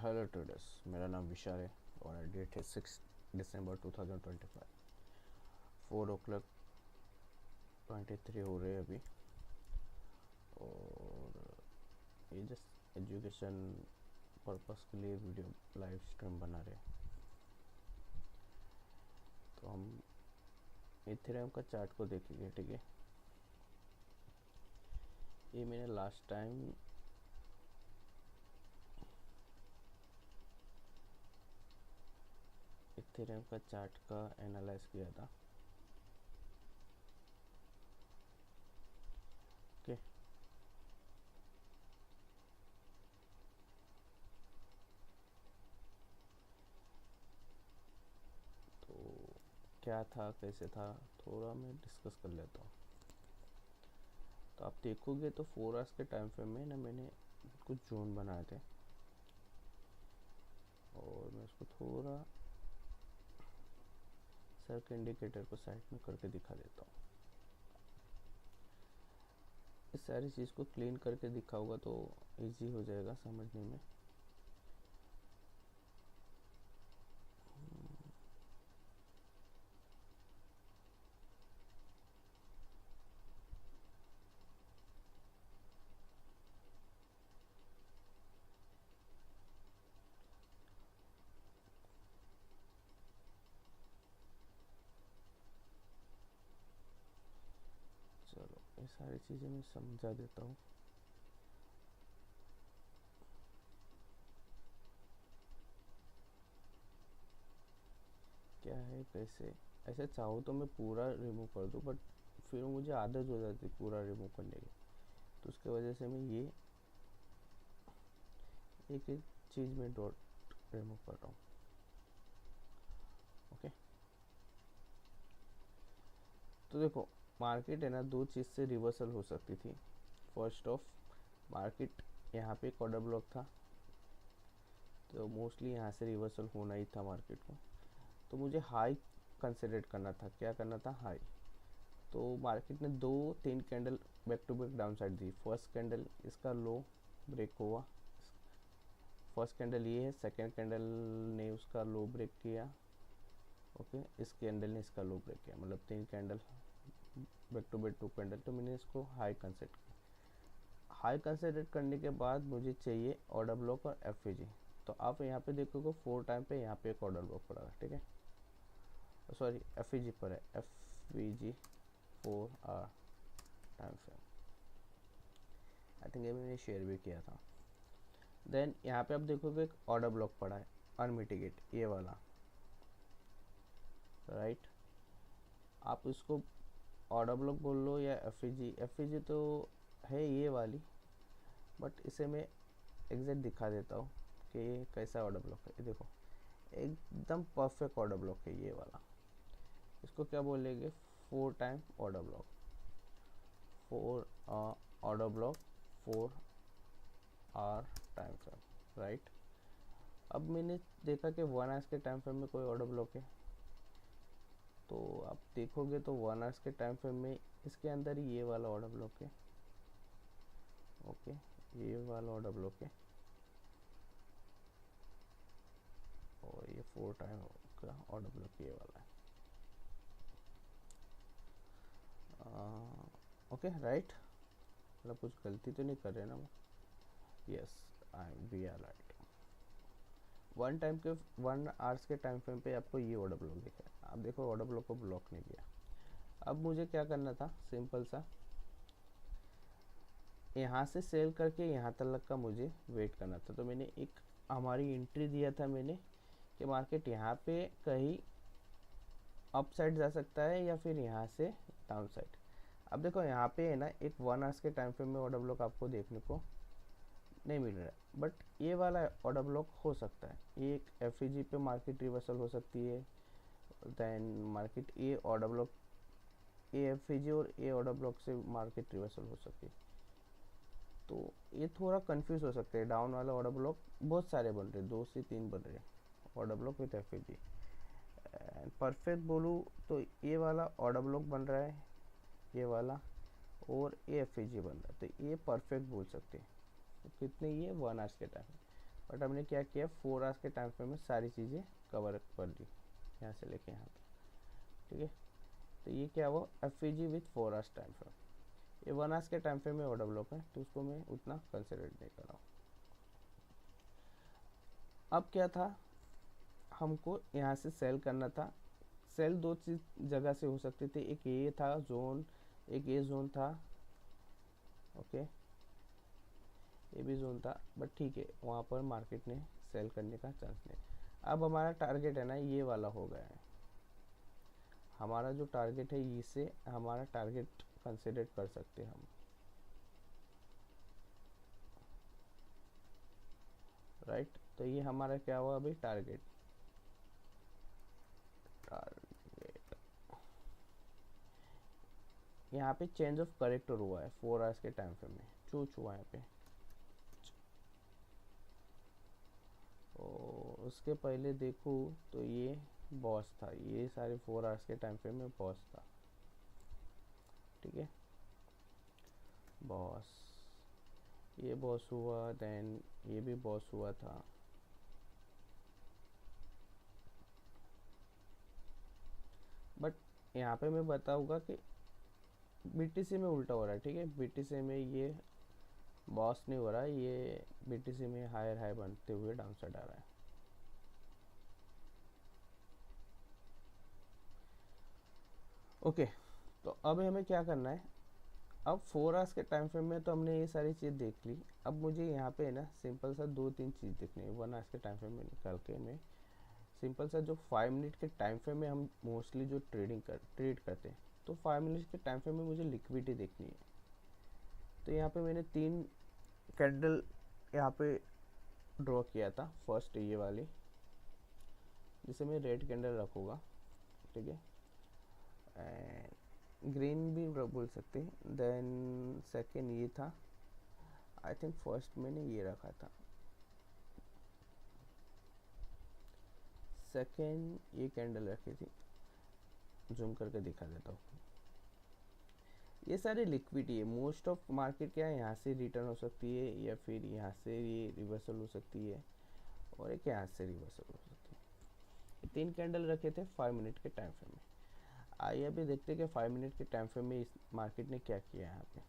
Hello traders, मेरा नाम विशाल है और डेट है 6 दिसंबर 2025। 4:23 हो रहे हैं अभी। और ये जस्ट एजुकेशन पर्पस के लिए वीडियो लाइव स्ट्रीम बना रहे हैं। तो हम इथेरियम का चार्ट को देखेंगे, ठीक है। ये मैंने लास्ट टाइम इथेरियम का चार्ट का एनालाइज किया था, ओके। तो क्या था, कैसे था, थोड़ा मैं डिस्कस कर लेता हूँ। तो आप देखोगे तो 4 आवर्स के टाइम फ्रेम में ना मैंने कुछ जोन बनाए थे और मैं उसको थोड़ा सर्क इंडिकेटर को साइड में करके दिखा देता हूँ। इस सारी चीज़ को क्लीन करके दिखाऊंगा तो इजी हो जाएगा समझने में। चलो ये सारी चीज़ें मैं समझा देता हूँ। क्या है, कैसे, ऐसे चाहो तो मैं पूरा रिमूव कर दूँ, बट फिर मुझे आदत हो जाती पूरा रिमूव करने की। तो उसके वजह से मैं ये एक एक चीज़ में डॉट रिमूव कर रहा हूँ, ओके। तो देखो, मार्केट है ना, दो चीज़ से रिवर्सल हो सकती थी। फर्स्ट ऑफ, मार्केट यहाँ पे एक ऑर्डर ब्लॉक था, तो मोस्टली यहाँ से रिवर्सल होना ही था मार्केट को। तो मुझे हाई कंसिडर करना था। क्या करना था? हाई। तो मार्केट ने 2-3 candle back to back down side दी। फर्स्ट कैंडल इसका लो ब्रेक हुआ, फर्स्ट कैंडल ये है, सेकेंड कैंडल ने उसका लो ब्रेक किया, ओके। इस कैंडल ने इसका लो ब्रेक किया, मतलब 3 candle back to back 2 candle. तो मैंने इसको हाई कंसिडर किया। हाई कंसिडर करने के बाद मुझे चाहिए ऑर्डर ब्लॉक और एफ। तो आप यहाँ पे देखोगे 4 टाइम पे यहाँ पे एक ऑर्डर ब्लॉक पड़ा है, ठीक है। सॉरी, एफ पर है, F 4 hour time frame. I think ये मैंने शेयर भी किया था। देन यहाँ पे आप देखोगे एक ऑर्डर ब्लॉक पड़ा है, अनमिटिगेट, ये वाला, राइट। आप इसको ऑर्डर ब्लॉक बोल लो या एफ तो है ये वाली, बट इसे मैं एग्जैक्ट दिखा देता हूँ कि ये कैसा ऑर्डर ब्लॉक है। ये देखो, एकदम परफेक्ट ऑर्डर ब्लॉक है ये वाला। इसको क्या बोलेंगे? 4 time order block, 4 order block, 4 hour time frame, right. अब मैंने देखा कि 1 आवर्स के टाइम फ्रेम में कोई ऑर्डर ब्लॉक है। तो आप देखोगे तो 1 आवर्स के टाइम फ्रेम में इसके अंदर ही ये वाला ऑर्डर ब्लॉक है, ओके। ये वाला ऑर्डर ब्लॉक है और ये 4 टाइम का ऑर्डर ब्लॉक ये वाला है, ओके, राइट। मतलब कुछ गलती तो नहीं कर रहे ना? Yes, I we are right. 1 hours के टाइम फ्रेम पे आपको ये ऑर्डर ब्लॉक दिखा है। आप देखो, ऑर्डर ब्लॉक को ब्लॉक नहीं किया। अब मुझे क्या करना था? सिंपल सा, यहाँ से सेल करके यहाँ तक का मुझे वेट करना था। तो मैंने एक हमारी एंट्री दिया था मैंने कि मार्केट यहाँ पे कहीं अप साइड जा सकता है या फिर यहाँ से डाउन साइड। अब देखो, यहाँ पे है ना, एक 1 आवर्स के टाइम फ्रेम में ऑर्डर ब्लॉक आपको देखने को नहीं मिल रहा है, बट ये वाला ऑर्डर ब्लॉक हो सकता है। ये एक एफ पे मार्केट रिवर्सल हो सकती है। Then market a order block, a F और ए ऑर्डर ब्लॉक से मार्केट रिवर्सल हो सकती है। तो ये थोड़ा कंफ्यूज हो सकते हैं। डाउन वाला ऑर्डर ब्लॉक बहुत सारे बन रहे हैं, 2 से 3 बन रहे हैं order block with F. And perfect बोलूँ तो ये वाला ऑर्डर ब्लॉक बन रहा है, ये वाला, और ये एफ बन रहा है। तो ये परफेक्ट बोल सकते हैं। तो कितने? ये 1 आवर्स के टाइम। बट हमने क्या किया, 4 आवर्स के टाइम फ्रेम में सारी चीज़ें कवर कर ली यहाँ से लेके यहाँ तक। ठीक है, तो ये क्या हुआ, F with 4 hours time frame. ये 1 आवर्स के टाइम फ्रेम में ऑर्डर ब्लॉक है, तो उसको मैं उतना कंसिडर नहीं कर रहा हूँ। अब क्या था, हमको यहाँ से सेल करना था। सेल दो चीज जगह से हो सकती थी, एक ये था जोन, एक ये जोन था। ओके, ये भी जोन था, बट ठीक है, वहाँ पर मार्केट ने सेल करने का चांस नहीं। अब हमारा टारगेट है ना, ये वाला हो गया है। हमारा जो टारगेट है, इसे हमारा टारगेट कंसिडर कर सकते हैं हम। राइट, तो ये हमारा क्या हुआ अभी, टारगेट। टारगेट यहाँ पे चेंज ऑफ करेक्टर हुआ है 4 आवर्स के टाइम फ्रेम में, चूच हुआ है यहाँ पे। और उसके पहले देखूँ तो ये बॉस था, ये सारे 4 आवर्स के टाइम फ्रेम में बॉस था। ठीक है, बॉस, ये बॉस हुआ, देन ये भी बॉस हुआ था। बट यहाँ पे मैं बताऊंगा कि बीटीसी में उल्टा हो रहा है। ठीक है, बीटीसी में ये बॉस नहीं हो रहा है, ये बीटीसी में हायर हाई बनते हुए डाउन साइड आ रहा है। ओके, तो अब हमें क्या करना है, अब 4 आवर्स के टाइम फ्रेम में तो हमने ये सारी चीज़ देख ली। अब मुझे यहाँ पे ना सिंपल सा 2-3 चीज़ देखनी है। 1 आवर्स के टाइम फ्रेम में निकाल के मैं सिंपल सा जो 5 मिनट के टाइम फ्रेम में हम मोस्टली जो ट्रेड करते हैं, तो 5 मिनट के टाइम फ्रेम में मुझे लिक्विडिटी देखनी है। तो यहाँ पे मैंने 3 कैंडल यहाँ पे ड्रॉ किया था। फर्स्ट ये वाली, जिसे मैं रेड कैंडल रखूँगा। ठीक है, ग्रीन भी बोल सकते हैं। देन सेकेंड ये था, आई थिंक फर्स्ट मैंने ये रखा था। सेकेंड ये कैंडल रखी थी, जूम करके दिखा देता हूँ। ये सारे लिक्विडिटी है। मोस्ट ऑफ मार्केट क्या है, यहाँ से रिटर्न हो सकती है, या फिर यहाँ से ये रिवर्सल हो सकती है, और एक यहाँ से रिवर्सल हो सकती है। 3 कैंडल रखे थे 5 मिनट के टाइम फ्रेम में। आइए अभी देखते हैं कि 5 मिनट के टाइम फ्रेम में इस मार्केट ने क्या किया। यहाँ पे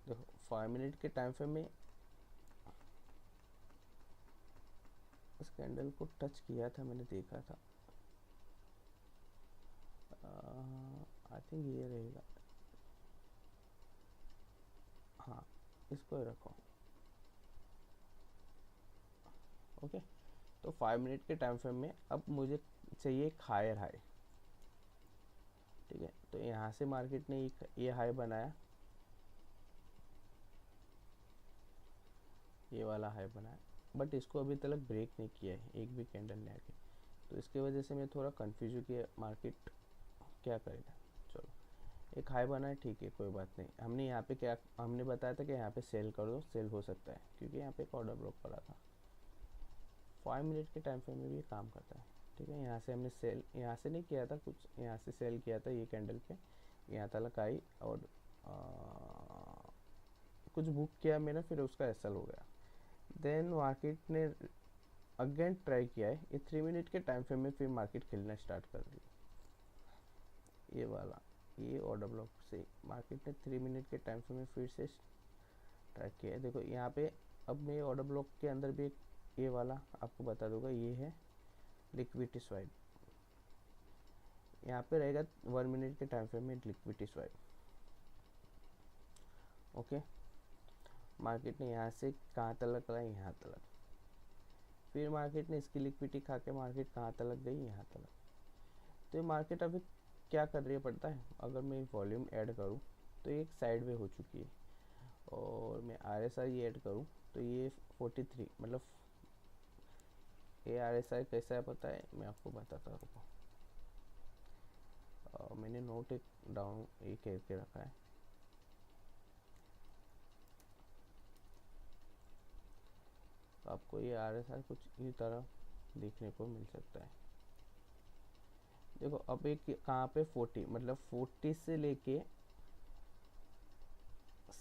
देखो, 5 मिनट के टाइम फ्रेम में इस कैंडल को टच किया था, मैंने देखा था। आई थिंक ये रहेगा, हाँ, इसको ही रखो। ओके, तो 5 मिनट के टाइम फ्रेम में अब मुझे चाहिए एक हायर हाई। ठीक है, तो यहाँ से मार्केट ने ये हाई बनाया, ये वाला हाई बनाया, बट इसको अभी तक ब्रेक नहीं किया है, एक भी कैंडल नहीं आके। तो इसकी वजह से मैं थोड़ा कंफ्यूज हूँ कि मार्केट क्या करेगा। चलो, एक हाई बना है, ठीक है, कोई बात नहीं। हमने यहाँ पे क्या, हमने बताया था कि यहाँ पे सेल कर दो, सेल हो सकता है, क्योंकि यहाँ पे एक ऑर्डर ब्लॉक पड़ा था। 5 मिनट के टाइम फ्रेम में भी काम करता है। ठीक है, यहाँ से हमने सेल, यहाँ से नहीं किया था कुछ, यहाँ से सेल किया था ये कैंडल पे, यहाँ तक आई, और कुछ बुक किया मैंने, फिर उसका एसएल हो गया। देन मार्केट ने अगेन ट्राई किया है, ये 3 मिनट के टाइम फ्रेम में फिर मार्केट खेलना स्टार्ट कर दी। ये वाला, ये ऑर्डर ब्लॉक से मार्केट ने 3 मिनट के टाइम फ्रेम में फिर से ट्राई किया है। देखो यहाँ पे, अब मैं ऑर्डर ब्लॉक के अंदर भी एक ये वाला आपको बता दूंगा, ये है लिक्विडिटी स्वाइप। यहाँ पे रहेगा 1 मिनट के टाइम फ्रेम में लिक्विडिटी स्वाइप। ओके, मार्केट ने यहाँ से कहाँ तक लाया, यहाँ तक, फिर मार्केट ने इसकी लिक्विडिटी खा के मार्केट कहाँ तक गई, यहाँ तक। तो ये मार्केट अभी क्या कर रही है पड़ता है, अगर मैं वॉल्यूम ऐड करूँ तो ये एक साइड वे हो चुकी है, और मैं RSI ऐड करूँ तो ये 43, मतलब ये RSI कैसा है पता है, मैं आपको बताता हूँ। मैंने नोट एक डाउन ये करके रखा है। तो आपको ये RSI कुछ इस तरह देखने को मिल सकता है। देखो अब एक कहाँ पे 40, मतलब 40 से लेके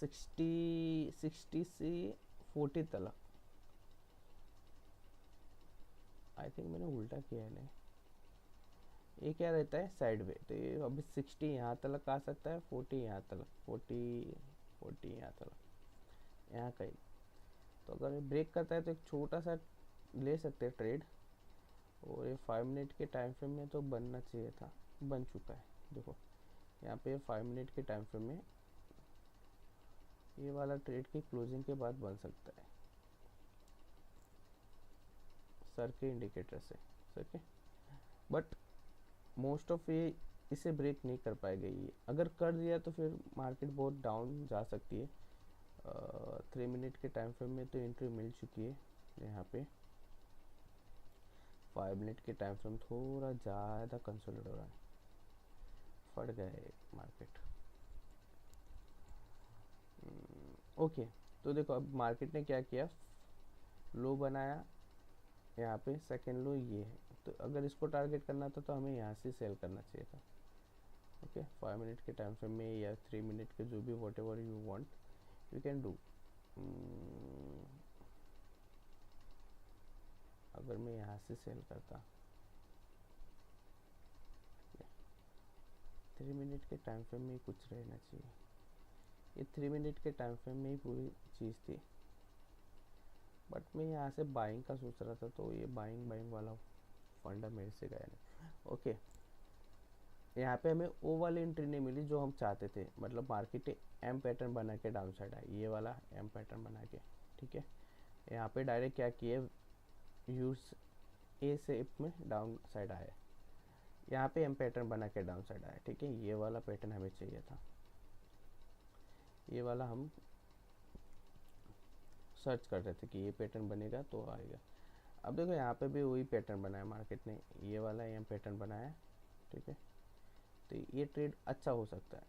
60 से 40 तक। आई थिंक मैंने उल्टा किया है। नहीं, ये क्या रहता है साइड वे, तो ये अभी 60 यहाँ तक आ सकता है, 40 यहाँ तक, 40 यहाँ तक, यहाँ कहीं। तो अगर ये ब्रेक करता है तो एक छोटा सा ले सकते हैं ट्रेड। और ये 5 मिनट के टाइम फ्रेम में तो बनना चाहिए था, बन चुका है। देखो यहाँ पे 5 मिनट के टाइम फ्रेम में ये वाला ट्रेड की क्लोजिंग के बाद बन सकता है सर के इंडिकेटर से, सर के। बट मोस्ट ऑफ ये इसे ब्रेक नहीं कर पाएगा। ये अगर कर दिया तो फिर मार्केट बहुत डाउन जा सकती है। 3 मिनट के टाइम फ्रेम में तो एंट्री मिल चुकी है यहाँ पे। 5 मिनट के टाइम फ्रेम थोड़ा ज़्यादा कंसोलिडेट हो रहा है, फट गया है मार्केट। ओके, तो देखो अब मार्केट ने क्या किया, लो बनाया यहाँ पे, सेकेंड लो ये है। तो अगर इसको टारगेट करना था तो हमें यहाँ से सेल करना चाहिए था। ओके, 5 मिनट के टाइम फ्रेम में या 3 मिनट के, जो भी what ever you want you can do. अगर मैं यहाँ से सेल करता, 3 मिनट के टाइम फ्रेम में ही कुछ रहना चाहिए। ये 3 मिनट के टाइम फ्रेम में ही पूरी चीज़ थी। बट मैं यहाँ से बाइंग का सोच रहा था, तो ये बाइंग वाला फंडा मेरे से गया नहीं। ओके, यहाँ पे हमें वो वाली एंट्री नहीं मिली जो हम चाहते थे। मतलब मार्केट एम पैटर्न बना के डाउन साइड आए, ये वाला एम पैटर्न बना के, ठीक है। यहाँ पे डायरेक्ट क्या किए, यूज ए शेप में डाउन साइड आया, यहाँ पे एम पैटर्न बना के डाउन साइड आया, ठीक है। ये वाला पैटर्न हमें चाहिए था, ये वाला हम सर्च कर रहे थे कि ये पैटर्न बनेगा तो आएगा। अब देखो यहाँ पे भी वही पैटर्न बनाया मार्केट ने, ये वाला एम पैटर्न बनाया, ठीक है। तो ये ट्रेड अच्छा हो सकता है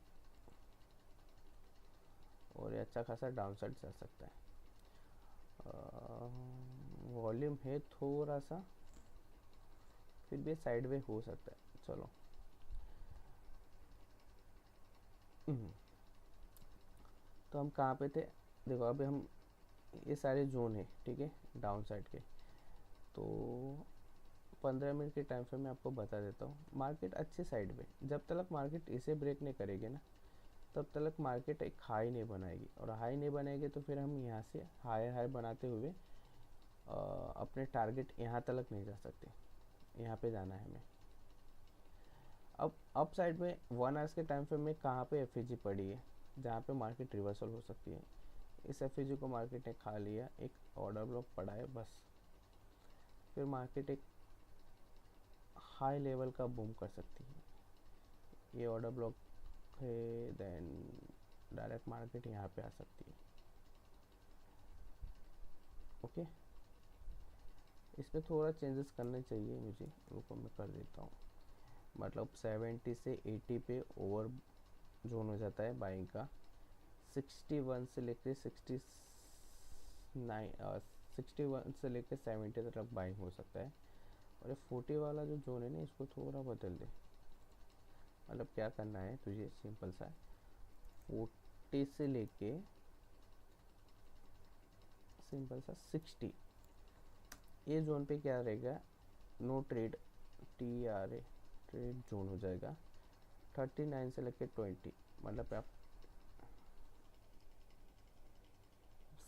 और ये अच्छा खासा डाउन साइड जा सकता है। वॉल्यूम है थोड़ा सा, फिर भी साइड वे हो सकता है। चलो तो हम कहाँ पे थे, देखो अभी हम, ये सारे जोन है, ठीक है, डाउन साइड के। तो 15 मिनट के टाइम फ्रेम में आपको बता देता हूँ, मार्केट अच्छी साइड पे, जब तक मार्केट इसे ब्रेक नहीं करेगी ना, तब तक मार्केट एक हाई नहीं बनाएगी। और हाई नहीं बनाएगी तो फिर हम यहाँ से हाई बनाते हुए अपने टारगेट यहाँ तक नहीं जा सकते, यहाँ पे जाना है हमें। अब अप साइड में 1 आवर्स के टाइम फ्रेम में कहाँ पे एफ पड़ी है, जहाँ पे मार्केट रिवर्सल हो सकती है। इस एफ को मार्केट ने खा लिया, एक ऑर्डर ब्लॉक पड़ा है बस। फिर मार्केट एक हाई लेवल का बूम कर सकती है। ये ऑर्डर ब्लॉक है, देन डायरेक्ट मार्केट यहाँ पे आ सकती है। ओके, इसमें थोड़ा चेंजेस करने चाहिए मुझे, रुको मैं कर देता हूँ। मतलब 70 से 80 पे ओवर जोन हो जाता है बाइंग का। 61 से लेके 61 से लेके 70 तक बाइंग हो सकता है। और ये 40 वाला जो जोन है ना, इसको थोड़ा बदल दे। मतलब क्या करना है तुझे, सिंपल सा 40 से लेके सिंपल सा 60, ये जोन पे क्या रहेगा, no trade, TRA trade zone हो जाएगा। 39 से लेके 20, मतलब आप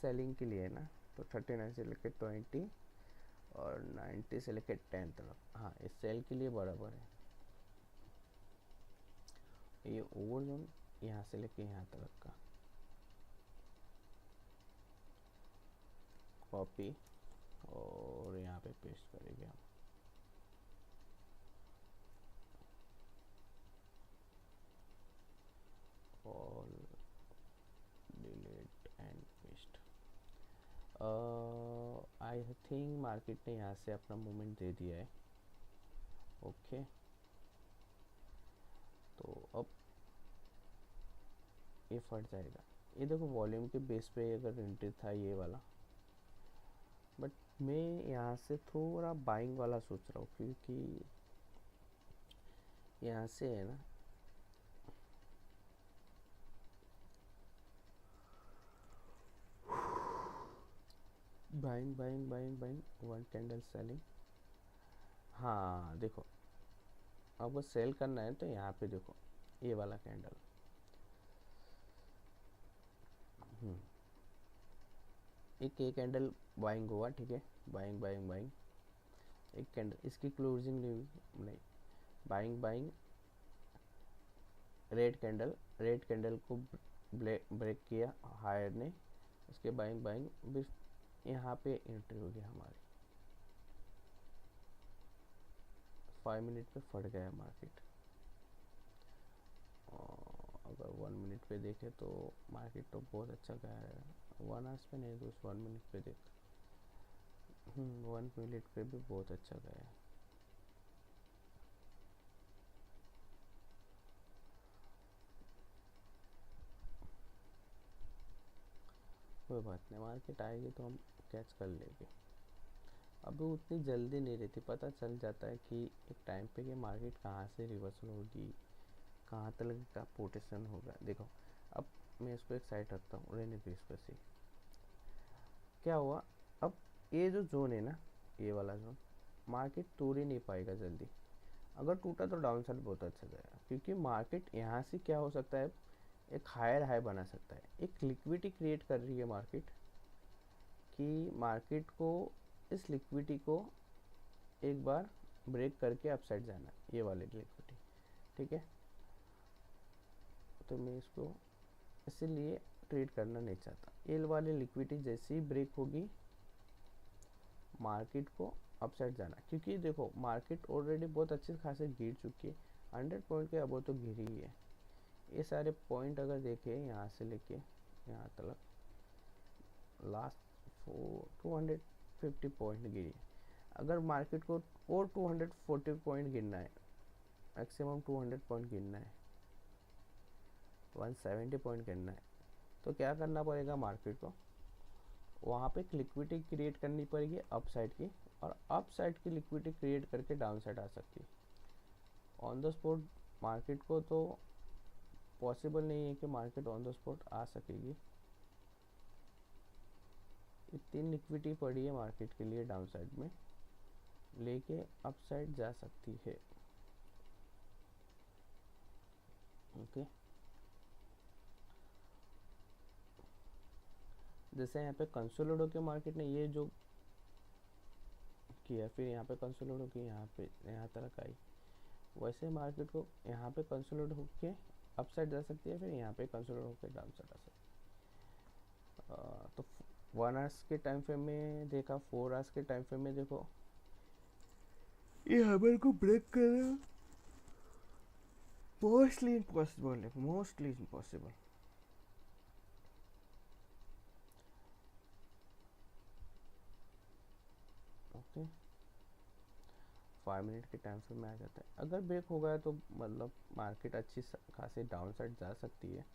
सेलिंग के लिए है ना, तो 39 से लेके 20 और 90 से लेके 10 तक, हाँ इस सेल के लिए बराबर है। ये ओवर जोन यहाँ से लेके यहाँ तक का कॉपी और यहाँ पे पेस्ट करेंगे हम। All delete and paste. I think market ने यहाँ से अपना मूवमेंट दे दिया है। ओके, तो अब ये फट जाएगा। ये देखो वॉल्यूम के बेस पे अगर एंट्री था ये वाला, बट मैं यहाँ से थोड़ा बाइंग वाला सोच रहा हूँ, क्योंकि यहाँ से है ना, buying buying buying buying, one candle selling. हाँ देखो, आपको सेल करना है तो यहाँ पे देखो ये वाला कैंडल, एक कैंडल बाइंग हुआ, ठीक है, बाइंग बाइंग बाइंग, एक कैंडल इसकी क्लोजिंग नहीं, बाइंग बाइंग, रेड कैंडल को ब्रेक किया हायर ने, उसके बाइंग बाइंग, यहाँ पे एंट्री होगी हमारी, 5 मिनट पे फट गया मार्केट। अगर 1 मिनट पे देखे तो मार्केट तो बहुत अच्छा गया है, 1 आवर्स पे नहीं तो 1 मिनट पे देख, 1 मिनट पे भी बहुत अच्छा गया है। कोई बात नहीं, मार्केट आएगी तो हम कैच कर लेंगे, अभी उतनी जल्दी नहीं रहती, पता चल जाता है कि एक टाइम पे कि मार्केट कहाँ से रिवर्सल होगी, कहाँ तक का पोटेशन होगा। देखो अब मैं इसको एक साइड रखता हूँ, रहने दो इस पर से, क्या हुआ, अब ये जो जोन है ना, ये वाला जोन मार्केट तोड़ ही नहीं पाएगा जल्दी, अगर टूटा तो डाउन साइड बहुत अच्छा जाएगा, क्योंकि मार्केट यहाँ से क्या हो सकता है, एक हायर हाई बना सकता है, एक लिक्विडिटी क्रिएट कर रही है मार्केट, कि मार्केट को इस लिक्विडिटी को एक बार ब्रेक करके अपसाइड जाना, ये वाले लिक्विडिटी, ठीक है, तो मैं इसको इसीलिए ट्रेड करना नहीं चाहता। एल वाले लिक्विडिटी जैसे ही ब्रेक होगी मार्केट को अपसाइड जाना, क्योंकि देखो मार्केट ऑलरेडी बहुत अच्छे खासे गिर चुकी है, 100 पॉइंट के अबो तो गिरी ही है, ये सारे पॉइंट अगर देखें यहाँ से लेके यहाँ तक लास्ट 250 पॉइंट गिरी, अगर मार्केट को और 240 पॉइंट गिरना है, मैक्सिमम 200 पॉइंट गिरना है, 170 पॉइंट गिरना है, तो क्या करना पड़ेगा मार्केट को, वहाँ पे एक लिक्विडिटी क्रिएट करनी पड़ेगी अप साइड की, और अप साइड की लिक्विडिटी क्रिएट करके डाउन साइड आ सकती है। ऑन द स्पॉट मार्केट को तो पॉसिबल नहीं है कि मार्केट ऑन द स्पॉट आ सकेगी, इतनी लिक्विडिटी पड़ी है मार्केट के लिए डाउन साइड में, लेके अप साइड जा सकती है। ओके, जैसे यहाँ पे कंसोलिडेट होकर मार्केट ने ये जो किया, फिर यहाँ पे कंसोलिडेट होकर यहाँ पे यहाँ तक आई, वैसे मार्केट को यहाँ पे कंसोलिडेट होके अप साइड जा सकती है, फिर यहाँ पे कंसोलिडेट होकर डाउन साइड आ सकती है। तो 1 आवर्स के टाइम फ्रेम में देखा, 4 आवर्स के टाइम फ्रेम में देखो, ये हैमर को ब्रेक करना मोस्टली इम्पॉसिबल है, मोस्टली इम्पॉसिबल। ओके, 5 मिनट के टाइम फ्रेम में आ जाता है, अगर ब्रेक हो गया तो मतलब मार्केट अच्छी खासी डाउन साइड जा सकती है।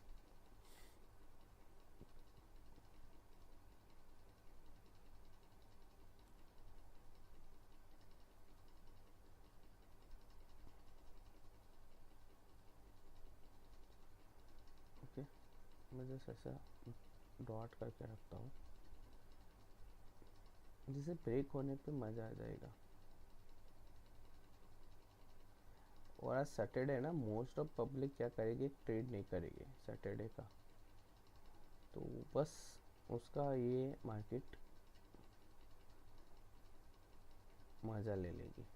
ओके, मैं जैसे ऐसा डॉट करके रखता हूँ, जिसे ब्रेक होने पे मज़ा आ जाएगा। और आज सैटरडे है ना, मोस्ट ऑफ पब्लिक क्या करेगी, ट्रेड नहीं करेगी सैटरडे का, तो बस उसका ये मार्केट मज़ा ले लेगी।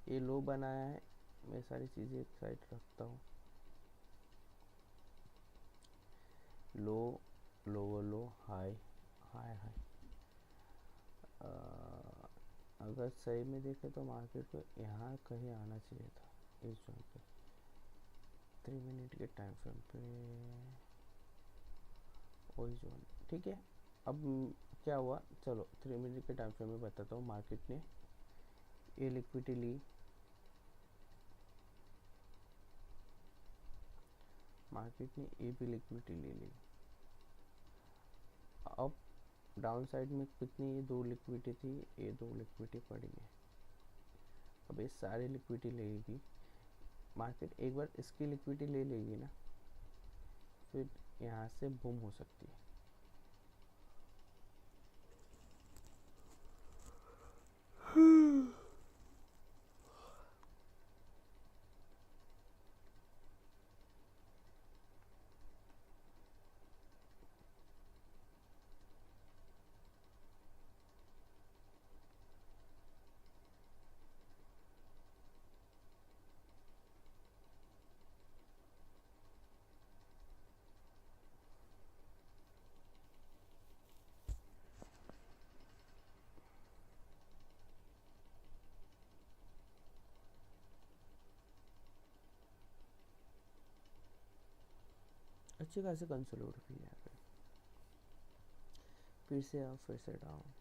ये लो बनाया है, मैं सारी चीज़ें एक साइड रखता हूँ, लो लोअर लो हाई हाई हाई, अगर सही में देखें तो मार्केट को यहाँ कहीं आना चाहिए था, इस जोन पे 3 मिनट के टाइम फ्रेम पे, वही जोन, ठीक है। अब क्या हुआ, चलो 3 मिनट के टाइम फ्रेम में बताता हूँ, मार्केट ने ये लिक्विडिटी ली, मार्केट ने ये भी लिक्विडिटी ले ली, अब डाउन साइड में कितनी, ये 2 लिक्विडिटी थी, ये 2 लिक्विडिटी पड़ी है, अब ये सारी लिक्विडिटी लेगी मार्केट, एक बार इसकी लिक्विडिटी ले लेगी ना, फिर यहाँ से बूम हो सकती है, अच्छी खासी कंसोल उड़ गई यहाँ पे, फिर से अप फिर से डाउन।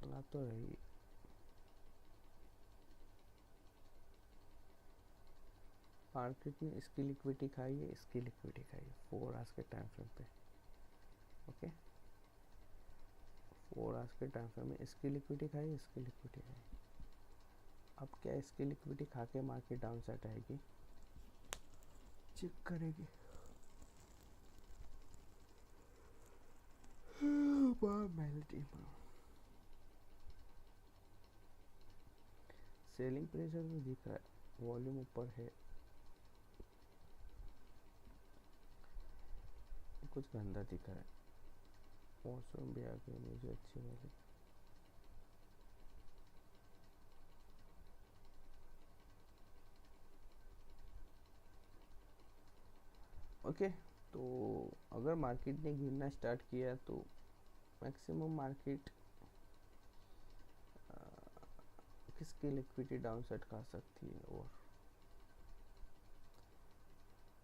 ला तो रही। मार्केट ने इसकी लिक्विडिटी खाई है, इसकी लिक्विडिटी खाई है 4 आवर्स के टाइम फ्रेम पे। ओके, 4 आवर्स के टाइम फ्रेम में इसकी लिक्विडिटी खाई, इसकी लिक्विडिटी खाई। अब क्या इसकी लिक्विडिटी खा के मार्केट डाउन साइड आएगी, चेक करेगी। सेलिंग प्रेशर भी दिख रहा है, वॉल्यूम ऊपर है, कुछ गंदा दिख रहा है। मौसम भी आ गई मुझे अच्छी वाली। ओके, तो अगर मार्केट ने गिरना स्टार्ट किया तो मैक्सिमम मार्केट किसकी लिक्विडिटी डाउन साइड खा सकती है, और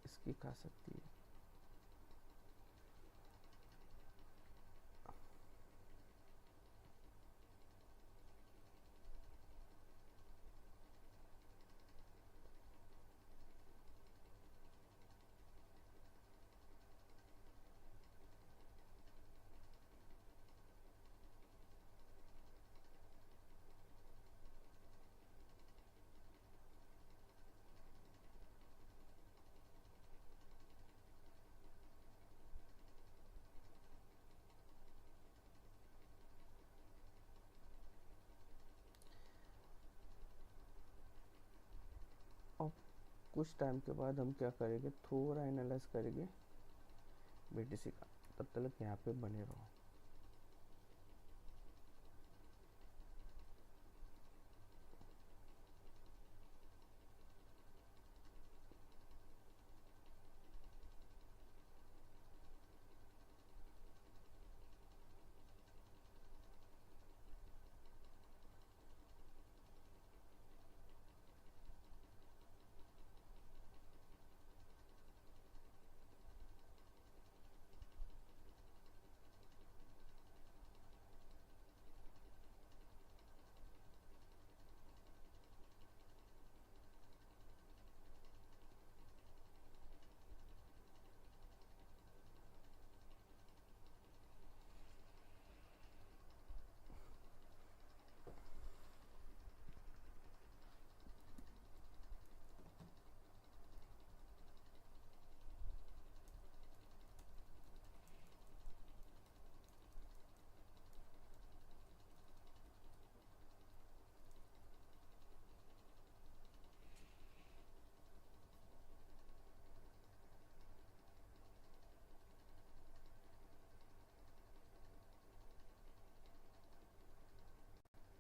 इसकी खा सकती है। अब कुछ टाइम के बाद हम क्या करेंगे, थोड़ा एनालाइज करेंगे बीटीसी का। तब तक यहाँ पे बने रहो।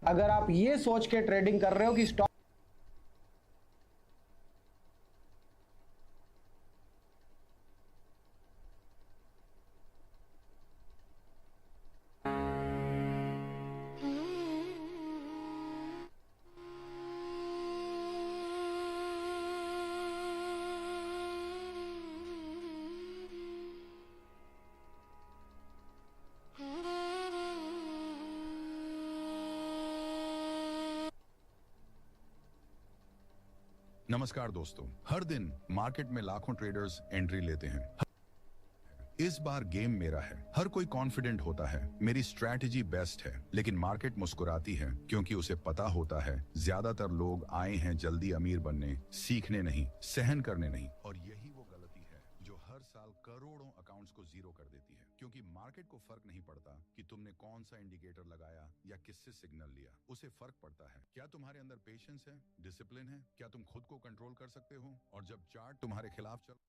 अगर आप ये सोच के ट्रेडिंग कर रहे हो कि स्टॉक नमस्कार दोस्तों, हर दिन मार्केट में लाखों ट्रेडर्स एंट्री लेते हैं। इस बार गेम मेरा है। हर कोई कॉन्फिडेंट होता है, मेरी स्ट्रैटेजी बेस्ट है, लेकिन मार्केट मुस्कुराती है क्योंकि उसे पता होता है ज्यादातर लोग आए हैं जल्दी अमीर बनने, सीखने नहीं, सहन करने नहीं। और यही वो गलती है जो हर साल करोड़ों अकाउंट्स को जीरो कर देती है, क्योंकि मार्केट को फर्क नहीं पड़ता कि तुमने कौन सा इंडिकेटर लगाया या किससे सिग्नल लिया। उसे फर्क पड़ता है क्या तुम्हारे अंदर पेशेंस है, डिसिप्लिन है, क्या तुम खुद को कंट्रोल कर सकते हो। और जब चार्ट तुम्हारे खिलाफ चल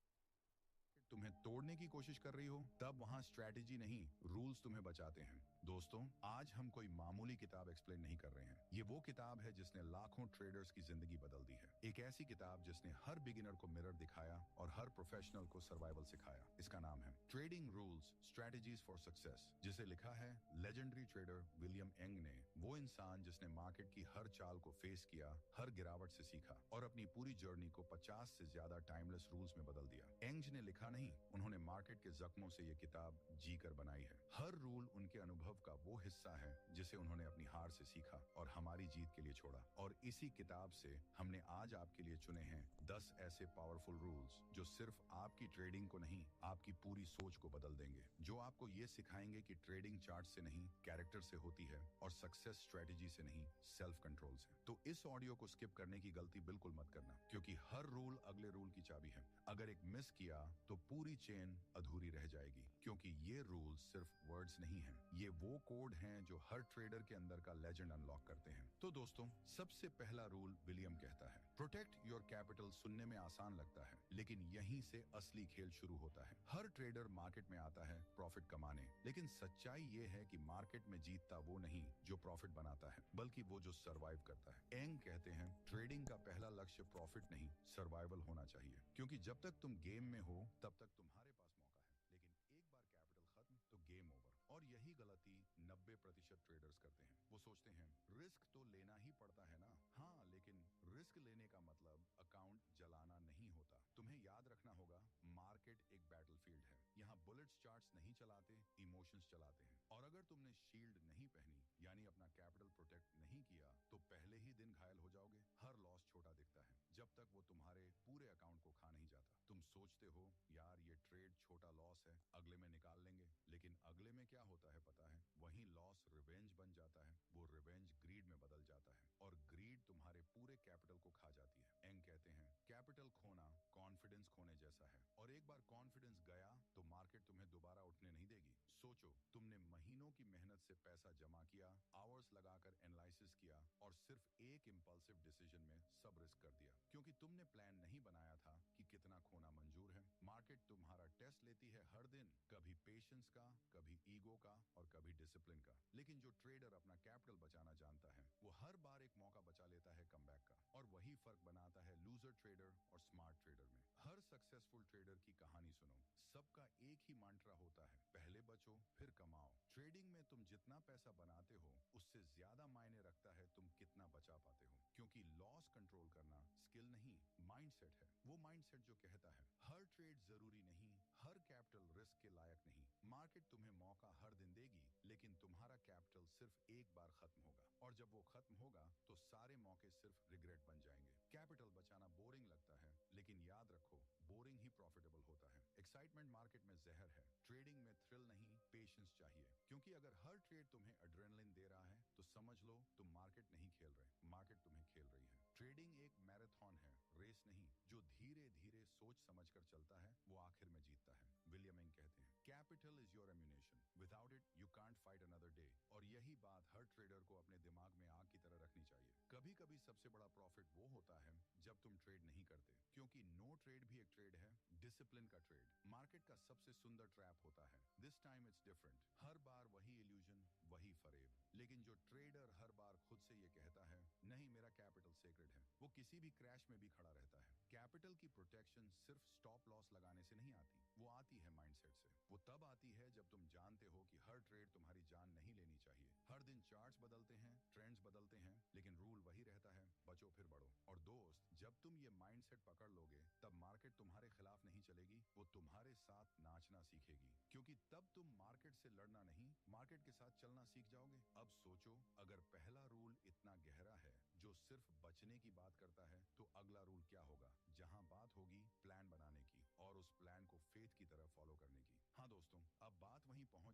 तुम्हें तोड़ने की कोशिश कर रही हो, तब वहां स्ट्रैटेजी नहीं, रूल्स तुम्हें बचाते हैं। दोस्तों, आज हम कोई मामूली किताब एक्सप्लेन नहीं कर रहे हैं। ये वो किताब है जिसने लाखों ट्रेडर्स की जिंदगी बदल दी है। एक ऐसी किताब जिसने हर बिगिनर को मिरर दिखाया और हर प्रोफेशनल को सर्वाइवल सिखाया। इसका नाम है trading rules strategies for success, जिसे लिखा है लेजेंडरी ट्रेडर विलियम एंग ने। वो इंसान जिसने मार्केट की हर चाल को फेस किया, हर गिरावट से सीखा और अपनी पूरी जर्नी को 50 से ज्यादा टाइमलेस रूल्स में बदल दिया। एंग ने लिखा नहीं, उन्होंने मार्केट के जख्मों से ये किताब जी कर बनाई है। हर रूल उनके अनुभव का वो हिस्सा है जिसे उन्होंने अपनी हार से सीखा और हमारी जीत के लिए छोड़ा। और इसी किताब से हमने आज आपके लिए चुने हैं 10 ऐसे पावरफुल रूल्स जो सिर्फ आपकी ट्रेडिंग को नहीं, आपकी पूरी सोच को बदल देंगे, जो आपको ये सिखाएंगे कि ट्रेडिंग चार्ट से नहीं, कैरेक्टर से होती है और सक्सेस स्ट्रेटेजी से नहीं, सेल्फ कंट्रोल से। तो इस ऑडियो को स्किप करने की गलती बिल्कुल मत करना, क्योंकि हर रूल अगले रूल की चाबी है। अगर एक मिस किया तो पूरी चेन अधूरी रह जाएगी, क्योंकि ये रूल्स सिर्फ वर्ड्स नहीं हैं, ये वो कोड हैं जो हर ट्रेडर के अंदर का लेजेंड अनलॉक करते हैं। तो दोस्तों, सबसे पहला रूल विलियम कहता है, प्रोटेक्ट योर कैपिटल। सुनने में आसान लगता है, लेकिन यहीं से असली खेल शुरू होता है। हर ट्रेडर मार्केट में आता है प्रॉफिट कमाने, लेकिन सच्चाई ये है कि मार्केट में जीतता वो नहीं जो प्रॉफिट बनाता है, बल्कि वो जो सर्वाइव करता है। एंग कहते हैं, ट्रेडिंग का पहला लक्ष्य प्रॉफिट नहीं, सर्वाइवल होना चाहिए, क्योंकि जब तक तुम गेम में हो तब तक तुम्हारे पास मौका है, लेकिन एक बार कैपिटल खत्म तो गेम ओवर। और यही गलती 90% ट्रेडर्स करते हैं। वो सोचते हैं रिस्क तो लेना ही पड़ता है ना। हाँ, लेकिन रिस्क लेने का मतलब अकाउंट जलाना नहीं होता। तुम्हें याद रखना होगा, मार्केट एक बैटलफील्ड है। यहाँ बुलेट्स चार्ट्स नहीं चलाते, इमोशंस चलाते हैं। और अगर तुमने शील्ड नहीं पहनी, यानी अपना कैपिटल प्रोटेक्ट नहीं किया, तो पहले ही दिन घायल हो जाओगे। हर लॉस छोटा दिखता है जब तक वो तुम्हारे पूरे अकाउंट को खा नहीं जाता। तुम सोचते हो यार ये ट्रेड छोटा लॉस है, अगले में निकाल लेंगे, लेकिन अगले में क्या होता है पता है? वही लॉस रिवेंज बन जाता है, वो रिवेंज ग्रीड में बदल जाता है और ग्रीड तुम्हारे पूरे कैपिटल को खा जाती है। एंग कहते हैं, कैपिटल खोना कॉन्फिडेंस खोने जैसा है, और एक बार कॉन्फिडेंस गया तो मार्केट तुम्हें दोबारा उठने नहीं देगी। सोचो, तुमने महीनों की मेहनत से पैसा जमा किया, आवर्स लगाकर एनालिसिस किया और सिर्फ एक इंपल्सिव डिसीजन में सब रिस्क कर दिया, क्योंकि तुमने प्लान नहीं बनाया था कि कितना खोना मंजूर है। मार्केट तुम्हारा टेस्ट लेती है हर दिन, कभी पेशेंस का, कभी ईगो का और कभी डिसिप्लिन का। लेकिन जो ट्रेडर अपना कैपिटल बचाना जानता है, वो हर बार एक मौका बचा लेता है कमबैक का। और वही फर्क बनाता है लूजर ट्रेडर और स्मार्ट ट्रेडर में। हर सक्सेसफुल ट्रेडर की कहानी सुनो, सबका एक ही मंत्र होता है, पहले बचो फिर कमाओ। ट्रेडिंग में तुम जितना पैसा बनाते हो, उससे ज्यादा मायने रखता है तुम कितना बचा पाते हो, क्योंकि लॉस कंट्रोल करना स्किल नहीं, माइंडसेट है। वो माइंडसेट जो कहता है हर ट्रेड जरूरी नहीं, हर कैपिटल रिस्क के लायक नहीं। मार्केट तुम्हें मौका हर दिन देगी, लेकिन तुम्हारा कैपिटल सिर्फ एक बार खत्म होगा, और जब वो खत्म होगा तो सारे मौके सिर्फ रिग्रेट बन जाएंगे। कैपिटल बचाना बोरिंग लगता है, लेकिन याद रखो, बोरिंग ही प्रॉफिटेबल होता है। एक्साइटमेंट मार्केट में जहर है, ट्रेडिंग में थ्रिल नहीं, पेशेंस चाहिए। क्योंकि अगर हर ट्रेड तुम्हें एड्रेनलिन दे रहा है, तो समझ लो तुम मार्केट नहीं खेल रहे, मार्केट तुम्हें खेल रही है। ट्रेडिंग एक मैराथन है, रेस नहीं। जो धीरे धीरे सोच समझ कर चलता है, वो आखिर में जीतता है। विलियम एंग कहते हैं, capital is your ammunition, without it you can't fight another day. और यही बात हर ट्रेडर को अपने दिमाग में आग की तरह रखनी चाहिए। कभी कभी सबसे बड़ा प्रॉफिट वो होता है जब तुम ट्रेड नहीं करते, क्योंकि नो ट्रेड भी एक ट्रेड है, डिसिप्लिन का ट्रेड। मार्केट का सबसे सुंदर ट्रैप होता है, दिस टाइम इट्स डिफरेंट। हर बार वही इल्यूजन, वही फरेब। लेकिन जो ट्रेडर हर बार खुद से ये कहता है, नहीं मेरा कैपिटल सेक्रेड है, वो किसी भी क्रैश में भी खड़ा रहता है। कैपिटल की प्रोटेक्शन सिर्फ स्टॉप लॉस लगाने से नहीं आती, वो आती है माइंडसेट से। वो तब आती है जब तुम जानते हो कि हर ट्रेड तुम्हारी जान नहीं लेनी चाहिए। हर दिन चार्ट्स बदलते हैं, ट्रेंड्स बदलते हैं, लेकिन रूल वही रहता है, बचो फिर बढ़ो। और दोस्त, जब तुम ये माइंडसेट पकड़ लोगे, तब मार्केट तुम्हारे खिलाफ नहीं चलेगी, वो तुम्हारे साथ नाचना सीखेगी। क्योंकि तब तुम मार्केट से लड़ना नहीं, मार्केट के साथ चलना सीख जाओगे। अब सोचो, अगर पहला रूल इतना गहरा है जो सिर्फ बचने की बात करता है, तो अगला रूल क्या होगा? जहां बात होगी प्लान बनाने की और उस प्लान को फेथ की तरह फॉलो करने की। हाँ दोस्तों,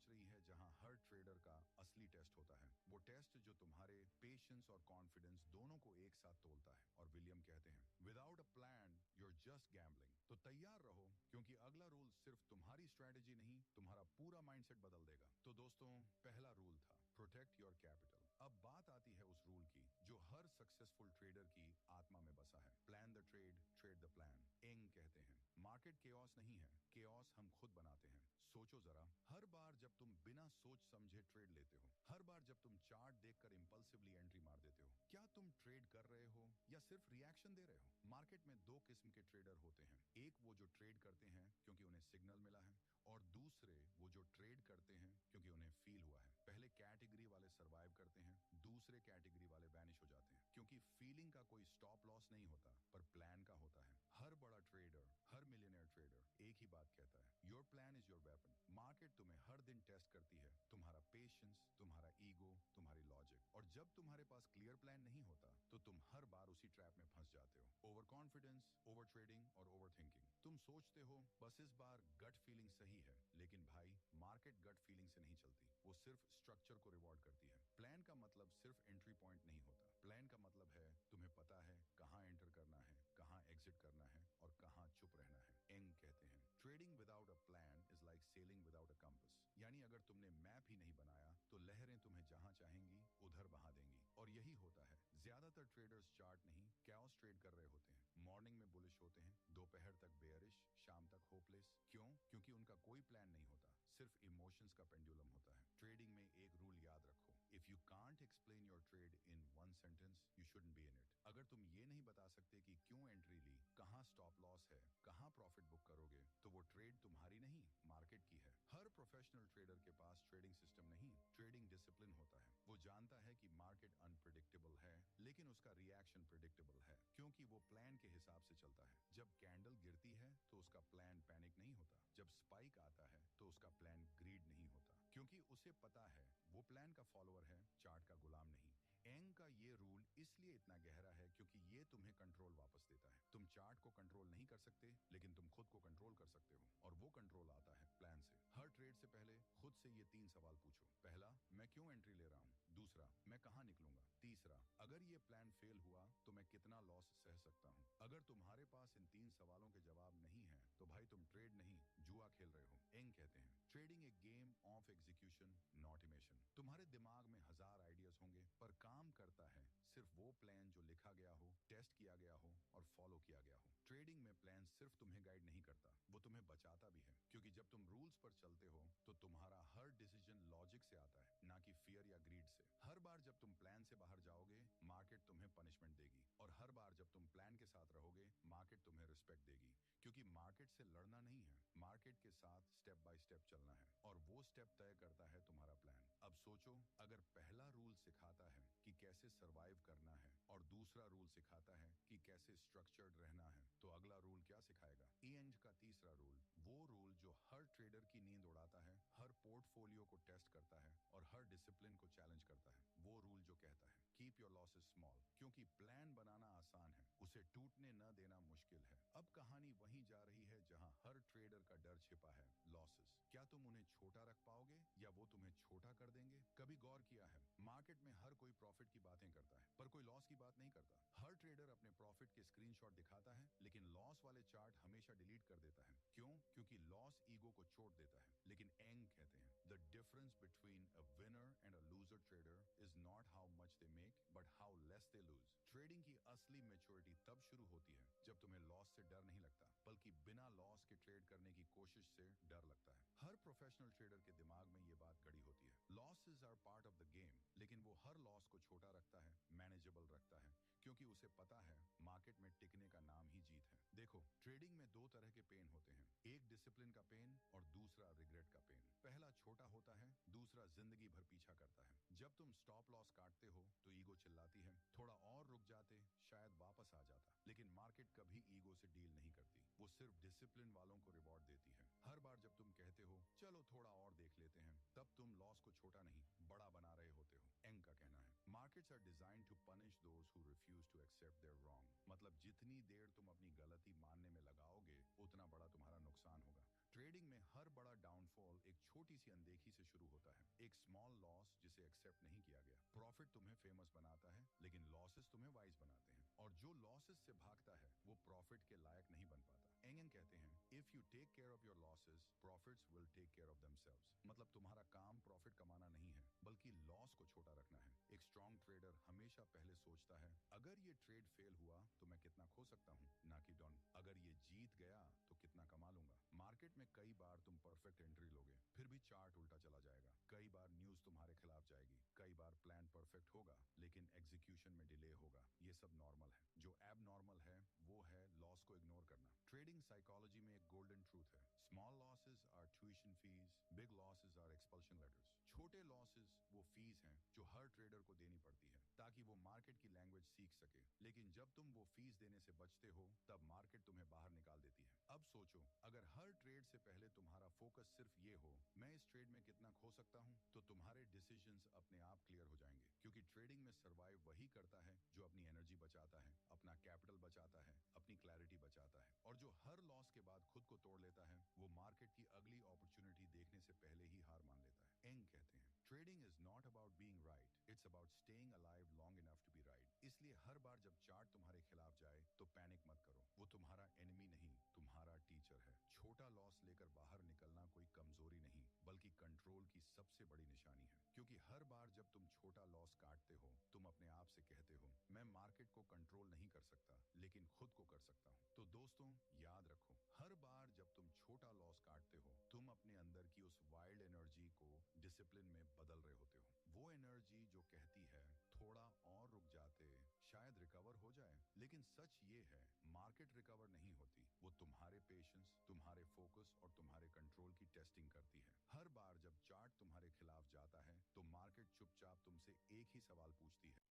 पहुंच रही है जहां हर ट्रेडर का असली टेस्ट होता है, वो टेस्ट जो तुम्हारे पेशेंस और कॉन्फिडेंस दोनों को एक साथ तोलता है। और विलियम कहते हैं, without a plan you're just gambling. तो तैयार रहो, क्योंकि अगला रूल सिर्फ तुम्हारी स्ट्रेटेजी नहीं, तुम्हारा पूरा माइंडसेट बदल देगा। तो दोस्तों, पहला रूल था प्रोटेक्ट योर कैपिटल। अब बात आती है उस रूल की जो हर सक्सेसफुल ट्रेडर की आत्मा में बसा है, plan the trade, trade the plan. एंग कहते हैं, मार्केट केओस नहीं है, केओस हम खुद बनाते हैं। सोचो जरा, हर बार जब तुम बिना सोच समझे ट्रेड लेते हो, हर बार जब तुम चार्ट देखकर इंपल्सिवली एंट्री मार देते हो, क्या तुम ट्रेड कर रहे हो या सिर्फ रिएक्शन दे रहे हो? मार्केट में दो किस्म के ट्रेडर होते हैं, एक वो जो ट्रेड करते हैं क्योंकि उन्हें सिग्नल मिला है, और दूसरे वो जो ट्रेड करते हैं क्योंकि उन्हें फील हुआ है। पहले कैटेगरी वाले सरवाइव करते हैं, दूसरे कैटेगरी वाले वैनिश हो जाते हैं, क्योंकि फीलिंग का कोई स्टॉप लॉस नहीं होता, पर प्लान का होता है। हर बड़ा ट्रेडर, हर मिलियनेयर ट्रेडर एक ही बात कहता है, your plan is your weapon. Market तुम्हें हर दिन टेस्ट करती है, तुम्हारा पेशेंस, तुम्हारा ईगो, तुम्हारी लॉजिक। और जब तुम्हारे पास क्लियर प्लान नहीं होता तो तुम हर बार उसी ट्रैप में फंस जाते हो, ओवर कॉन्फिडेंस, ओवर ट्रेडिंग और ओवर थिंकिंग। तुम सोचते हो बस इस बार गट फीलिंग सही है, लेकिन भाई मार्केट गट फीलिंग से नहीं चलती, वो सिर्फ स्ट्रक्चर को रिवॉर्ड करती है। प्लान का मतलब सिर्फ एंट्री पॉइंट नहीं होता, प्लान का मतलब है तुम्हें पता है कहां एंटर करना है, कहां एग्जिट करना है और कहां चुप रहना है। एंग कहते हैं, trading without a plan is like selling without a compass. यानी अगर तुमने मैप ही नहीं बनाया तो लहरें तुम्हें जहां चाहेंगी उधर बहा देंगी। और यही होता है, ज्यादातर ट्रेडर्स चार्ट नहीं कैओस ट्रेड कर रहे होते हैं। मॉर्निंग में बुलिश होते हैं, दोपहर तक बेयरिश, शाम तक होपलेस। क्यों? क्योंकि उनका कोई प्लान नहीं होता, सिर्फ इमोशंस का पेंडुलम होता है। ट्रेडिंग में एक रूल याद रखो, if you can't explain your trade in one sentence you shouldn't be in it. अगर तुम ये नहीं बता सकते कि क्यों एंट्री ली, कहां स्टॉप लॉस है, कहां प्रॉफिट बुक करोगे, तो वो ट्रेड तुम्हारी नहीं मार्केट की है। हर प्रोफेशनल ट्रेडर के पास ट्रेडिंग सिस्टम नहीं, ट्रेडिंग डिसिप्लिन होता है। वो जानता है कि मार्केट अनप्रिडिक्टेबल है, लेकिन उसका रिएक्शन प्रिडिक्टेबल है, क्योंकि वो प्लान के हिसाब से चलता है। जब कैंडल गिरती है तो उसका प्लान पैनिक नहीं होता, जब स्पाइक आता है तो उसका प्लान ग्रीड नहीं होता, क्योंकि उसे पता है वो प्लान का फॉलोअर है, चार्ट का गुलाम नहीं। एंग का ये रूल इसलिए इतना गहरा है क्योंकि ये तुम्हें कंट्रोल वापस देता है। तुम चार्ट को कंट्रोल नहीं कर सकते, लेकिन तुम खुद को कंट्रोल कर सकते हो, और वो कंट्रोल आता है प्लान से। हर ट्रेड से पहले खुद से ये 3 सवाल पूछो। पहला, मैं क्यों एंट्री ले रहा हूँ? दूसरा, मैं कहां निकलूंगा? तीसरा, अगर ये प्लान फेल हुआ तो मैं कितना लॉस सह सकता हूँ? अगर तुम्हारे पास इन 3 सवालों के जवाब नहीं है तो भाई तुम ट्रेड नहीं जुआ खेल रहे हो। एंग कहते हैं, ट्रेडिंग एक गेम ऑफ एग्जीक्यूशन नॉट इमेशन। तुम्हारे दिमाग में 1000 आइडियाज होंगे, पर काम करता है सिर्फ वो प्लान जो लिखा गया हो, टेस्ट किया गया हो और फॉलो किया गया हो। ट्रेडिंग में प्लान सिर्फ तुम्हें गाइड नहीं करता, वो तुम्हें बचाता भी है, क्योंकि जब तुम रूल्स पर चलते हो तो तुम्हारा हर डिसीजन लॉजिक से आता है, ना कि फियर या ग्रीड से। हर बार जब तुम प्लान से बाहर जाओगे, मार्केट तुम्हें पनिशमेंट देगी, और हर बार जब तुम प्लान के साथ रहोगे, मार्केट तुम्हें रिस्पेक्ट देगी। क्योंकि मार्केट से लड़ना नहीं है, मार्केट के साथ स्टेप बाय स्टेप चलना है, और वो स्टेप तय करता है तुम्हारा प्लान। अब सोचो, अगर पहला रूल सिखाता है कि कैसे सरवाइव करना है और दूसरा रूल सिखाता है कि कैसे स्ट्रक्चर्ड रहना है, तो अगला रूल क्या सिखाएगा? एंग का तीसरा रूल, वो रूल जो हर ट्रेडर की नींद उड़ाता है, हर पोर्टफोलियो को टेस्ट करता है और हर डिसिप्लिन को चैलेंज करता है। वो रूल जो कहता है, कीप योर लॉसेस स्मॉल। क्योंकि प्लान बनाना आसान है, उसे टूटने न देना मुश्किल है। अब कहानी वहीं जा रही है जहां हर ट्रेडर का डर छिपा है, लॉसेस। क्या तुम उन्हें छोटा रख पाओगे या वो तुम्हें छोटा कर देंगे? कभी गौर किया है, मार्केट में हर कोई प्रॉफिट की बातें करता है, पर कोई लॉस की बात नहीं करता। हर ट्रेडर अपने प्रॉफिट के स्क्रीनशॉट दिखाता है, लेकिन लॉस वाले चार्ट हमेशा डिलीट कर देता है। क्यों? क्योंकि लॉस ईगो को चोट देता है। लेकिन एंग कहते हैं, the difference between a winner and a loser trader is not how much they make, but how less they lose. Trading की असली मैच्योरिटी तब शुरू होती है जब तुम्हें लॉस से डर नहीं लगता, बल्कि बिना लॉस के ट्रेड करने की कोशिश से डर लगता है। हर प्रोफेशनल ट्रेडर के दिमाग में ये बात गड़ी होती है, losses are part of the game, लेकिन वो हर लॉस को छोटा रखता है, मैनेजेबल रखता है, क्योंकि उसे पता है मार्केट में टिकने का नाम ही जीत है। देखो, ट्रेडिंग में 2 तरह के पेन होते हैं, एक डिसिप्लिन का पेन और दूसरा रिग्रेट का पेन। पहला छोटा होता है, दूसरा जिंदगी भर पीछा करता है। जब तुम स्टॉप लॉस काटते हो तो ईगो चिल्लाती है, थोड़ा और रुक जाते शायद वापस आ जाता। लेकिन मार्केट कभी ईगो से डील नहीं करती, वो सिर्फ डिसिप्लिन वालों को रिवॉर्ड देती है। हर बार जब तुम कहते हो चलो थोड़ा और देख लेते हैं, तब तुम लॉस को छोटा नहीं बड़ा बना रहे होते हो। एंग का कहना है, markets are designed to punish those who refuse to accept their wrong. मतलब जितनी देर तुम अपनी गलती मानने में लगाओगे, उतना बड़ा तुम्हारा नुकसान होगा। ट्रेडिंग में हर बड़ा डाउनफॉल एक छोटी सी अनदेखी से शुरू होता है, एक स्मॉल लॉस जिसे एक्सेप्ट नहीं किया गया। प्रॉफिट तुम्हें फेमस बनाता है, लेकिन लॉसेस तुम्हें वाइज बनाते हैं, और जो लॉसेस से भागता है वो प्रॉफिट के लायक नहीं बन पाता। एंगन कहते हैं, if you take care of your losses, profits will take care of themselves. मतलब तुम्हारा काम प्रॉफिट कमाना नहीं है, बल्कि लॉस को छोटा रखना है। एक स्ट्रॉन्ग ट्रेडर हमेशा पहले सोचता है, अगर ये ट्रेड फेल हुआ तो मैं कितना खो सकता हूँ, ना कि डॉन अगर ये जीत गया तो कितना कमा लूंगा। मार्केट में कई बार तुम परफेक्ट एंट्री लोगे, फिर भी चार्ट उल्टा चला जाएगा। कई बार न्यूज तुम्हारे खिलाफ जाएगी, कई बार प्लान परफेक्ट होगा लेकिन एग्जीक्यूशन में डिले होगा। ये सब नॉर्मल है। जो एब नॉर्मल है वो है लॉस को इग्नोर करना। ट्रेडिंग साइकोलॉजी में एक गोल्डन ट्रूथ है, small losses are tuition fees, big losses are expulsion letters. छोटे लॉसेस वो फीस हैं जो हर ट्रेडर को देनी पड़ती है ताकि वो मार्केट की लैंग्वेज सीख सके, लेकिन जब तुम वो फीस देने से बचते हो तब मार्केट तुम्हें बाहर निकाल देती है। अब सोचो, अगर हर ट्रेड से पहले तुम्हारा फोकस सिर्फ ये हो, मैं इस ट्रेड में कितना खो सकता हूँ, तो तुम्हारे डिसीजंस अपने आप क्लियर हो जाएंगे। क्योंकि ट्रेडिंग में सर्वाइव वही करता है जो अपनी एनर्जी बचाता है, अपना कैपिटल बचाता है, अपनी क्लैरिटी बचाता है। और जो हर लॉस के बाद खुद को तोड़ लेता है वो मार्केट की अगली अपॉर्चुनिटी देखने से पहले ही हार मान लेता है। एंग कहते हैं, trading is not about being right, it's about staying alive long enough to be right. इसलिए हर बार जब चार्ट तुम्हारे खिलाफ जाए तो पैनिक मत करो, वो तुम्हारा एनिमी नहीं, तुम्हारा टीचर है। छोटा लॉस लेकर बाहर निकलना कोई कमजोरी नहीं, बल्कि कंट्रोल की सबसे बड़ी निशानी है। क्योंकि हर बार जब तुम छोटा लॉस काटते हो, तुम अपने आप से कहते हो, मैं मार्केट को कंट्रोल नहीं कर सकता, लेकिन खुद को कर सकता हूँ। तो दोस्तों याद रखो, हर बार जब तुम छोटा लॉस काटते हो, तुम अपने अंदर की उस वाइल्ड एनर्जी को डिसिप्लिन में बदल रहे होते हो। वो एनर्जी जो कहती है थोड़ा और रुक जाते शायद रिकवर हो जाए। लेकिन सच ये है, मार्केट रिकवर नहीं होती, वो तुम्हारे पेशेंस, तुम्हारे फोकस और तुम्हारे कंट्रोल की टेस्टिंग करती है। हर बार जब चार्ट तुम्हारे खिलाफ जाता है तो मार्केट चुपचाप तुमसे एक ही सवाल पूछती है।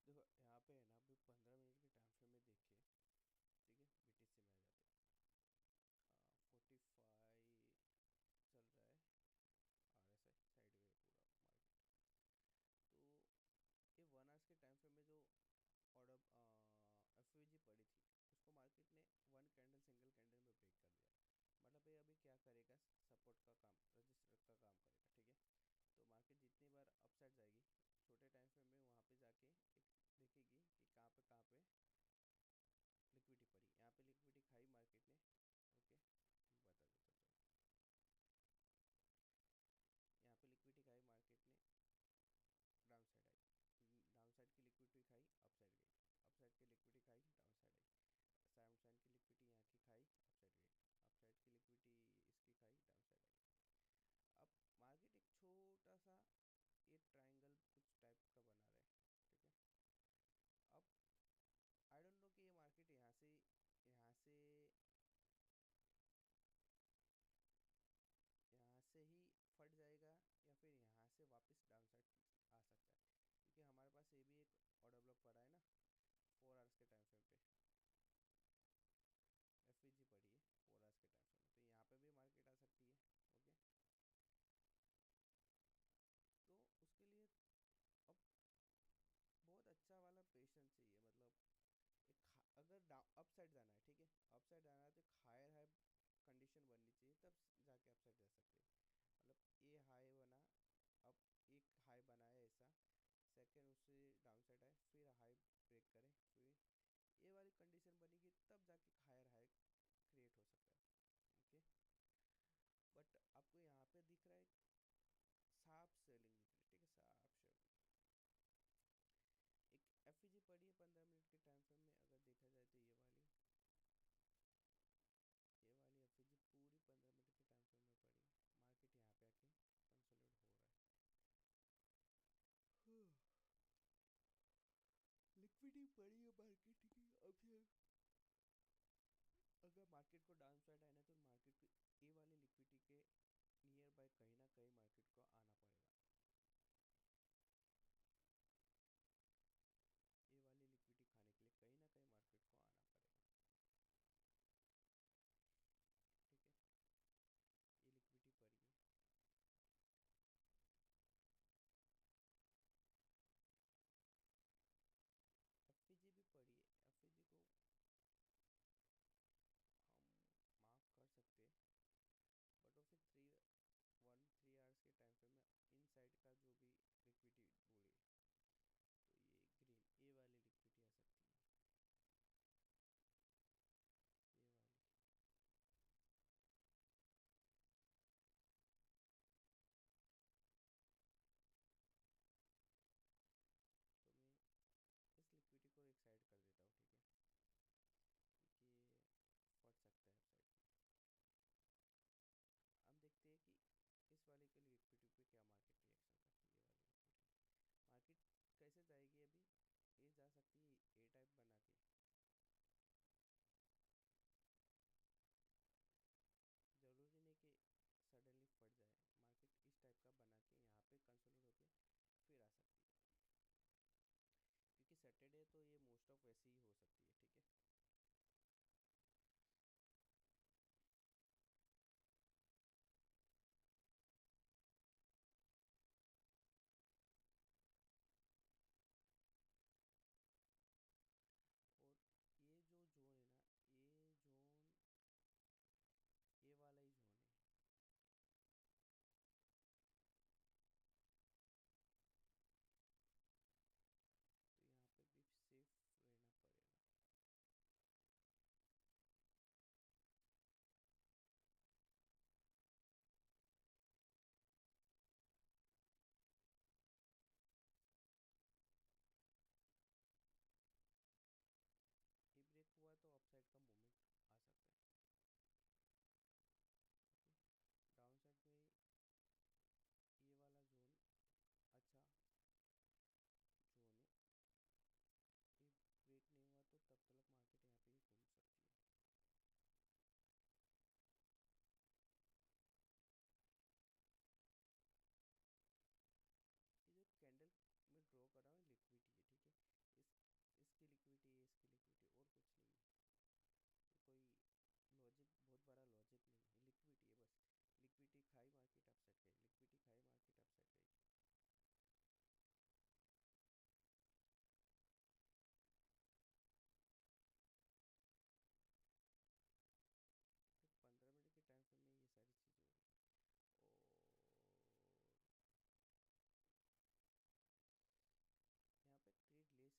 देखो यहाँ पे है ना, अभी 15 मिनट के टाइम फ्रेम में देखिए, ठीक है, बीटीसी में आ जाते हैं। 45 चल रहा है, RSI साइडवे पूरा मार्केट। तो ये 1 आवर्स के टाइम फ्रेम में जो ऑर्डर एफ पड़ी थी, उसको मार्केट ने 1 कैंडल सिंगल कैंडल में ब्रेक कर दिया। मतलब ये अभी क्या करेगा, सपोर्ट का काम, रजिस्टर का काम करेगा, ठीक है। तो मार्केट जितनी बार अपसाइड जाएगी छोटे टाइम फ्रेम में, वहाँ पे जाके एक देखेगी कि कहाँ पे लिक्विडिटी पड़ी। यहाँ पे लिक्विडिटी खाई मार्केट ने, ओके, बता देता चलो। यहाँ पे लिक्विडिटी खाई मार्केट ने, down side I, down side की लिक्विडिटी खाई, अप साइड गई, अप साइड की लिक्विडिटी खाई, down side I, down side की लिक्विडिटी यहाँ की खाई, अप साइड गई, अप साइड की लिक्विडिटी इसकी खाई, डाउन साइड आई। अब मार्केट एक छोटा सा ये ट्रायंगल कुछ टाइप का बना रहा है, ठीक है। अब आई डोंट नो कि ये मार्केट यहाँ से यहाँ से ही फट जाएगा या फिर यहाँ से वापस डाउन साइड आ सकता है, क्योंकि हमारे पास ये भी एक ऑर्डर ब्लॉक पड़ा है ना 4 आवर्स के टाइम फ्रेम पे, एफ पड़ी है 4 आवर्स के टाइम फ्रेम में, तो यहाँ पे भी मार्केट आ सकती है, ओके। तो उसके लिए अब बहुत अच्छा वाला पेशेंस चाहिए। मतलब अगर अप साइड जाना है, ठीक है, अप साइड जाना है तो एक हायर हाई कंडीशन बननी चाहिए, तब जाके अप साइड जा सकते हैं। मतलब ये हाई बना, अब एक हाई बनाया ऐसा, सेकंड उससे डाउन साइड आए, फिर हाई ब्रेक करे, फिर ये वाली कंडीशन बनेगी, तब जाके हायर हाई क्रिएट हो सकता है, ओके। बट आपको यहाँ पे दिख रहा है साफ सेलिंग दिख रही है, ठीक है, साफ सेलिंग। एक एफ पड़ी है 15 मिनट के टाइम फ्रेम में, अगर देखा जाए तो ये वाली एफ पूरी 15 मिनट के टाइम फ्रेम में पड़ी है। मार्केट यहाँ पे आके कंसोलिडेट हो रहा है। लिक्विडिटी पड़ी है मार्केट की। अब अगर मार्केट को डाउन साइड आना है तो मार्केट को ये वाली लिक्विडिटी के नियर बाय कहीं ना कहीं मार्केट को आना पड़ेगा। ये वाली लिक्विडिटी खाने के लिए कहीं ना कहीं मार्केट को आना पड़ेगा, ठीक है। ये लिक्विडिटी पड़ी है, एफ भी पड़ी है। एफ को हम मार्क कर सकते हैं, बट वो फिर सकती है ए टाइप बना के। ज़रूरी नहीं कि सडनली फट जाए, मार्केट इस टाइप का बना के यहाँ पे कंसोलिडेट होके फिर आ सकती है, क्योंकि सैटरडे तो ये मोस्ट ऑफ वैसे ही हो सकती है, ठीक है। और ये जो जोन है ना, ये जोन ये वाला ही जोन है, तो यहाँ पे भी सेफ रहना पड़ेगा। ये ब्रेक हुआ तो अपसाइड का मोमेंट आ सकता है। ओके, डाउन साइड में ये वाला जोन अच्छा जोन है, ये ब्रेक नहीं हुआ तो तब तक मार्केट यहाँ पे ही घूम सकती है। ये जो कैंडल में ड्रॉ कर रहा हूँ लिक्विडिटी है, ठीक है। इस इसकी लिक्विडिटी है, इसकी लिक्विडिटी, और कुछ नहीं है। ये कोई लॉजिक, बहुत बड़ा लॉजिक नहीं है, लिक्विडिटी है बस। लिक्विडिटी खाई मार्केट अपसाइड गई, लिक्विडिटी खाई मार्केट अपसाइड गई। तो 15 मिनट के टाइम फ्रेम में ये सारी चीज़ें हो रही। और यहाँ पे ट्रेड ले सकते हैं क्या हम, क्या बता रहे। 5 मिनट के टाइम फ्रेम में 49 है, 3 मिनट के अंदर एक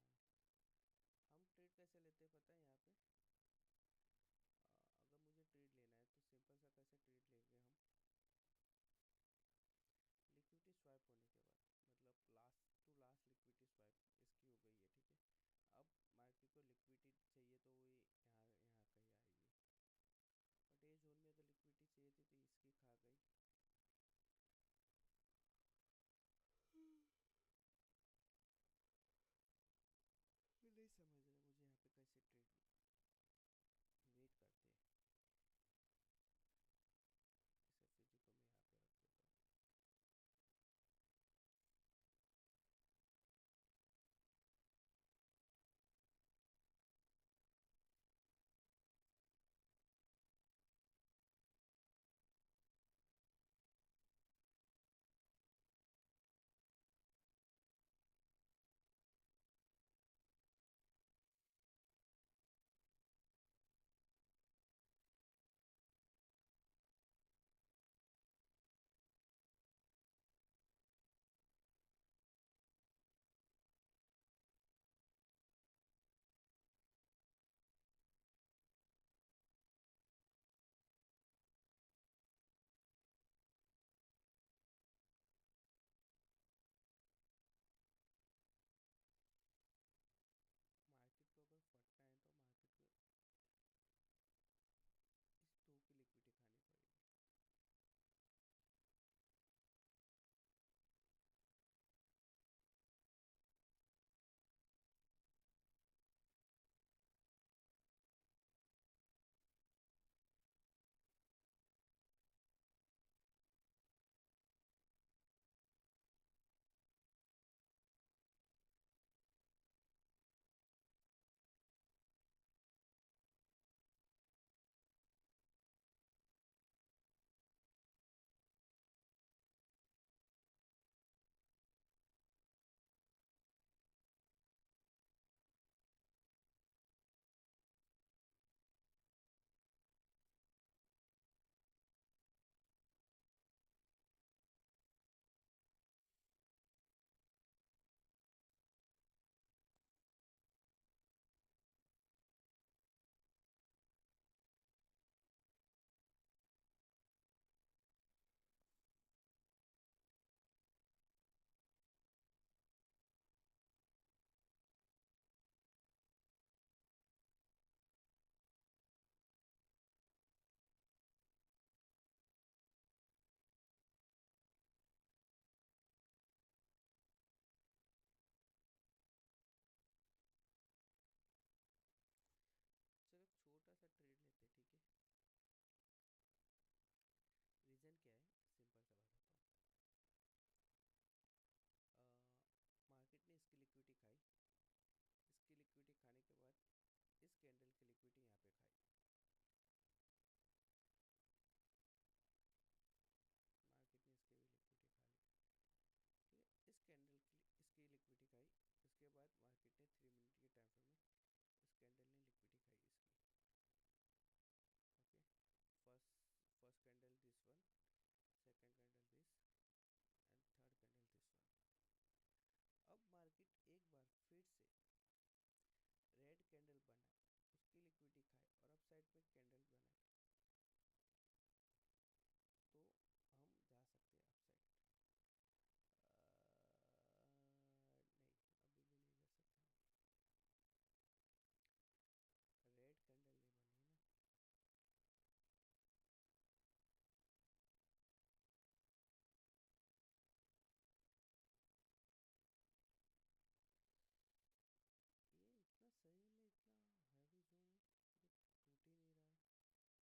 हैमर बना है। हम ट्रेड कैसे लेते हैं पता है यहाँ पे। अगर मुझे ट्रेड लेना है तो सिंपल सा कैसे ट्रेड लेंगे हम, लिक्विडिटी स्वाइप होने के बाद, मतलब last to last liquidity swipe इसकी हो गई है, ठीक है। अब मार्केट को लिक्विडिटी चाहिए तो वो यहाँ यहाँ कहीं आएगी, बट ये जोन में अगर लिक्विडिटी चाहिए थी तो इसकी खा गई। नहीं समझ रहे मुझे यहाँ पे कैसे ट्रेड, वेट करते हैं। इस एफजी को मैं यहाँ पे रख देता हूँ। लिक्विडिटी यहाँ पे खाई, मार्केट ने इसके भी लिक्विडिटी खा ली। ठीक है, इस कैंडल के लिए इसकी लिक्विडिटी खाई, इसके बाद मार्केट ने 3 मिनट के टाइम फ्रेम में इस कैंडल ने लिक्विडिटी खाई इसकी। Okay, first candle this one, second candle this, and third candle this one. अब मार्केट एक बार फिर से रेड कैंडल बनाए, उसकी लिक्विडिटी खाए और अब साइड में कैंडल बनाए, तो हम जा सकते हैं अपसाइड। नहीं, अभी भी नहीं जा सकते हम, रेड कैंडल नहीं बनी है ना। ये इतना सही में इतना हैवी जोन है जो टूट ही नहीं रहा है।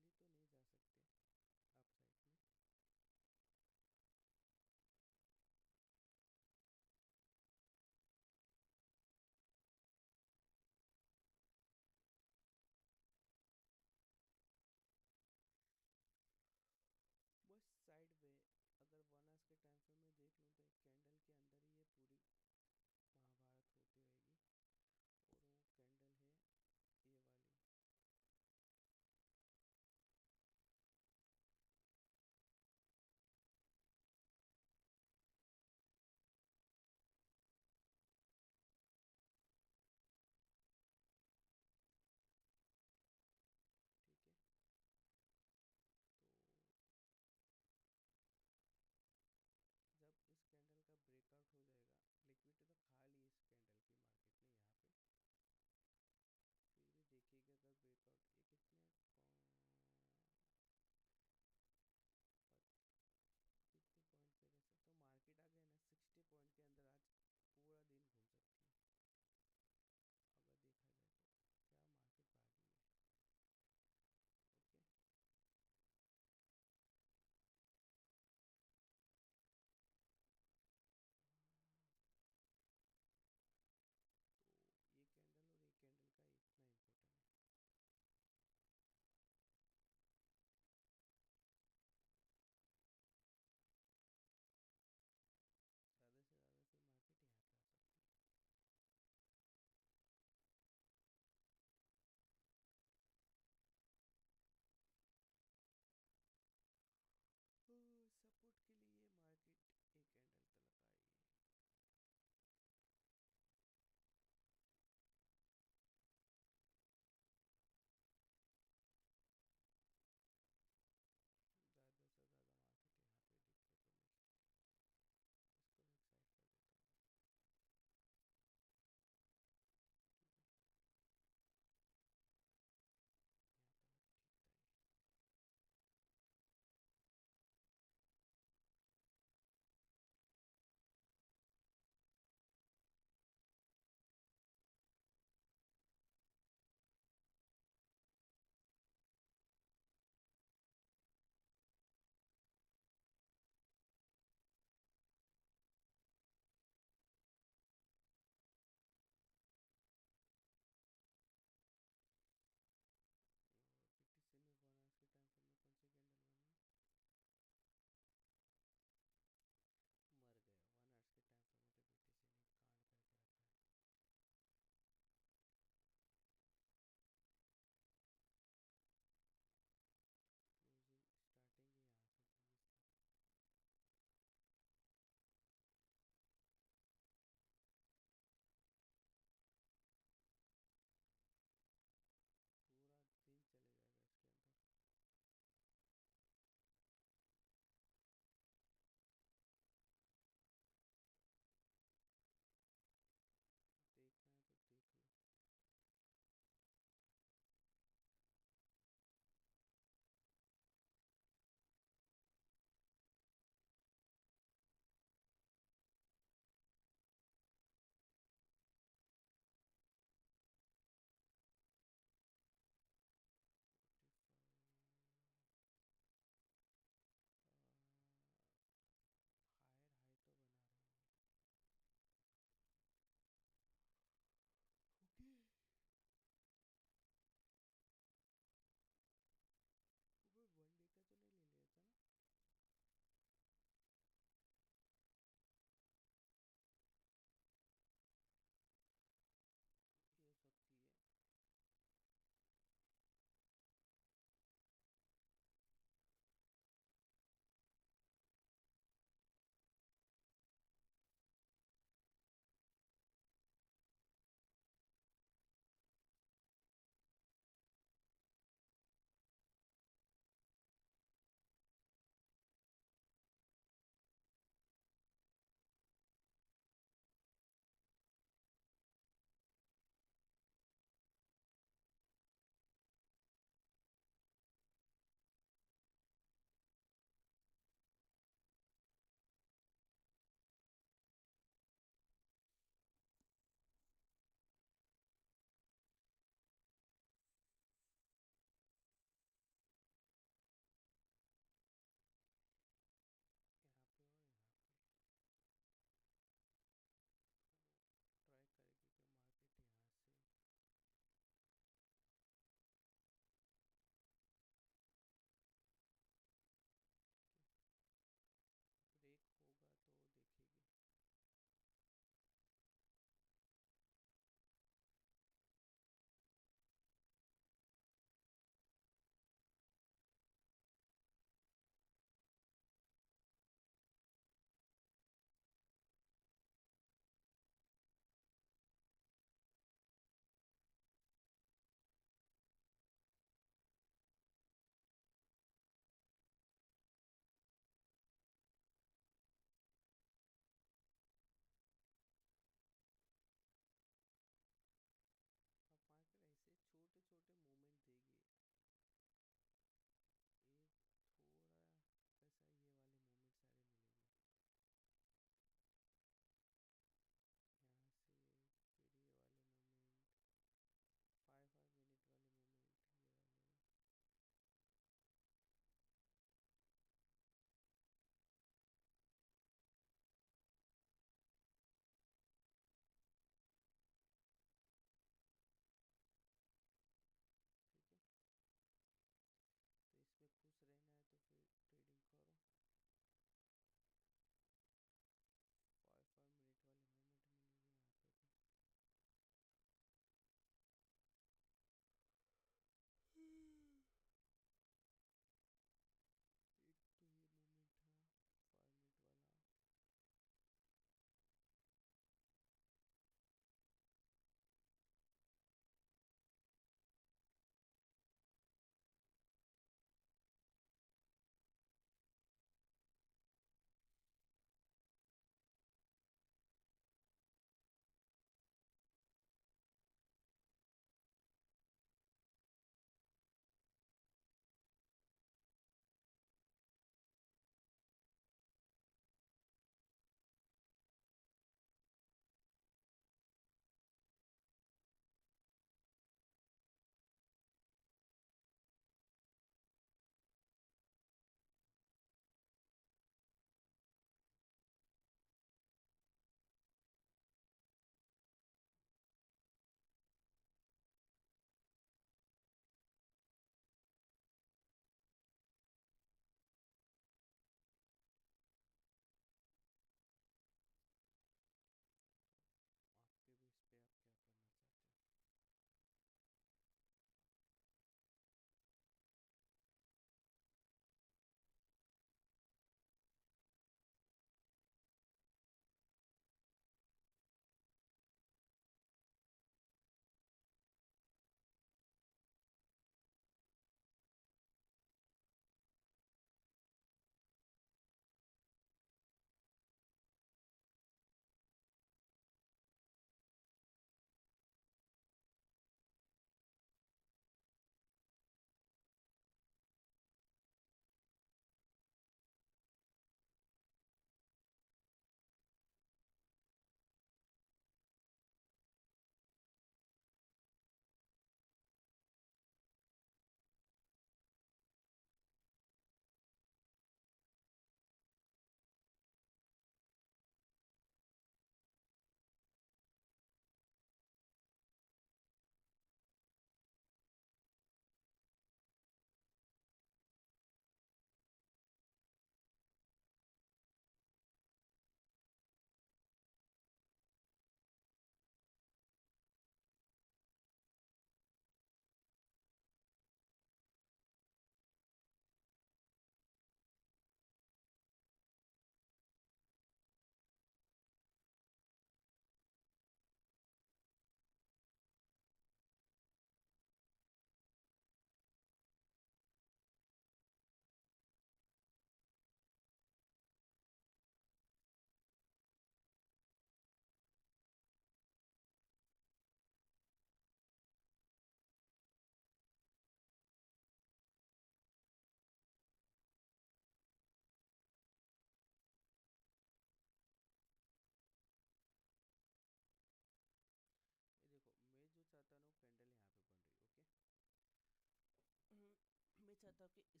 इसकी लिक्विडिटी मार्केट खाई, ठीक है, इसकी लिक्विडिटी कैंडल ने खाई, इसके हाई को ब्रेक करे, इस कैंडल ने खाए, अब न्यू हाई बनाए, उसके बाद एक ग्रीन कैंडल बना, रेड कैंडल बनाए, रेड कैंडल की लिक्विडिटी खाए और यहाँ पे करके एक ब्रेक करे। अब यहाँ पे कहाँ पे हम लॉन्ग करेंगे, इसको इसके साथ लॉन्ग करेंगे, कहाँ तलक, यहाँ तलक, ठीक है। चलो इथेरियम है ना, 25% लेते, ज़्यादा नहीं लेते, 50%, 40 हो जाएगा, 25 अभी यूज़ कर लेते हैं। लेट्स सी, ओके, तो ऑर्डर लग गया है, पहले माइनस कुछ दिखेगा, 0.5 अब यहाँ पे भी ऑर्डर चुक गया है, और 3 मिनट के टाइम फ्रेम में हम ऐसा छोटा ही लेंगे, ज़्यादा नहीं, ओके। और टारगेट हमारा हाई रहेगा, अरे यार ये तो आते ही खत्म हो गई, ये वाला टारगेट रहेगा हमारा। चलो देखते हैं क्या होता है। ठीक है, 9 EMA और 20 EMA सपोर्ट कर लिए, इसका ऐसा अगर यहाँ पे रखते तो, नहीं ऐसा छोटा ही रखेंगे, तो ये वाला सेम बना है, ठीक है। हमने सिंपल सा लॉजिक क्या था, फर्स्ट तो लिक्विडिटी स्वैप होनी चाहिए एक कैंडल की, तो अब ये देखो इसकी भी लिक्विडिटी गई है, इसकी भी गई है, तो मोस्ट ऑफ इसकी लिक्विडिटी गई है, इसकी लिक्विडिटी गई, ठीक है। लिक्विडिटी जाने के बाद इस जो लिक्विडिटी खाई है उसका हाई ब्रेक किया है यहाँ पे इस कैंडल ने, ये वाली कैंडल ने, अगर मैं यहाँ पे प्रॉपर बताऊँ, मैं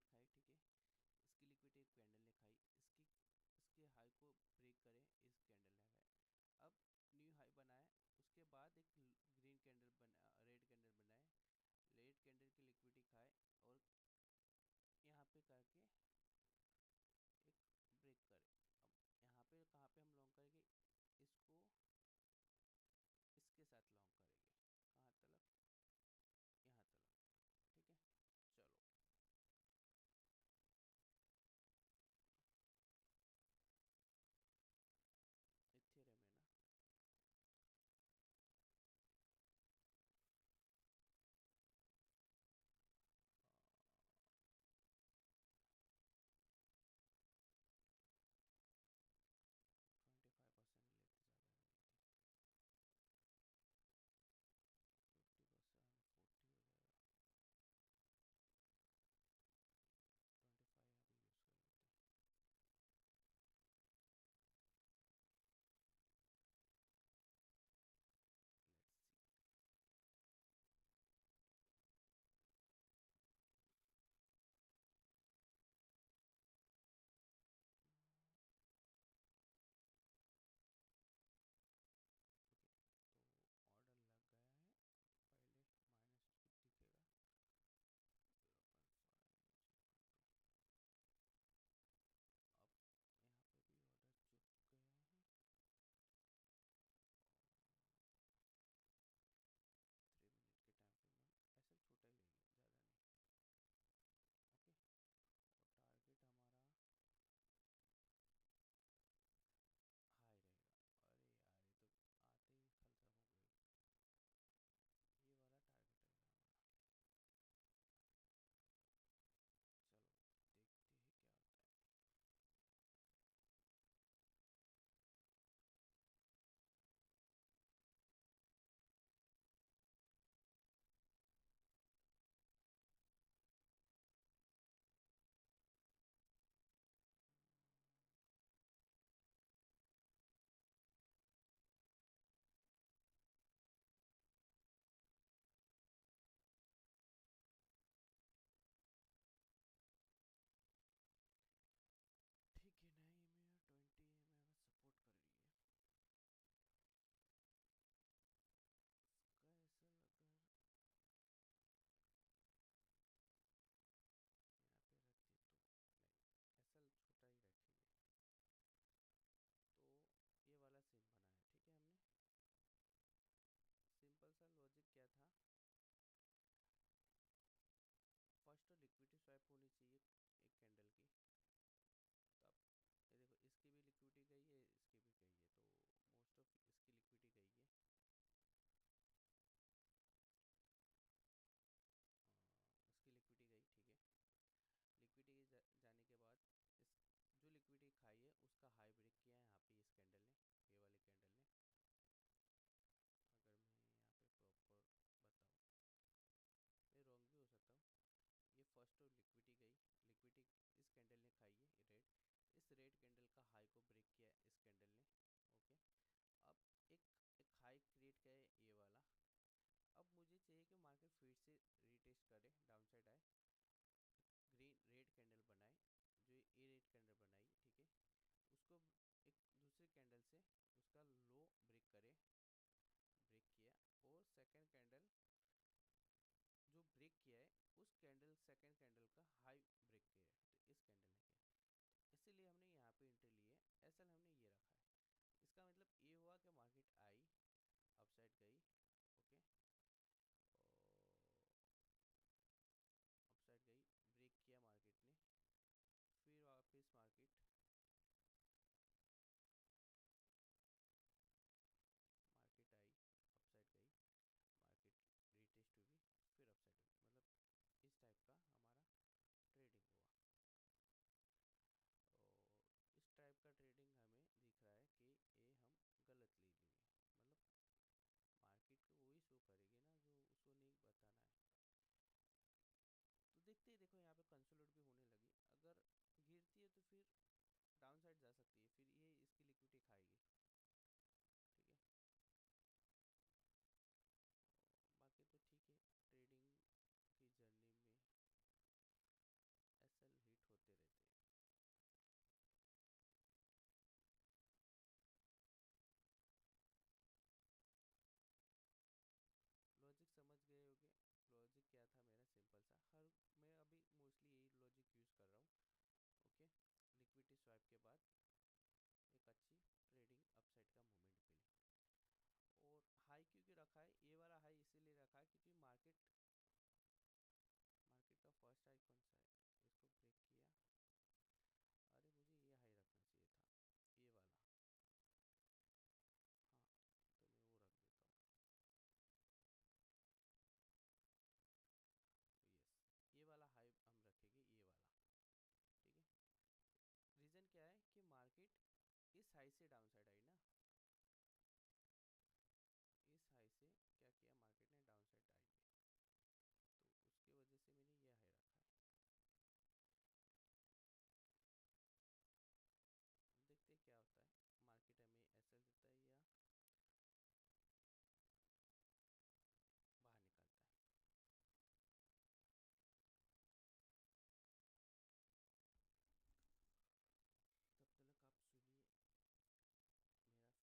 रॉन्ग भी हो सकता हूँ, ये फर्स्ट तो लिक्विडिटी गई, लिक्विडिटी इस कैंडल ने खाई है रेड, इस रेड कैंडल का हाई को ब्रेक किया इस कैंडल ने, ओके। अब एक हाई क्रिएट किया है ये वाला, अब मुझे चाहिए कि मार्केट फिर से रीटेस्ट करे, डाउन साइड आए, ग्रीन रेड कैंडल बनाए, जो ये रेड कैंडल बनाई, ठीक है, उसको एक दूसरे कैंडल से उसका लो ब्रेक करे, ब्रेक किया, और सेकंड कैंडल जो ब्रेक किया है उस कैंडल सेकंड कैंडल का हाई ब्रेक किया है, तो इस कैंडल ने किया, इसीलिए हमने यहाँ पे एंट्री ली है, ऐसा हमने ये रखा है। इसका मतलब ये हुआ कि मार्केट आई, अपसाइड गई, ओके, और अपसाइड गई, ब्रेक किया मार्केट ने, फिर वापस मार्केट आई, अपसाइड गई, मार्केट रीटेस्ट हुई, फिर अपसाइड हुई, मतलब इस टाइप का हमारा ट्रेडिंग हुआ। और इस टाइप का ट्रेडिंग हमें दिख रहा है कि ये हम गलत ले लिए, मतलब मार्केट को वही शो करेगी ना जो उसको नहीं बताना है। तो देखते ही देखो यहाँ पे कंसोलिडेट भी होने लगी, अगर गिरती है तो फिर डाउन साइड जा सकती है, फिर ये इसकी लिक्विडिटी खाएगी, ठीक है। बाकी तो ठीक है, ट्रेडिंग की जर्नी में सिंपल सा, हर मैं अभी मोस्टली यही लॉजिक यूज़ कर रहा हूँ। ओके, लिक्विडिटी स्वाइप के बाद एक अच्छी ट्रेडिंग अपसाइड का मोमेंट मिले। और हाई क्योंकि रखा है, ये वाला हाई इसीलिए रखा है क्योंकि मार्केट का फर्स्ट हाई कौन सा है, इसको ब्रेक किया। अरे मुझे ये हाई रखना चाहिए था, ये वाला। हाँ, तो मैं वो रख देता हूँ। यस, ये वाला हाई हम रखेंगे, ये वाला। ठीक है, रीज़न क्या है कि मार्केट इस हाई से डाउन साइड आई ना, इस हाई से क्या किया मार्केट ने, डाउन साइड आई है, तो उसकी वजह से मैंने ये हाई रखा है। देखते हैं क्या होता है, मार्केट हमें ऐसा देता है या बाहर निकलता है।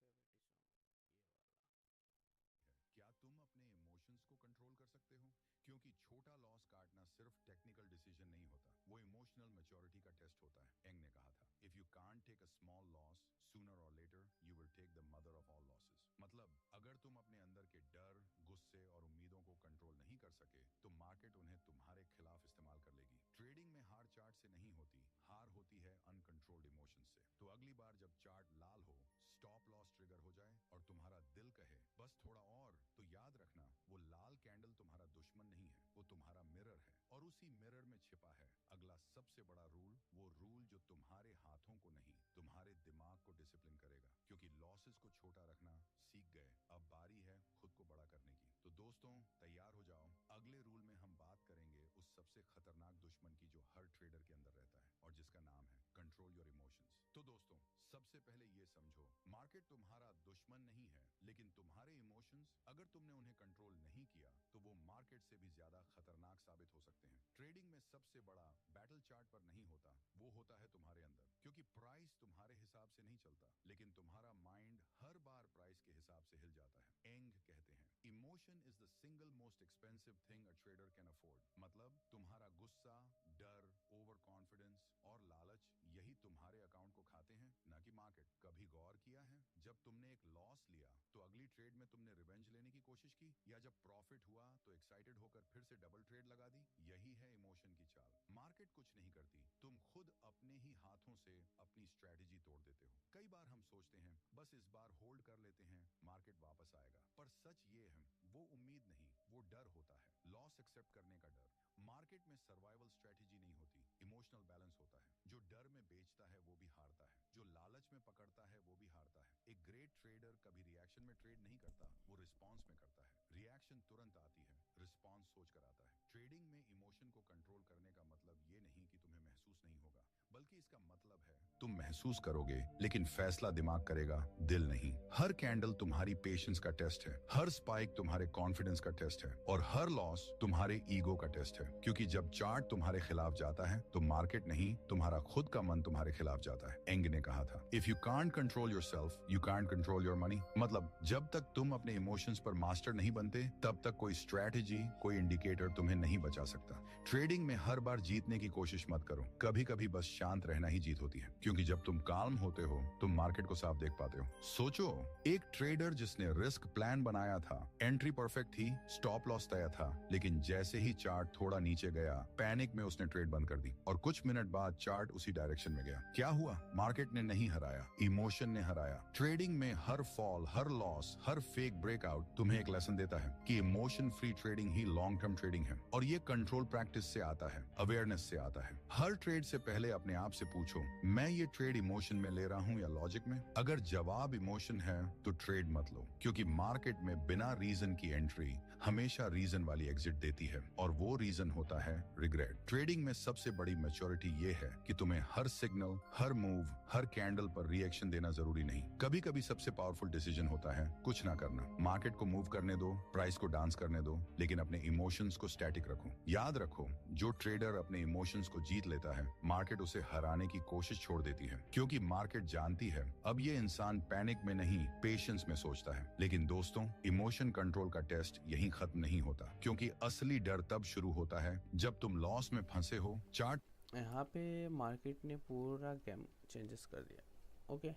तब तक आप सुनिए मेरा फेवरेट सॉन्ग, ये वाला। क्या तुम अपने इमोशंस को कंट्रोल कर सकते हो? क्योंकि छोटा लॉस काटना सिर्फ टेक्निकल डिसीजन नहीं होता, वो इमोशनल मैच्योरिटी का टेस्ट होता है। एंग ने कहा था, if you can't take a small loss, sooner or later you will take the mother of all losses. मतलब अगर तुम अपने अंदर के डर, गुस्से और उम्मीदों को कंट्रोल नहीं कर सके तो मार्केट उन्हें तुम्हारे खिलाफ इस्तेमाल कर लेगी। ट्रेडिंग में हार चार्ट से नहीं होती, हार होती है अनकंट्रोल्ड इमोशन से। तो अगली बार जब चार्ट लाल हो, स्टॉप लॉस ट्रिगर हो जाए और तुम्हारा दिल कहे बस थोड़ा और, तो याद रखना वो लाल कैंडल तुम्हारा दुश्मन नहीं है, वो तुम्हारा मिरर है। और उसी मिरर में छिपा है अगला सबसे बड़ा रूल, वो रूल जो तुम्हारे हाथों को नहीं, तुम्हारे दिमाग को डिसिप्लिन करेगा। क्योंकि लॉसेस को छोटा रखना सीख गए, अब बारी है खुद को बड़ा करने की। तो दोस्तों तैयार हो जाओ, अगले रूल में हम बात करेंगे उस सबसे खतरनाक दुश्मन की जो हर ट्रेडर के अंदर रहता है और जिसका नाम है कंट्रोल योर इमोशंस। तो दोस्तों सबसे पहले ये समझो, मार्केट तुम्हारा दुश्मन नहीं है, लेकिन तुम्हारे इमोशंस, अगर तुमने उन्हें कंट्रोल नहीं किया तो वो मार्केट से भी ज्यादा खतरनाक साबित हो सकते हैं। ट्रेडिंग में सबसे बड़ा बैटल चार्ट पर नहीं होता, वो होता है तुम्हारे अंदर। क्योंकि प्राइस तुम्हारे हिसाब से नहीं चलता, लेकिन तुम्हारा माइंड हर बार प्राइस के हिसाब से हिल जाता है। एंग कहते हैं, emotion is the single most expensive thing a trader can afford. मतलब तुम्हारा गुस्सा, डर, ओवर कॉन्फिडेंस और लालच, यही तुम्हारे अकाउंट को खाते हैं, ना कि मार्केट। कभी गौर किया है, जब तुमने एक लॉस लिया तो अगली ट्रेड में तुमने रिवेंज लेने की कोशिश की, या जब प्रॉफिट हुआ तो एक्साइटेड होकर फिर से डबल ट्रेड लगा दी? यही है इमोशन की चाल। मार्केट कुछ नहीं करती, तुम खुद अपने ही हाथों से अपनी स्ट्रेटेजी तोड़ देते हो। कई बार हम सोचते हैं बस इस बार होल्ड कर लेते हैं, मार्केट वापस आएगा। पर सच ये है, वो उम्मीद नहीं, वो डर होता है, लॉस एक्सेप्ट करने का डर। मार्केट में सर्वाइवल स्ट्रेटेजी नहीं होती, इमोशनल बैलेंस होता है। जो डर में बेचता है वो भी हारता है, जो लालच में पकड़ता है वो भी हारता है। एक ग्रेट ट्रेडर कभी रिएक्शन में ट्रेड नहीं करता, वो रिस्पॉन्स में करता है। रिएक्शन तुरंत आती है, रिस्पॉन्स सोच कर आता है। ट्रेडिंग में इमोशन को कंट्रोल करने का मतलब ये नहीं कि तुम्हें महसूस नहीं होगा, बल्कि इसका मतलब है तुम महसूस करोगे, लेकिन फैसला दिमाग करेगा, दिल नहीं। हर कैंडल तुम्हारी पेशेंस का टेस्ट है, हर स्पाइक तुम्हारे कॉन्फिडेंस का टेस्ट है, और हर लॉस तुम्हारे ईगो का टेस्ट है। क्योंकि जब चार्ट तुम्हारे खिलाफ जाता है तो मार्केट नहीं, तुम्हारा खुद का मन तुम्हारे खिलाफ जाता है। एंग ने कहा था, if you can't control yourself you can't control your money. मतलब जब तक तुम अपने इमोशंस पर मास्टर नहीं बनते, तब तक कोई स्ट्रैटेजी, कोई इंडिकेटर तुम्हें नहीं बचा सकता। ट्रेडिंग में हर बार जीतने की कोशिश मत करो, कभी कभी बस शांत रहना ही जीत होती है। क्योंकि जब तुम काल्म होते हो तुम मार्केट को साफ देख पाते हो। सोचो, एक ट्रेडर जिसने रिस्क प्लान बनाया था, एंट्री परफेक्ट थी, स्टॉप लॉस तय था, लेकिन जैसे ही चार्ट थोड़ा नीचे गया, पैनिक में उसने ट्रेड बंद कर दी और कुछ मिनट बाद चार्ट उसी डायरेक्शन में गया। क्या हुआ? मार्केट ने नहीं हराया, इमोशन ने हराया। ट्रेडिंग में हर फॉल, हर लॉस, हर फेक ब्रेकआउट तुम्हें एक लेसन देता है कि इमोशन फ्री ट्रेडिंग ही लॉन्ग टर्म ट्रेडिंग है। और ये कंट्रोल प्रैक्टिस से आता है, अवेयरनेस से आता है। हर ट्रेड से पहले अपने आप से पूछो, मैं ये ट्रेड इमोशन में ले रहा हूँ या लॉजिक में? अगर जवाब इमोशन है तो ट्रेड मत लो, क्योंकि मार्केट में बिना रीजन की एंट्री हमेशा रीजन वाली एग्जिट देती है, और वो रीजन होता है रिग्रेट। ट्रेडिंग में सबसे बड़ी मैच्योरिटी ये है कि तुम्हें हर सिग्नल, हर मूव, हर कैंडल पर रिएक्शन देना जरूरी नहीं। कभी कभी सबसे पावरफुल डिसीजन होता है कुछ ना करना। मार्केट को मूव करने दो, प्राइस को डांस करने दो, लेकिन अपने इमोशंस को स्टैटिक रखो। याद रखो, जो ट्रेडर अपने इमोशंस को जीत लेता है, मार्केट उसे उसे हराने की कोशिश छोड़ देती है, क्योंकि मार्केट जानती है अब ये इंसान पैनिक में नहीं पेशेंस में सोचता है। लेकिन दोस्तों, इमोशन कंट्रोल का टेस्ट यहीं खत्म नहीं होता, क्योंकि असली डर तब शुरू होता है जब तुम लॉस में फंसे हो। चार्ट यहाँ पे मार्केट ने पूरा गेम चेंजेस कर दिया। ओके,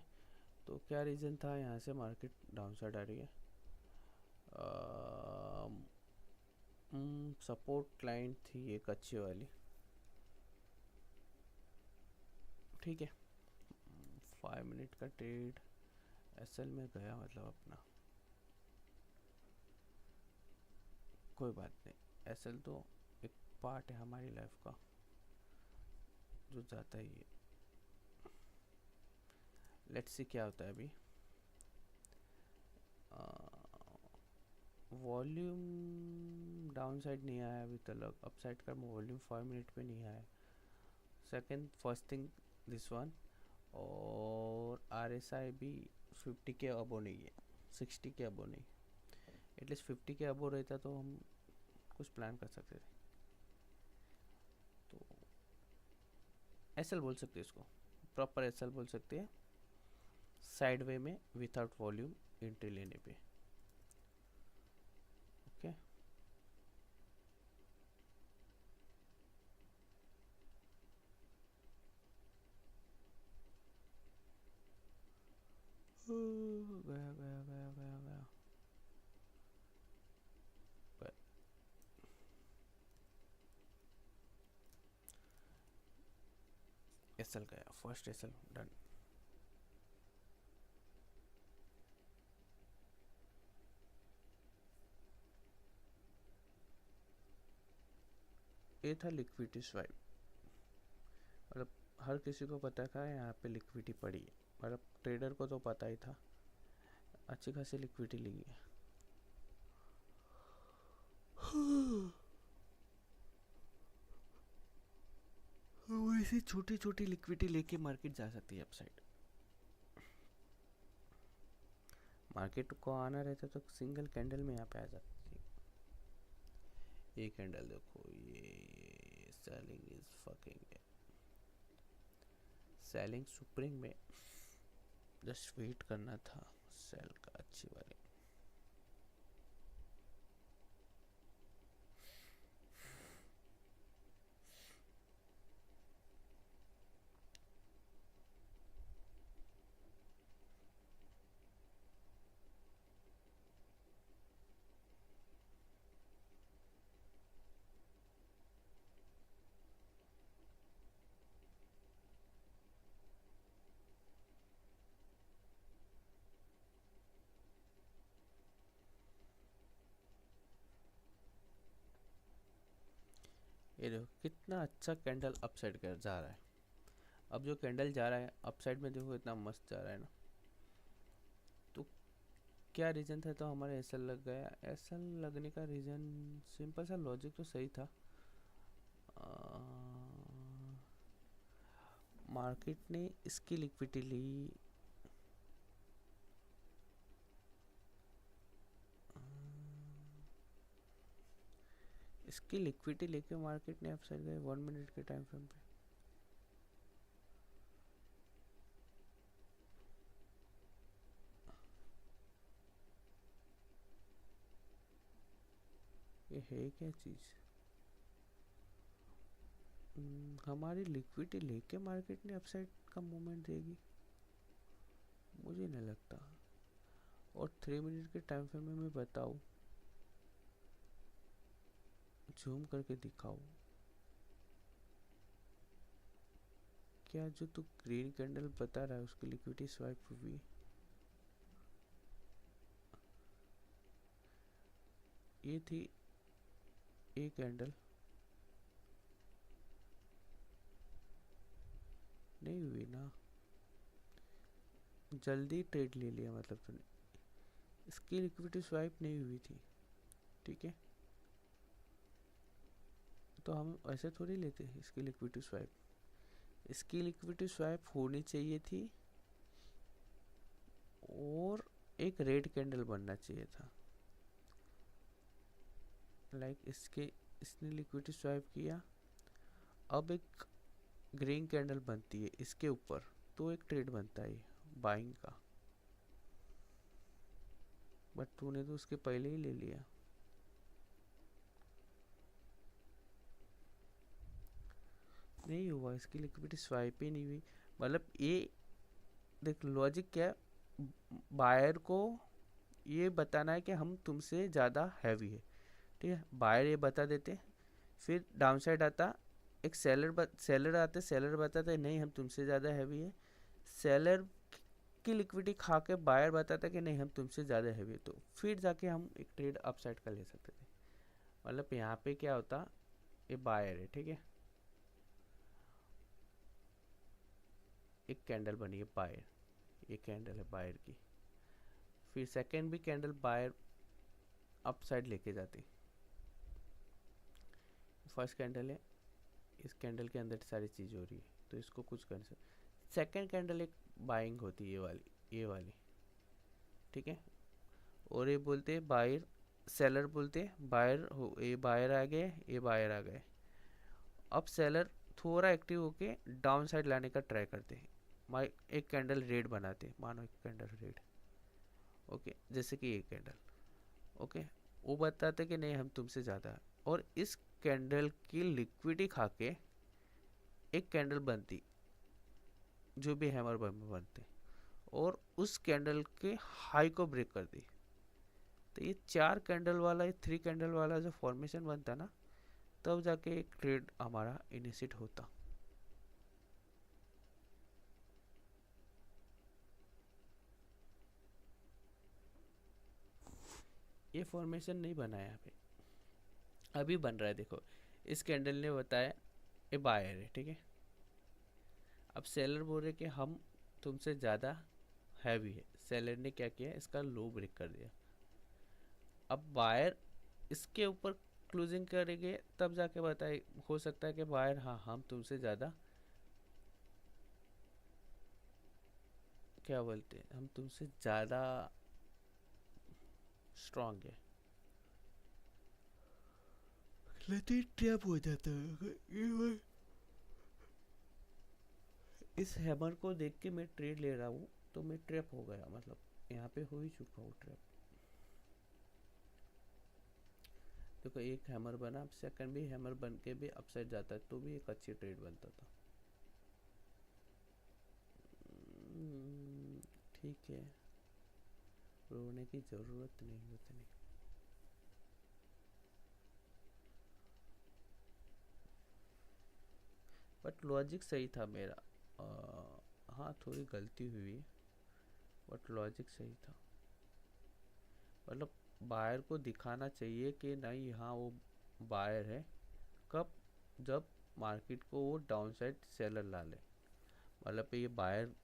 तो क्या रीज़न था यहाँ से मार्केट डाउन साइड आ रही है? सपोर्ट क्लाइंट थी एक अच्छी वाली, ठीक है। 5 मिनट का ट्रेड एसएल में गया, मतलब अपना कोई बात नहीं, एसएल तो एक पार्ट है हमारी लाइफ का जो जाता ही है। लेट्स सी क्या होता है अभी। वॉल्यूम डाउन साइड नहीं आया अभी तक, अप साइड का वॉल्यूम 5 मिनट पे नहीं आया। Second first thing this one, और आरएसआई भी 50 के अबो नहीं है, 60 के अबो नहीं। एटलीस्ट 50 के अबो रहता तो हम कुछ प्लान कर सकते थे। तो एसएल बोल सकते हैं इसको, प्रॉपर एसएल बोल सकते हैं, साइड वे में विदाउट वॉल्यूम एंट्री लेने पे। ओके, गया गया गया गया गया एसएल गया, फर्स्ट एसएल डन। ये था लिक्विडिटी स्वाइप, मतलब हर किसी को पता था यहाँ पे लिक्विडिटी पड़ी है, मतलब ट्रेडर को तो पता ही था, अच्छी खासी लिक्विडिटी ली है। वैसे छोटी छोटी लिक्विडिटी लेके मार्केट जा सकती है अपसाइड। मार्केट को आना रहता तो सिंगल कैंडल में यहाँ पे आ जाती है। ये कैंडल देखो, ये selling is fucking, selling supreme में जस्ट वेट करना था सेल का अच्छी वाली। ये देखो कितना अच्छा कैंडल अपसाइड कर जा रहा है। अब जो कैंडल जा रहा है अपसाइड में देखो इतना मस्त जा रहा है ना, तो क्या रीज़न था? तो हमारे एसएल लग गया। एसएल लगने का रीज़न सिंपल सा लॉजिक तो सही था। मार्केट ने इसकी लिक्विडिटी ली, इसकी लिक्विडिटी लेके मार्केट ने अपसाइड गए 1 मिनट के टाइम फ्रेम पे। ये है क्या चीज़? हमारी लिक्विडिटी लेके मार्केट ने अपसाइड का मूवमेंट देगी, मुझे नहीं लगता। और 3 मिनट के टाइम फ्रेम में मैं बताऊँ, जूम करके दिखाऊँ क्या? जो तू ग्रीन कैंडल बता रहा है उसकी लिक्विडिटी स्वाइप हुई, ये थी ए कैंडल, नहीं हुई ना, जल्दी ट्रेड ले लिया मतलब तूने, इसकी लिक्विडिटी स्वाइप नहीं हुई थी, ठीक है। तो हम ऐसे थोड़ी लेते हैं इसकी लिक्विडिटी स्वाइप, इसकी लिक्विडिटी स्वाइप होनी चाहिए थी और एक रेड कैंडल बनना चाहिए था। लाइक इसके, इसने लिक्विडिटी स्वाइप किया, अब एक ग्रीन कैंडल बनती है इसके ऊपर तो एक ट्रेड बनता है बाइंग का, बट तूने तो उसके पहले ही ले लिया। नहीं हुआ, इसकी लिक्विडिटी स्वाइप ही नहीं हुई। मतलब ये देख लॉजिक क्या है, बायर को ये बताना है कि हम तुमसे ज़्यादा हैवी है, ठीक है, बायर ये बता देते, फिर डाउन साइड आता एक सेलर आते, सेलर बताते नहीं हम तुमसे ज़्यादा हैवी है, सेलर की लिक्विडिटी खा के बायर बताता कि नहीं हम तुमसे ज़्यादा हैवी है, तो फिर जाके हम एक ट्रेड अप साइड का ले सकते थे। मतलब यहाँ पे क्या होता, ये बायर है, ठीक है, एक कैंडल बनी है बायर, ये कैंडल है बायर की, फिर सेकेंड भी कैंडल बायर अप साइड लेके जाती, फर्स्ट कैंडल है, इस कैंडल के अंदर सारी चीज़ हो रही है तो इसको कुछ कर सकते। सेकेंड कैंडल एक बाइंग होती है ये वाली, ठीक है, और ये बोलते हैं बायर, सेलर बोलते हैं बायर हो, ये बायर आ गए, ये बायर आ गए। अब सेलर थोड़ा एक्टिव होके डाउन साइड लाने का ट्राई करते हैं, एक कैंडल रेड बनाते हैं, मानो एक कैंडल रेड, ओके, जैसे कि ये कैंडल, ओके, वो बताते कि नहीं हम तुमसे ज़्यादा है, और इस कैंडल की लिक्विडिटी खा के एक कैंडल बनती जो भी हैमर बनते, और उस कैंडल के हाई को ब्रेक कर दी, तो ये 4 कैंडल वाला, ये 3 कैंडल वाला जो फॉर्मेशन बनता ना, तब जाके एक ट्रेड हमारा इनिशिएट होता। ये फॉर्मेशन नहीं बना है यहाँ पे, अभी बन रहा है, देखो इस कैंडल ने बताया ये बायर है, ठीक है, अब सेलर बोल रहे कि हम तुमसे ज़्यादा हैवी है, सेलर ने क्या किया, इसका लो ब्रेक कर दिया, अब बायर इसके ऊपर क्लोजिंग करेंगे तब जाके बताए, हो सकता है कि बायर हाँ हम तुमसे ज़्यादा क्या बोलते हैं, हम तुमसे ज़्यादा स्ट्रांग है, लेकिन ट्रैप हो जाता है। इस हैमर को देख के मैं ट्रेड ले रहा हूँ तो मैं ट्रैप हो गया, मतलब यहाँ पे हो ही चुका हूँ ट्रैप। देखो एक हैमर बना, अब सेकंड भी हैमर बन के भी अपसाइड जाता है तो भी एक अच्छी ट्रेड बनता था। ठीक है, रोने की ज़रूरत नहीं उतनी। बट लॉजिक सही था मेरा, हाँ थोड़ी गलती हुई बट लॉजिक सही था। मतलब बायर को दिखाना चाहिए कि नहीं हाँ वो बायर है, कब, जब मार्केट को वो डाउन साइड सेलर ला ले, मतलब ये बायर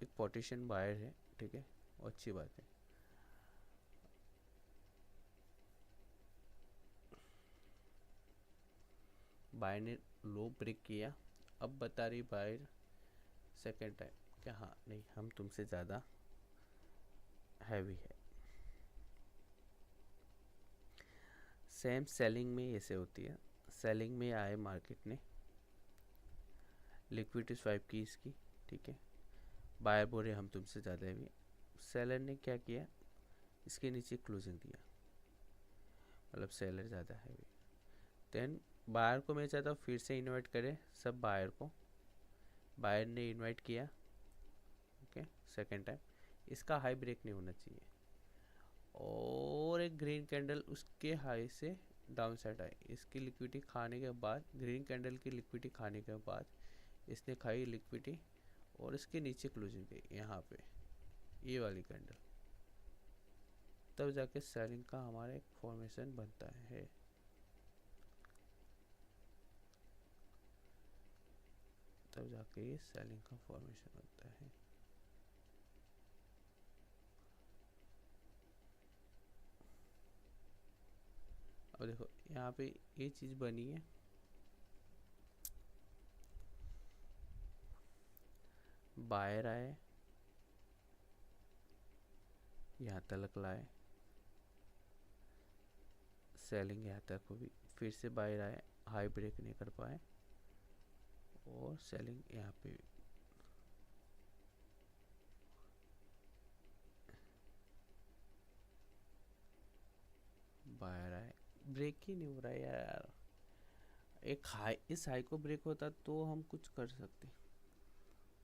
एक पोटेंशियल बायर है, ठीक है, अच्छी बात है। बायर ने लो ब्रेक किया, अब बता रही बायर सेकेंड टाइम कि हाँ नहीं हम तुमसे ज़्यादा हैवी है। सेम सेलिंग में ऐसे होती है, सेलिंग में आए मार्केट ने लिक्विडिटी स्वाइप की इसकी, ठीक है, बायर बोले हम तुमसे ज़्यादा हैवी, सेलर ने क्या किया, इसके नीचे क्लोजिंग दिया, मतलब सेलर ज़्यादा हैवी। देन बायर को मैं चाहता हूँ फिर से इनवाइट करे सब बायर को, बायर ने इनवाइट किया, ओके, सेकेंड टाइम, इसका हाई ब्रेक नहीं होना चाहिए, और एक ग्रीन कैंडल उसके हाई से डाउन साइड आई, इसकी लिक्विडिटी खाने के बाद, ग्रीन कैंडल की लिक्विडिटी खाने के बाद इसने खाई लिक्विडिटी और इसके नीचे क्लोजिंग गई यहाँ पे, ये वाली कैंडल, तब जाके सेलिंग का हमारा एक फॉर्मेशन बनता है। तब जाके ये सेलिंग का फॉर्मेशन बनता है। अब देखो यहाँ पे ये चीज़ बनी है, बायर आए यहाँ तक लाए, सेलिंग यहाँ तक हुई, फिर से बायर आए, हाई ब्रेक नहीं कर पाए, और सेलिंग यहाँ पे बाहर आए, ब्रेक ही नहीं हो रहा है यार। एक हाई, इस हाई को ब्रेक होता तो हम कुछ कर सकते,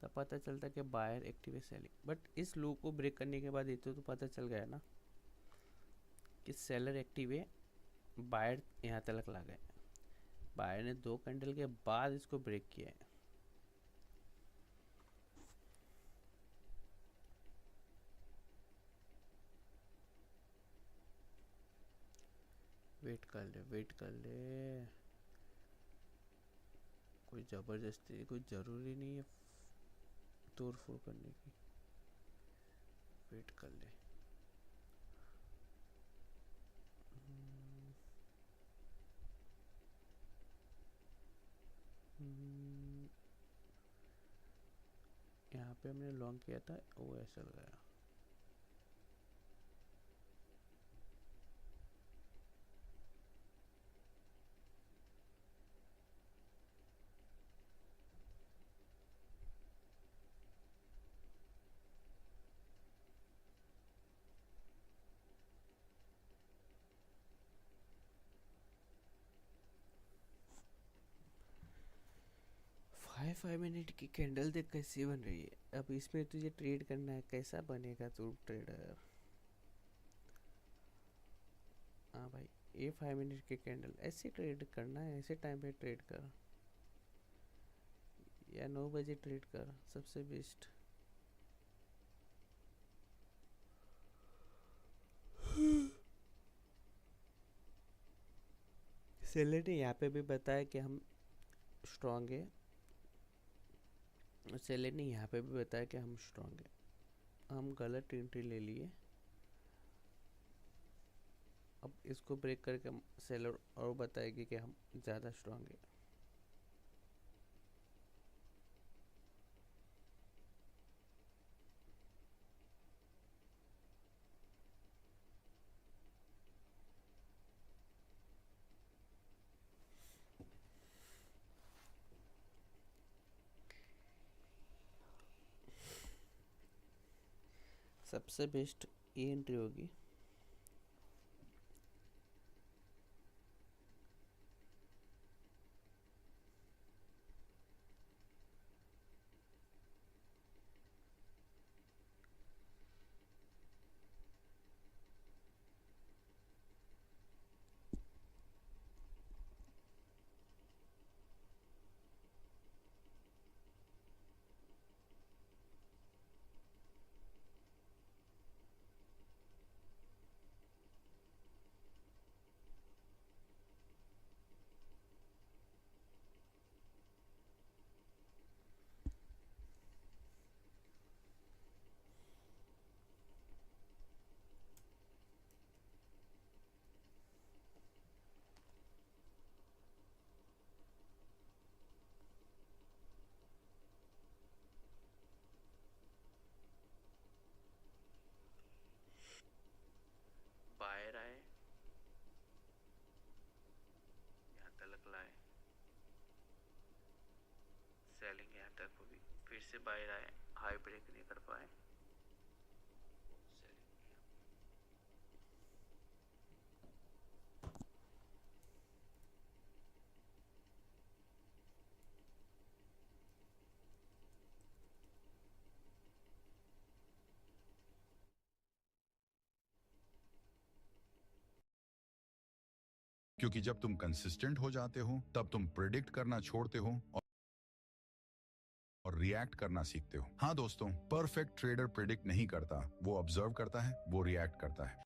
तब पता चलता कि बायर एक्टिव है सेलिंग। बट इस लो को ब्रेक करने के बाद ये तो पता चल गया ना कि सेलर एक्टिव है, बायर यहाँ तक ला गए। बायर ने 2 कैंडल के बाद इसको ब्रेक किया है। वेट कर ले, वेट कर ले, कोई ज़बरदस्ती, कोई ज़रूरी नहीं है तोड़ फोड़ करने की। वेट कर ले। यहाँ पे हमने लॉन्ग किया था, वो ऐसा गया। फाइव मिनट की कैंडल देख कैसी बन रही है। अब इसमें तुझे ट्रेड करना है, कैसा बनेगा तू ट्रेडर? हाँ भाई, ये 5 मिनट की कैंडल ऐसे ट्रेड करना है, ऐसे टाइम पे ट्रेड कर, या 9 बजे ट्रेड कर, सबसे बेस्ट। सेलर ने यहाँ पे भी बताया कि हम स्ट्रांग है, सेलर ने यहाँ पे भी बताया कि हम स्ट्रांग है। हम गलत एंट्री ले लिए। अब इसको ब्रेक करके सेलर और बताएगी कि हम ज़्यादा स्ट्रांग है। सबसे बेस्ट ये एंट्री होगी। बाहर आए, यहाँ तक लाए, सेलिंग यहाँ तक होगी, फिर से बाहर आए, हाई ब्रेक नहीं कर पाए, क्योंकि जब तुम कंसिस्टेंट हो जाते हो तब तुम प्रिडिक्ट करना छोड़ते हो और रिएक्ट करना सीखते हो। हाँ दोस्तों, परफेक्ट ट्रेडर प्रिडिक्ट नहीं करता, वो ऑब्जर्व करता है, वो रिएक्ट करता है।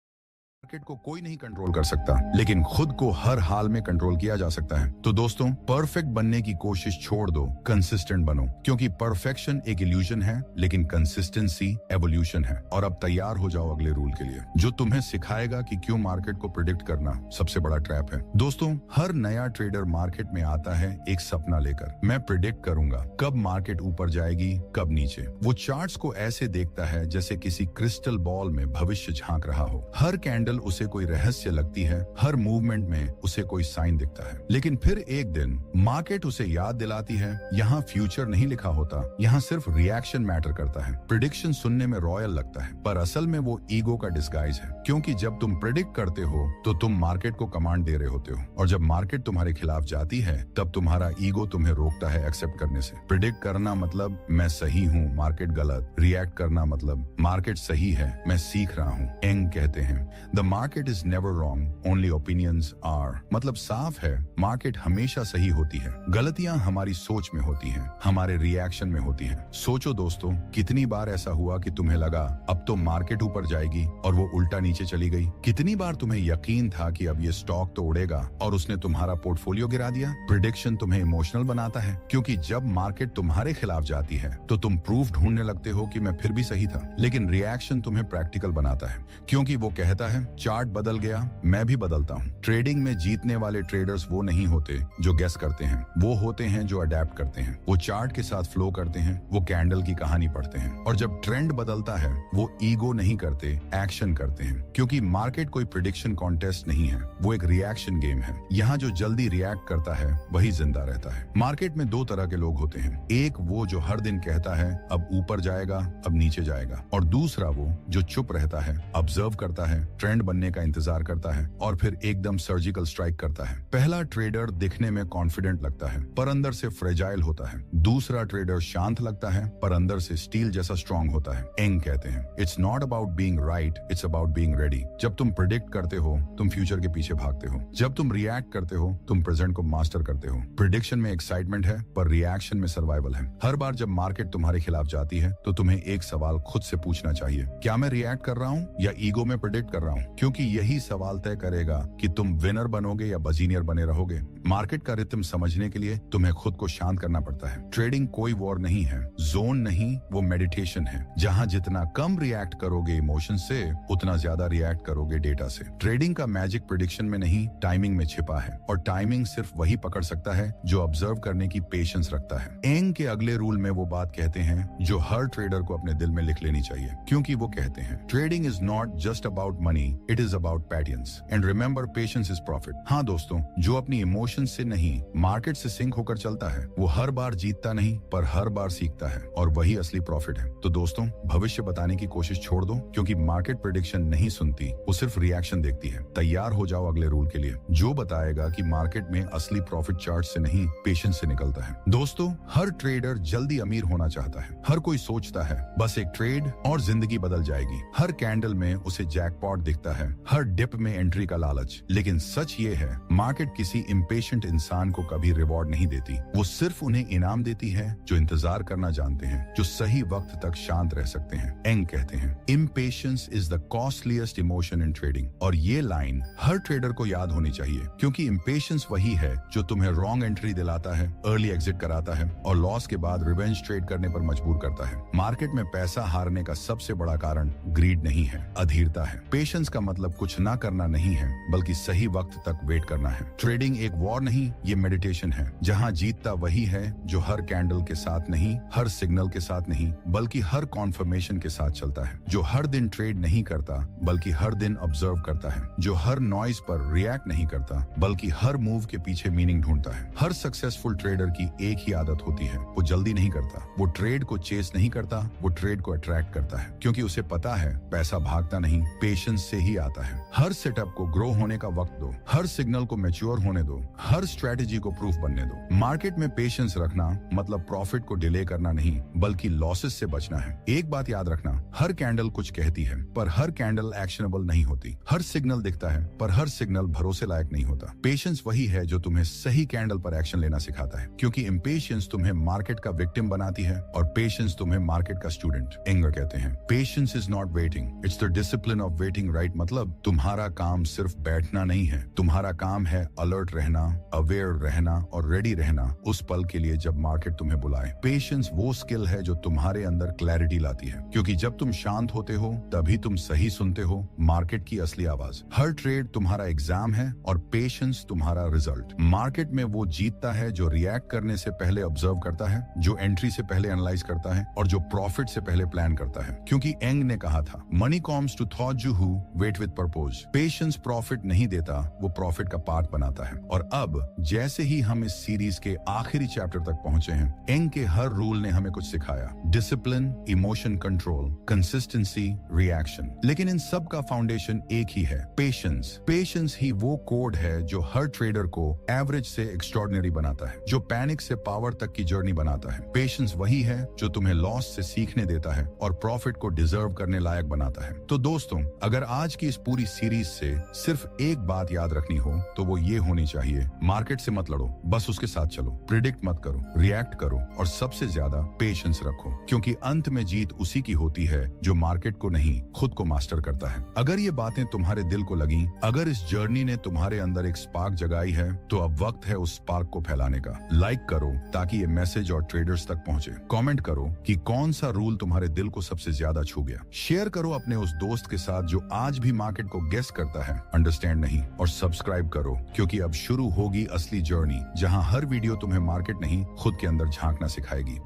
मार्केट को कोई नहीं कंट्रोल कर सकता, लेकिन खुद को हर हाल में कंट्रोल किया जा सकता है। तो दोस्तों, परफेक्ट बनने की कोशिश छोड़ दो, कंसिस्टेंट बनो, क्योंकि परफेक्शन एक इल्यूजन है, लेकिन कंसिस्टेंसी एवोल्यूशन है। और अब तैयार हो जाओ अगले रूल के लिए, जो तुम्हें सिखाएगा कि क्यों मार्केट को प्रिडिक्ट करना सबसे बड़ा ट्रैप है। दोस्तों, हर नया ट्रेडर मार्केट में आता है एक सपना लेकर, मैं प्रिडिक्ट करूंगा कब मार्केट ऊपर जाएगी, कब नीचे। वो चार्ट्स को ऐसे देखता है जैसे किसी क्रिस्टल बॉल में भविष्य झांक रहा हो। हर कैंडल कैंडल उसे कोई रहस्य लगती है, हर मूवमेंट में उसे कोई साइन दिखता है। लेकिन फिर एक दिन मार्केट उसे याद दिलाती है, यहाँ फ्यूचर नहीं लिखा होता, यहाँ सिर्फ रिएक्शन मैटर करता है। प्रिडिक्शन सुनने में रॉयल लगता है, पर असल में वो ईगो का डिस्गाइज है, क्योंकि जब तुम प्रिडिक्ट करते हो तो तुम मार्केट को कमांड दे रहे होते हो, और जब मार्केट तुम्हारे खिलाफ जाती है तब तुम्हारा ईगो तुम्हें रोकता है एक्सेप्ट करने से। प्रिडिक्ट करना मतलब मैं सही हूँ, मार्केट गलत। रिएक्ट करना मतलब मार्केट सही है, मैं सीख रहा हूँ। एंग कहते हैं the market is never wrong, only opinions are. मतलब साफ है, मार्केट हमेशा सही होती है, गलतियां हमारी सोच में होती हैं, हमारे रिएक्शन में होती हैं। सोचो दोस्तों, कितनी बार ऐसा हुआ कि तुम्हें लगा अब तो मार्केट ऊपर जाएगी और वो उल्टा नीचे चली गई। कितनी बार तुम्हें यकीन था कि अब ये स्टॉक तो उड़ेगा और उसने तुम्हारा पोर्टफोलियो गिरा दिया। प्रिडिक्शन तुम्हें इमोशनल बनाता है, क्योंकि जब मार्केट तुम्हारे खिलाफ जाती है तो तुम प्रूफ ढूंढने लगते हो कि मैं फिर भी सही था। लेकिन रिएक्शन तुम्हें प्रैक्टिकल बनाता है, क्योंकि वो कहता है चार्ट बदल गया, मैं भी बदलता हूँ। ट्रेडिंग में जीतने वाले ट्रेडर्स वो नहीं होते जो गेस करते हैं, वो होते हैं जो अडेप्ट करते हैं। वो चार्ट के साथ फ्लो करते हैं, वो कैंडल की कहानी पढ़ते हैं, और जब ट्रेंड बदलता है वो ईगो नहीं करते, एक्शन करते हैं। क्योंकि मार्केट कोई प्रिडिक्शन कॉन्टेस्ट नहीं है, वो एक रिएक्शन गेम है। यहाँ जो जल्दी रिएक्ट करता है वही जिंदा रहता है। मार्केट में दो तरह के लोग होते हैं, एक वो जो हर दिन कहता है अब ऊपर जाएगा, अब नीचे जाएगा, और दूसरा वो जो चुप रहता है, ऑब्जर्व करता है, ट्रेंड बनने का इंतजार करता है और फिर एकदम सर्जिकल स्ट्राइक करता है। पहला ट्रेडर दिखने में कॉन्फिडेंट लगता है पर अंदर से फ्रेजाइल होता है। दूसरा ट्रेडर शांत लगता है पर अंदर से स्टील जैसा स्ट्रांग होता है। एंग कहते हैं it's not about being right, it's about being ready. जब तुम प्रिडिक्ट करते हो तुम फ्यूचर के पीछे भागते हो, जब तुम रिएक्ट करते हो तुम प्रेजेंट को मास्टर करते हो। प्रिडिक्शन में एक्साइटमेंट है पर रिएक्शन में सर्वाइवल है। हर बार जब मार्केट तुम्हारे खिलाफ जाती है तो तुम्हें एक सवाल खुद से पूछना चाहिए, क्या मैं रिएक्ट कर रहा हूँ या ईगो में प्रिडिक्ट कर रहा हूँ? क्योंकि यही सवाल तय करेगा कि तुम विनर बनोगे या बजीनियर बने रहोगे। मार्केट का रिथम समझने के लिए तुम्हें खुद को शांत करना पड़ता है। ट्रेडिंग कोई वॉर नहीं है, जोन नहीं, वो मेडिटेशन है, जहाँ जितना कम रिएक्ट करोगे इमोशन से उतना ज्यादा रिएक्ट करोगे डेटा से। ट्रेडिंग का मैजिक प्रिडिक्शन में नहीं, टाइमिंग में छिपा है, और टाइमिंग सिर्फ वही पकड़ सकता है जो ऑब्जर्व करने की पेशेंस रखता है। एंग के अगले रूल में वो बात कहते हैं जो हर ट्रेडर को अपने दिल में लिख लेनी चाहिए, क्योंकि वो कहते हैं trading is not just about money, it is about patience, and remember patience is profit. हाँ दोस्तों, जो अपनी इमोशन से नहीं मार्केट से सिंक होकर चलता है वो हर बार जीतता नहीं पर हर बार सीखता है, और वही असली प्रॉफिट है। तो दोस्तों, भविष्य बताने की कोशिश छोड़ दो, क्योंकि मार्केट प्रेडिक्शन नहीं सुनती, वो सिर्फ रिएक्शन देखती है। तैयार हो जाओ अगले रूल के लिए, जो बताएगा कि मार्केट में असली प्रॉफिट चार्ट से नहीं पेशेंस से निकलता है। दोस्तों, हर ट्रेडर जल्दी अमीर होना चाहता है। हर कोई सोचता है बस एक ट्रेड और जिंदगी बदल जाएगी। हर कैंडल में उसे जैकपॉट दिखता है, हर डिप में एंट्री का लालच। लेकिन सच ये है, मार्केट किसी इम्पेशेंट इंसान को कभी रिवॉर्ड नहीं देती, वो सिर्फ उन्हें इनाम देती है जो इंतजार करना जानते हैं, जो सही वक्त तक शांत रह सकते हैं। एंग कहते हैं impatience is the costliest emotion in trading, और ये लाइन हर ट्रेडर को याद होनी चाहिए, क्योंकि इम्पेशेंस वही है जो तुम्हें रॉन्ग एंट्री दिलाता है, अर्ली एग्जिट कराता है और लॉस के बाद रिवेंज ट्रेड करने पर मजबूर करता है। मार्केट में पैसा हारने का सबसे बड़ा कारण ग्रीड नहीं है, अधीरता है। पेशेंस का मतलब कुछ ना करना नहीं है, बल्कि सही वक्त तक वेट करना है। ट्रेडिंग एक वॉर नहीं, ये मेडिटेशन है, जहाँ जीतता वही है जो हर कैंडल के साथ नहीं, हर सिग्नल के साथ नहीं, बल्कि हर कॉन्फर्मेशन के साथ चलता है, जो हर दिन ट्रेड नहीं करता बल्कि हर दिन ऑब्जर्व करता है, जो हर नॉइज पर रिएक्ट नहीं करता बल्कि हर मूव के पीछे मीनिंग ढूंढता है। हर सक्सेसफुल ट्रेडर की एक ही आदत होती है, वो जल्दी नहीं करता, वो ट्रेड को चेस नहीं करता, वो ट्रेड को अट्रैक्ट करता है, क्योंकि उसे पता है पैसा भागता नहीं, पेशेंस से ही आता है। हर सेटअप को ग्रो होने का वक्त दो, हर सिग्नल को मैच्योर होने दो, हर स्ट्रेटेजी को प्रूफ बनने दो। मार्केट में पेशेंस रखना मतलब प्रॉफिट को डिले करना नहीं, बल्कि लॉसेस से बचना है। एक बात याद रखना, हर कैंडल कुछ कहती है पर हर कैंडल एक्शनेबल नहीं होती। हर सिग्नल दिखता है पर हर सिग्नल भरोसे लायक नहीं होता। पेशेंस वही है जो तुम्हें सही कैंडल पर एक्शन लेना सिखाता है, क्योंकि इम्पेशेंस तुम्हें मार्केट का विक्टिम बनाती है और पेशेंस तुम्हें मार्केट का स्टूडेंट। एंगर कहते हैं patience is not waiting, it's the discipline of waiting, right? मतलब तुम्हारा काम सिर्फ बैठना नहीं है, तुम्हारा काम है अलर्ट रहना, अवेयर रहना और रेडी रहना उस पल के लिए जब मार्केट तुम्हें बुलाए। पेशेंस वो स्किल है जो तुम्हारे अंदर क्लैरिटी लाती है, क्योंकि जब तुम शांत होते हो तभी तुम सही सुनते हो मार्केट की असली आवाज। हर ट्रेड तुम्हारा एग्जाम है और पेशेंस तुम्हारा रिजल्ट। मार्केट में वो जीतता है जो रिएक्ट करने से पहले ऑब्जर्व करता है, जो एंट्री से पहले एनालाइज करता है और जो प्रॉफिट से पहले प्लान करता है। क्योंकि एंग ने कहा था, money comes to those you who wait with purpose. Patience profit नहीं देता, वो प्रॉफिट का पार्ट बनाता है। और अब जैसे ही हम इस सीरीज के आखिरी चैप्टर तक पहुंचे हैं, एंग के हर रूल ने हमें कुछ सिखाया। Discipline, emotion control, consistency, reaction. लेकिन इन सब का फाउंडेशन एक ही है, पेशेंस। पेशेंस ही वो कोड है जो हर ट्रेडर को एवरेज से एक्स्ट्रॉर्डिनरी बनाता है, जो पैनिक से पावर तक की जर्नी बनाता है। पेशेंस वही है जो तुम्हें लॉस से सीखने देता है और प्रॉफिट को डिजर्व करने लायक बनाता है। तो दोस्तों, अगर आज की इस पूरी सीरीज से सिर्फ एक बात याद रखनी हो तो वो ये होनी चाहिए, मार्केट से मत लड़ो, बस उसके साथ चलो। प्रिडिक्ट मत करो, रिएक्ट करो और सबसे ज्यादा पेशेंस रखो, क्योंकि अंत में जीत उसी की होती है जो मार्केट को नहीं, खुद को मास्टर करता है। अगर ये बातें तुम्हारे दिल को लगी, अगर इस जर्नी ने तुम्हारे अंदर एक स्पार्क जगाई है, तो अब वक्त है उस स्पार्क को फैलाने का। लाइक करो ताकि ये मैसेज और ट्रेडर्स तक पहुंचे। कमेंट करो कि कौन सा रूल तुम्हारे दिल को सबसे ज्यादा छू गया। शेयर करो अपने उस दोस्त के साथ जो आज भी मार्केट को गेस करता है, अंडरस्टैंड नहीं। और सब्सक्राइब करो, क्योंकि अब शुरू होगी असली जर्नी, जहां हर वीडियो तुम्हें मार्केट नहीं, खुद के अंदर झांकना सिखाएगी।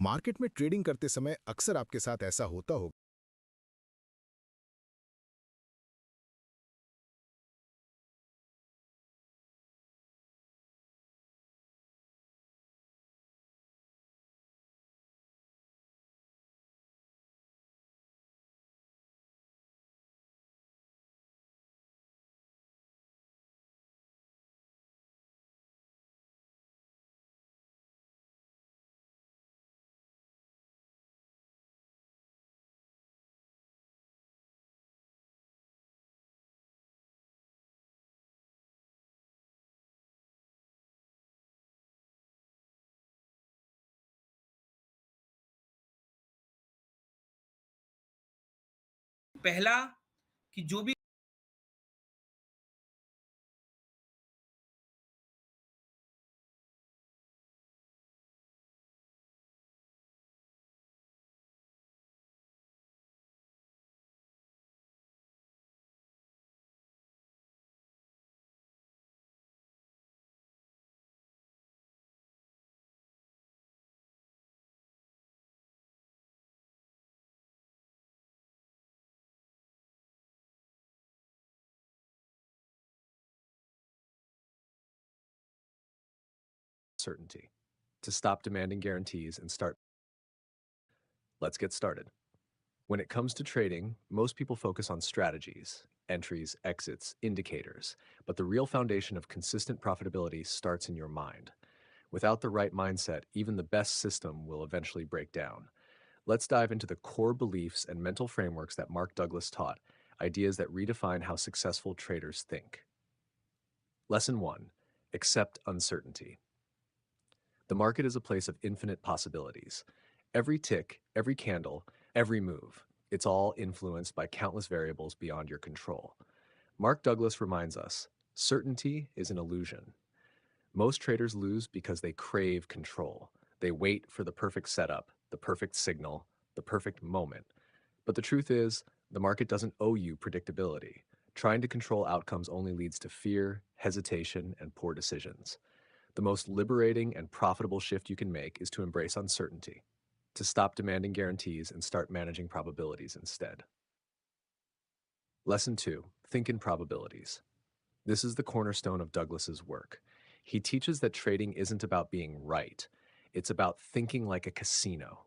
मार्केट में ट्रेडिंग करते समय अक्सर आपके साथ ऐसा होता होगा पहला कि जो भी certainty, to stop demanding guarantees and start. Let's get started. When it comes to trading, most people focus on strategies, entries, exits, indicators, but the real foundation of consistent profitability starts in your mind. Without the right mindset, even the best system will eventually break down. Let's dive into the core beliefs and mental frameworks that Mark Douglas taught, ideas that redefine how successful traders think. Lesson 1: Accept uncertainty. The market is a place of infinite possibilities. Every tick, every candle, every move, it's all influenced by countless variables beyond your control. Mark Douglas reminds us, certainty is an illusion. Most traders lose because they crave control. They wait for the perfect setup, the perfect signal, the perfect moment. But the truth is, the market doesn't owe you predictability. Trying to control outcomes only leads to fear, hesitation, and poor decisions. The most liberating and profitable shift you can make is to embrace uncertainty, to stop demanding guarantees and start managing probabilities instead. Lesson 2: Think in probabilities. This is the cornerstone of Douglas's work. He teaches that trading isn't about being right. It's about thinking like a casino.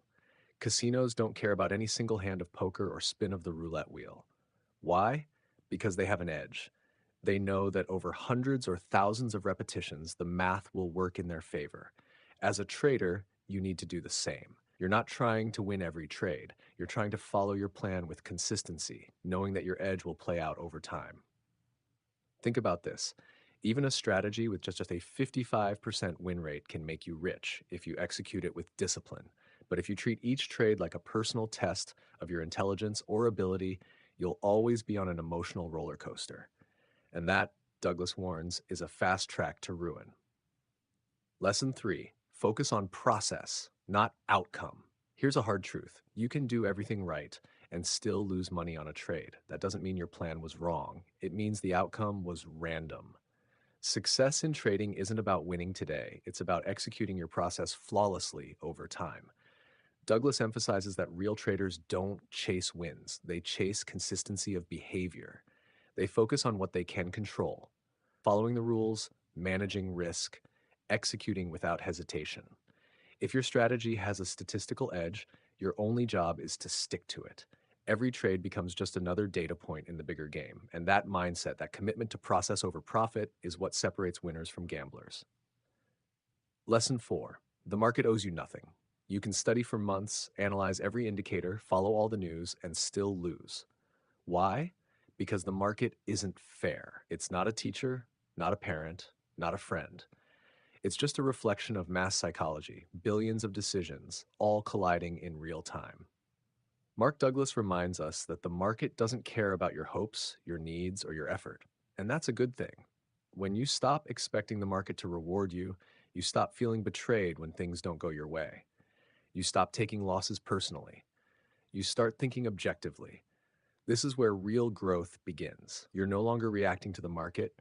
Casinos don't care about any single hand of poker or spin of the roulette wheel. Why? Because they have an edge. They know that over hundreds or thousands of repetitions, the math will work in their favor. As a trader, you need to do the same. You're not trying to win every trade. You're trying to follow your plan with consistency, knowing that your edge will play out over time. Think about this. Even a strategy with just a 55% win rate can make you rich if you execute it with discipline. But if you treat each trade like a personal test of your intelligence or ability, you'll always be on an emotional roller coaster. And that, Douglas warns, is a fast track to ruin. Lesson 3: Focus on process, not outcome. Here's a hard truth. You can do everything right and still lose money on a trade. That doesn't mean your plan was wrong. It means the outcome was random. Success in trading isn't about winning today. It's about executing your process flawlessly over time. Douglas emphasizes that real traders don't chase wins, they chase consistency of behavior. They focus on what they can control, following the rules, managing risk, executing without hesitation. If your strategy has a statistical edge, your only job is to stick to it. Every trade becomes just another data point in the bigger game, and that mindset, that commitment to process over profit, is what separates winners from gamblers. Lesson 4. The market owes you nothing. You can study for months, analyze every indicator, follow all the news, and still lose. Why? Because the market isn't fair. It's not a teacher, not a parent, not a friend. It's just a reflection of mass psychology, billions of decisions, all colliding in real time. Mark Douglas reminds us that the market doesn't care about your hopes, your needs, or your effort. And that's a good thing. When you stop expecting the market to reward you, you stop feeling betrayed when things don't go your way. You stop taking losses personally. You start thinking objectively. This is where real growth begins. You're no longer reacting to the market,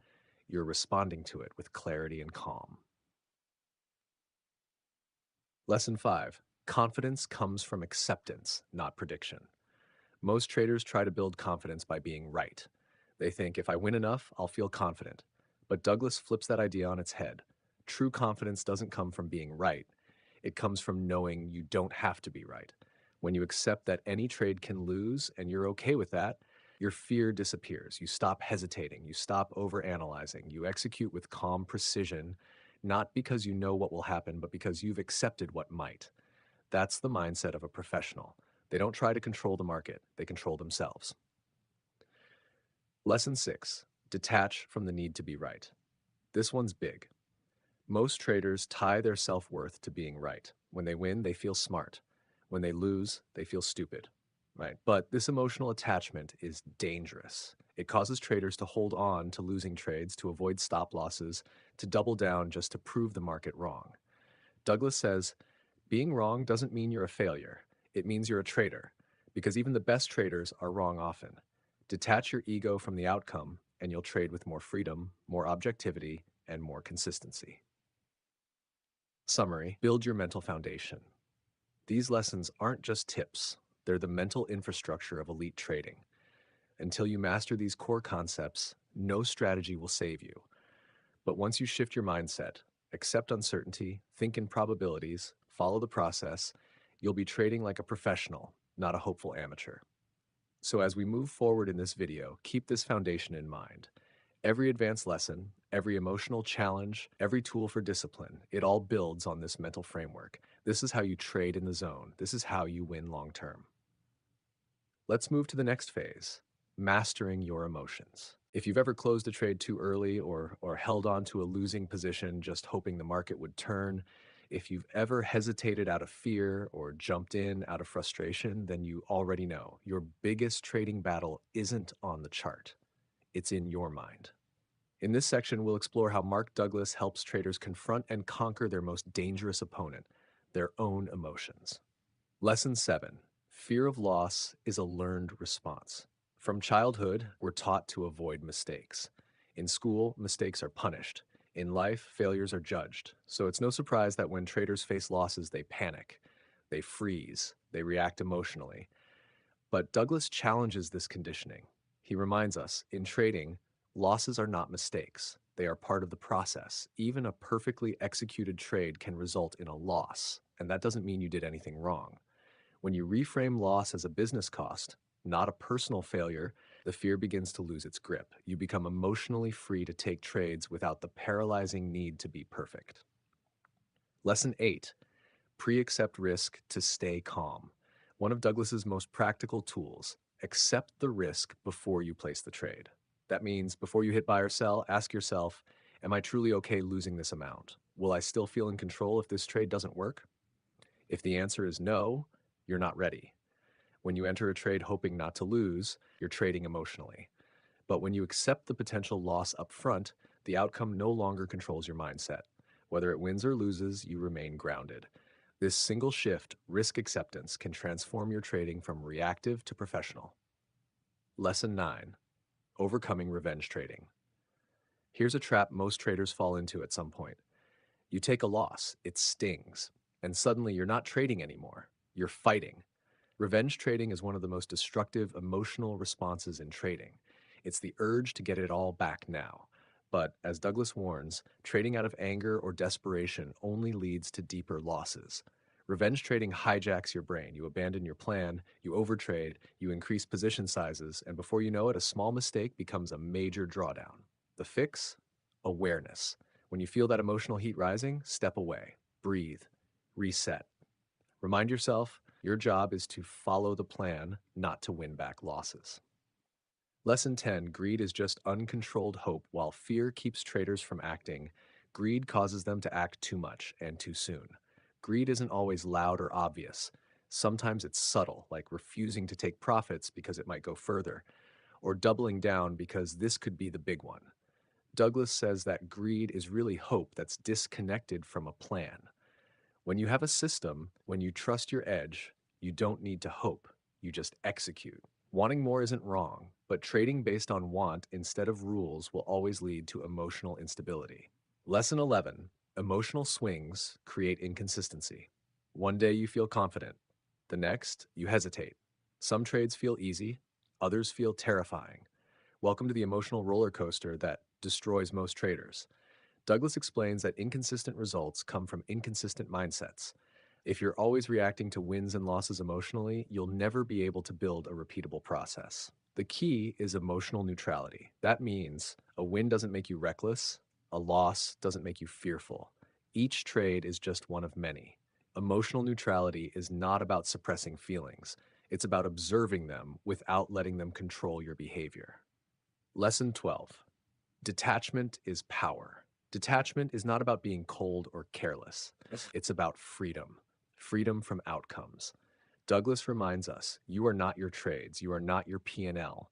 you're responding to it with clarity and calm. Lesson 5. Confidence comes from acceptance, not prediction. Most traders try to build confidence by being right. They think, if I win enough, I'll feel confident. But Douglas flips that idea on its head. True confidence doesn't come from being right. It comes from knowing you don't have to be right. When you accept that any trade can lose and you're okay with that, your fear disappears. You stop hesitating. You stop overanalyzing. You execute with calm precision, not because you know what will happen, but because you've accepted what might. That's the mindset of a professional. They don't try to control the market, they control themselves. Lesson 6. Detach from the need to be right. This one's big. Most traders tie their self-worth to being right. When they win, they feel smart. When they lose, they feel stupid. Right? But this emotional attachment is dangerous. It causes traders to hold on to losing trades, to avoid stop losses, to double down just to prove the market wrong. Douglas says, being wrong doesn't mean you're a failure. It means you're a trader, because even the best traders are wrong often. Detach your ego from the outcome, and you'll trade with more freedom, more objectivity, and more consistency. Summary: build your mental foundation. These lessons aren't just tips, they're the mental infrastructure of elite trading. Until you master these core concepts, no strategy will save you. But once you shift your mindset, accept uncertainty, think in probabilities, follow the process, you'll be trading like a professional, not a hopeful amateur. So as we move forward in this video, keep this foundation in mind. Every advanced lesson, every emotional challenge, every tool for discipline, it all builds on this mental framework. This is how you trade in the zone. This is how you win long term. Let's move to the next phase, mastering your emotions. If you've ever closed a trade too early or held on to a losing position just hoping the market would turn, if you've ever hesitated out of fear or jumped in out of frustration, then you already know your biggest trading battle isn't on the chart. It's in your mind. In this section, we'll explore how Mark Douglas helps traders confront and conquer their most dangerous opponent, their own emotions. Lesson 7. Fear of loss is a learned response. From childhood, we're taught to avoid mistakes. In school, mistakes are punished. In life, failures are judged. So it's no surprise that when traders face losses, they panic, they freeze, they react emotionally. But Douglas challenges this conditioning. He reminds us, in trading, losses are not mistakes. They are part of the process. Even a perfectly executed trade can result in a loss, and that doesn't mean you did anything wrong. When you reframe loss as a business cost, not a personal failure, the fear begins to lose its grip. You become emotionally free to take trades without the paralyzing need to be perfect. Lesson 8. Pre-accept risk to stay calm. One of Douglas's most practical tools, accept the risk before you place the trade. That means before you hit buy or sell, ask yourself, am I truly okay losing this amount? Will I still feel in control if this trade doesn't work? If the answer is no, you're not ready. When you enter a trade hoping not to lose, you're trading emotionally. But when you accept the potential loss up front, the outcome no longer controls your mindset. Whether it wins or loses, you remain grounded. This single shift, risk acceptance, can transform your trading from reactive to professional. Lesson 9. Overcoming revenge trading. Here's a trap most traders fall into at some point. You take a loss, it stings, and suddenly you're not trading anymore. You're fighting. Revenge trading is one of the most destructive emotional responses in trading. It's the urge to get it all back now. But as Douglas warns, trading out of anger or desperation only leads to deeper losses. Revenge trading hijacks your brain. You abandon your plan, you overtrade, you increase position sizes, and before you know it, a small mistake becomes a major drawdown. The fix? Awareness. When you feel that emotional heat rising, step away, breathe, reset. Remind yourself your job is to follow the plan, not to win back losses. Lesson 10, greed is just uncontrolled hope. While fear keeps traders from acting, greed causes them to act too much and too soon. Greed isn't always loud or obvious. Sometimes it's subtle, like refusing to take profits because it might go further, or doubling down because this could be the big one. Douglas says that greed is really hope that's disconnected from a plan. When you have a system, when you trust your edge, you don't need to hope, you just execute. Wanting more isn't wrong, but trading based on want instead of rules will always lead to emotional instability. Lesson 11, emotional swings create inconsistency. One day you feel confident, the next you hesitate. Some trades feel easy, others feel terrifying. Welcome to the emotional roller coaster that destroys most traders. Douglas explains that inconsistent results come from inconsistent mindsets. If you're always reacting to wins and losses emotionally, you'll never be able to build a repeatable process. The key is emotional neutrality. That means a win doesn't make you reckless, a loss doesn't make you fearful. Each trade is just one of many. Emotional neutrality is not about suppressing feelings. It's about observing them without letting them control your behavior. Lesson 12. Detachment is power. Detachment is not about being cold or careless. It's about freedom. Freedom from outcomes. Douglas reminds us, you are not your trades, you are not your P&L.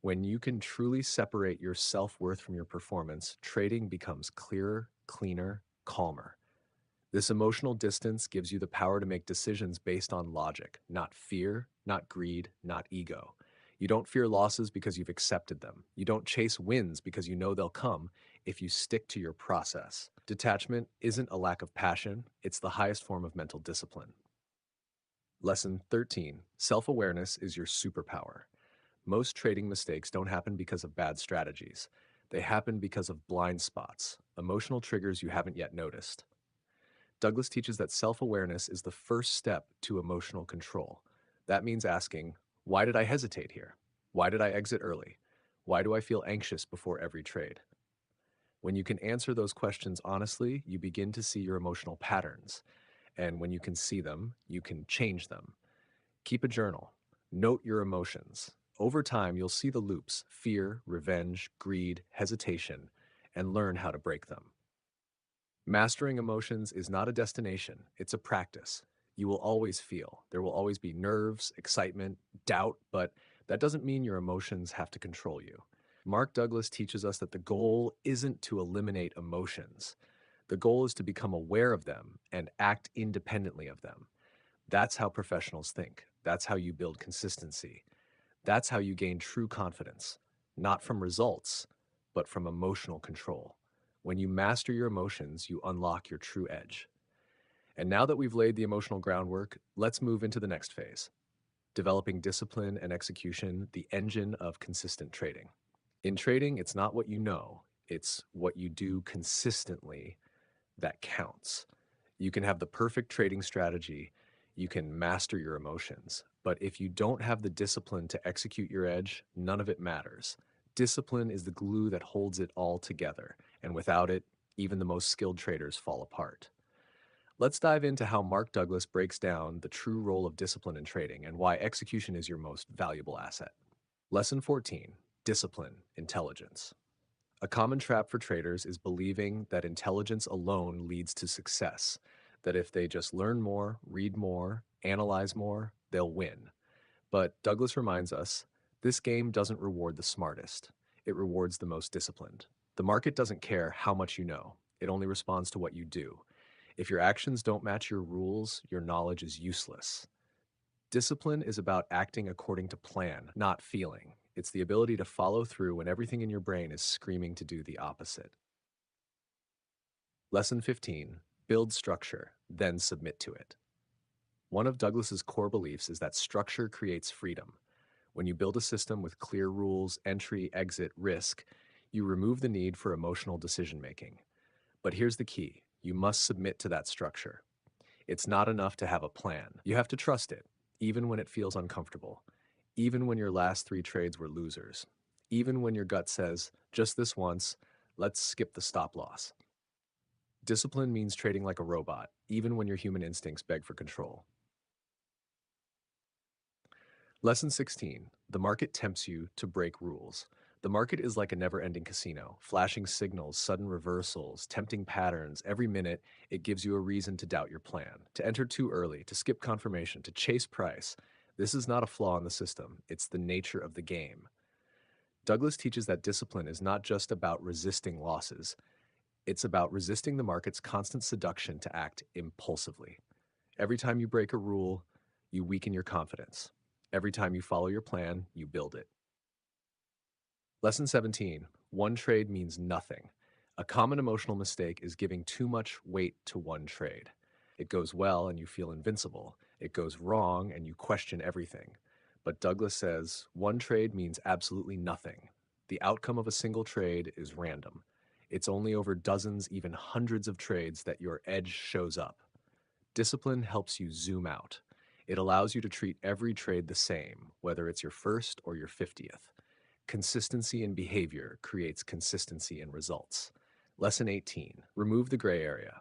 When you can truly separate your self-worth from your performance, trading becomes clearer, cleaner, calmer. This emotional distance gives you the power to make decisions based on logic, not fear, not greed, not ego. You don't fear losses because you've accepted them. You don't chase wins because you know they'll come if you stick to your process. Detachment isn't a lack of passion, it's the highest form of mental discipline. Lesson 13, self-awareness is your superpower. Most trading mistakes don't happen because of bad strategies. They happen because of blind spots, emotional triggers you haven't yet noticed. Douglas teaches that self-awareness is the first step to emotional control. That means asking, why did I hesitate here? Why did I exit early? Why do I feel anxious before every trade? When you can answer those questions honestly, you begin to see your emotional patterns. And when you can see them, you can change them. Keep a journal. Note your emotions. Over time, you'll see the loops, fear, revenge, greed, hesitation, and learn how to break them. Mastering emotions is not a destination, it's a practice. You will always feel. There will always be nerves, excitement, doubt, but that doesn't mean your emotions have to control you. Mark Douglas teaches us that the goal isn't to eliminate emotions. The goal is to become aware of them and act independently of them. That's how professionals think. That's how you build consistency. That's how you gain true confidence, not from results, but from emotional control. When you master your emotions, you unlock your true edge. And now that we've laid the emotional groundwork, let's move into the next phase, developing discipline and execution, the engine of consistent trading. In trading, it's not what you know, it's what you do consistently that counts. You can have the perfect trading strategy, you can master your emotions, but if you don't have the discipline to execute your edge, none of it matters. Discipline is the glue that holds it all together, and without it, even the most skilled traders fall apart. Let's dive into how Mark Douglas breaks down the true role of discipline in trading and why execution is your most valuable asset. Lesson 14, discipline, intelligence. A common trap for traders is believing that intelligence alone leads to success, that if they just learn more, read more, analyze more, they'll win. But Douglas reminds us, this game doesn't reward the smartest. It rewards the most disciplined. The market doesn't care how much you know. It only responds to what you do. If your actions don't match your rules, your knowledge is useless. Discipline is about acting according to plan, not feeling. It's the ability to follow through when everything in your brain is screaming to do the opposite. Lesson 15, build structure, then submit to it. One of Douglas's core beliefs is that structure creates freedom. When you build a system with clear rules, entry, exit, risk, you remove the need for emotional decision making. But here's the key: you must submit to that structure. It's not enough to have a plan. You have to trust it, even when it feels uncomfortable, even when your last 3 trades were losers, even when your gut says, just this once, let's skip the stop loss. Discipline means trading like a robot, even when your human instincts beg for control. Lesson 16. The market tempts you to break rules. The market is like a never-ending casino, flashing signals, sudden reversals, tempting patterns. Every minute, it gives you a reason to doubt your plan, to enter too early, to skip confirmation, to chase price. This is not a flaw in the system. It's the nature of the game. Douglas teaches that discipline is not just about resisting losses. It's about resisting the market's constant seduction to act impulsively. Every time you break a rule, you weaken your confidence. Every time you follow your plan, you build it. Lesson 17. One trade means nothing. A common emotional mistake is giving too much weight to one trade. It goes well and you feel invincible. It goes wrong and you question everything. But Douglas says one trade means absolutely nothing. The outcome of a single trade is random. It's only over dozens, even hundreds of trades that your edge shows up. Discipline helps you zoom out. It allows you to treat every trade the same, whether it's your first or your 50th. Consistency in behavior creates consistency in results. Lesson 18. Remove the gray area.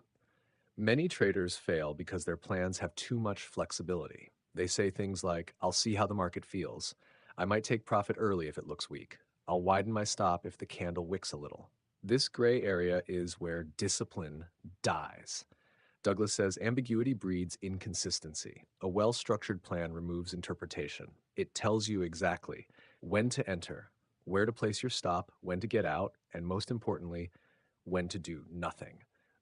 Many traders fail because their plans have too much flexibility. They say things like, I'll see how the market feels. I might take profit early if it looks weak. I'll widen my stop if the candle wicks a little. This gray area is where discipline dies. Douglas says ambiguity breeds inconsistency. A well-structured plan removes interpretation. It tells you exactly when to enter, where to place your stop, when to get out, and most importantly, when to do nothing.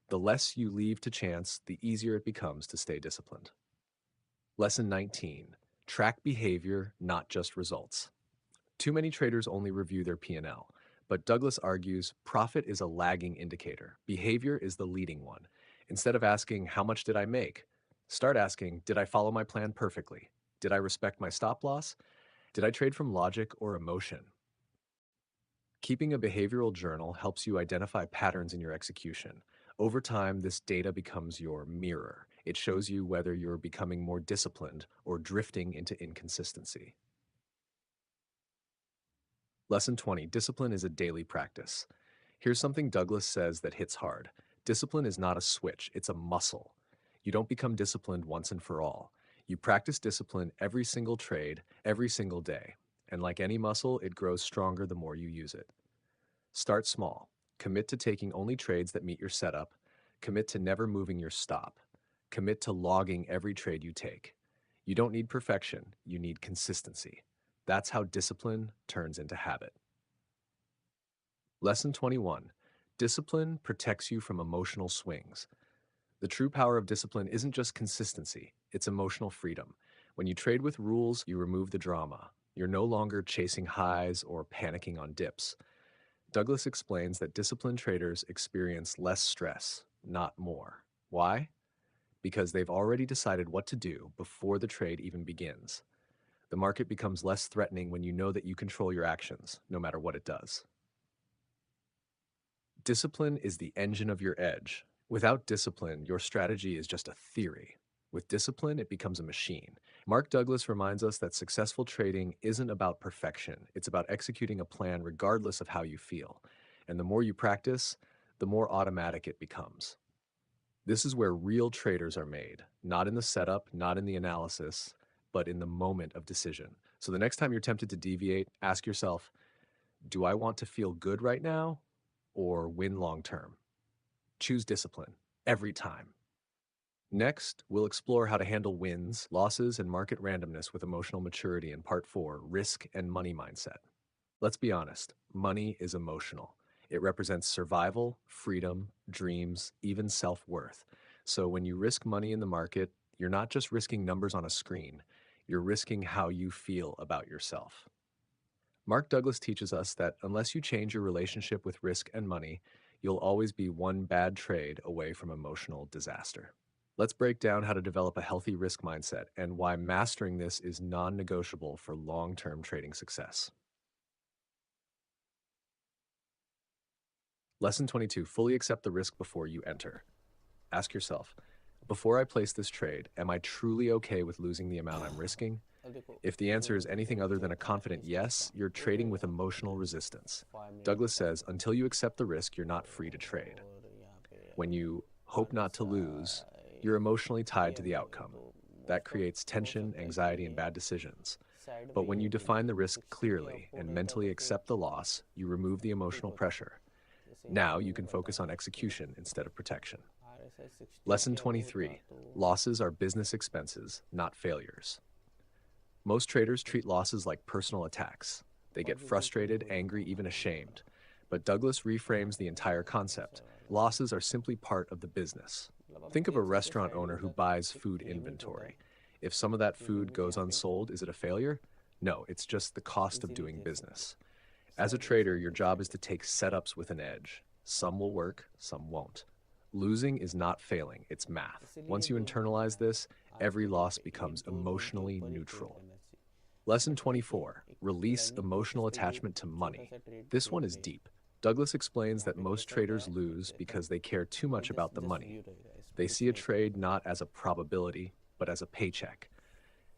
The less you leave to chance, the easier it becomes to stay disciplined. Lesson 19. Track behavior, not just results. Too many traders only review their P&L, but Douglas argues profit is a lagging indicator. Behavior is the leading one. Instead of asking, how much did I make? Start asking, did I follow my plan perfectly? Did I respect my stop loss? Did I trade from logic or emotion? Keeping a behavioral journal helps you identify patterns in your execution. Over time, this data becomes your mirror. It shows you whether you're becoming more disciplined or drifting into inconsistency. Lesson 20. Discipline is a daily practice. Here's something Douglas says that hits hard. Discipline is not a switch, it's a muscle. You don't become disciplined once and for all. You practice discipline every single trade, every single day. And like any muscle, it grows stronger the more you use it. Start small. Commit to taking only trades that meet your setup. Commit to never moving your stop. Commit to logging every trade you take. You don't need perfection, you need consistency. That's how discipline turns into habit. Lesson 21. Discipline protects you from emotional swings. The true power of discipline isn't just consistency, it's emotional freedom. When you trade with rules, you remove the drama. You're no longer chasing highs or panicking on dips. Douglas explains that disciplined traders experience less stress, not more. Why? Because they've already decided what to do before the trade even begins. The market becomes less threatening when you know that you control your actions, no matter what it does. Discipline is the engine of your edge. Without discipline, your strategy is just a theory. With discipline, it becomes a machine. Mark Douglas reminds us that successful trading isn't about perfection. It's about executing a plan regardless of how you feel. And the more you practice, the more automatic it becomes. This is where real traders are made, not in the setup, not in the analysis, but in the moment of decision. So the next time you're tempted to deviate, ask yourself, do I want to feel good right now or win long term? Choose discipline every time. Next, we'll explore how to handle wins, losses, and market randomness with emotional maturity in Part 4, Risk and Money Mindset. Let's be honest, money is emotional. It represents survival, freedom, dreams, even self-worth. So when you risk money in the market, you're not just risking numbers on a screen, you're risking how you feel about yourself. Mark Douglas teaches us that unless you change your relationship with risk and money, you'll always be one bad trade away from emotional disaster. Let's break down how to develop a healthy risk mindset and why mastering this is non-negotiable for long-term trading success. Lesson 22, fully accept the risk before you enter. Ask yourself, before I place this trade, am I truly okay with losing the amount I'm risking? If the answer is anything other than a confident yes, you're trading with emotional resistance. Douglas says, until you accept the risk, you're not free to trade. When you hope not to lose, you're emotionally tied to the outcome. That creates tension, anxiety, and bad decisions. But when you define the risk clearly and mentally accept the loss, you remove the emotional pressure. Now you can focus on execution instead of protection. Lesson 23, losses are business expenses, not failures. Most traders treat losses like personal attacks. They get frustrated, angry, even ashamed. But Douglas reframes the entire concept. Losses are simply part of the business. Think of a restaurant owner who buys food inventory. If some of that food goes unsold, is it a failure? No, it's just the cost of doing business. As a trader, your job is to take setups with an edge. Some will work, some won't. Losing is not failing, it's math. Once you internalize this, every loss becomes emotionally neutral. Lesson 24, release emotional attachment to money. This one is deep. Douglas explains that most traders lose because they care too much about the money. They see a trade not as a probability, but as a paycheck.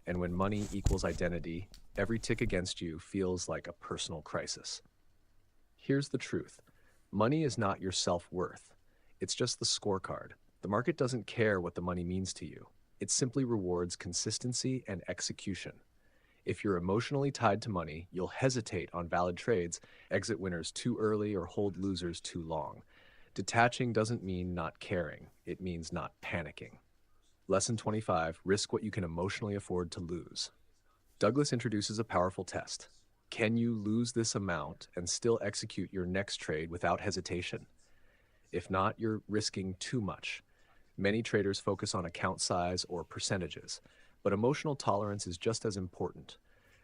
And when money equals identity, every tick against you feels like a personal crisis. Here's the truth. Money is not your self-worth. It's just the scorecard. The market doesn't care what the money means to you. It simply rewards consistency and execution. If you're emotionally tied to money, you'll hesitate on valid trades, exit winners too early, or hold losers too long. Detaching doesn't mean not caring. It means not panicking. Lesson 25, risk what you can emotionally afford to lose. Douglas introduces a powerful test. Can you lose this amount and still execute your next trade without hesitation? If not, you're risking too much. Many traders focus on account size or percentages, but emotional tolerance is just as important.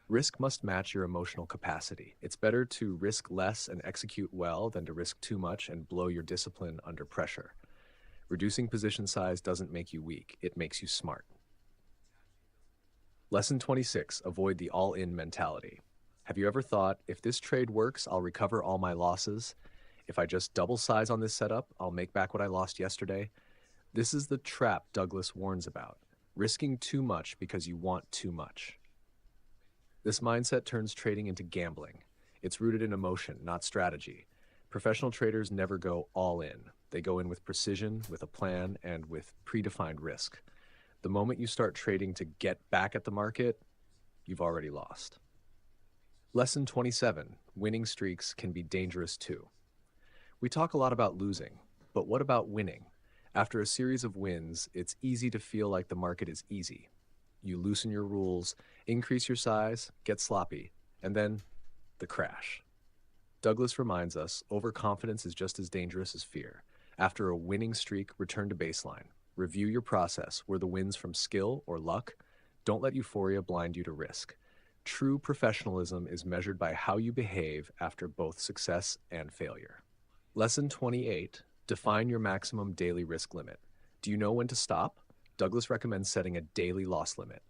Risk must match your emotional capacity. It's better to risk less and execute well than to risk too much and blow your discipline under pressure. Reducing position size doesn't make you weak, it makes you smart. Lesson 26, avoid the all-in mentality. Have you ever thought, if this trade works, I'll recover all my losses? If I just double size on this setup, I'll make back what I lost yesterday? This is the trap Douglas warns about, risking too much because you want too much. This mindset turns trading into gambling. It's rooted in emotion, not strategy. Professional traders never go all in. They go in with precision, with a plan, and with predefined risk. The moment you start trading to get back at the market, you've already lost. Lesson 27, winning streaks can be dangerous too. We talk a lot about losing, but what about winning? After a series of wins, it's easy to feel like the market is easy. You loosen your rules, increase your size, get sloppy, and then the crash. Douglas reminds us, overconfidence is just as dangerous as fear. After a winning streak, return to baseline. Review your process. Were the wins from skill or luck? Don't let euphoria blind you to risk. True professionalism is measured by how you behave after both success and failure. Lesson 28, define your maximum daily risk limit. Do you know when to stop? Douglas recommends setting a daily loss limit,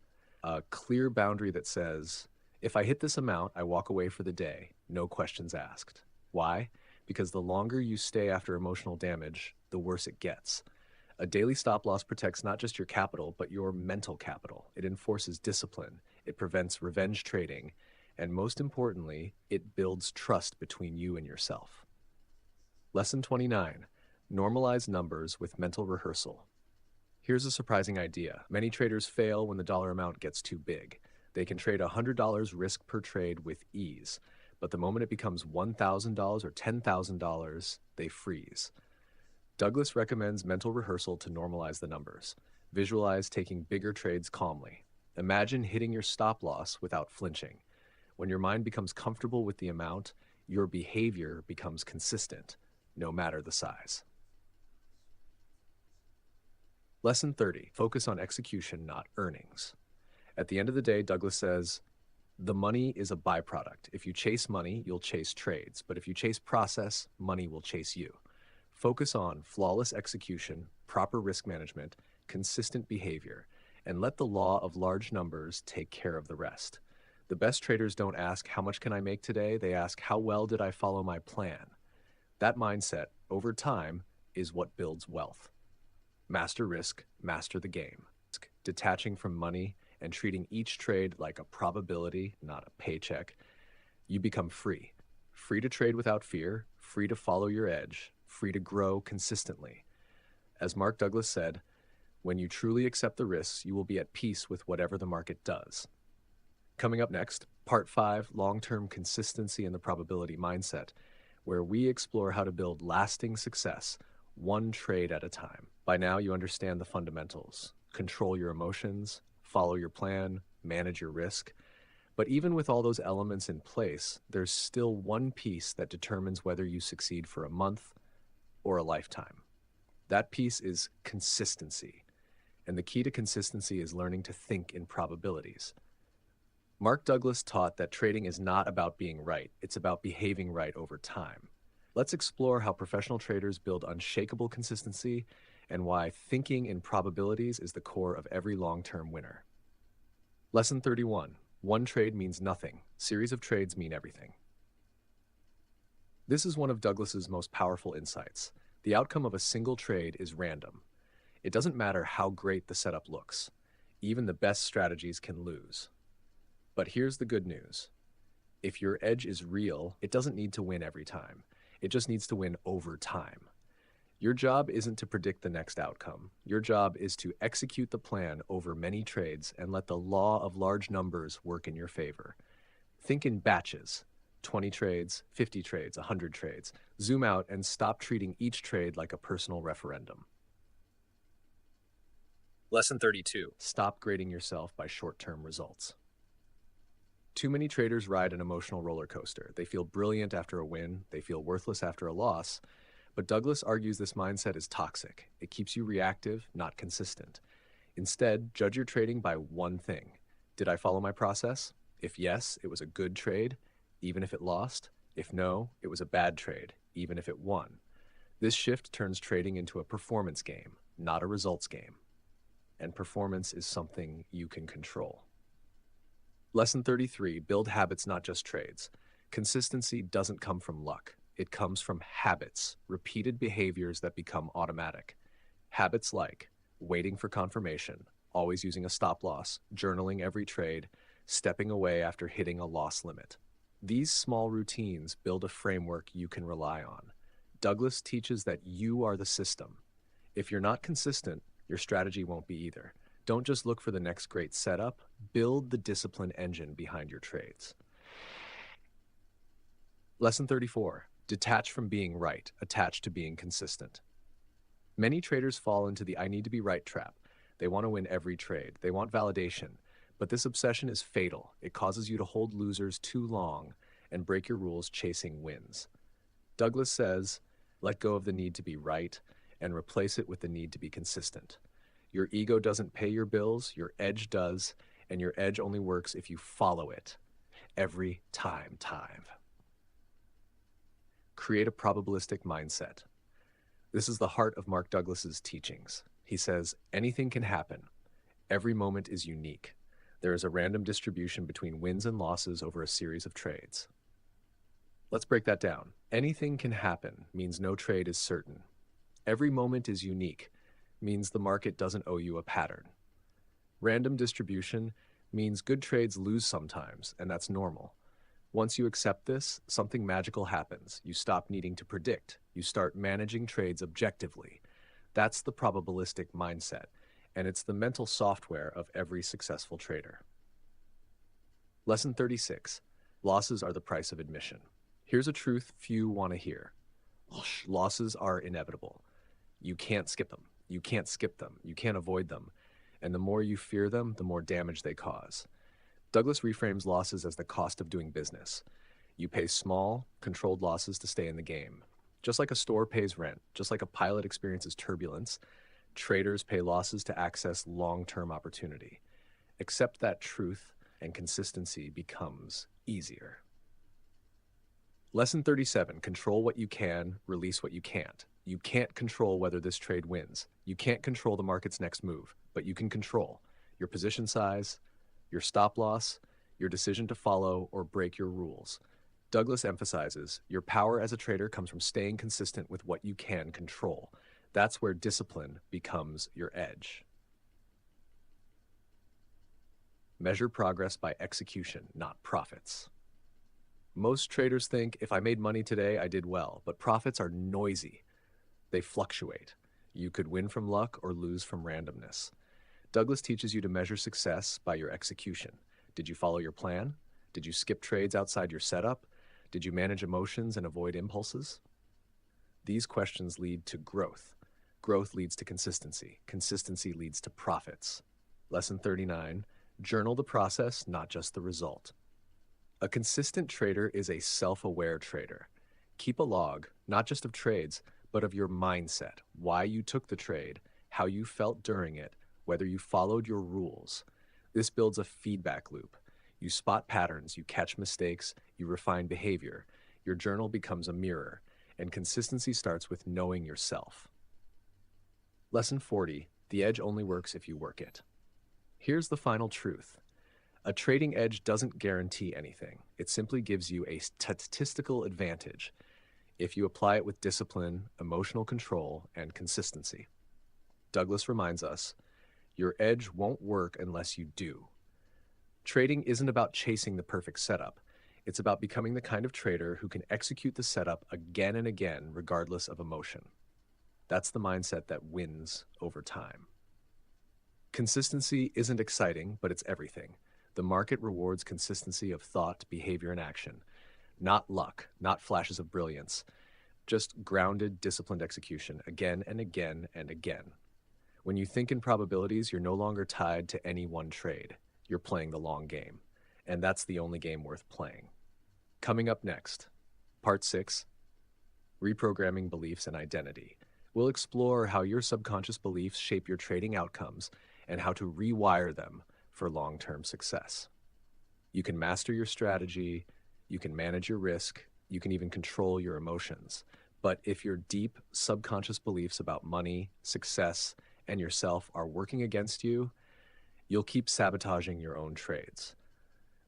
a clear boundary that says, if I hit this amount, I walk away for the day, no questions asked. Why? Because the longer you stay after emotional damage, the worse it gets. A daily stop loss protects not just your capital, but your mental capital. It enforces discipline, it prevents revenge trading, and most importantly, it builds trust between you and yourself. Lesson 29, normalize numbers with mental rehearsal. Here's a surprising idea. Many traders fail when the dollar amount gets too big. They can trade $100 risk per trade with ease, but the moment it becomes $1,000 or $10,000, they freeze. Douglas recommends mental rehearsal to normalize the numbers. Visualize taking bigger trades calmly. Imagine hitting your stop loss without flinching. When your mind becomes comfortable with the amount, your behavior becomes consistent, no matter the size. Lesson 30, focus on execution, not earnings. At the end of the day, Douglas says, the money is a byproduct. If you chase money, you'll chase trades. But if you chase process, money will chase you. Focus on flawless execution, proper risk management, consistent behavior, and let the law of large numbers take care of the rest. The best traders don't ask, how much can I make today? They ask, how well did I follow my plan? That mindset, over time, is what builds wealth. Master risk, master the game. Detaching from money and treating each trade like a probability, not a paycheck, you become free. Free to trade without fear, free to follow your edge, free to grow consistently. As Mark Douglas said, when you truly accept the risks, you will be at peace with whatever the market does. Coming up next, Part 5, Long-Term Consistency and the Probability Mindset, where we explore how to build lasting success, one trade at a time. By now, you understand the fundamentals. Control your emotions, follow your plan, manage your risk. But even with all those elements in place, there's still one piece that determines whether you succeed for a month or a lifetime. That piece is consistency. And the key to consistency is learning to think in probabilities. Mark Douglas taught that trading is not about being right, it's about behaving right over time. Let's explore how professional traders build unshakable consistency and why thinking in probabilities is the core of every long-term winner. Lesson 31. One trade means nothing. Series of trades mean everything. This is one of Douglas's most powerful insights. The outcome of a single trade is random. It doesn't matter how great the setup looks. Even the best strategies can lose. But here's the good news. If your edge is real, it doesn't need to win every time. It just needs to win over time. Your job isn't to predict the next outcome. Your job is to execute the plan over many trades and let the law of large numbers work in your favor. Think in batches, 20 trades, 50 trades, 100 trades. Zoom out and stop treating each trade like a personal referendum. Lesson 32. Stop grading yourself by short-term results. Too many traders ride an emotional roller coaster. They feel brilliant after a win, they feel worthless after a loss, but Douglas argues this mindset is toxic. It keeps you reactive, not consistent. Instead, judge your trading by one thing. Did I follow my process? If yes, it was a good trade, even if it lost. If no, it was a bad trade, even if it won. This shift turns trading into a performance game, not a results game. And performance is something you can control. Lesson 33, build habits, not just trades. Consistency doesn't come from luck. It comes from habits, repeated behaviors that become automatic. Habits like waiting for confirmation, always using a stop loss, journaling every trade, stepping away after hitting a loss limit. These small routines build a framework you can rely on. Douglas teaches that you are the system. If you're not consistent, your strategy won't be either. Don't just look for the next great setup, build the discipline engine behind your trades. Lesson 34, detach from being right, attach to being consistent. Many traders fall into the I need to be right trap. They want to win every trade. They want validation. But this obsession is fatal. It causes you to hold losers too long and break your rules chasing wins. Douglas says, let go of the need to be right and replace it with the need to be consistent. Your ego doesn't pay your bills, your edge does, and your edge only works if you follow it. Every time. Create a probabilistic mindset. This is the heart of Mark Douglas's teachings. He says, anything can happen. Every moment is unique. There is a random distribution between wins and losses over a series of trades. Let's break that down. Anything can happen means no trade is certain. Every moment is unique means the market doesn't owe you a pattern. Random distribution means good trades lose sometimes, and that's normal. Once you accept this, something magical happens. You stop needing to predict. You start managing trades objectively. That's the probabilistic mindset, and it's the mental software of every successful trader. Lesson 36. Losses are the price of admission. Here's a truth few want to hear. Losses are inevitable. You can't skip them. You can't skip them. You can't avoid them. And the more you fear them, the more damage they cause. Douglas reframes losses as the cost of doing business. You pay small, controlled losses to stay in the game. Just like a store pays rent, just like a pilot experiences turbulence, traders pay losses to access long-term opportunity. Accept that truth, and consistency becomes easier. Lesson 37, control what you can, release what you can't. You can't control whether this trade wins. You can't control the market's next move, but you can control your position size, your stop loss, your decision to follow or break your rules. Douglas emphasizes your power as a trader comes from staying consistent with what you can control. That's where discipline becomes your edge. Measure progress by execution, not profits. Most traders think if I made money today, I did well, but profits are noisy. They fluctuate. You could win from luck or lose from randomness. Douglas teaches you to measure success by your execution. Did you follow your plan? Did you skip trades outside your setup? Did you manage emotions and avoid impulses? These questions lead to growth. Growth leads to consistency. Consistency leads to profits. Lesson 39, journal the process, not just the result. A consistent trader is a self-aware trader. Keep a log, not just of trades, but of your mindset, why you took the trade, how you felt during it, whether you followed your rules. This builds a feedback loop. You spot patterns, you catch mistakes, you refine behavior. Your journal becomes a mirror, and consistency starts with knowing yourself. Lesson 40, the edge only works if you work it. Here's the final truth. A trading edge doesn't guarantee anything. It simply gives you a statistical advantage if you apply it with discipline, emotional control, and consistency. Douglas reminds us, your edge won't work unless you do. Trading isn't about chasing the perfect setup. It's about becoming the kind of trader who can execute the setup again and again, regardless of emotion. That's the mindset that wins over time. Consistency isn't exciting, but it's everything. The market rewards consistency of thought, behavior, and action. Not luck, not flashes of brilliance, just grounded, disciplined execution again and again and again. When you think in probabilities, you're no longer tied to any one trade. You're playing the long game, and that's the only game worth playing. Coming up next, Part 6, Reprogramming Beliefs and Identity. We'll explore how your subconscious beliefs shape your trading outcomes and how to rewire them for long-term success. You can master your strategy, you can manage your risk, you can even control your emotions. But if your deep subconscious beliefs about money, success, and yourself are working against you, you'll keep sabotaging your own trades.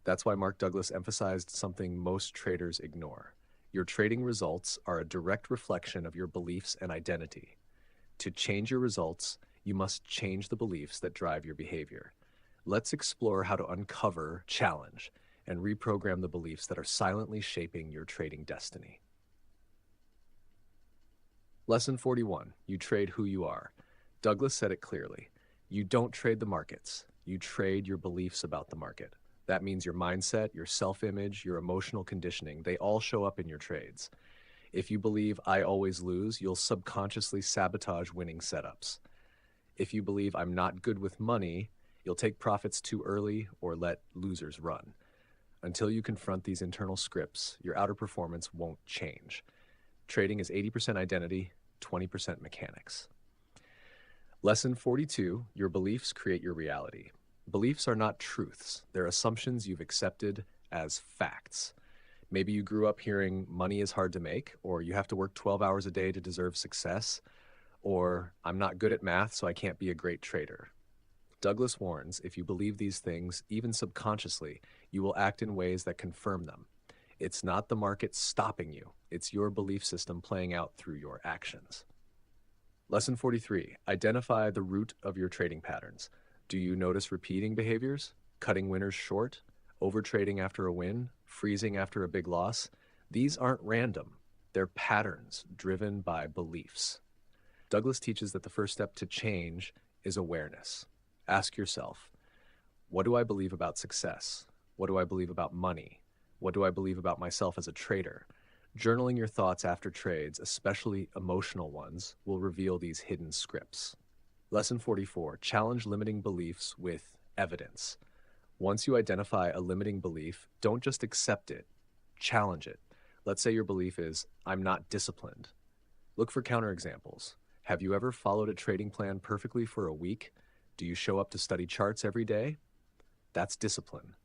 That's why Mark Douglas emphasized something most traders ignore. Your trading results are a direct reflection of your beliefs and identity. To change your results, you must change the beliefs that drive your behavior. Let's explore how to uncover, challenge, and reprogram the beliefs that are silently shaping your trading destiny. Lesson 41, you trade who you are. Douglas said it clearly. You don't trade the markets. You trade your beliefs about the market. That means your mindset, your self-image, your emotional conditioning, they all show up in your trades. If you believe I always lose, you'll subconsciously sabotage winning setups. If you believe I'm not good with money, you'll take profits too early or let losers run. Until you confront these internal scripts, your outer performance won't change. Trading is 80% identity, 20% mechanics. Lesson 42, your beliefs create your reality. Beliefs are not truths. They're assumptions you've accepted as facts. Maybe you grew up hearing money is hard to make, or you have to work 12 hours a day to deserve success, or I'm not good at math, so I can't be a great trader. Douglas warns, if you believe these things, even subconsciously, you will act in ways that confirm them. It's not the market stopping you. It's your belief system playing out through your actions. Lesson 43, identify the root of your trading patterns. Do you notice repeating behaviors? Cutting winners short? Overtrading after a win? Freezing after a big loss? These aren't random. They're patterns driven by beliefs. Douglas teaches that the first step to change is awareness. Ask yourself, what do I believe about success? What do I believe about money? What do I believe about myself as a trader? Journaling your thoughts after trades, especially emotional ones, will reveal these hidden scripts. Lesson 44, challenge limiting beliefs with evidence. Once you identify a limiting belief, don't just accept it, challenge it. Let's say your belief is, I'm not disciplined. Look for counterexamples. Have you ever followed a trading plan perfectly for a week? Do you show up to study charts every day? That's discipline.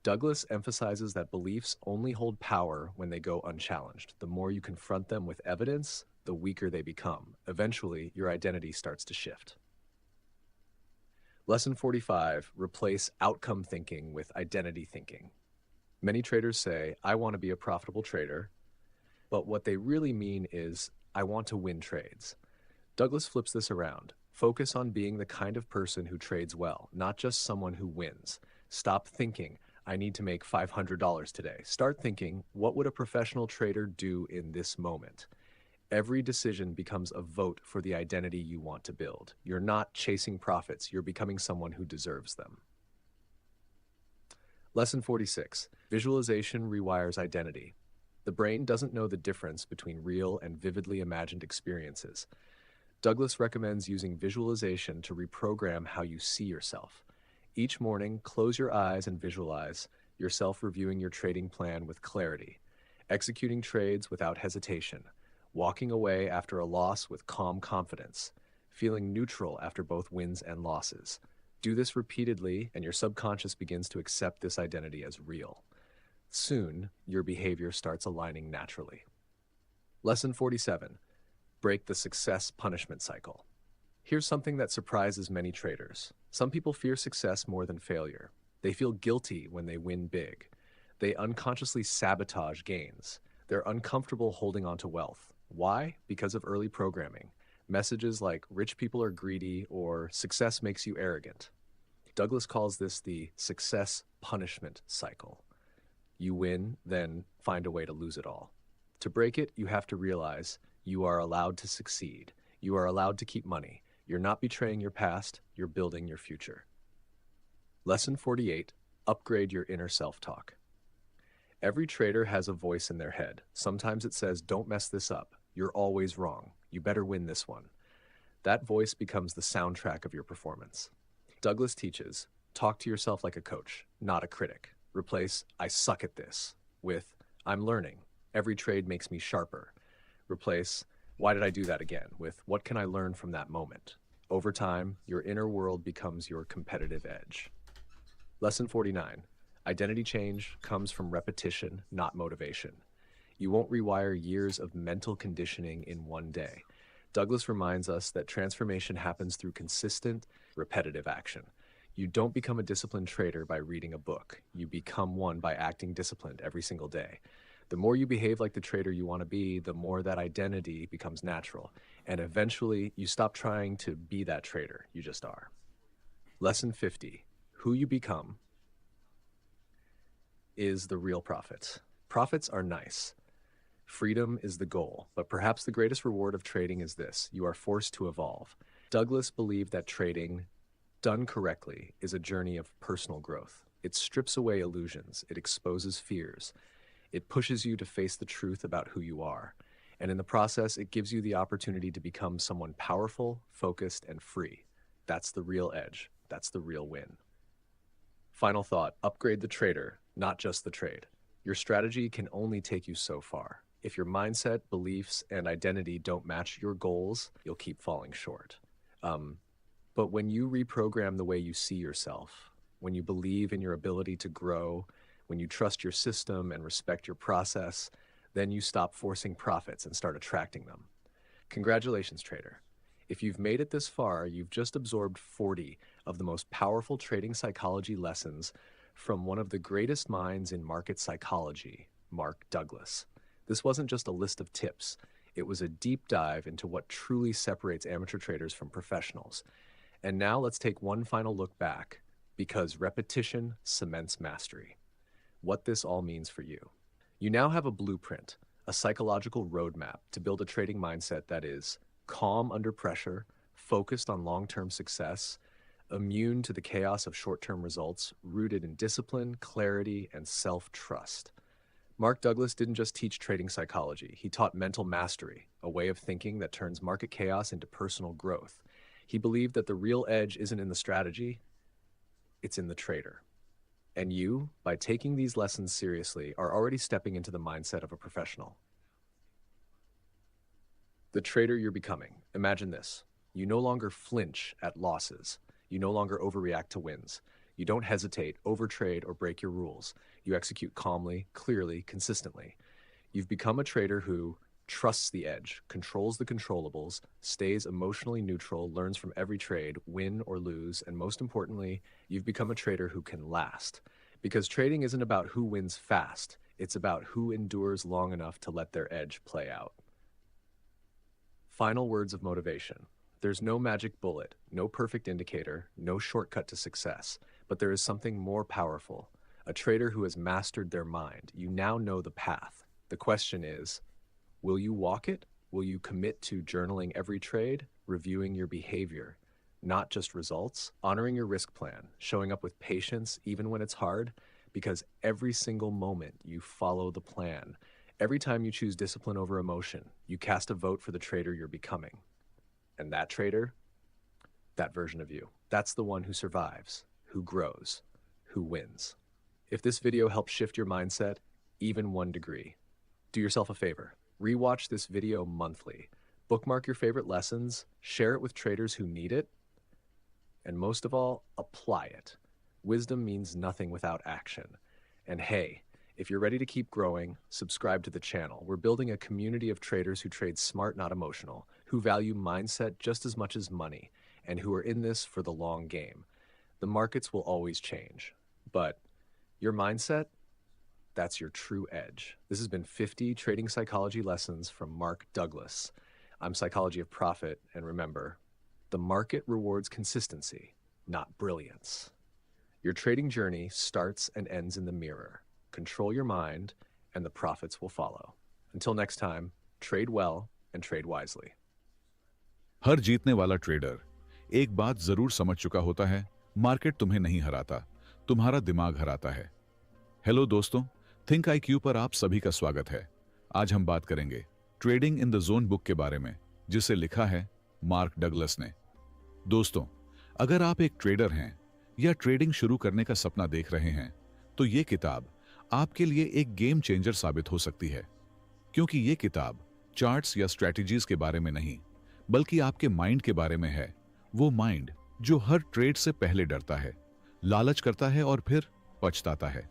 Douglas emphasizes that beliefs only hold power when they go unchallenged. The more you confront them with evidence, the weaker they become. Eventually, your identity starts to shift. Lesson 45, replace outcome thinking with identity thinking. Many traders say, I want to be a profitable trader, but what they really mean is, I want to win trades. Douglas flips this around. Focus on being the kind of person who trades well, not just someone who wins. Stop thinking, I need to make $500 today. Start thinking, what would a professional trader do in this moment? Every decision becomes a vote for the identity you want to build. You're not chasing profits, you're becoming someone who deserves them. Lesson 46, visualization rewires identity. The brain doesn't know the difference between real and vividly imagined experiences. Douglas recommends using visualization to reprogram how you see yourself. Each morning, close your eyes and visualize yourself reviewing your trading plan with clarity, executing trades without hesitation, walking away after a loss with calm confidence, feeling neutral after both wins and losses. Do this repeatedly, and your subconscious begins to accept this identity as real. Soon, your behavior starts aligning naturally. Lesson 47, break the success-punishment cycle. Here's something that surprises many traders. Some people fear success more than failure. They feel guilty when they win big. They unconsciously sabotage gains. They're uncomfortable holding on to wealth. Why? Because of early programming. Messages like rich people are greedy or success makes you arrogant. Douglas calls this the success punishment cycle. You win, then find a way to lose it all. To break it, you have to realize you are allowed to succeed. You are allowed to keep money. You're not betraying your past, you're building your future. Lesson 48, upgrade your inner self-talk. Every trader has a voice in their head. Sometimes it says, don't mess this up. You're always wrong. You better win this one. That voice becomes the soundtrack of your performance. Douglas teaches, talk to yourself like a coach, not a critic. Replace, I suck at this, with, I'm learning. Every trade makes me sharper. Replace, why did I do that again? With, what can I learn from that moment? Over time, your inner world becomes your competitive edge. Lesson 49. Identity change comes from repetition, not motivation. You won't rewire years of mental conditioning in one day. Douglas reminds us that transformation happens through consistent, repetitive action. You don't become a disciplined trader by reading a book. You become one by acting disciplined every single day. The more you behave like the trader you want to be, the more that identity becomes natural. And eventually, you stop trying to be that trader. You just are. Lesson 50. Who you become is the real profit. Profits are nice. Freedom is the goal, but perhaps the greatest reward of trading is this: you are forced to evolve. Douglas believed that trading, done correctly, is a journey of personal growth. It strips away illusions, it exposes fears, it pushes you to face the truth about who you are, and in the process, it gives you the opportunity to become someone powerful, focused, and free. That's the real edge. That's the real win. Final thought, upgrade the trader, not just the trade. Your strategy can only take you so far. If your mindset, beliefs, and identity don't match your goals, you'll keep falling short. But when you reprogram the way you see yourself, when you believe in your ability to grow, when you trust your system and respect your process, then you stop forcing profits and start attracting them. Congratulations, trader. If you've made it this far, you've just absorbed 40 of the most powerful trading psychology lessons from one of the greatest minds in market psychology, Mark Douglas. This wasn't just a list of tips. It was a deep dive into what truly separates amateur traders from professionals. And now let's take one final look back, because repetition cements mastery. What this all means for you. You now have a blueprint, a psychological roadmap to build a trading mindset that is calm under pressure, focused on long-term success, immune to the chaos of short-term results, rooted in discipline, clarity, and self-trust. Mark Douglas didn't just teach trading psychology, he taught mental mastery, a way of thinking that turns market chaos into personal growth. He believed that the real edge isn't in the strategy, it's in the trader. And you, by taking these lessons seriously, are already stepping into the mindset of a professional. The trader you're becoming. Imagine this. You no longer flinch at losses. You no longer overreact to wins. You don't hesitate, overtrade, or break your rules. You execute calmly, clearly, consistently. You've become a trader who trusts the edge, controls the controllables, stays emotionally neutral, learns from every trade, win or lose, and most importantly, you've become a trader who can last. Because trading isn't about who wins fast, it's about who endures long enough to let their edge play out. Final words of motivation. There's no magic bullet, no perfect indicator, no shortcut to success, but there is something more powerful. A trader who has mastered their mind. You now know the path. The question is, will you walk it? Will you commit to journaling every trade, reviewing your behavior, not just results, honoring your risk plan, showing up with patience even when it's hard? Because every single moment you follow the plan, every time you choose discipline over emotion, you cast a vote for the trader you're becoming. And that trader, that version of you, that's the one who survives, who grows, who wins. If this video helps shift your mindset, even 1 degree, do yourself a favor. Rewatch this video monthly. Bookmark your favorite lessons, share it with traders who need it, and most of all, apply it. Wisdom means nothing without action. And hey, if you're ready to keep growing, subscribe to the channel. We're building a community of traders who trade smart, not emotional, who value mindset just as much as money, and who are in this for the long game. The markets will always change, but your mindset, that's your true edge. This has been 50 trading psychology lessons from Mark Douglas. I'm Psychology of Profit, and remember, the market rewards consistency, not brilliance. Your trading journey starts and ends in the mirror. Control your mind, and the profits will follow. Until next time, trade well and trade wisely. हर जीतने वाला trader एक बात जरूर समझ चुका होता है, market तुम्हें नहीं हराता, तुम्हारा दिमाग हराता है। हेलो दोस्तों, थिंक IQ पर आप सभी का स्वागत है। आज हम बात करेंगे trading in the zone book के बारे में, जिसे लिखा है मार्क डगलस ने। दोस्तों, अगर आप एक ट्रेडर हैं या ट्रेडिंग शुरू करने का सपना देख रहे हैं, तो ये किताब आपके लिए एक गेम चेंजर साबित हो सकती है। क्योंकि ये किताब चार्ट्स या स्ट्रैटेजीज के बारे में नहीं, बल्कि आपके माइंड के बारे में है। वो माइंड जो हर ट्रेड से पहले डरता है, लालच करता है और फिर पछताता है।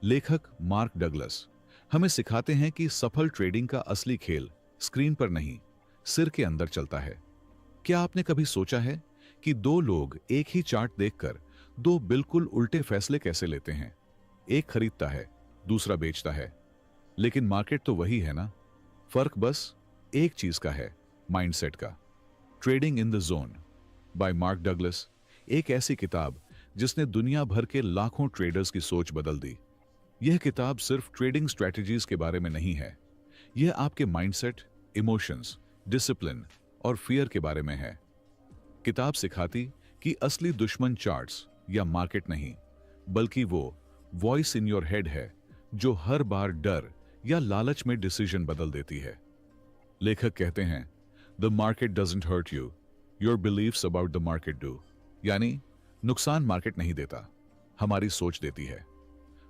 लेखक मार्क डगलस हमें सिखाते हैं कि सफल ट्रेडिंग का असली खेल स्क्रीन पर नहीं, सिर के अंदर चलता है। क्या आपने कभी सोचा है कि 2 लोग एक ही चार्ट देखकर 2 बिल्कुल उल्टे फैसले कैसे लेते हैं? एक खरीदता है, दूसरा बेचता है, लेकिन मार्केट तो वही है ना। फर्क बस एक चीज का है, माइंडसेट का। Trading in the zone bye mark Douglas एक ऐसी किताब जिसने दुनिया भर के लाखों ट्रेडर्स की सोच बदल दी। यह किताब सिर्फ ट्रेडिंग स्ट्रैटेजीज के बारे में नहीं है, यह आपके माइंडसेट, इमोशंस, डिसिप्लिन और फियर के बारे में है। किताब सिखाती कि असली दुश्मन चार्ट्स या मार्केट नहीं, बल्कि वो वॉइस इन योर हेड है जो हर बार डर या लालच में डिसीजन बदल देती है। लेखक कहते हैं, the market doesn't hurt you, your beliefs about the market do. यानी नुकसान मार्केट नहीं देता, हमारी सोच देती है।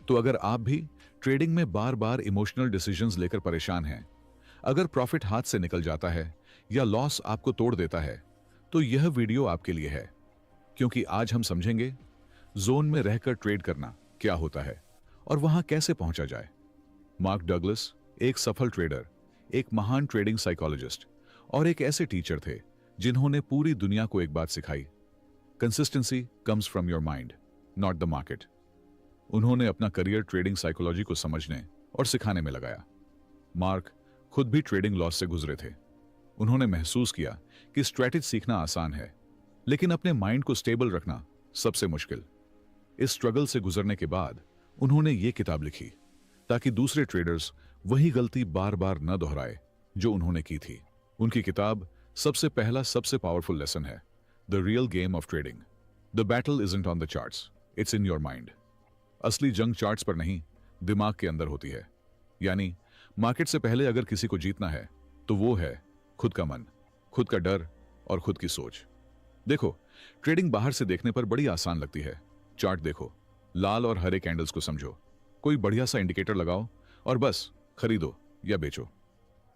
तो अगर आप भी ट्रेडिंग में बार बार इमोशनल डिसीजंस लेकर परेशान हैं, अगर प्रॉफिट हाथ से निकल जाता है या लॉस आपको तोड़ देता है, तो यह वीडियो आपके लिए है। क्योंकि आज हम समझेंगे जोन में रहकर ट्रेड करना क्या होता है और वहां कैसे पहुंचा जाए। मार्क डगलस एक सफल ट्रेडर, एक महान ट्रेडिंग साइकोलॉजिस्ट और एक ऐसे टीचर थे जिन्होंने पूरी दुनिया को एक बात सिखाई, consistency comes from your mind, not the market. उन्होंने अपना करियर ट्रेडिंग साइकोलॉजी को समझने और सिखाने में लगाया। मार्क खुद भी ट्रेडिंग लॉस से गुजरे थे। उन्होंने महसूस किया कि स्ट्रैटेजी सीखना आसान है, लेकिन अपने माइंड को स्टेबल रखना सबसे मुश्किल। इस स्ट्रगल से गुजरने के बाद उन्होंने ये किताब लिखी ताकि दूसरे ट्रेडर्स वही गलती बार बार न दोहराए जो उन्होंने की थी। उनकी किताब सबसे पहला सबसे पावरफुल लेसन है, the real game of trading. The battle isn't on the charts, it's in your mind. असली जंग चार्ट्स पर नहीं, दिमाग के अंदर होती है। यानी मार्केट से पहले अगर किसी को जीतना है तो वो है खुद का मन, खुद का डर और खुद की सोच। देखो, ट्रेडिंग बाहर से देखने पर बड़ी आसान लगती है। चार्ट देखो, लाल और हरे कैंडल्स को समझो, कोई बढ़िया सा इंडिकेटर लगाओ और बस खरीदो या बेचो।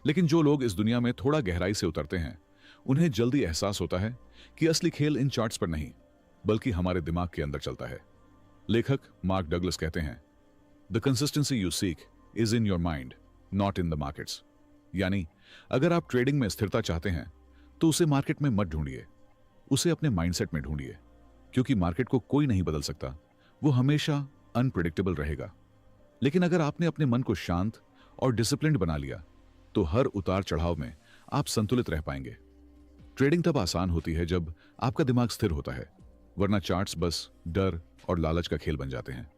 लेकिन जो लोग इस दुनिया में थोड़ा गहराई से उतरते हैं, उन्हें जल्दी एहसास होता है कि असली खेल इन चार्ट्स पर नहीं, बल्कि हमारे दिमाग के अंदर चलता है। लेखक मार्क डगलस कहते हैं, the consistency you seek is in your mind, not in the markets. यानी अगर आप ट्रेडिंग में स्थिरता चाहते हैं तो उसे मार्केट में मत ढूंढिए, उसे अपने माइंडसेट में ढूंढिए, क्योंकि मार्केट को कोई नहीं बदल सकता, वो हमेशा अनप्रिडिक्टेबल रहेगा। लेकिन अगर आपने अपने मन को शांत और डिसिप्लिन्ड बना लिया तो हर उतार चढ़ाव में आप संतुलित रह पाएंगे। ट्रेडिंग तब आसान होती है जब आपका दिमाग स्थिर होता है, वरना चार्ट्स बस डर और लालच का खेल बन जाते हैं।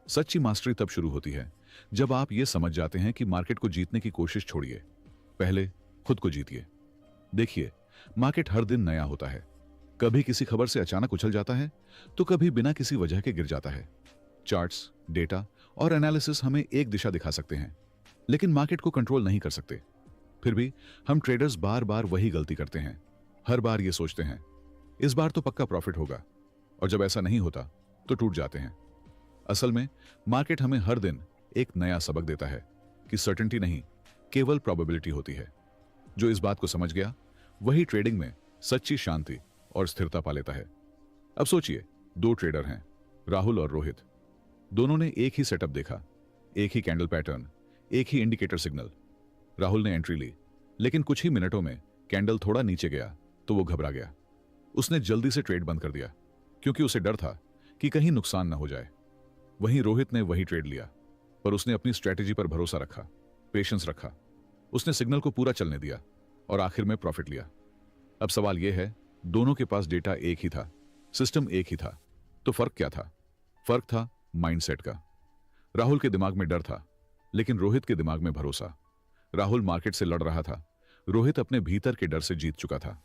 सच्ची मास्टरी तब शुरू होती है जब आप ये समझ जाते हैं कि मार्केट को जीतने की कोशिश छोड़िए, पहले खुद को जीतिए। देखिए, मार्केट हर दिन नया होता है, कभी किसी खबर से अचानक उछल जाता है तो कभी बिना किसी वजह के गिर जाता है। चार्ट्स, डेटा और एनालिसिस हमें एक दिशा दिखा सकते हैं, लेकिन मार्केट को कंट्रोल नहीं कर सकते। फिर भी हम ट्रेडर्स बार बार वही गलती करते हैं। हर बार ये सोचते हैं इस बार तो पक्का प्रॉफिट होगा, और जब ऐसा नहीं होता तो टूट जाते हैं। असल में मार्केट हमें हर दिन एक नया सबक देता है कि सर्टेनिटी नहीं, केवल प्रोबेबिलिटी होती है। जो इस बात को समझ गया वही ट्रेडिंग में सच्ची शांति और स्थिरता पा लेता है। अब सोचिए, दो ट्रेडर हैं, राहुल और रोहित। दोनों ने एक ही सेटअप देखा, एक ही कैंडल पैटर्न, एक ही इंडिकेटर सिग्नल। राहुल ने एंट्री ली, लेकिन कुछ ही मिनटों में कैंडल थोड़ा नीचे गया तो वो घबरा गया। उसने जल्दी से ट्रेड बंद कर दिया, क्योंकि उसे डर था कि कहीं नुकसान न हो जाए। वहीं रोहित ने वही ट्रेड लिया, पर उसने अपनी स्ट्रैटेजी पर भरोसा रखा, पेशेंस रखा। उसने सिग्नल को पूरा चलने दिया और आखिर में प्रॉफिट लिया। अब सवाल यह है, दोनों के पास डेटा एक ही था, सिस्टम एक ही था, तो फर्क क्या था? फर्क था माइंडसेट का। राहुल के दिमाग में डर था, लेकिन रोहित के दिमाग में भरोसा। राहुल मार्केट से लड़ रहा था, रोहित अपने भीतर के डर से जीत चुका था।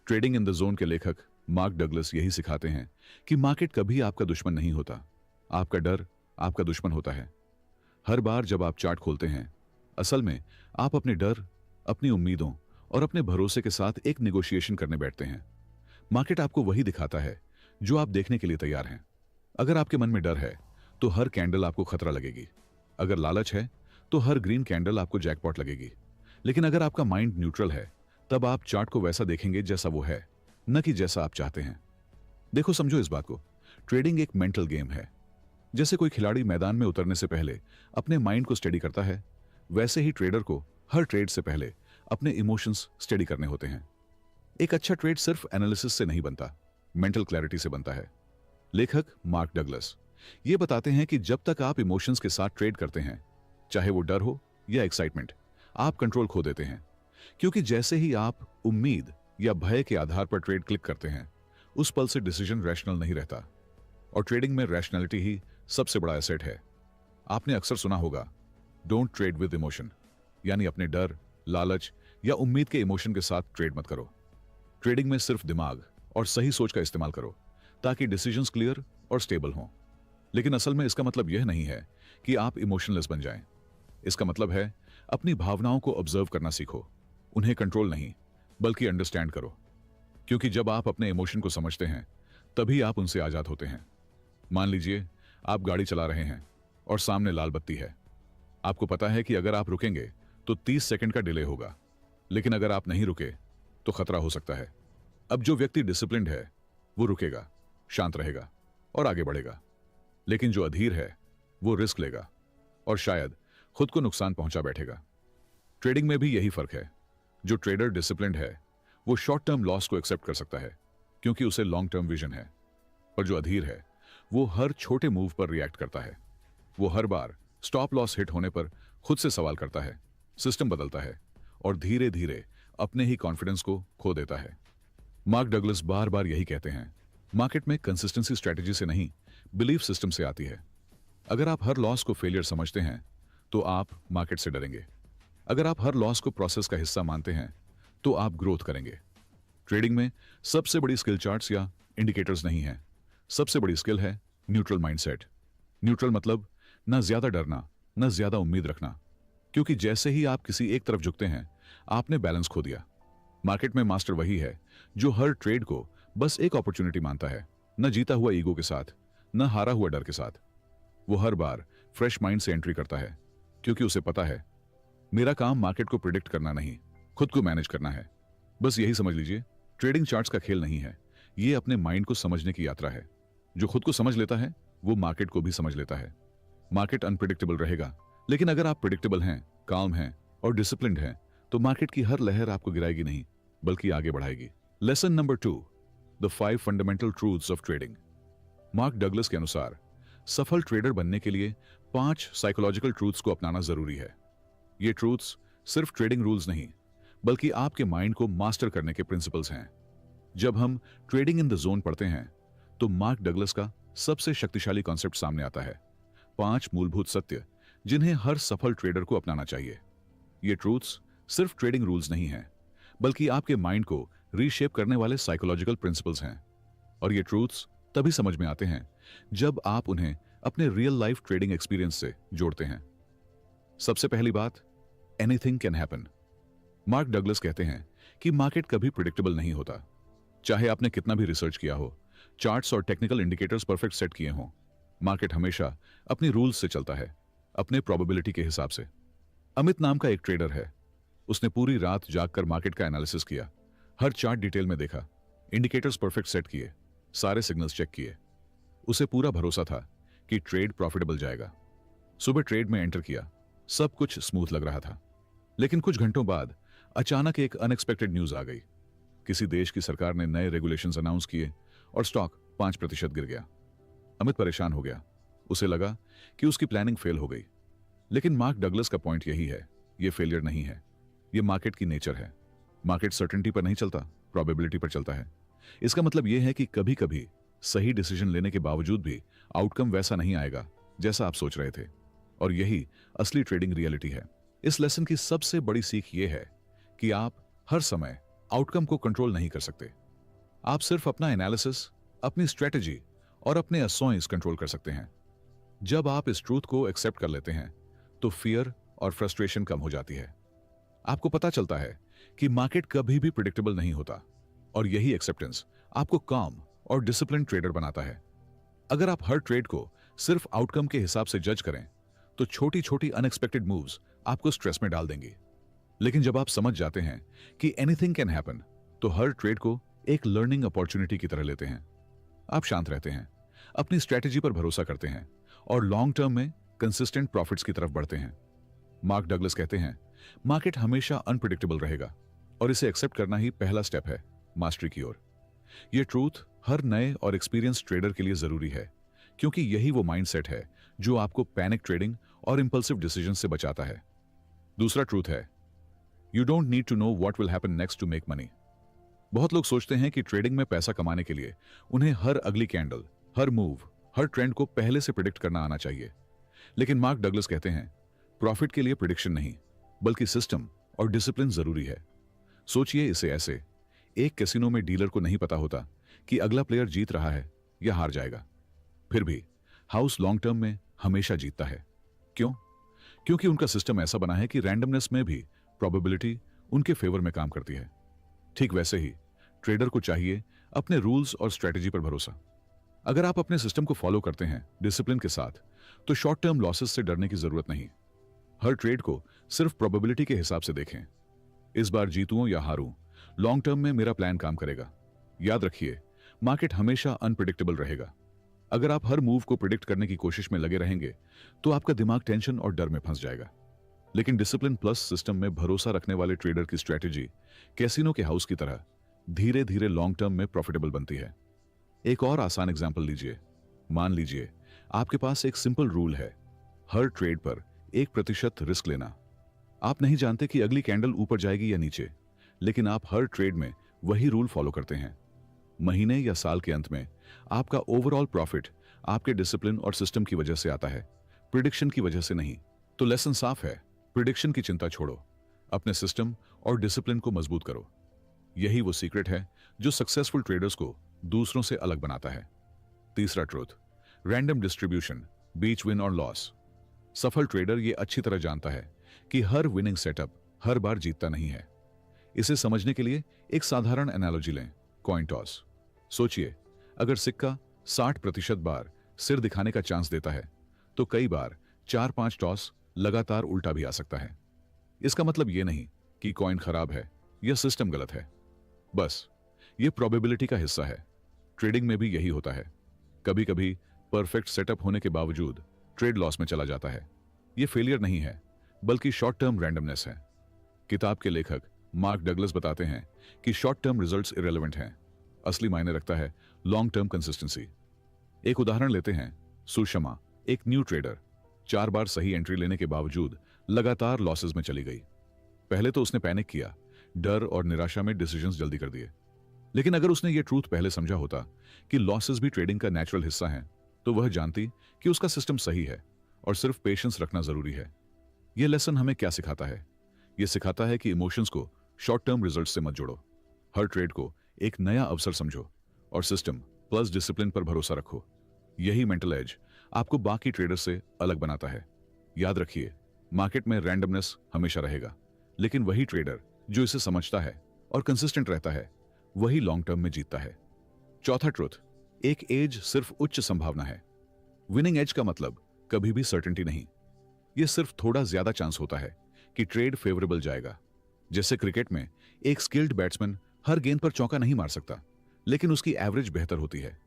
ट्रेडिंग इन द जोन के लेखक मार्क डगलस यही सिखाते हैं कि मार्केट कभी आपका दुश्मन नहीं होता, आपका डर आपका दुश्मन होता है। हर बार जब आप चार्ट खोलते हैं, असल में आप अपने डर, अपनी उम्मीदों और अपने भरोसे के साथ एक निगोशिएशन करने बैठते हैं। मार्केट आपको वही दिखाता है जो आप देखने के लिए तैयार हैं। अगर आपके मन में डर है तो हर कैंडल आपको खतरा लगेगी, अगर लालच है तो हर ग्रीन कैंडल आपको जैकपॉट लगेगी। लेकिन अगर आपका माइंड न्यूट्रल है, तब आप चार्ट को वैसा देखेंगे जैसा वो है, न कि जैसा आप चाहते हैं। देखो, समझो इस बात को, ट्रेडिंग एक मेंटल गेम है। जैसे कोई खिलाड़ी मैदान में उतरने से पहले अपने माइंड को स्टडी करता है, वैसे ही ट्रेडर को हर ट्रेड से पहले अपने इमोशंस स्टडी करने होते हैं। एक अच्छा ट्रेड सिर्फ एनालिसिस से नहीं बनता, मेंटल क्लैरिटी से बनता है। लेखक मार्क डगलस ये बताते हैं कि जब तक आप इमोशंस के साथ ट्रेड करते हैं, चाहे वो डर हो या एक्साइटमेंट, आप कंट्रोल खो देते हैं। क्योंकि जैसे ही आप उम्मीद या भय के आधार पर ट्रेड क्लिक करते हैं, उस पल से डिसीजन रैशनल नहीं रहता। और ट्रेडिंग में रैशनैलिटी ही सबसे बड़ा एसेट है। आपने अक्सर सुना होगा, डोंट ट्रेड विद इमोशन, यानी अपने डर, लालच या उम्मीद के इमोशन के साथ ट्रेड मत करो। ट्रेडिंग में सिर्फ दिमाग और सही सोच का इस्तेमाल करो, ताकि डिसीजंस क्लियर और स्टेबल हों। लेकिन असल में इसका मतलब यह नहीं है कि आप इमोशनलेस बन जाएं। इसका मतलब है अपनी भावनाओं को ऑब्जर्व करना सीखो, उन्हें कंट्रोल नहीं बल्कि अंडरस्टैंड करो। क्योंकि जब आप अपने इमोशन को समझते हैं, तभी आप उनसे आजाद होते हैं। मान लीजिए आप गाड़ी चला रहे हैं और सामने लाल बत्ती है। आपको पता है कि अगर आप रुकेंगे तो 30 सेकंड का डिले होगा, लेकिन अगर आप नहीं रुके तो खतरा हो सकता है। अब जो व्यक्ति डिसिप्लिन्ड है वो रुकेगा, शांत रहेगा और आगे बढ़ेगा। लेकिन जो अधीर है वो रिस्क लेगा और शायद खुद को नुकसान पहुंचा बैठेगा। ट्रेडिंग में भी यही फर्क है। जो ट्रेडर डिसिप्लिन्ड है वो शॉर्ट टर्म लॉस को एक्सेप्ट कर सकता है, क्योंकि उसे लॉन्ग टर्म विजन है। पर जो अधीर है वो हर छोटे मूव पर रिएक्ट करता है। वो हर बार स्टॉप लॉस हिट होने पर खुद से सवाल करता है, सिस्टम बदलता है और धीरे धीरे अपने ही कॉन्फिडेंस को खो देता है। मार्क डगलस बार बार यही कहते हैं, मार्केट में कंसिस्टेंसी स्ट्रेटेजी से नहीं, बिलीफ सिस्टम से आती है। अगर आप हर लॉस को फेलियर समझते हैं तो आप मार्केट से डरेंगे। अगर आप हर लॉस को प्रोसेस का हिस्सा मानते हैं तो आप ग्रोथ करेंगे। ट्रेडिंग में सबसे बड़ी स्किल चार्ट्स या इंडिकेटर्स नहीं है, सबसे बड़ी स्किल है न्यूट्रल माइंडसेट। न्यूट्रल मतलब ना ज्यादा डरना, ना ज्यादा उम्मीद रखना। क्योंकि जैसे ही आप किसी एक तरफ झुकते हैं, आपने बैलेंस खो दिया। मार्केट में मास्टर वही है जो हर ट्रेड को बस एक अपॉर्चुनिटी मानता है, न जीता हुआ ईगो के साथ, न हारा हुआ डर के साथ। वो हर बार फ्रेश माइंड से एंट्री करता है, क्योंकि उसे पता है मेरा काम मार्केट को प्रिडिक्ट करना नहीं, खुद को मैनेज करना है। बस यही समझ लीजिए, ट्रेडिंग चार्ट्स का खेल नहीं है, ये अपने माइंड को समझने की यात्रा है। जो खुद को समझ लेता है वो मार्केट को भी समझ लेता है। मार्केट अनप्रिडिक्टेबल रहेगा, लेकिन अगर आप प्रिडिक्टेबल हैं, काम हैं और डिसिप्लिन्ड हैं, तो मार्केट की हर लहर आपको गिराएगी नहीं, बल्कि आगे बढ़ाएगी। Lesson number 2, the 5 fundamental truths of trading. Mark Douglas के अनुसार सफल ट्रेडर बनने के लिए 5 साइकोलॉजिकल ट्रूथ्स को अपनाना जरूरी है। ये ट्रूथ्स सिर्फ ट्रेडिंग रूल्स नहीं, बल्कि आपके माइंड को मास्टर करने के प्रिंसिपल्स हैं। जब हम ट्रेडिंग इन द जोन पढ़ते हैं तो मार्क डगलस का सबसे शक्तिशाली कॉन्सेप्ट सामने आता है, 5 मूलभूत सत्य जिन्हें हर सफल ट्रेडर को अपनाना चाहिए। ये ट्रूथ्स सिर्फ ट्रेडिंग रूल्स नहीं हैं, बल्कि आपके माइंड को रीशेप करने वाले साइकोलॉजिकल प्रिंसिपल्स हैं। और ये ट्रूथ्स तभी समझ में आते हैं जब आप उन्हें अपने रियल लाइफ ट्रेडिंग एक्सपीरियंस से जोड़ते हैं। सबसे पहली बात, anything can happen. Mark Douglas कहते हैं कि मार्केट कभी प्रिडिक्टेबल नहीं होता। चाहे आपने कितना भी रिसर्च किया हो, चार्ट्स और टेक्निकल इंडिकेटर्स परफेक्ट सेट किए हों, मार्केट हमेशा अपनी रूल्स से चलता है, अपने प्रोबेबिलिटी के हिसाब से। अमित नाम का एक ट्रेडर है। उसने पूरी रात जागकर मार्केट का एनालिसिस किया, हर चार्ट डिटेल में देखा, इंडिकेटर्स परफेक्ट सेट किए, सारे सिग्नल्स चेक किए। उसे पूरा भरोसा था कि ट्रेड प्रॉफिटेबल जाएगा। सुबह ट्रेड में एंटर किया, सब कुछ स्मूथ लग रहा था। लेकिन कुछ घंटों बाद अचानक एक अनएक्सपेक्टेड न्यूज आ गई। किसी देश की सरकार ने नए रेगुलेशंस अनाउंस किए और स्टॉक 5% गिर गया। अमित परेशान हो गया। उसे लगा कि उसकी प्लानिंग फेल हो गई। लेकिन मार्क डगलस का पॉइंट यही है, यह फेलियर नहीं है, यह मार्केट की नेचर है। मार्केट सर्टेनिटी पर नहीं चलता, प्रोबेबिलिटी पर चलता है। इसका मतलब यह है कि कभी कभी सही डिसीजन लेने के बावजूद भी आउटकम वैसा नहीं आएगा जैसा आप सोच रहे थे। और यही असली ट्रेडिंग रियलिटी है। इस लेसन की सबसे बड़ी सीख यह है कि आप हर समय आउटकम को कंट्रोल नहीं कर सकते। आप सिर्फ अपना एनालिसिस, अपनी स्ट्रेटजी और अपने असॉइंस कंट्रोल कर सकते हैं। जब आप इस ट्रूथ को एक्सेप्ट कर लेते हैं तो फियर और फ्रस्ट्रेशन कम हो जाती है। आपको पता चलता है कि मार्केट कभी भी प्रिडिक्टेबल नहीं होता, और यही एक्सेप्टेंस आपको काम और डिसिप्लिन ट्रेडर बनाता है। अगर आप हर ट्रेड को सिर्फ आउटकम के हिसाब से जज करें तो छोटी छोटी अनएक्सपेक्टेड मूव्स आपको स्ट्रेस में डाल देंगी। लेकिन जब आप समझ जाते हैं कि एनीथिंग कैन हैपन, तो हर ट्रेड को एक लर्निंग अपॉर्चुनिटी की तरह लेते हैं। आप शांत रहते हैं, अपनी स्ट्रेटजी पर भरोसा करते हैं और लॉन्ग टर्म में कंसिस्टेंट प्रॉफिट्स की तरफ बढ़ते हैं। मार्क डगलस कहते हैं, मार्केट हमेशा अनप्रिडिक्टेबल रहेगा और इसे एक्सेप्ट करना ही पहला स्टेप है मास्टरी की ओर। यह ट्रूथ हर नए और एक्सपीरियंस ट्रेडर के लिए जरूरी है, क्योंकि यही वो माइंडसेट है जो आपको पैनिक ट्रेडिंग और इंपल्सिव डिसीजन से बचाता है। दूसरा ट्रूथ है, you don't need to know what will happen next to make money. बहुत लोग सोचते हैं कि ट्रेडिंग में पैसा कमाने के लिए उन्हें हर अगली कैंडल, हर मूव, हर ट्रेंड को पहले से प्रिडिक्ट करना आना चाहिए। लेकिन मार्क डगलस कहते हैं, प्रॉफिट के लिए प्रिडिक्शन नहीं, बल्कि सिस्टम और डिसिप्लिन जरूरी है। सोचिए इसे ऐसे, एक कैसीनो में डीलर को नहीं पता होता कि अगला प्लेयर जीत रहा है या हार जाएगा। फिर भी हाउस लॉन्ग टर्म में हमेशा जीतता है। क्यों? क्योंकि उनका सिस्टम ऐसा बना है कि रैंडमनेस में भी प्रोबेबिलिटी उनके फेवर में काम करती है। ठीक वैसे ही ट्रेडर को चाहिए अपने रूल्स और स्ट्रेटजी पर भरोसा। अगर आप अपने सिस्टम को फॉलो करते हैं डिसिप्लिन के साथ, तो शॉर्ट टर्म लॉसेस से डरने की जरूरत नहीं। हर ट्रेड को सिर्फ प्रोबेबिलिटी के हिसाब से देखें। इस बार जीतूं या हारूं, लॉन्ग टर्म में मेरा प्लान काम करेगा। याद रखिए, मार्केट हमेशा अनप्रिडिक्टेबल रहेगा। अगर आप हर मूव को प्रिडिक्ट करने की कोशिश में लगे रहेंगे तो आपका दिमाग टेंशन और डर में फंस जाएगा। लेकिन डिसिप्लिन प्लस सिस्टम में भरोसा रखने वाले ट्रेडर की स्ट्रेटजी कैसीनो के हाउस की तरह धीरे धीरे लॉन्ग टर्म में प्रॉफिटेबल बनती है। एक और आसान एग्जांपल लीजिए। मान लीजिए आपके पास एक सिंपल रूल है, हर ट्रेड पर 1% रिस्क लेना। आप नहीं जानते कि अगली कैंडल ऊपर जाएगी या नीचे, लेकिन आप हर ट्रेड में वही रूल फॉलो करते हैं। महीने या साल के अंत में आपका ओवरऑल प्रॉफिट आपके डिसिप्लिन और सिस्टम की वजह से आता है, प्रिडिक्शन की वजह से नहीं। तो लेसन साफ है, प्रिडिक्शन की चिंता छोड़ो, अपने सिस्टम और डिसिप्लिन को मजबूत करो। यही वो सीक्रेट है जो सक्सेसफुल ट्रेडर्स को दूसरों से अलग बनाता है। तीसरा ट्रूथ, रैंडम डिस्ट्रीब्यूशन बीच विन और लॉस। सफल ट्रेडर ये अच्छी तरह जानता है कि हर विनिंग सेटअप हर बार जीतता नहीं है। इसे समझने के लिए एक साधारण एनालॉजी लें, कॉइन टॉस। सोचिए, अगर सिक्का 60% बार सिर दिखाने का चांस देता है, तो कई बार 4-5 टॉस लगातार उल्टा भी आ सकता है। इसका मतलब यह नहीं कि कॉइन खराब है या सिस्टम गलत है, बस यह प्रोबेबिलिटी का हिस्सा है। ट्रेडिंग में भी यही होता है। कभी कभी परफेक्ट सेटअप होने के बावजूद ट्रेड लॉस में चला जाता है। यह फेलियर नहीं है, बल्कि शॉर्ट टर्म रैंडमनेस है। किताब के लेखक मार्क डगलस बताते हैं कि शॉर्ट टर्म रिजल्ट्स इरेलेवेंट हैं, असली मायने रखता है लॉन्ग टर्म कंसिस्टेंसी। एक उदाहरण लेते हैं, सुषमा एक न्यू ट्रेडर 4 बार सही एंट्री लेने के बावजूद लगातार लॉसेस में चली गई। पहले तो उसने पैनिक किया, डर और निराशा में डिसीजंस जल्दी कर दिए। लेकिन अगर उसने ये ट्रूथ पहले समझा होता कि लॉसेस भी ट्रेडिंग का नेचुरल हिस्सा हैं, तो वह जानती कि उसका सिस्टम सही है और सिर्फ पेशेंस रखना जरूरी है। यह लेसन हमें क्या सिखाता है? यह सिखाता है कि इमोशंस को शॉर्ट टर्म रिजल्ट से मत जोड़ो। हर ट्रेड को एक नया अवसर समझो और सिस्टम प्लस डिसिप्लिन पर भरोसा रखो। यही मेंटल एज आपको बाकी ट्रेडर से अलग बनाता है। याद रखिए, मार्केट में रैंडमनेस हमेशा रहेगा, लेकिन वही ट्रेडर जो इसे समझता है और कंसिस्टेंट रहता है, वही लॉन्ग टर्म में जीतता है। चौथा ट्रुथ, एक एज सिर्फ उच्च संभावना है। विनिंग एज का मतलब कभी भी सर्टेनिटी नहीं। यह सिर्फ थोड़ा ज्यादा चांस होता है कि ट्रेड फेवरेबल जाएगा। जैसे क्रिकेट में एक स्किल्ड बैट्समैन हर गेंद पर चौका नहीं मार सकता, लेकिन उसकी एवरेज बेहतर होती है।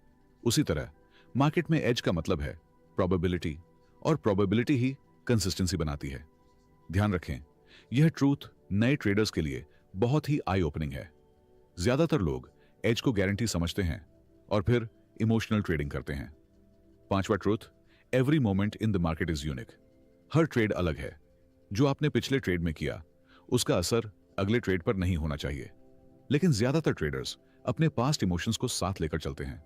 उसी तरह मार्केट में एज का मतलब है प्रोबेबिलिटी, और प्रोबेबिलिटी ही कंसिस्टेंसी बनाती है। ध्यान रखें, यह ट्रूथ नए ट्रेडर्स के लिए बहुत ही आई ओपनिंग है। ज्यादातर लोग एज को गारंटी समझते हैं और फिर इमोशनल ट्रेडिंग करते हैं। पांचवा truth, every moment in the market is unique. Her trade अलग है। जो आपने पिछले ट्रेड में किया, उसका असर अगले ट्रेड पर नहीं होना चाहिए। लेकिन ज्यादातर ट्रेडर्स अपने पास्ट इमोशंस को साथ लेकर चलते हैं।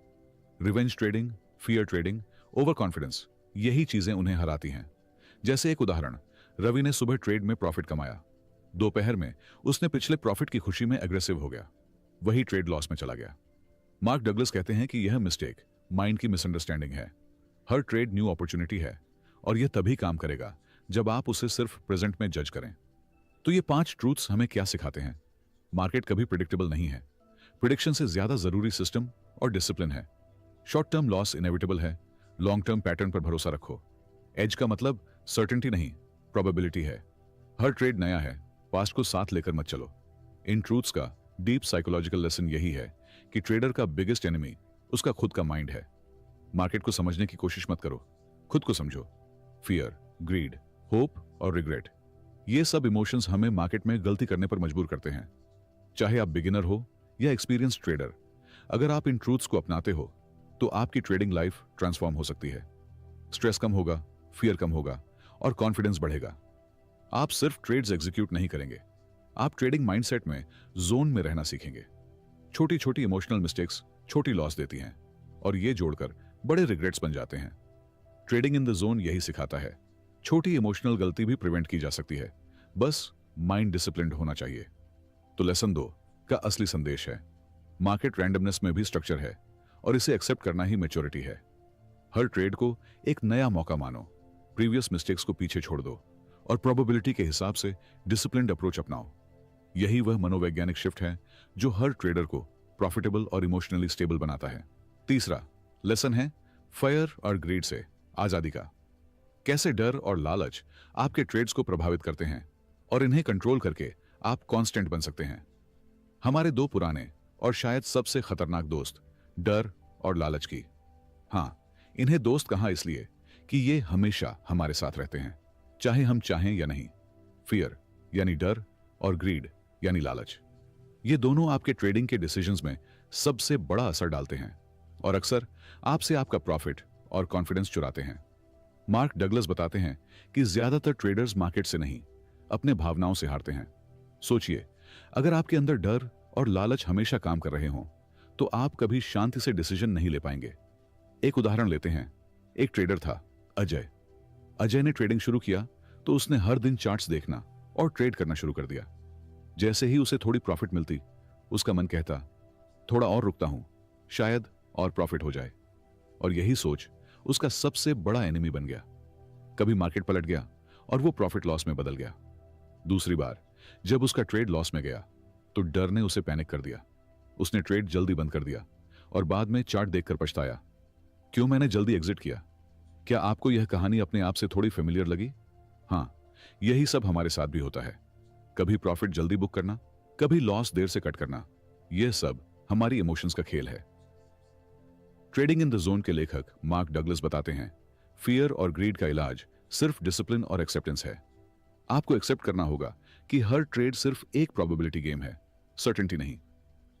Revenge trading, fear trading, over confidence, यही चीजें उन्हें हराती हैं। जैसे एक उदाहरण, रवि ने सुबह ट्रेड में प्रॉफिट कमाया। दोपहर में उसने पिछले प्रॉफिट की खुशी में एग्रेसिव हो गया, वही ट्रेड लॉस में चला गया। मार्क डगलस कहते हैं कि यह मिस्टेक माइंड की मिसअंडरस्टैंडिंग है। हर ट्रेड न्यू अपॉर्चुनिटी है और यह तभी काम करेगा जब आप उसे सिर्फ प्रेजेंट में जज करें। तो ये 5 ट्रूथ्स हमें क्या सिखाते हैं? मार्केट कभी प्रिडिक्टेबल नहीं है। प्रिडिक्शन से ज्यादा जरूरी सिस्टम और डिसिप्लिन है। शॉर्ट टर्म लॉस इनएविटेबल है, लॉन्ग टर्म पैटर्न पर भरोसा रखो। एज का मतलब सर्टेनिटी नहीं, प्रोबेबिलिटी है। हर ट्रेड नया है, पास्ट को साथ लेकर मत चलो। इन ट्रूथ्स का डीप साइकोलॉजिकल लेसन यही है कि ट्रेडर का बिगेस्ट एनिमी उसका खुद का माइंड है। मार्केट को समझने की कोशिश मत करो, खुद को समझो। फियर, ग्रीड, होप और रिग्रेट, ये सब इमोशंस हमें मार्केट में गलती करने पर मजबूर करते हैं। चाहे आप बिगिनर हो या एक्सपीरियंस ट्रेडर, अगर आप इन ट्रूथ्स को अपनाते हो तो आपकी ट्रेडिंग लाइफ ट्रांसफॉर्म हो सकती है। स्ट्रेस कम होगा, फियर कम होगा और कॉन्फिडेंस बढ़ेगा। आप सिर्फ ट्रेड्स एग्जीक्यूट नहीं करेंगे, आप ट्रेडिंग माइंडसेट में जोन में रहना सीखेंगे। छोटी छोटी इमोशनल मिस्टेक्स छोटी लॉस देती हैं और ये जोड़कर बड़े रिग्रेट्स बन जाते हैं। ट्रेडिंग इन द जोन यही सिखाता है, छोटी इमोशनल गलती भी प्रिवेंट की जा सकती है, बस माइंड डिसिप्लिन्ड होना चाहिए। तो लेसन 2 का असली संदेश है, मार्केट रैंडमनेस में भी स्ट्रक्चर है और इसे एक्सेप्ट करना ही मैच्योरिटी है। हर ट्रेड को एक नया मौका मानो, प्रीवियस मिस्टेक्स को पीछे छोड़ दो और प्रोबेबिलिटी के हिसाब से डिसिप्लिन्ड अप्रोच अपनाओ। यही वह मनोवैज्ञानिक शिफ्ट है जो हर ट्रेडर को प्रॉफिटेबल और इमोशनली स्टेबल बनाता है। तीसरा लेसन है फायर और ग्रीड से आजादी का। कैसे डर और लालच आपके ट्रेड्स को प्रभावित करते हैं और इन्हें कंट्रोल करके आप कांस्टेंट बन सकते हैं। हमारे 2 पुराने और शायद सबसे खतरनाक दोस्त डर और लालच की। हां, इन्हें दोस्त कहा इसलिए कि ये हमेशा हमारे साथ रहते हैं, चाहे हम चाहें या नहीं। फियर यानी डर और ग्रीड यानी लालच, ये दोनों आपके ट्रेडिंग के डिसीजंस में सबसे बड़ा असर डालते हैं और अक्सर आपसे आपका प्रॉफिट और कॉन्फिडेंस चुराते हैं। मार्क डगलस बताते हैं कि ज्यादातर ट्रेडर्स मार्केट से नहीं, अपने भावनाओं से हारते हैं। सोचिए, अगर आपके अंदर डर और लालच हमेशा काम कर रहे हों तो आप कभी शांति से डिसीजन नहीं ले पाएंगे। एक उदाहरण लेते हैं, एक ट्रेडर था अजय। अजय ने ट्रेडिंग शुरू किया तो उसने हर दिन चार्ट्स देखना और ट्रेड करना शुरू कर दिया। जैसे ही उसे थोड़ी प्रॉफिट मिलती, उसका मन कहता, थोड़ा और रुकता हूं, शायद और प्रॉफिट हो जाए। और यही सोच उसका सबसे बड़ा एनिमी बन गया। कभी मार्केट पलट गया और वो प्रॉफिट लॉस में बदल गया। दूसरी बार जब उसका ट्रेड लॉस में गया तो डर ने उसे पैनिक कर दिया। उसने ट्रेड जल्दी बंद कर दिया और बाद में चार्ट देखकर पछताया, क्यों मैंने जल्दी एग्जिट किया। क्या आपको यह कहानी अपने आप से थोड़ी फेमिलियर लगी? हां, यही सब हमारे साथ भी होता है। कभी प्रॉफिट जल्दी बुक करना, कभी लॉस देर से कट करना, यह सब हमारी इमोशंस का खेल है। ट्रेडिंग इन द जोन के लेखक मार्क डगलस बताते हैं, फियर और ग्रीड का इलाज सिर्फ डिसिप्लिन और एक्सेप्टेंस है। आपको एक्सेप्ट करना होगा कि हर ट्रेड सिर्फ एक प्रोबेबिलिटी गेम है, सर्टेनिटी नहीं।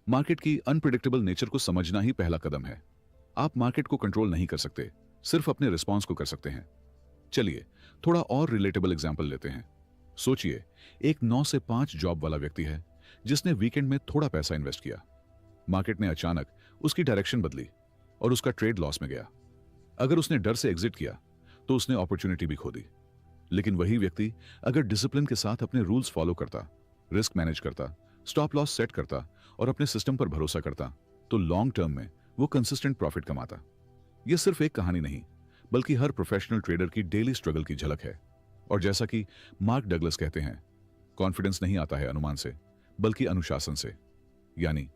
मार्केट की अनप्रिडिक्टेबल नेचर को समझना ही पहला कदम है। आप मार्केट को कंट्रोल नहीं कर सकते, सिर्फ अपने रिस्पॉन्स को कर सकते हैं। चलिए थोड़ा और रिलेटेबल एग्जांपल लेते हैं। सोचिए, एक 9 से 5 जॉब वाला व्यक्ति है जिसने वीकेंड में थोड़ा पैसा इन्वेस्ट किया। मार्केट ने अचानक उसकी डायरेक्शन बदली और उसका ट्रेड लॉस में गया। अगर उसने डर से एग्जिट किया तो उसने अपॉर्चुनिटी भी खो दी। लेकिन वही व्यक्ति अगर डिसिप्लिन के साथ अपने रूल्स फॉलो करता, रिस्क मैनेज करता, स्टॉप लॉस सेट करता और अपने सिस्टम पर भरोसा करता, तो लॉन्ग टर्म में वो कंसिस्टेंट प्रॉफिट कमाता। यह सिर्फ एक कहानी नहीं, बल्कि हर प्रोफेशनल ट्रेडर की डेली स्ट्रगल की झलक है। और जैसा कि मार्क डगलस कहते हैं, कॉन्फिडेंस नहीं आता है अनुमान से, बल्कि अनुशासन से। यानी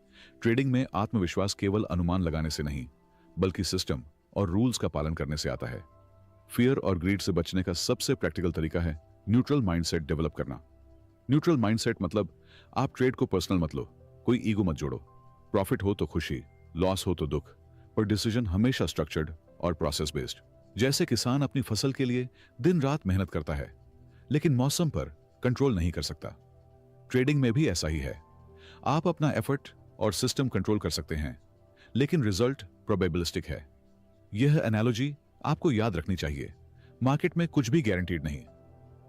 ट्रेडिंग में आत्मविश्वास केवल अनुमान लगाने से नहीं, बल्कि सिस्टम और रूल्स का पालन करने से आता है। फियर और ग्रीड से बचने का सबसे प्रैक्टिकल तरीका है न्यूट्रल माइंडसेट डेवलप करना। न्यूट्रल माइंडसेट मतलब आप ट्रेड को पर्सनल मत लो, कोई ईगो मत जोड़ो। प्रॉफिट हो तो खुशी, लॉस हो तो दुख, पर डिसीजन हमेशा स्ट्रक्चर्ड और प्रोसेस बेस्ड। जैसे किसान अपनी फसल के लिए दिन रात मेहनत करता है, लेकिन मौसम पर कंट्रोल नहीं कर सकता। ट्रेडिंग में भी ऐसा ही है। आप अपना एफर्ट और सिस्टम कंट्रोल कर सकते हैं, लेकिन रिजल्ट प्रोबेबिलिस्टिक है। यह एनालॉजी आपको याद रखनी चाहिए। मार्केट में कुछ भी गारंटीड नहीं।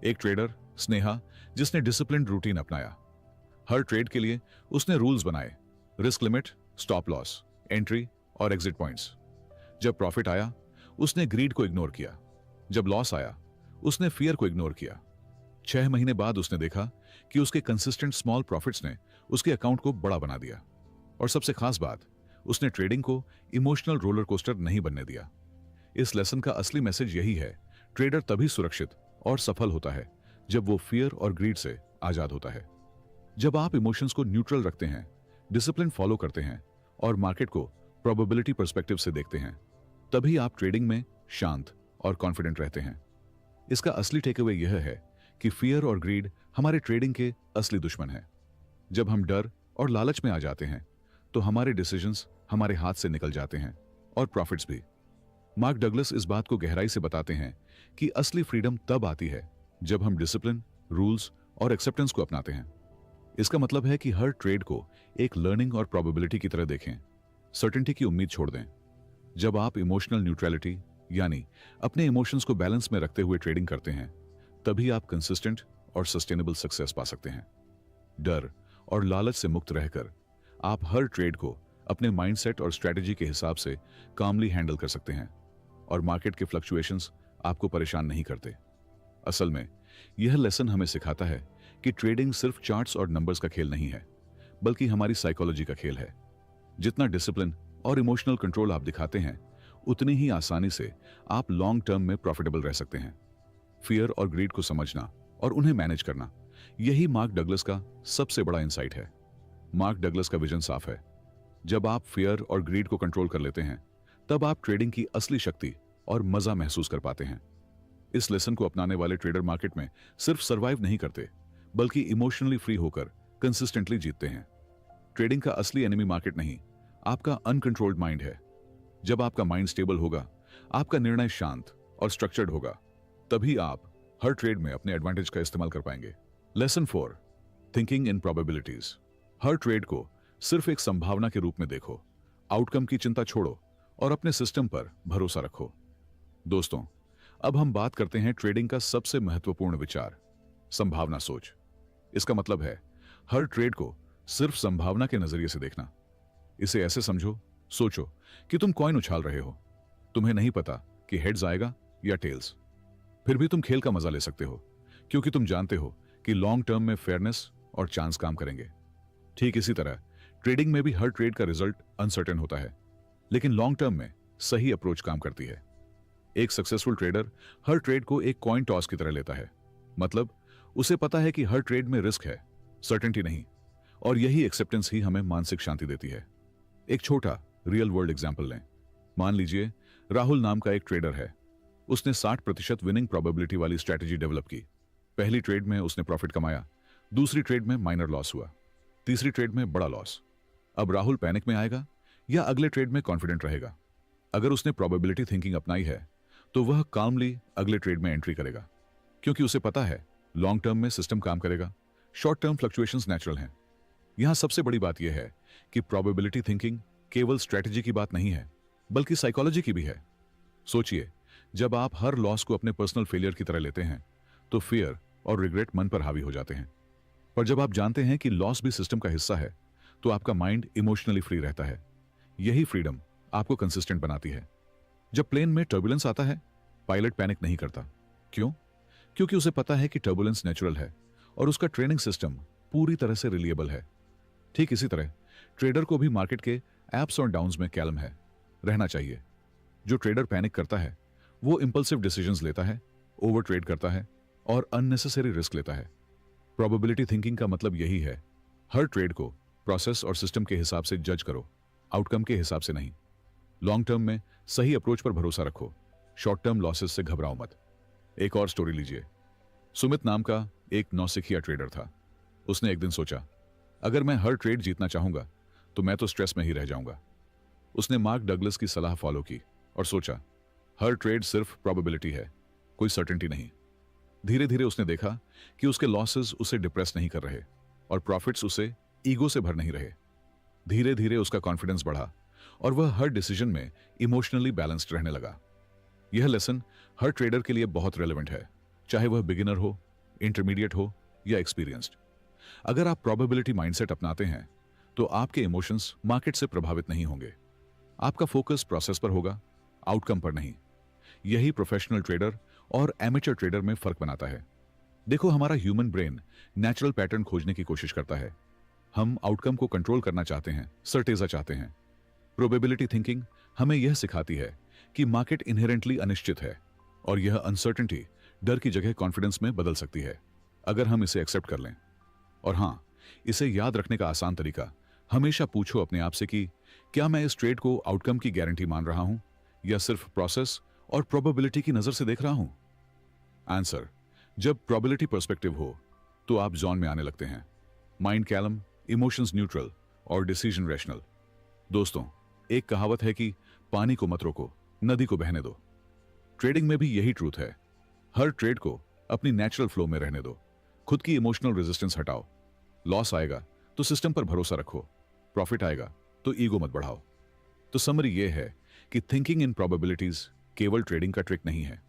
एक ट्रेडर स्नेहा, जिसने डिसिप्लिन्ड रूटीन अपनाया, हर ट्रेड के लिए उसने रूल्स बनाए, risk limit, stop loss, entry और एग्जिट पॉइंट्स। जब प्रॉफिट आया उसने ग्रीड को इग्नोर किया, जब लॉस आया उसने फियर को इग्नोर किया। 6 महीने बाद उसने देखा कि उसके कंसिस्टेंट स्मॉल प्रॉफिट्स ने उसके अकाउंट को बड़ा बना दिया। और सबसे खास बात, उसने ट्रेडिंग को इमोशनल रोलर कोस्टर नहीं बनने दिया। इस लेसन का असली मैसेज यही है, ट्रेडर तभी सुरक्षित और सफल होता है जब वो फियर और ग्रीड से आजाद होता है। जब आप इमोशंस को न्यूट्रल रखते हैं, डिसिप्लिन फॉलो करते हैं और मार्केट को प्रोबेबिलिटी पर्सपेक्टिव से देखते हैं, तभी आप ट्रेडिंग में शांत और कॉन्फिडेंट रहते हैं। इसका असली टेकअवे यह है कि फियर और ग्रीड हमारे ट्रेडिंग के असली दुश्मन हैं। जब हम डर और लालच में आ जाते हैं तो हमारे डिसीजंस हमारे हाथ से निकल जाते हैं और प्रॉफिट्स भी। मार्क डगलस इस बात को गहराई से बताते हैं कि असली फ्रीडम तब आती है जब हम डिसिप्लिन, रूल्स और एक्सेप्टेंस को अपनाते हैं। इसका मतलब है कि हर ट्रेड को एक लर्निंग और प्रोबेबिलिटी की तरह देखें, सर्टेनिटी की उम्मीद छोड़ दें। जब आप इमोशनल न्यूट्रलिटी यानी अपने इमोशंस को बैलेंस में रखते हुए ट्रेडिंग करते हैं, तभी आप कंसिस्टेंट और सस्टेनेबल सक्सेस पा सकते हैं। डर और लालच से मुक्त रहकर आप हर ट्रेड को अपने माइंडसेट और स्ट्रेटजी के हिसाब से कामली हैंडल कर सकते हैं और मार्केट के फ्लक्चुएशंस आपको परेशान नहीं करते। असल में यह लेसन हमें सिखाता है कि ट्रेडिंग सिर्फ चार्ट्स और नंबर्स का खेल नहीं है, बल्कि हमारी साइकोलॉजी का खेल है। जितना डिसिप्लिन और इमोशनल कंट्रोल आप दिखाते हैं, उतनी ही आसानी से आप लॉन्ग टर्म में प्रॉफिटेबल रह सकते हैं। फियर और ग्रीड को समझना और उन्हें मैनेज करना, यही मार्क डगलस का सबसे बड़ा इंसाइट है। मार्क डगलस का विजन साफ है। जब आप फियर और ग्रीड को कंट्रोल कर लेते हैं, तब आप ट्रेडिंग की असली शक्ति और मजा महसूस कर पाते हैं। इस लेसन को अपनाने वाले ट्रेडर मार्केट में सिर्फ सर्वाइव नहीं करते, बल्कि इमोशनली फ्री होकर कंसिस्टेंटली जीतते हैं। ट्रेडिंग का असली एनिमी मार्केट नहीं, आपका अनकंट्रोल्ड माइंड है। जब आपका माइंड स्टेबल होगा, आपका निर्णय शांत और स्ट्रक्चर्ड होगा, तभी आप हर ट्रेड में अपने एडवांटेज का इस्तेमाल कर पाएंगे। Lesson 4, thinking in probabilities. Her trade को सिर्फ एक संभावना के रूप में देखो, आउटकम की चिंता छोड़ो और अपने सिस्टम पर भरोसा रखो। दोस्तों, अब हम बात करते हैं ट्रेडिंग का सबसे महत्वपूर्ण विचार, संभावना सोच। इसका मतलब है हर ट्रेड को सिर्फ संभावना के नजरिए से देखना। इसे ऐसे सोचो कि तुम कॉइन उछाल रहे हो। तुम्हें नहीं पता कि हेड्स आएगा या टेल्स, फिर भी तुम खेल का मजा ले सकते हो, क्योंकि तुम जानते हो कि लॉन्ग टर्म में फेयरनेस और चांस काम करेंगे। ठीक इसी तरह ट्रेडिंग में भी हर ट्रेड का रिजल्ट अनसर्टेन होता है, लेकिन लॉन्ग टर्म में सही अप्रोच काम करती है। एक सक्सेसफुल ट्रेडर हर ट्रेड को एक कॉइन टॉस की तरह लेता है। मतलब उसे पता है कि हर ट्रेड में रिस्क है, सर्टेनिटी नहीं, और यही एक्सेप्टेंस ही हमें मानसिक शांति देती है। एक छोटा रियल वर्ल्ड एग्जाम्पल लें। मान लीजिए राहुल नाम का एक ट्रेडर है। उसने 60% विनिंग प्रोबेबिलिटी वाली स्ट्रैटेजी डेवलप की। पहली ट्रेड में उसने प्रॉफिट कमाया, दूसरी ट्रेड में माइनर लॉस हुआ, तीसरी ट्रेड में बड़ा लॉस। अब राहुल पैनिक में आएगा या अगले ट्रेड में कॉन्फिडेंट रहेगा? अगर उसने प्रोबेबिलिटी थिंकिंग अपनाई है तो वह कामली अगले ट्रेड में एंट्री करेगा, क्योंकि उसे पता है लॉन्ग टर्म में सिस्टम काम करेगा, शॉर्ट टर्म फ्लक्चुएशंस नेचुरल हैं। यहां सबसे बड़ी बात यह है कि प्रोबेबिलिटी थिंकिंग केवल स्ट्रेटजी की बात नहीं है, बल्कि साइकोलॉजी की भी है। सोचिए, जब आप हर लॉस को अपने पर्सनल फेलियर की तरह लेते हैं तो फियर और रिग्रेट मन पर हावी हो जाते हैं। पर जब आप जानते हैं कि लॉस भी सिस्टम का हिस्सा है तो आपका माइंड इमोशनली फ्री रहता है। यही फ्रीडम आपको कंसिस्टेंट बनाती है। जब प्लेन में टर्बुलेंस आता है, पायलट पैनिक नहीं करता। क्यों? क्योंकि उसे पता है कि टर्बुलेंस नेचुरल है और उसका ट्रेनिंग सिस्टम पूरी तरह से रिलिएबल है। ठीक इसी तरह ट्रेडर को भी मार्केट के एप्स और डाउन्स में कैल्म है रहना चाहिए। जो ट्रेडर पैनिक करता है वो इंपल्सिव डिसीजंस लेता है, ओवर ट्रेड करता है और अननेसेसरी रिस्क लेता है। प्रोबेबिलिटी थिंकिंग का मतलब यही है, हर ट्रेड को प्रोसेस और सिस्टम के हिसाब से जज करो, आउटकम के हिसाब से नहीं। लॉन्ग टर्म में सही अप्रोच पर भरोसा रखो, शॉर्ट टर्म लॉसेस से घबराओ मत। एक और स्टोरी लीजिए। सुमित नाम का एक नौसिखिया ट्रेडर था। उसने एक दिन सोचा, अगर मैं हर ट्रेड जीतना चाहूंगा तो मैं तो स्ट्रेस में ही रह जाऊंगा। उसने मार्क डगलस की सलाह फॉलो की और सोचा, हर ट्रेड सिर्फ प्रोबेबिलिटी है, कोई सर्टेनिटी नहीं। धीरे धीरे उसने देखा कि उसके लॉसेस उसे डिप्रेस नहीं कर रहे और प्रॉफिट्स उसे ईगो से भर नहीं रहे। धीरे धीरे उसका कॉन्फिडेंस बढ़ा और वह हर डिसीजन में इमोशनली बैलेंस्ड रहने लगा। यह लेसन हर ट्रेडर के लिए बहुत रेलेवेंट है, चाहे वह बिगिनर हो, इंटरमीडिएट हो या एक्सपीरियंस्ड। अगर आप प्रोबेबिलिटी माइंडसेट अपनाते हैं तो आपके इमोशंस मार्केट से प्रभावित नहीं होंगे। आपका फोकस प्रोसेस पर होगा, आउटकम पर नहीं। यही प्रोफेशनल ट्रेडर और एमेचर ट्रेडर में फर्क बनाता है। देखो, हमारा ह्यूमन ब्रेन नेचुरल पैटर्न खोजने की कोशिश करता है। हम आउटकम को कंट्रोल करना चाहते हैं, सर्टेजा चाहते हैं। प्रोबेबिलिटी थिंकिंग हमें यह सिखाती है कि मार्केट इनहेरेंटली अनिश्चित है और यह अनसर्टेनिटी डर की जगह कॉन्फिडेंस में बदल सकती है, अगर हम इसे एक्सेप्ट कर लें। और हां, इसे याद रखने का आसान तरीका, हमेशा पूछो अपने आप से कि क्या मैं इस ट्रेड को आउटकम की गारंटी मान रहा हूं या सिर्फ प्रोसेस और प्रोबेबिलिटी की नजर से देख रहा हूं। आंसर, जब प्रोबेबिलिटी पर्सपेक्टिव हो तो आप जोन में आने लगते हैं। माइंड कैलम, इमोशंस न्यूट्रल और डिसीजन रैशनल। दोस्तों, एक कहावत है कि पानी को मत रोको, नदी को बहने दो। ट्रेडिंग में भी यही ट्रूथ है। हर ट्रेड को अपनी नेचुरल फ्लो में रहने दो, खुद की इमोशनल रेजिस्टेंस हटाओ। लॉस आएगा तो सिस्टम पर भरोसा रखो, प्रॉफिट आएगा तो ईगो मत बढ़ाओ। तो समरी यह है कि थिंकिंग इन प्रोबेबिलिटीज केवल ट्रेडिंग का ट्रिक नहीं है।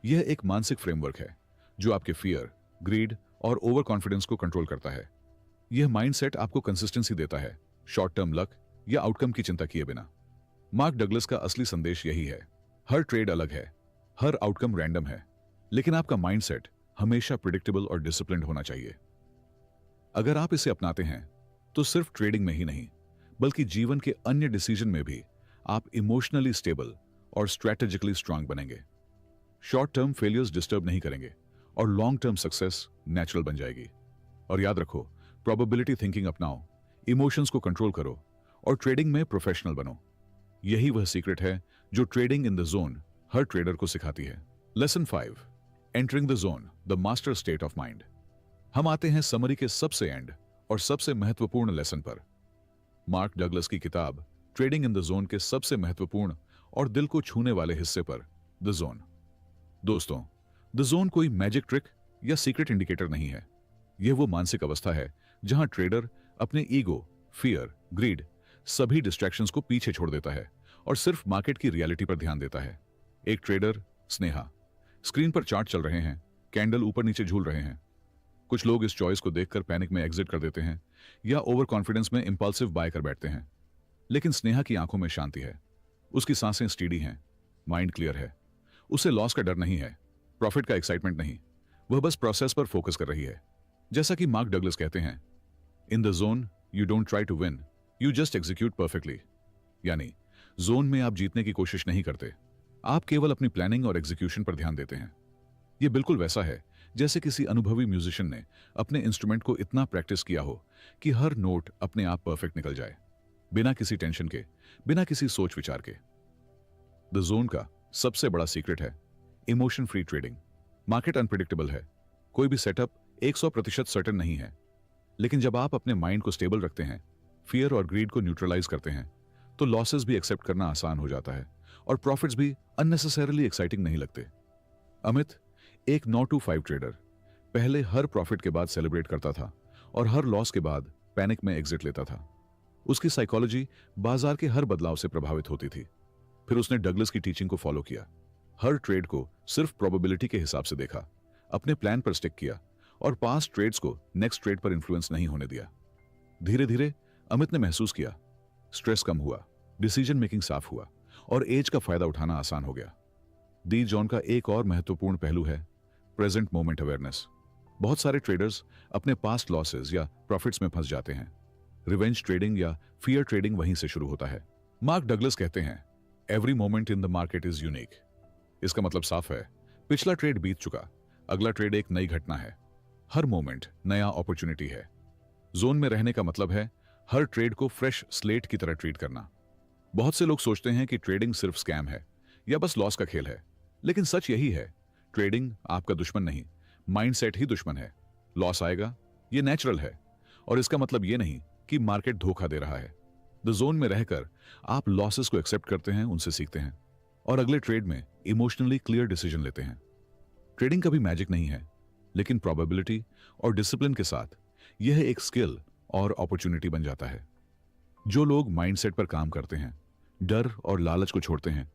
यह एक मानसिक फ्रेमवर्क है जो आपके फियर, ग्रीड और ओवर कॉन्फिडेंस को कंट्रोल करता है। यह माइंडसेट आपको कंसिस्टेंसी देता है, शॉर्ट टर्म लक या आउटकम की चिंता किए बिना। मार्क डगलस का असली संदेश यही है, हर ट्रेड अलग है, हर आउटकम रैंडम है, लेकिन आपका माइंडसेट हमेशा प्रिडिक्टेबल और डिसिप्लिन्ड होना चाहिए। अगर आप इसे अपनाते हैं तो सिर्फ ट्रेडिंग में ही नहीं, बल्कि जीवन के अन्य डिसीजन में भी आप इमोशनली स्टेबल और स्ट्रेटेजिकली स्ट्रांग बनेंगे। शॉर्ट टर्म फेलियर्स डिस्टर्ब नहीं करेंगे और लॉन्ग टर्म सक्सेस नेचुरल बन जाएगी। और याद रखो, प्रोबेबिलिटी थिंकिंग अपनाओ, इमोशंस को कंट्रोल करो और ट्रेडिंग में प्रोफेशनल बनो। यही वह सीक्रेट है जो trading in the zone her trader को सिखाती है। Lesson 5, entering the zone, the master state of mind. हम आते हैं समरी के सबसे एंड और सबसे महत्वपूर्ण लेसन पर। मार्क डगलस की किताब ट्रेडिंग इन द जोन के सबसे महत्वपूर्ण और दिल को छूने वाले हिस्से पर, द जोन। दोस्तों, द जोन कोई मैजिक ट्रिक या सीक्रेट इंडिकेटर नहीं है। यह वो मानसिक अवस्था है जहां ट्रेडर अपने ईगो, फियर, ग्रीड सभी डिस्ट्रैक्शंस को पीछे छोड़ देता है और सिर्फ मार्केट की रियलिटी पर ध्यान देता है। एक ट्रेडर, स्नेहा, स्क्रीन पर चार्ट चल रहे हैं, कैंडल ऊपर नीचे झूल रहे हैं। कुछ लोग इस चॉइस को देखकर पैनिक में एग्जिट कर देते हैं या ओवर कॉन्फिडेंस में इंपल्सिव बाय कर बैठते हैं। लेकिन स्नेहा की आंखों में शांति है, उसकी सांसें स्टीडी हैं, माइंड क्लियर है। उसे लॉस का डर नहीं है, प्रॉफिट का एक्साइटमेंट नहीं, वह बस प्रोसेस पर फोकस कर रही है। जैसा कि मार्क डगलस कहते हैं, in the zone you don't try to win, you just execute perfectly. यानी जोन में आप जीतने की कोशिश नहीं करते, आप केवल अपनी प्लानिंग और एग्जीक्यूशन पर ध्यान देते हैं। यह बिल्कुल वैसा है जैसे किसी अनुभवी म्यूजिशियन ने अपने इंस्ट्रूमेंट को इतना प्रैक्टिस किया हो कि हर नोट अपने आप परफेक्ट निकल जाए, बिना किसी टेंशन के, बिना किसी सोच विचार के। द जोन का सबसे बड़ा सीक्रेट है emotion free trading. Market unpredictable है, कोई भी सेटअप 100% सर्टेन नहीं है। लेकिन जब आप अपने माइंड को स्टेबल रखते हैं, फियर और ग्रीड को न्यूट्रलाइज करते हैं, तो लॉसेस भी एक्सेप्ट करना आसान हो जाता है और प्रॉफिट्स भी अननेसेसरीली एक्साइटिंग नहीं लगते। अमित, एक 9 to 5 ट्रेडर, पहले हर प्रॉफिट के बाद सेलिब्रेट करता था और हर लॉस के बाद पैनिक में एग्जिट लेता था। उसकी साइकोलॉजी बाजार के हर बदलाव से प्रभावित होती थी। फिर उसने डगलस की टीचिंग को फॉलो किया। हर ट्रेड को सिर्फ प्रोबेबिलिटी के हिसाब से देखा, अपने प्लान पर स्टिक किया और पास्ट ट्रेड्स को नेक्स्ट ट्रेड पर इन्फ्लुएंस नहीं होने दिया। धीरे धीरे अमित ने महसूस किया, स्ट्रेस कम हुआ, डिसीजन मेकिंग साफ हुआ और एज का फायदा उठाना आसान हो गया। डी जॉन का एक और महत्वपूर्ण पहलू है प्रेजेंट मोमेंट अवेयरनेस। बहुत सारे ट्रेडर्स अपने पास्ट लॉसेस या प्रॉफिट्स में फंस जाते हैं। रिवेंज ट्रेडिंग या फियर ट्रेडिंग वहीं से शुरू होता है। मार्क डगलस कहते हैं, every moment in the market is unique. इसका मतलब साफ है, पिछला ट्रेड बीत चुका, अगला ट्रेड एक नई घटना है। हर मोमेंट नया अपॉर्चुनिटी है। जोन में रहने का मतलब है हर ट्रेड को फ्रेश स्लेट की तरह ट्रीट करना। बहुत से लोग सोचते हैं कि ट्रेडिंग सिर्फ स्कैम है या बस लॉस का खेल है, लेकिन सच यही है, ट्रेडिंग आपका दुश्मन नहीं, माइंडसेट ही दुश्मन है। लॉस आएगा, ये नेचुरल है, और इसका मतलब ये नहीं कि मार्केट धोखा दे रहा है। द जोन में रहकर आप लॉसेस को एक्सेप्ट करते हैं, उनसे सीखते हैं और अगले ट्रेड में इमोशनली क्लियर डिसीजन लेते हैं। ट्रेडिंग कभी मैजिक नहीं है, लेकिन प्रोबेबिलिटी और डिसिप्लिन के साथ यह एक स्किल और अपॉर्चुनिटी बन जाता है। जो लोग माइंडसेट पर काम करते हैं, डर और लालच को छोड़ते हैं,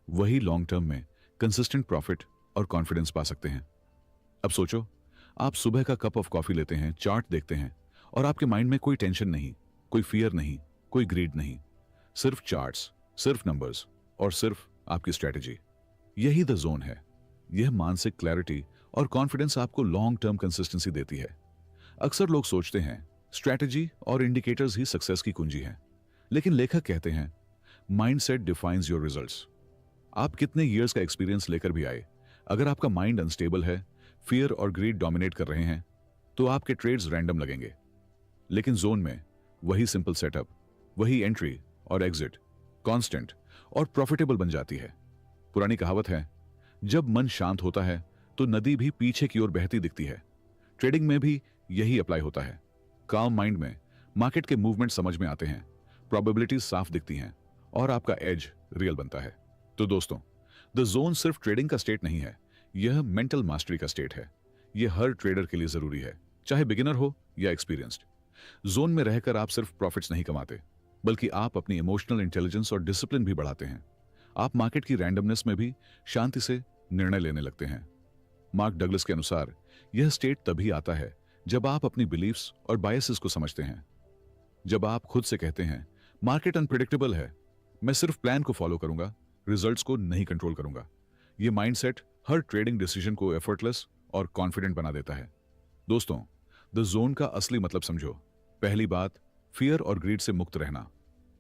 वही लॉन्ग टर्म में कंसिस्टेंट प्रॉफिट और कॉन्फिडेंस पा सकते हैं। अब सोचो, आप सुबह का कप ऑफ कॉफी लेते हैं, चार्ट देखते हैं और आपके माइंड में कोई टेंशन नहीं, कोई फियर नहीं, कोई ग्रीड नहीं, सिर्फ चार्ट्स, सिर्फ नंबर्स और सिर्फ आपकी स्ट्रेटेजी। यही द जोन है। यह मानसिक क्लैरिटी और कॉन्फिडेंस आपको लॉन्ग टर्म कंसिस्टेंसी देती है। अक्सर लोग सोचते हैं स्ट्रेटेजी और इंडिकेटर्स ही सक्सेस की कुंजी हैं, लेकिन लेखक कहते हैं माइंडसेट डिफाइंस योर रिजल्ट्स। आप कितने ईयर्स का एक्सपीरियंस लेकर भी आए, अगर आपका माइंड अनस्टेबल है, फियर और ग्रीड डोमिनेट कर रहे हैं, तो आपके ट्रेड्स रैंडम लगेंगे। लेकिन जोन में वही सिंपल सेटअप, वही एंट्री और एग्जिट कांस्टेंट और प्रॉफिटेबल बन जाती है। पुरानी कहावत है, जब मन शांत होता है तो नदी भी पीछे की ओर बहती दिखती है। ट्रेडिंग में भी यही अप्लाई होता है। काम माइंड में मार्केट के मूवमेंट समझ में आते हैं, प्रोबेबिलिटीज साफ दिखती हैं और आपका एज रियल बनता है। तो दोस्तों, द जोन सिर्फ ट्रेडिंग का स्टेट नहीं है, यह मेंटल मास्टरी का स्टेट है। यह हर ट्रेडर के लिए जरूरी है, चाहे बिगिनर हो या एक्सपीरियंस्ड। जोन में रहकर आप सिर्फ प्रॉफिट्स नहीं कमाते, बल्कि आप अपनी इमोशनल इंटेलिजेंस और डिसिप्लिन भी बढ़ाते हैं। आप मार्केट की रैंडमनेस में भी शांति से निर्णय लेने लगते हैं। मार्क डगलस के अनुसार यह स्टेट तभी आता है जब आप अपनी बिलीफ्स और बायसेस को समझते हैं। जब आप खुद से कहते हैं मार्केट अनप्रेडिक्टेबल है, मैं सिर्फ प्लान को फॉलो करूंगा, रिजल्ट्स को नहीं कंट्रोल करूंगा। यह माइंडसेट हर ट्रेडिंग डिसीजन को एफर्टलेस और कॉन्फिडेंट बना देता है। दोस्तों, द जोन का असली मतलब समझो। पहली बात, फियर और ग्रीड से मुक्त रहना,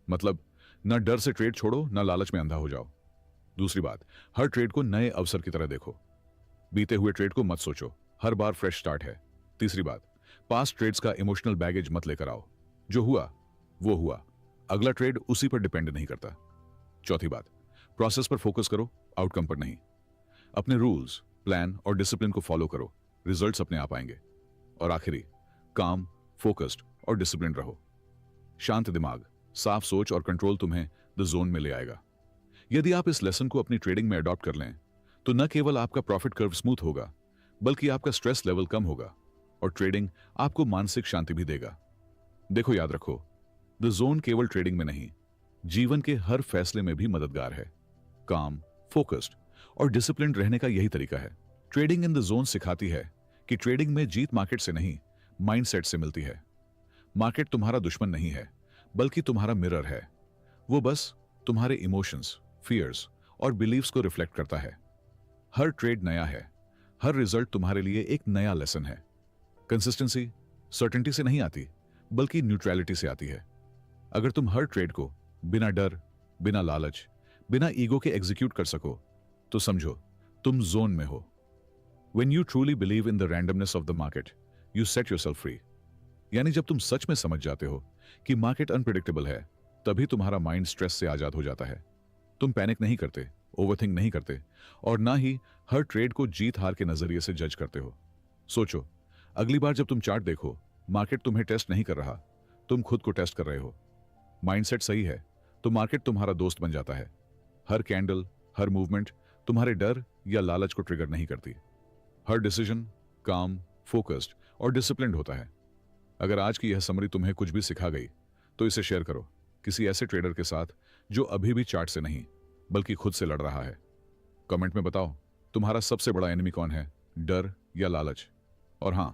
मतलब न डर से ट्रेड छोड़ो, न लालच में अंधा हो जाओ। दूसरी बात, हर ट्रेड को नए अवसर की तरह देखो। बीते हुए ट्रेड को मत सोचो, हर बार फ्रेश स्टार्ट है। तीसरी बात, पास्ट ट्रेड्स का इमोशनल बैगेज मत लेकर आओ। जो हुआ वो हुआ, अगला ट्रेड उसी पर डिपेंड नहीं करता। चौथी बात, प्रोसेस पर फोकस करो, आउटकम पर नहीं। अपने रूल्स, प्लान और डिसिप्लिन को फॉलो करो, रिजल्ट्स अपने आप आएंगे। और आखिरी, काम, फोकस्ड और डिसिप्लिन रहो। शांत दिमाग, साफ सोच और कंट्रोल तुम्हें द जोन में ले आएगा। यदि आप इस लेसन को अपनी ट्रेडिंग में अडॉप्ट कर लें, तो न केवल आपका प्रॉफिट कर्व स्मूथ होगा, बल्कि आपका स्ट्रेस लेवल कम होगा और ट्रेडिंग आपको मानसिक शांति भी देगा। देखो, याद रखो, द जोन केवल ट्रेडिंग में नहीं, जीवन के हर फैसले में भी मददगार है। काम, फोकस्ड और डिसिप्लिन रहने का यही तरीका है। ट्रेडिंग इन द जोन सिखाती है कि ट्रेडिंग में जीत मार्केट से नहीं, माइंडसेट से मिलती है। मार्केट तुम्हारा दुश्मन नहीं है, बल्कि तुम्हारा मिरर है। वो बस तुम्हारे इमोशंस, फियर्स और बिलीव्स को रिफ्लेक्ट करता है। हर ट्रेड नया है, हर रिजल्ट तुम्हारे लिए एक नया लेसन है। कंसिस्टेंसी सर्टेनिटी से नहीं आती, बल्कि न्यूट्रलिटी से आती है। अगर तुम हर ट्रेड को बिना डर, बिना लालच, बिना ईगो के एग्जीक्यूट कर सको, तो समझो तुम जोन में हो। When you truly believe in the randomness of the market, you set yourself free. यानी जब तुम सच में समझ जाते हो कि मार्केट अनप्रेडिक्टेबल है, तभी तुम्हारा माइंड स्ट्रेस से आजाद हो जाता है। तुम पैनिक नहीं करते, ओवरथिंक नहीं करते और ना ही हर ट्रेड को जीत हार के नजरिए से जज करते हो। सोचो, अगली बार जब तुम चार्ट देखो, मार्केट तुम्हें टेस्ट नहीं कर रहा, तुम खुद को टेस्ट कर रहे हो। माइंडसेट सही है तो मार्केट तुम्हारा दोस्त बन जाता है। हर कैंडल, हर मूवमेंट तुम्हारे डर या लालच को ट्रिगर नहीं करती। हर डिसीजन काम, फोकस्ड और डिसिप्लिन्ड होता है। अगर आज की यह समरी तुम्हें कुछ भी सिखा गई तो इसे शेयर करो किसी ऐसे ट्रेडर के साथ जो अभी भी चार्ट से नहीं बल्कि खुद से लड़ रहा है। कमेंट में बताओ तुम्हारा सबसे बड़ा एनिमी कौन है, डर या लालच। और हां,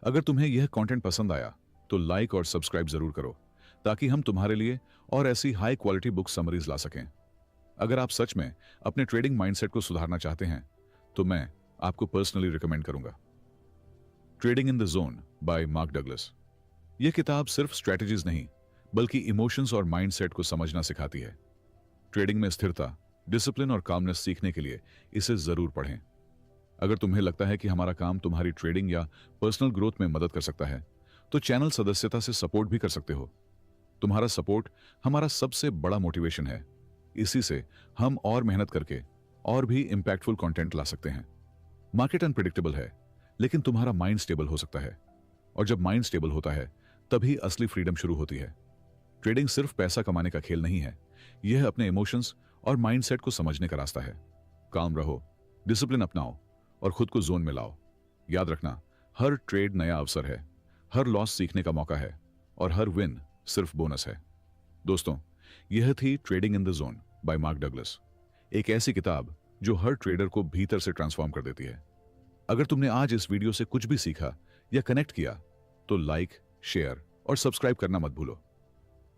अगर तुम्हें यह कंटेंट पसंद आया तो लाइक और सब्सक्राइब जरूर करो ताकि हम तुम्हारे लिए और ऐसी हाई क्वालिटी बुक समरीज ला सकें। अगर आप सच में अपने ट्रेडिंग माइंडसेट को सुधारना चाहते हैं तो मैं आपको पर्सनली रिकमेंड करूंगा trading in the zone bye mark Douglas. यह किताब सिर्फ स्ट्रेटजीज नहीं बल्कि इमोशंस और माइंडसेट को समझना सिखाती है। ट्रेडिंग में स्थिरता, डिसिप्लिन और कामनेस सीखने के लिए इसे जरूर पढ़ें। अगर तुम्हें लगता है कि हमारा काम तुम्हारी ट्रेडिंग या पर्सनल ग्रोथ में मदद कर सकता है तो चैनल सदस्यता से सपोर्ट भी कर सकते हो। तुम्हारा सपोर्ट हमारा सबसे बड़ा मोटिवेशन है। इसी से हम और मेहनत करके और भी इंपैक्टफुल कंटेंट ला सकते हैं। मार्केट अनप्रेडिक्टेबल है लेकिन तुम्हारा माइंड स्टेबल हो सकता है, और जब माइंड स्टेबल होता है तभी असली फ्रीडम शुरू होती है। ट्रेडिंग सिर्फ पैसा कमाने का खेल नहीं है, यह अपने इमोशंस और माइंडसेट को समझने का रास्ता है। काम रहो, डिसिप्लिन अपनाओ और खुद को जोन में लाओ। याद रखना, हर ट्रेड नया अवसर है, हर लॉस सीखने का मौका है और हर विन सिर्फ बोनस है। दोस्तों, यह थी trading in the zone bye mark Douglas, एक ऐसी किताब जो हर ट्रेडर को भीतर से ट्रांसफॉर्म कर देती है। अगर तुमने आज इस वीडियो से कुछ भी सीखा या कनेक्ट किया तो लाइक, शेयर और सब्सक्राइब करना मत भूलो।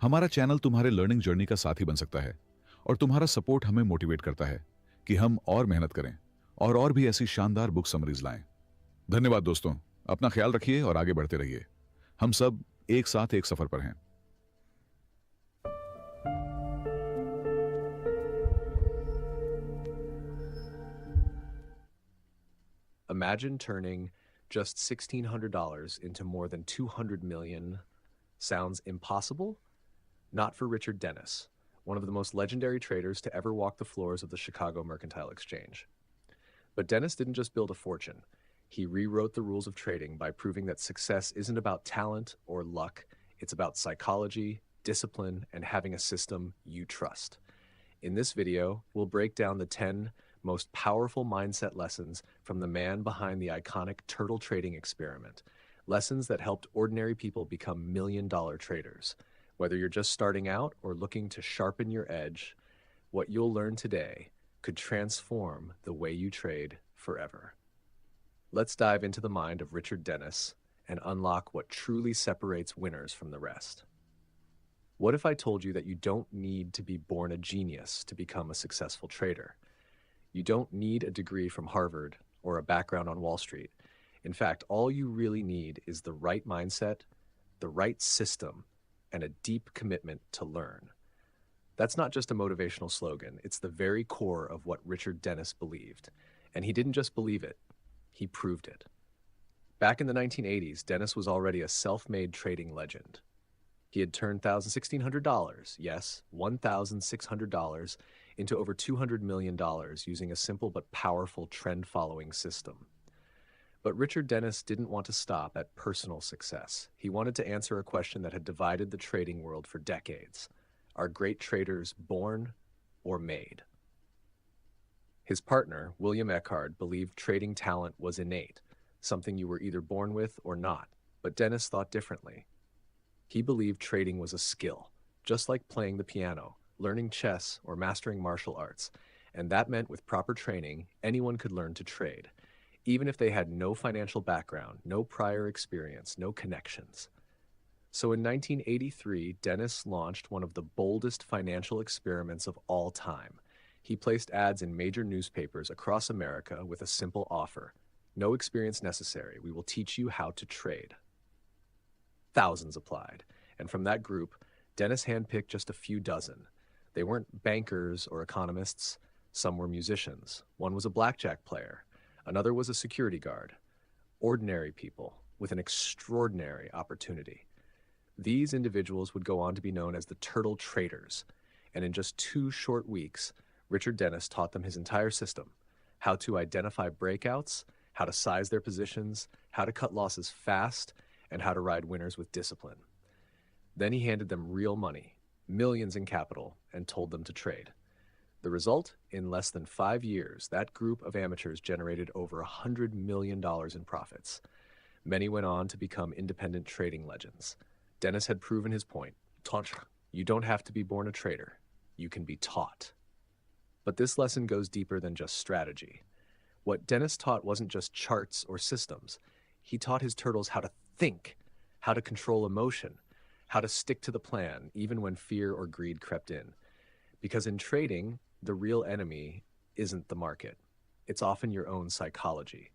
हमारा चैनल तुम्हारे लर्निंग जर्नी का साथी बन सकता है और तुम्हारा सपोर्ट हमें मोटिवेट करता है कि हम और मेहनत करें और भी ऐसी शानदार बुक समरीज लाएं। धन्यवाद दोस्तों, अपना ख्याल रखिए और आगे बढ़ते रहिए। हम सब एक साथ एक सफर पर हैं। Imagine turning just $1,600 into more than $200 million. Sounds impossible? Not for Richard Dennis, one of the most legendary traders to ever walk the floors of the Chicago Mercantile Exchange. But Dennis didn't just build a fortune. He rewrote the rules of trading by proving that success isn't about talent or luck. It's about psychology, discipline, and having a system you trust. In this video, we'll break down the 10 most powerful mindset lessons from the man behind the iconic turtle trading experiment. Lessons that helped ordinary people become million-dollar traders. Whether you're just starting out or looking to sharpen your edge, what you'll learn today could transform the way you trade forever. Let's dive into the mind of Richard Dennis and unlock what truly separates winners from the rest. What if I told you that you don't need to be born a genius to become a successful trader? You don't need a degree from Harvard or a background on Wall Street. In fact, all you really need is the right mindset, the right system, and a deep commitment to learn. That's not just a motivational slogan. It's the very core of what Richard Dennis believed. And he didn't just believe it, he proved it. Back in the 1980s, Dennis was already a self-made trading legend. He had turned $1,600, yes, $1,600, into over $200 million using a simple but powerful trend-following system. But Richard Dennis didn't want to stop at personal success. He wanted to answer a question that had divided the trading world for decades. Are great traders born or made? His partner, William Eckhard, believed trading talent was innate, something you were either born with or not. But Dennis thought differently. He believed trading was a skill, just like playing the piano, learning chess, or mastering martial arts. And that meant with proper training, anyone could learn to trade, even if they had no financial background, no prior experience, no connections. So in 1983, Dennis launched one of the boldest financial experiments of all time. He placed ads in major newspapers across America with a simple offer. No experience necessary. We will teach you how to trade. Thousands applied. And from that group, Dennis handpicked just a few dozen. They weren't bankers or economists. Some were musicians. One was a blackjack player. Another was a security guard. Ordinary people with an extraordinary opportunity. These individuals would go on to be known as the Turtle Traders. And in just 2 short weeks, Richard Dennis taught them his entire system: how to identify breakouts, how to size their positions, how to cut losses fast, and how to ride winners with discipline. Then he handed them real money, millions in capital, and told them to trade. The result? In less than 5 years, that group of amateurs generated over $100 million in profits. Many went on to become independent trading legends. Dennis had proven his point. You don't have to be born a trader. You can be taught. But this lesson goes deeper than just strategy. What Dennis taught wasn't just charts or systems. He taught his turtles how to think, how to control emotion, how to stick to the plan, even when fear or greed crept in. Because in trading, the real enemy isn't the market. It's often your own psychology.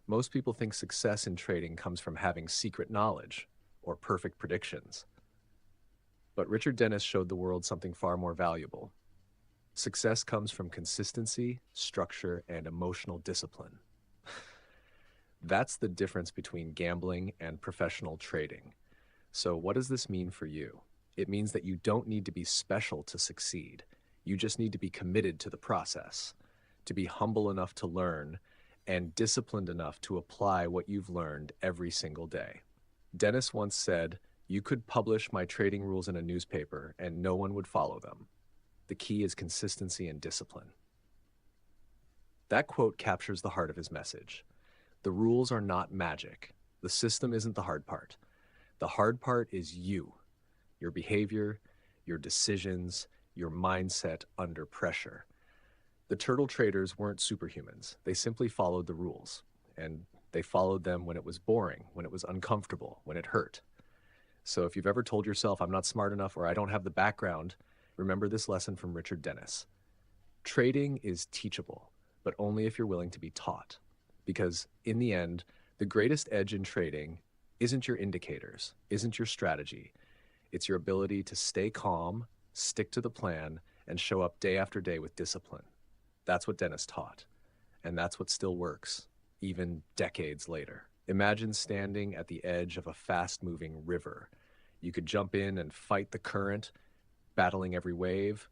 Most people think success in trading comes from having secret knowledge or perfect predictions. But Richard Dennis showed the world something far more valuable. Success comes from consistency, structure, and emotional discipline. That's the difference between gambling and professional trading. So what does this mean for you? It means that you don't need to be special to succeed. You just need to be committed to the process, to be humble enough to learn, and disciplined enough to apply what you've learned every single day. Dennis once said, "You could publish my trading rules in a newspaper and no one would follow them. The key is consistency and discipline." That quote captures the heart of his message. The rules are not magic. The system isn't the hard part. The hard part is you, your behavior, your decisions, your mindset under pressure. The turtle traders weren't superhumans. They simply followed the rules, and they followed them when it was boring, when it was uncomfortable, when it hurt. So if you've ever told yourself, "I'm not smart enough," or "I don't have the background," remember this lesson from Richard Dennis. Trading is teachable, but only if you're willing to be taught. Because in the end, the greatest edge in trading isn't your indicators, isn't your strategy. It's your ability to stay calm, stick to the plan, and show up day after day with discipline. That's what Dennis taught. And that's what still works, even decades later. Imagine standing at the edge of a fast-moving river. You could jump in and fight the current, battling every wave,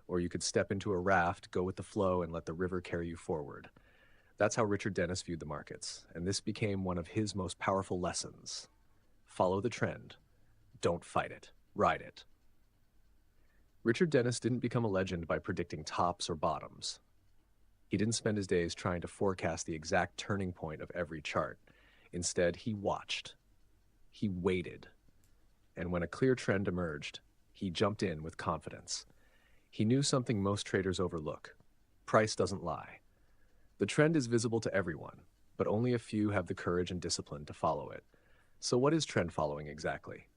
or you could step into a raft, go with the flow, and let the river carry you forward. That's how Richard Dennis viewed the markets, and this became one of his most powerful lessons. Follow the trend. Don't fight it. Ride it. Richard Dennis didn't become a legend by predicting tops or bottoms. He didn't spend his days trying to forecast the exact turning point of every chart. Instead, he watched. He waited. And when a clear trend emerged, he jumped in with confidence. He knew something most traders overlook. Price doesn't lie. The trend is visible to everyone, but only a few have the courage and discipline to follow it. So what is trend following exactly?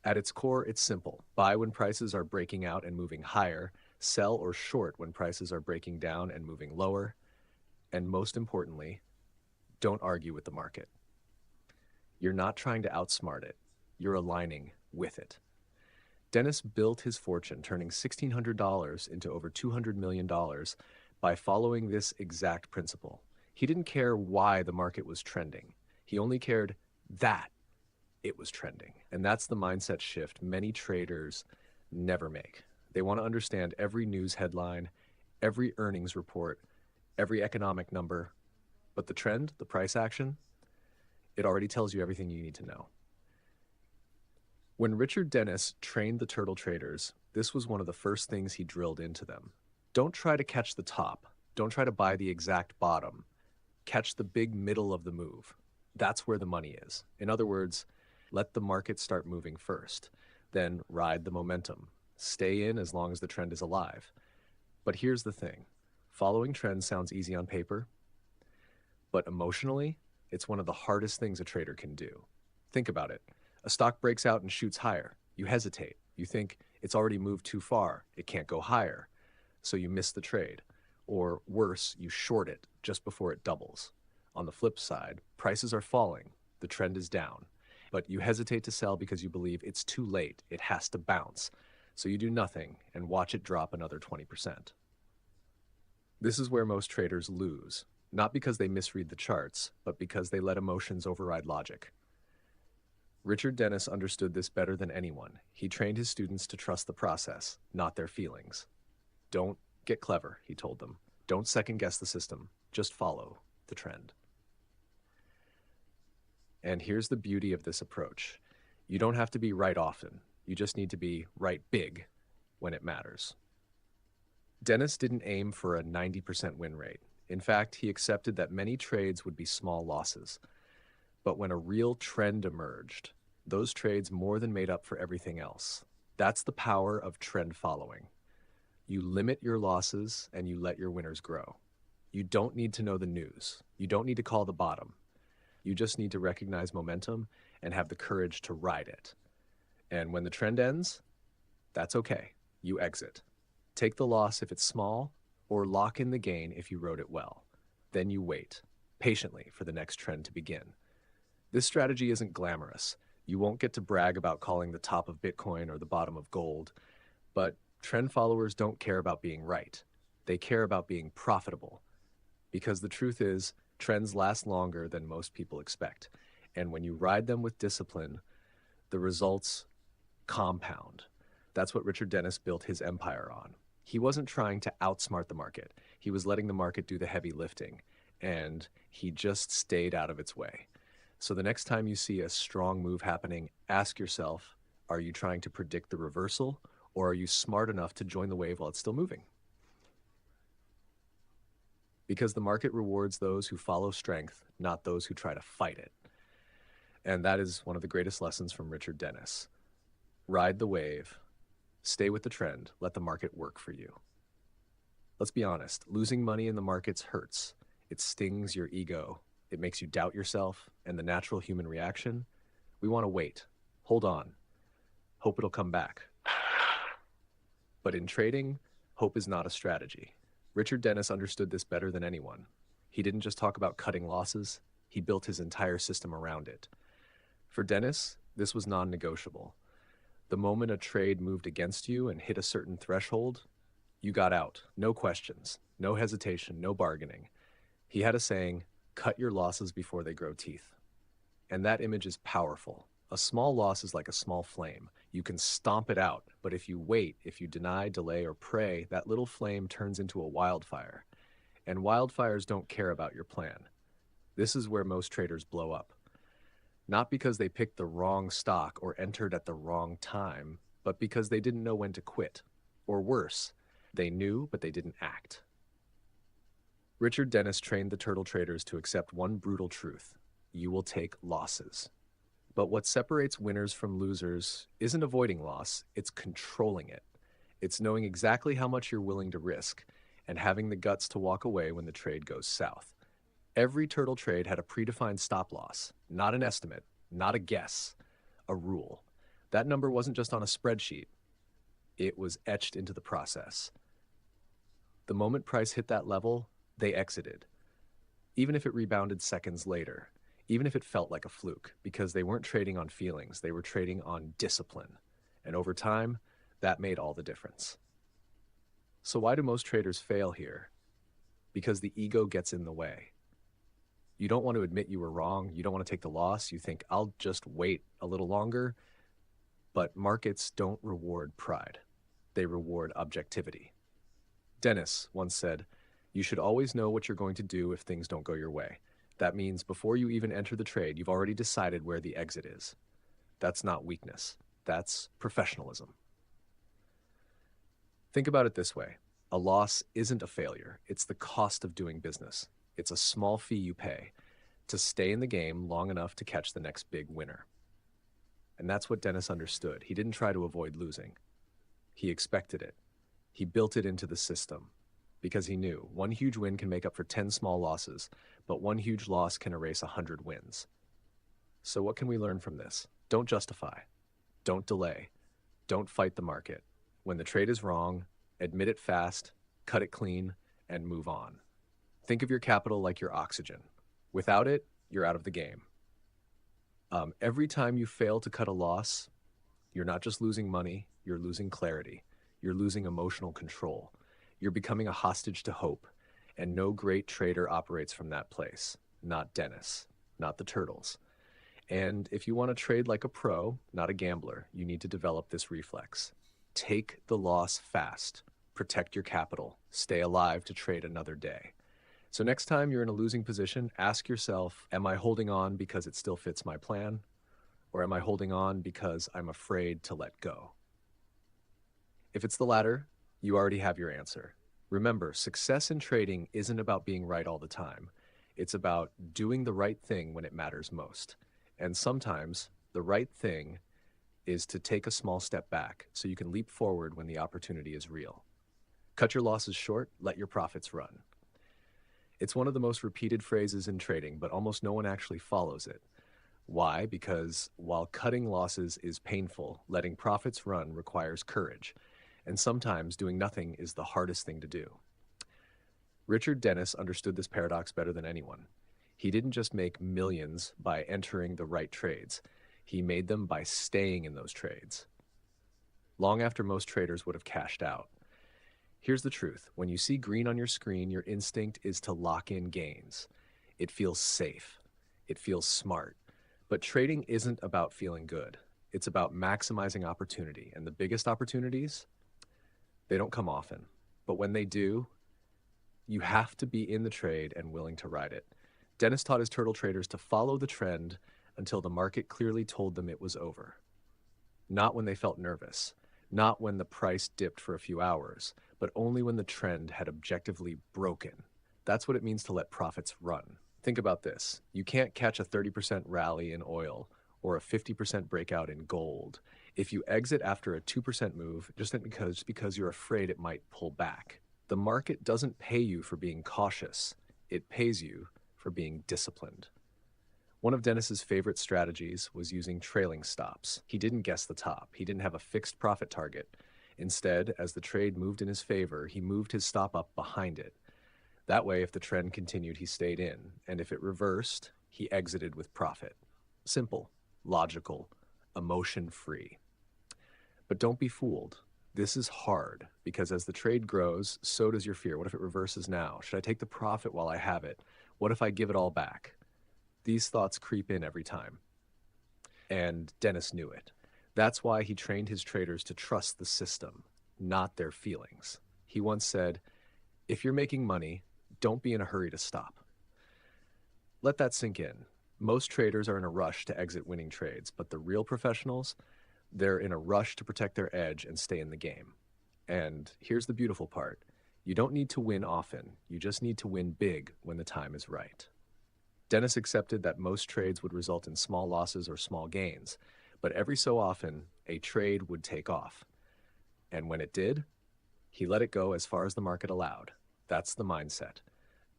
At its core, it's simple. Buy when prices are breaking out and moving higher, sell or short when prices are breaking down and moving lower, and most importantly, don't argue with the market. You're not trying to outsmart it. You're aligning with it. Dennis built his fortune, turning $1,600 into over $200 million by following this exact principle. He didn't care why the market was trending. He only cared that it was trending. And that's the mindset shift many traders never make. They want to understand every news headline, every earnings report, every economic number. But the trend, the price action, it already tells you everything you need to know. When Richard Dennis trained the turtle traders, this was one of the first things he drilled into them. Don't try to catch the top. Don't try to buy the exact bottom. Catch the big middle of the move. That's where the money is. In other words, let the market start moving first. Then ride the momentum. Stay in as long as the trend is alive. But here's the thing. Following trends sounds easy on paper, but emotionally, it's one of the hardest things a trader can do. Think about it. A stock breaks out and shoots higher. You hesitate. You think it's already moved too far. It can't go higher. So you miss the trade. Or worse, you short it just before it doubles. On the flip side, prices are falling. The trend is down. But you hesitate to sell because you believe it's too late. It has to bounce. So you do nothing and watch it drop another 20%. This is where most traders lose. Not because they misread the charts, but because they let emotions override logic. Richard Dennis understood this better than anyone. He trained his students to trust the process, not their feelings. Don't get clever, he told them. Don't second-guess the system. Just follow the trend. And here's the beauty of this approach. You don't have to be right often. You just need to be right big when it matters. Dennis didn't aim for a 90% win rate. In fact, he accepted that many trades would be small losses. But when a real trend emerged, those trades more than made up for everything else. That's the power of trend following. You limit your losses and you let your winners grow. You don't need to know the news. You don't need to call the bottom. You just need to recognize momentum and have the courage to ride it. And when the trend ends, that's okay. You exit. Take the loss if it's small, or lock in the gain if you rode it well. Then you wait patiently for the next trend to begin. This strategy isn't glamorous. You won't get to brag about calling the top of Bitcoin or the bottom of gold, but trend followers don't care about being right. They care about being profitable. Because the truth is, trends last longer than most people expect. And when you ride them with discipline, the results compound. That's what Richard Dennis built his empire on. He wasn't trying to outsmart the market. He was letting the market do the heavy lifting, and he just stayed out of its way. So the next time you see a strong move happening, ask yourself, are you trying to predict the reversal, or are you smart enough to join the wave while it's still moving? Because the market rewards those who follow strength, not those who try to fight it. And that is one of the greatest lessons from Richard Dennis. Ride the wave, stay with the trend, let the market work for you. Let's be honest, losing money in the markets hurts. It stings your ego. It makes you doubt yourself, and the natural human reaction, we want to wait, hold on, hope it'll come back. But in trading, hope is not a strategy. Richard Dennis understood this better than anyone. He didn't just talk about cutting losses, he built his entire system around it. For Dennis, this was non-negotiable. The moment a trade moved against you and hit a certain threshold, you got out. No questions, no hesitation, no bargaining. He had a saying, cut your losses before they grow teeth. And that image is powerful. A small loss is like a small flame. You can stomp it out, but if you wait, if you deny, delay, or pray, that little flame turns into a wildfire. And wildfires don't care about your plan. This is where most traders blow up. Not because they picked the wrong stock or entered at the wrong time, but because they didn't know when to quit. Or worse, they knew, but they didn't act. Richard Dennis trained the turtle traders to accept one brutal truth: you will take losses. But what separates winners from losers isn't avoiding loss, it's controlling it. It's knowing exactly how much you're willing to risk and having the guts to walk away when the trade goes south. Every turtle trade had a predefined stop loss, not an estimate, not a guess, a rule. That number wasn't just on a spreadsheet, it was etched into the process. The moment price hit that level, they exited, even if it rebounded seconds later. Even if it felt like a fluke, because they weren't trading on feelings, they were trading on discipline. And over time, that made all the difference. So why do most traders fail here? Because the ego gets in the way. You don't want to admit you were wrong, you don't want to take the loss, you think, I'll just wait a little longer. But markets don't reward pride, they reward objectivity. Dennis once said, you should always know what you're going to do if things don't go your way. That means before you even enter the trade, you've already decided where the exit is. That's not weakness. That's professionalism. Think about it this way. A loss isn't a failure. It's the cost of doing business. It's a small fee you pay to stay in the game long enough to catch the next big winner. And that's what Dennis understood. He didn't try to avoid losing. He expected it. He built it into the system. Because he knew one huge win can make up for 10 small losses, but one huge loss can erase 100 wins. So what can we learn from this? Don't justify. Don't delay. Don't fight the market. When the trade is wrong, admit it fast, cut it clean, and move on. Think of your capital like your oxygen. Without it, you're out of the game. Every time you fail to cut a loss, you're not just losing money, you're losing clarity. You're losing emotional control. You're becoming a hostage to hope, and no great trader operates from that place. Not Dennis, not the turtles. And if you want to trade like a pro, not a gambler, you need to develop this reflex. Take the loss fast, protect your capital, stay alive to trade another day. So next time you're in a losing position, ask yourself, am I holding on because it still fits my plan? Or am I holding on because I'm afraid to let go? If it's the latter, you already have your answer. Remember, success in trading isn't about being right all the time. It's about doing the right thing when it matters most. And sometimes the right thing is to take a small step back so you can leap forward when the opportunity is real. Cut your losses short, let your profits run. It's one of the most repeated phrases in trading, but almost no one actually follows it. Why? Because while cutting losses is painful, letting profits run requires courage. And sometimes doing nothing is the hardest thing to do. Richard Dennis understood this paradox better than anyone. He didn't just make millions by entering the right trades. He made them by staying in those trades. Long after most traders would have cashed out. Here's the truth. When you see green on your screen, your instinct is to lock in gains. It feels safe. It feels smart. But trading isn't about feeling good. It's about maximizing opportunity. And the biggest opportunities, they don't come often. But when they do, you have to be in the trade and willing to ride it. Dennis taught his turtle traders to follow the trend until the market clearly told them it was over. Not when they felt nervous, not when the price dipped for a few hours, but only when the trend had objectively broken. That's what it means to let profits run. Think about this. You can't catch a 30% rally in oil or a 50% breakout in gold if you exit after a 2% move just because you're afraid it might pull back. The market doesn't pay you for being cautious. It pays you for being disciplined. One of Dennis's favorite strategies was using trailing stops. He didn't guess the top. He didn't have a fixed profit target. Instead, as the trade moved in his favor, he moved his stop up behind it. That way, if the trend continued, he stayed in, and if it reversed, he exited with profit. Simple, logical, emotion-free. But don't be fooled. This is hard, because as the trade grows, so does your fear. What if it reverses now? Should I take the profit while I have it? What if I give it all back? These thoughts creep in every time. And Dennis knew it. That's why he trained his traders to trust the system, not their feelings. He once said, if you're making money, don't be in a hurry to stop. Let that sink in. Most traders are in a rush to exit winning trades, but the real professionals, they're in a rush to protect their edge and stay in the game. And here's the beautiful part. You don't need to win often. You just need to win big when the time is right. Dennis accepted that most trades would result in small losses or small gains, but every so often, a trade would take off. And when it did, he let it go as far as the market allowed. That's the mindset.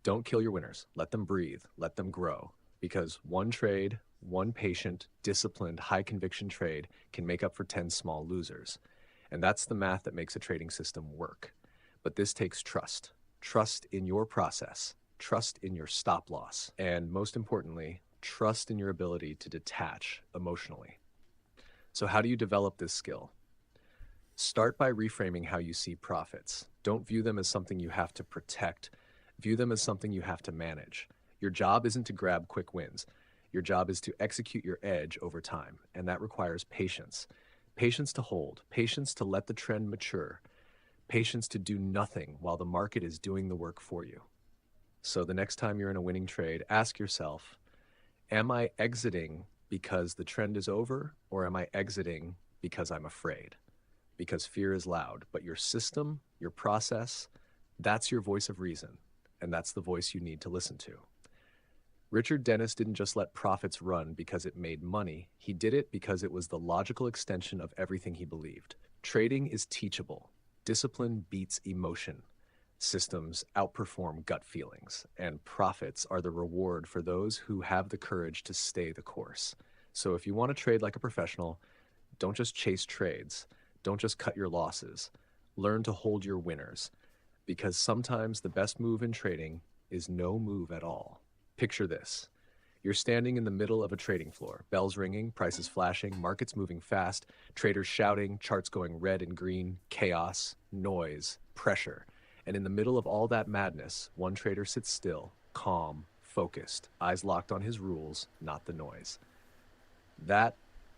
Don't kill your winners. Let them breathe. Let them grow. Because one trade, one patient, disciplined, high-conviction trade can make up for 10 small losers. And that's the math that makes a trading system work. But this takes trust. Trust in your process. Trust in your stop loss. And most importantly, trust in your ability to detach emotionally. So how do you develop this skill? Start by reframing how you see profits. Don't view them as something you have to protect. View them as something you have to manage. Your job isn't to grab quick wins. Your job is to execute your edge over time, and that requires patience. Patience to hold, patience to let the trend mature, patience to do nothing while the market is doing the work for you. So the next time you're in a winning trade, ask yourself, am I exiting because the trend is over, or am I exiting because I'm afraid? Because fear is loud, but your system, your process, that's your voice of reason, and that's the voice you need to listen to. Richard Dennis didn't just let profits run because it made money. He did it because it was the logical extension of everything he believed. Trading is teachable. Discipline beats emotion. Systems outperform gut feelings, and profits are the reward for those who have the courage to stay the course. So if you want to trade like a professional, don't just chase trades. Don't just cut your losses. Learn to hold your winners, because sometimes the best move in trading is no move at all. Picture this. You're standing in the middle of a trading floor, bells ringing, prices flashing, markets moving fast, traders shouting, charts going red and green, chaos, noise, pressure. And in the middle of all that madness, one trader sits still, calm, focused, eyes locked on his rules, not the noise. That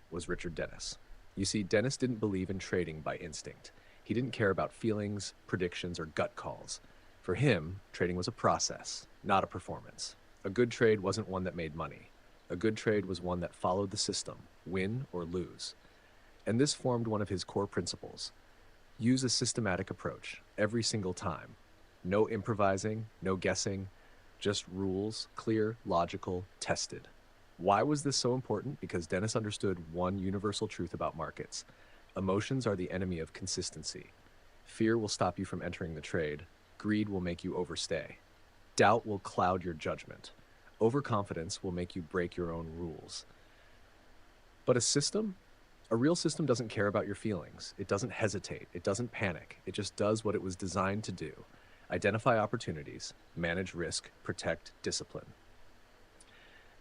was Richard Dennis. You see, Dennis didn't believe in trading by instinct. He didn't care about feelings, predictions, or gut calls. For him, trading was a process, not a performance. A good trade wasn't one that made money. A good trade was one that followed the system, win or lose. And this formed one of his core principles. Use a systematic approach every single time. No improvising, no guessing, Just rules, clear, logical, tested. Why was this so important? Because Dennis understood one universal truth about markets. Emotions are the enemy of consistency. Fear will stop you from entering the trade. Greed will make you overstay. Doubt will cloud your judgment. Overconfidence will make you break your own rules. But a real system doesn't care about your feelings. It doesn't hesitate. It doesn't panic. It just does what it was designed to do. Identify opportunities, manage risk, protect, discipline.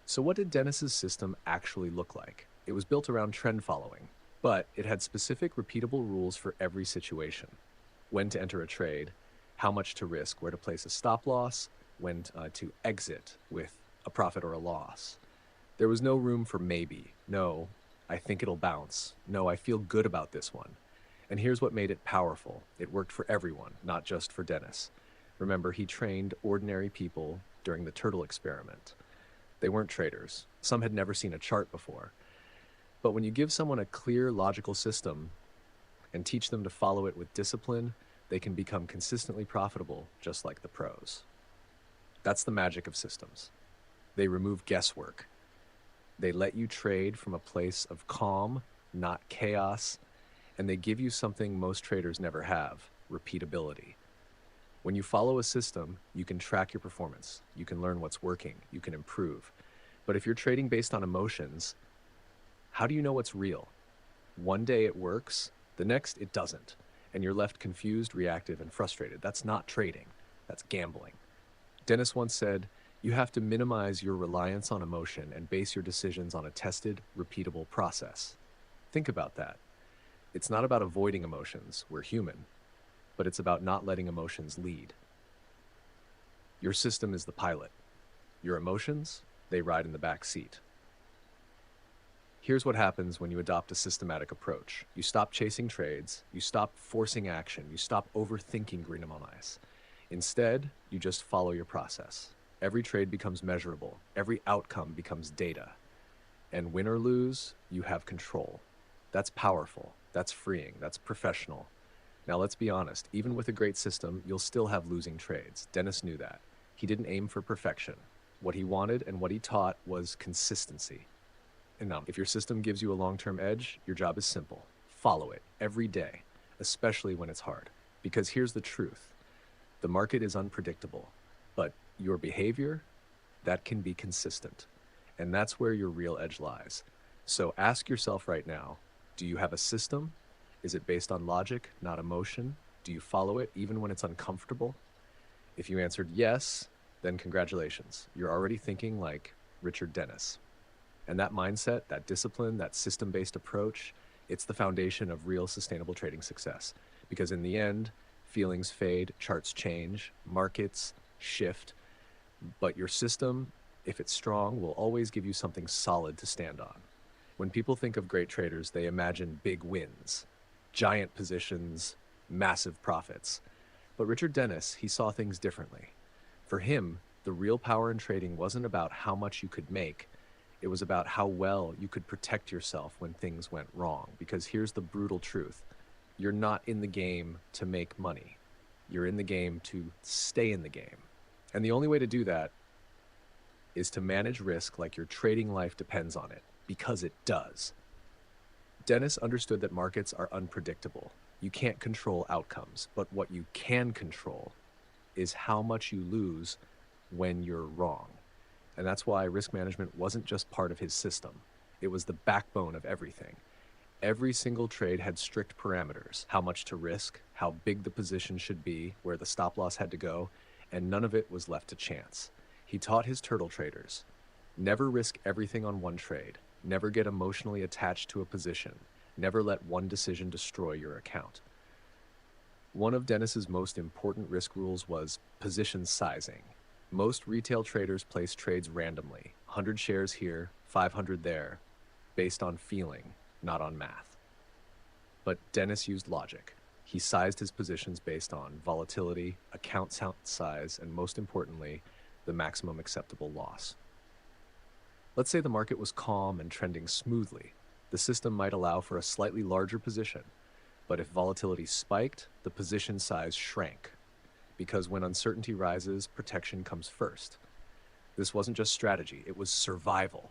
So what did Dennis's system actually look like? It was built around trend following, but it had specific repeatable rules for every situation. When to enter a trade, how much to risk, where to place a stop loss, when to exit with a profit or a loss. There was no room for maybe, no, I think it'll bounce, no, I feel good about this one. And here's what made it powerful. It worked for everyone, not just for Dennis. Remember, he trained ordinary people during the turtle experiment. They weren't traders. Some had never seen a chart before. But when you give someone a clear, logical system and teach them to follow it with discipline, they can become consistently profitable, just like the pros. That's the magic of systems. They remove guesswork. They let you trade from a place of calm, not chaos, and they give you something most traders never have, repeatability. When you follow a system, you can track your performance. You can learn what's working. You can improve. But if you're trading based on emotions, how do you know what's real? One day it works, the next it doesn't, and you're left confused, reactive, and frustrated. That's not trading. That's gambling. Dennis once said, you have to minimize your reliance on emotion and base your decisions on a tested, repeatable process. Think about that. It's not about avoiding emotions. We're human. But it's about not letting emotions lead. Your system is the pilot. Your emotions, they ride in the back seat. Here's what happens when you adopt a systematic approach. You stop chasing trades. You stop forcing action. You stop overthinking green on ice. Instead, you just follow your process. Every trade becomes measurable. Every outcome becomes data. And win or lose, you have control. That's powerful. That's freeing. That's professional. Now let's be honest, even with a great system, you'll still have losing trades. Dennis knew that. He didn't aim for perfection. What he wanted and what he taught was consistency. And now, if your system gives you a long-term edge, your job is simple. Follow it every day, especially when it's hard. Because here's the truth. The market is unpredictable, but your behavior, that can be consistent. And that's where your real edge lies. So ask yourself right now, do you have a system? Is it based on logic, not emotion? Do you follow it even when it's uncomfortable? If you answered yes, then congratulations. You're already thinking like Richard Dennis. And that mindset, that discipline, that system-based approach, it's the foundation of real sustainable trading success. Because in the end, feelings fade, charts change, markets shift, but your system, if it's strong, will always give you something solid to stand on. When people think of great traders, they imagine big wins, giant positions, massive profits. But Richard Dennis, he saw things differently. For him, the real power in trading wasn't about how much you could make. It was about how well you could protect yourself when things went wrong. Because here's the brutal truth. You're not in the game to make money. You're in the game to stay in the game. And the only way to do that is to manage risk like your trading life depends on it, because it does. Dennis understood that markets are unpredictable. You can't control outcomes, but what you can control is how much you lose when you're wrong. And that's why risk management wasn't just part of his system. It was the backbone of everything. Every single trade had strict parameters, how much to risk, how big the position should be, where the stop loss had to go, and none of it was left to chance. He taught his turtle traders, never risk everything on one trade, never get emotionally attached to a position, never let one decision destroy your account. One of Dennis's most important risk rules was position sizing. Most retail traders place trades randomly, 100 shares here, 500 there, based on feeling, not on math. But Dennis used logic. He sized his positions based on volatility, account size, and most importantly, the maximum acceptable loss. Let's say the market was calm and trending smoothly. The system might allow for a slightly larger position, but if volatility spiked, the position size shrank. Because when uncertainty rises, protection comes first. This wasn't just strategy, it was survival.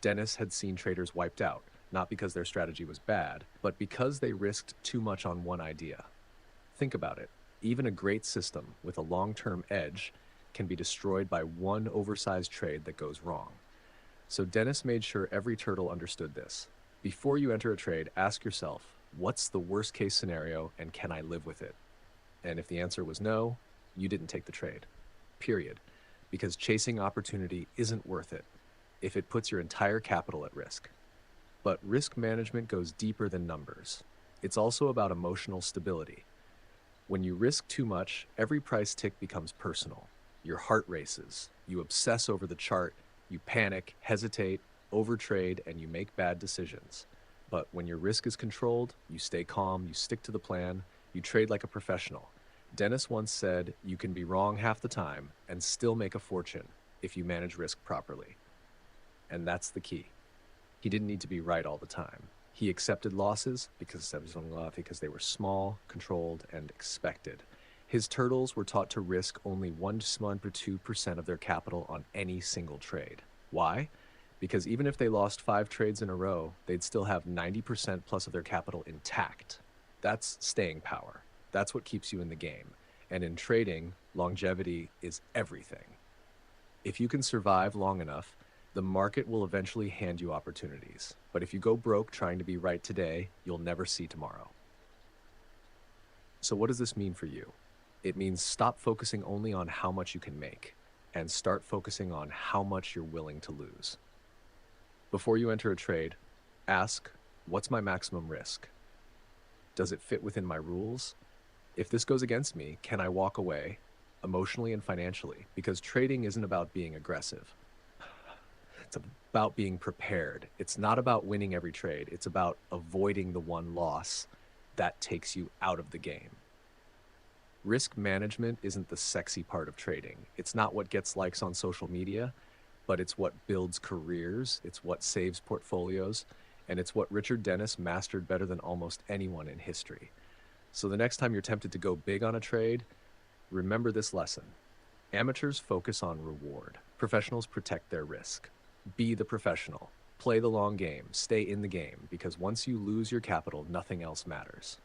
Dennis had seen traders wiped out, not because their strategy was bad, but because they risked too much on one idea. Think about it. Even a great system with a long-term edge can be destroyed by one oversized trade that goes wrong. So Dennis made sure every turtle understood this. Before you enter a trade, ask yourself, what's the worst case scenario and can I live with it? And if the answer was no, you didn't take the trade. Period. Because chasing opportunity isn't worth it if it puts your entire capital at risk. But risk management goes deeper than numbers. It's also about emotional stability. When you risk too much, every price tick becomes personal. Your heart races, you obsess over the chart, you panic, hesitate, overtrade, and you make bad decisions. But when your risk is controlled, you stay calm, you stick to the plan, you trade like a professional. Dennis once said, you can be wrong half the time and still make a fortune if you manage risk properly. And that's the key. He didn't need to be right all the time. He accepted losses because they were small, controlled, and expected. His turtles were taught to risk only 1% of their capital on any single trade. Why? Because even if they lost 5 trades in a row, they'd still have 90% plus of their capital intact. That's staying power. That's what keeps you in the game. And in trading, longevity is everything. If you can survive long enough, the market will eventually hand you opportunities. But if you go broke trying to be right today, you'll never see tomorrow. So what does this mean for you? It means stop focusing only on how much you can make and start focusing on how much you're willing to lose. Before you enter a trade, ask, what's my maximum risk? Does it fit within my rules? If this goes against me, can I walk away emotionally and financially? Because trading isn't about being aggressive. It's about being prepared. It's not about winning every trade. It's about avoiding the one loss that takes you out of the game. Risk management isn't the sexy part of trading. It's not what gets likes on social media, but it's what builds careers. It's what saves portfolios. And it's what Richard Dennis mastered better than almost anyone in history. So the next time you're tempted to go big on a trade, remember this lesson. Amateurs focus on reward. Professionals protect their risk. Be the professional. Play the long game. Stay in the game, because once you lose your capital, nothing else matters.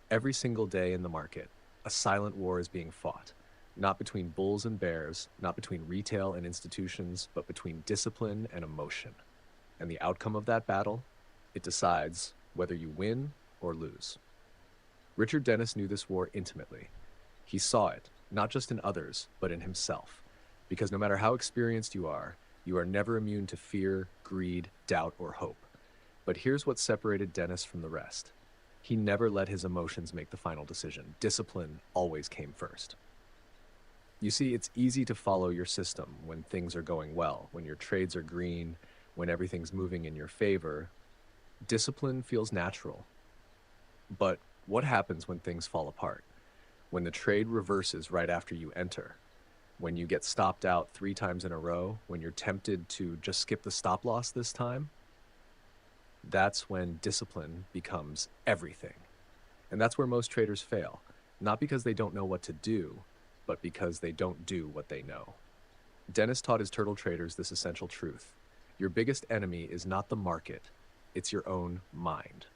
Every single day in the market, a silent war is being fought. Not between bulls and bears, not between retail and institutions, but between discipline and emotion. And the outcome of that battle, it decides whether you win or lose. Richard Dennis knew this war intimately. He saw it, not just in others, but in himself. Because no matter how experienced you are never immune to fear, greed, doubt, or hope. But here's what separated Dennis from the rest. He never let his emotions make the final decision. Discipline always came first. You see, it's easy to follow your system when things are going well, when your trades are green, when everything's moving in your favor. Discipline feels natural. But what happens when things fall apart? When the trade reverses right after you enter? When you get stopped out 3 times in a row? When you're tempted to just skip the stop loss this time? That's when discipline becomes everything. And that's where most traders fail. Not because they don't know what to do, but because they don't do what they know. Dennis taught his turtle traders this essential truth. Your biggest enemy is not the market, it's your own mind.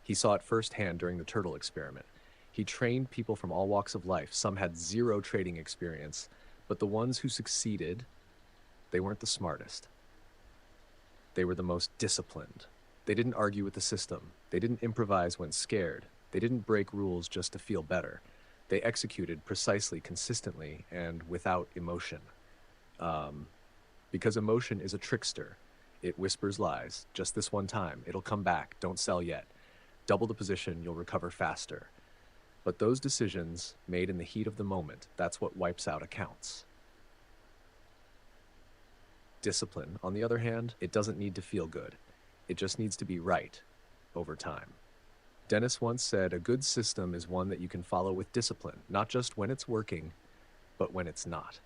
He saw it firsthand during the turtle experiment. He trained people from all walks of life. Some had 0 trading experience, but the ones who succeeded, they weren't the smartest. They were the most disciplined. They didn't argue with the system. They didn't improvise when scared. They didn't break rules just to feel better. They executed precisely, consistently, and without emotion. Because emotion is a trickster. It whispers lies. Just this one time. It'll come back. Don't sell yet. Double the position, you'll recover faster. But those decisions, made in the heat of the moment, that's what wipes out accounts. Discipline, on the other hand, it doesn't need to feel good. It just needs to be right over time. Dennis once said, a good system is one that you can follow with discipline, not just when it's working, but when it's not.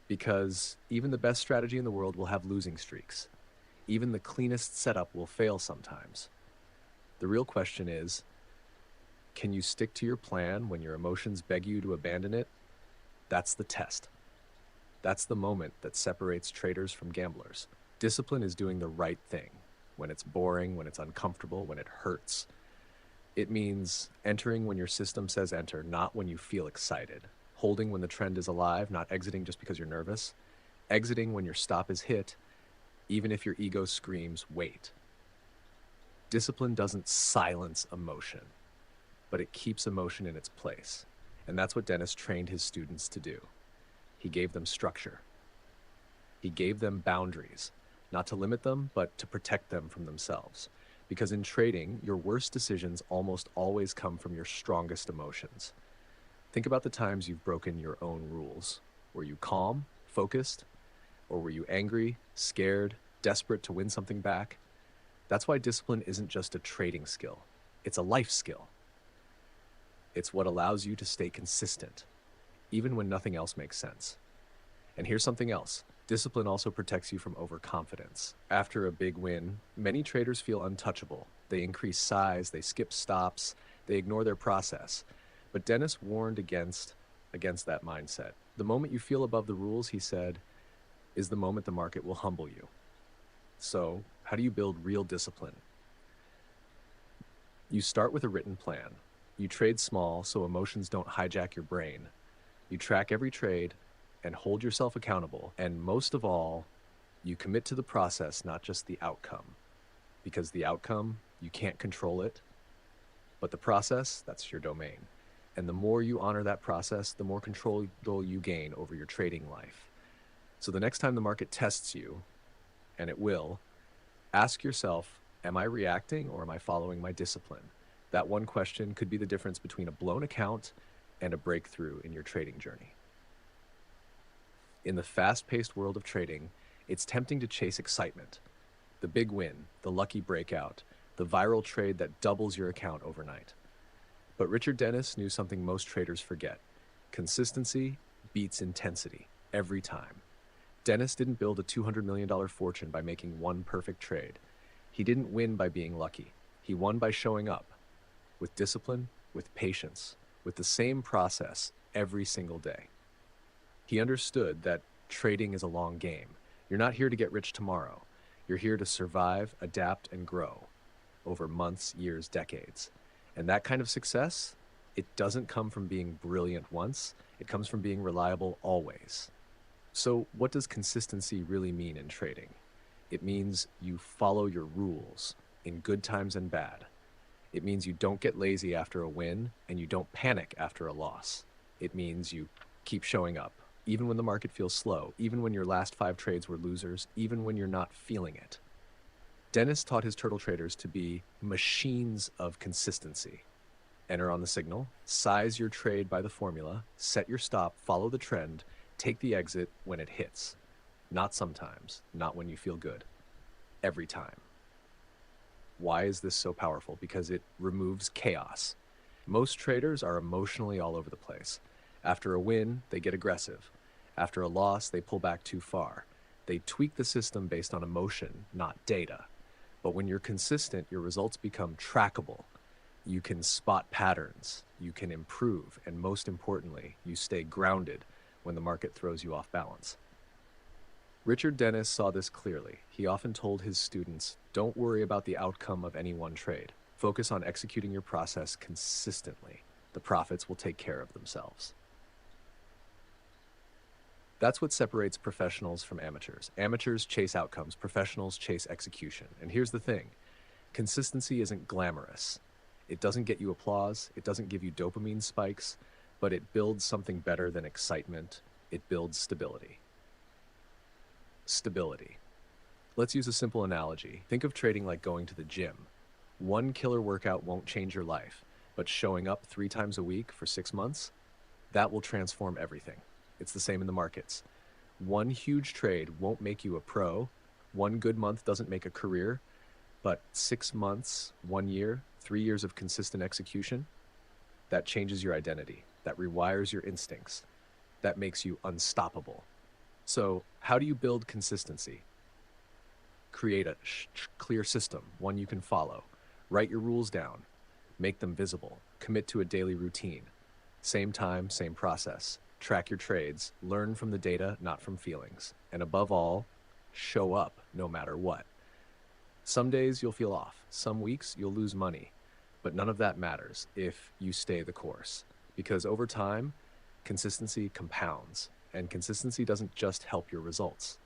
Because even the best strategy in the world will have losing streaks. Even the cleanest setup will fail sometimes. The real question is, can you stick to your plan when your emotions beg you to abandon it? That's the test. That's the moment that separates traders from gamblers. Discipline is doing the right thing when it's boring, when it's uncomfortable, when it hurts. It means entering when your system says enter, not when you feel excited. Holding when the trend is alive, not exiting just because you're nervous. Exiting when your stop is hit, even if your ego screams, wait. Discipline doesn't silence emotion, but it keeps emotion in its place. And that's what Dennis trained his students to do. He gave them structure. He gave them boundaries, not to limit them, but to protect them from themselves. Because in trading, your worst decisions almost always come from your strongest emotions. Think about the times you've broken your own rules. Were you calm, focused, or were you angry, scared, desperate to win something back? That's why discipline isn't just a trading skill. It's a life skill. It's what allows you to stay consistent, even when nothing else makes sense. And here's something else. Discipline also protects you from overconfidence. After a big win, many traders feel untouchable. They increase size, they skip stops, they ignore their process. But Dennis warned against that mindset. The moment you feel above the rules, he said, is the moment the market will humble you. So, how do you build real discipline? You start with a written plan. You trade small so emotions don't hijack your brain. You track every trade and hold yourself accountable. And most of all, you commit to the process, not just the outcome. Because the outcome, you can't control it. But the process, that's your domain. And the more you honor that process, the more control you gain over your trading life. So the next time the market tests you, and it will, ask yourself, am I reacting or am I following my discipline? That one question could be the difference between a blown account and a breakthrough in your trading journey. In the fast-paced world of trading, it's tempting to chase excitement. The big win, the lucky breakout, the viral trade that doubles your account overnight. But Richard Dennis knew something most traders forget. Consistency beats intensity every time. Dennis didn't build a $200 million fortune by making one perfect trade. He didn't win by being lucky. He won by showing up with discipline, with patience, with the same process every single day. He understood that trading is a long game. You're not here to get rich tomorrow. You're here to survive, adapt, and grow over months, years, decades. And that kind of success, it doesn't come from being brilliant once. It comes from being reliable always. So what does consistency really mean in trading? It means you follow your rules in good times and bad. It means you don't get lazy after a win and you don't panic after a loss. It means you keep showing up, even when the market feels slow, even when your last 5 trades were losers, even when you're not feeling it. Dennis taught his turtle traders to be machines of consistency. Enter on the signal, size your trade by the formula, set your stop, follow the trend, take the exit when it hits. Not sometimes, not when you feel good. Every time. Why is this so powerful? Because it removes chaos. Most traders are emotionally all over the place. After a win, they get aggressive. After a loss, they pull back too far. They tweak the system based on emotion, not data. But when you're consistent, your results become trackable. You can spot patterns, you can improve, and most importantly, you stay grounded when the market throws you off balance. Richard Dennis saw this clearly. He often told his students, don't worry about the outcome of any one trade. Focus on executing your process consistently. The profits will take care of themselves. That's what separates professionals from amateurs. Amateurs chase outcomes, professionals chase execution. And here's the thing, consistency isn't glamorous. It doesn't get you applause, it doesn't give you dopamine spikes, but it builds something better than excitement. It builds stability. Stability. Let's use a simple analogy. Think of trading like going to the gym. One killer workout won't change your life, but showing up 3 times a week for 6 months, that will transform everything. It's the same in the markets. One huge trade won't make you a pro. One good month doesn't make a career, but 6 months, 1 year, 3 years of consistent execution, that changes your identity, that rewires your instincts, that makes you unstoppable. So how do you build consistency? Create a clear system, one you can follow. Write your rules down, make them visible, commit to a daily routine. Same time, same process. track your trades, learn from the data, not from feelings, and above all, show up no matter what. Some days you'll feel off, some weeks you'll lose money, but none of that matters if you stay the course, because over time, consistency compounds, and consistency doesn't just help your results.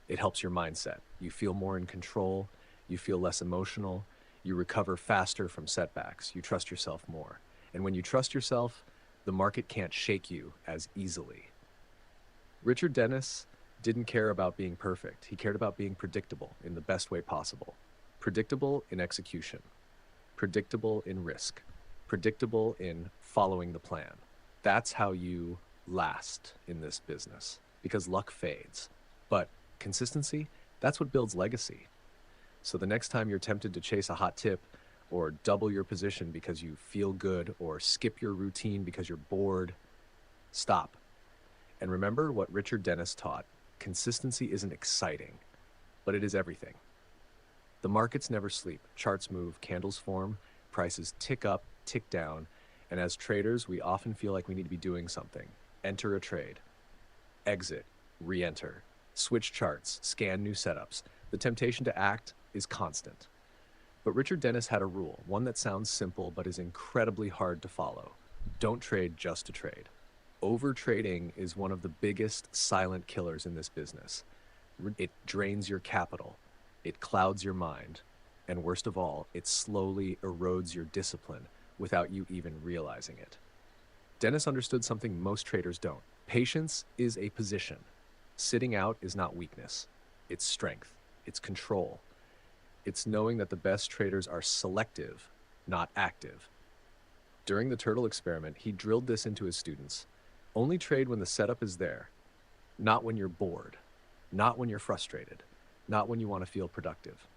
It helps your mindset. You feel more in control, you feel less emotional, you recover faster from setbacks, you trust yourself more. And when you trust yourself, the market can't shake you as easily. Richard Dennis didn't care about being perfect. He cared about being predictable in the best way possible. Predictable in execution, predictable in risk, predictable in following the plan. That's how you last in this business, because luck fades. But consistency, that's what builds legacy. So the next time you're tempted to chase a hot tip, or double your position because you feel good, or skip your routine because you're bored, stop. And remember what Richard Dennis taught. Consistency isn't exciting, but it is everything. The markets never sleep. Charts move, candles form, prices tick up, tick down, and as traders, we often feel like we need to be doing something. Enter a trade, exit, re-enter, switch charts, scan new setups. The temptation to act is constant. But Richard Dennis had a rule, one that sounds simple but is incredibly hard to follow. Don't trade just to trade. Overtrading is one of the biggest silent killers in this business. It drains your capital, it clouds your mind, and worst of all, it slowly erodes your discipline without you even realizing it. Dennis understood something most traders don't. Patience is a position. Sitting out is not weakness. It's strength. It's control. It's knowing that the best traders are selective, not active. During the turtle experiment, he drilled this into his students. Only trade when the setup is there, not when you're bored, not when you're frustrated, not when you want to feel productive.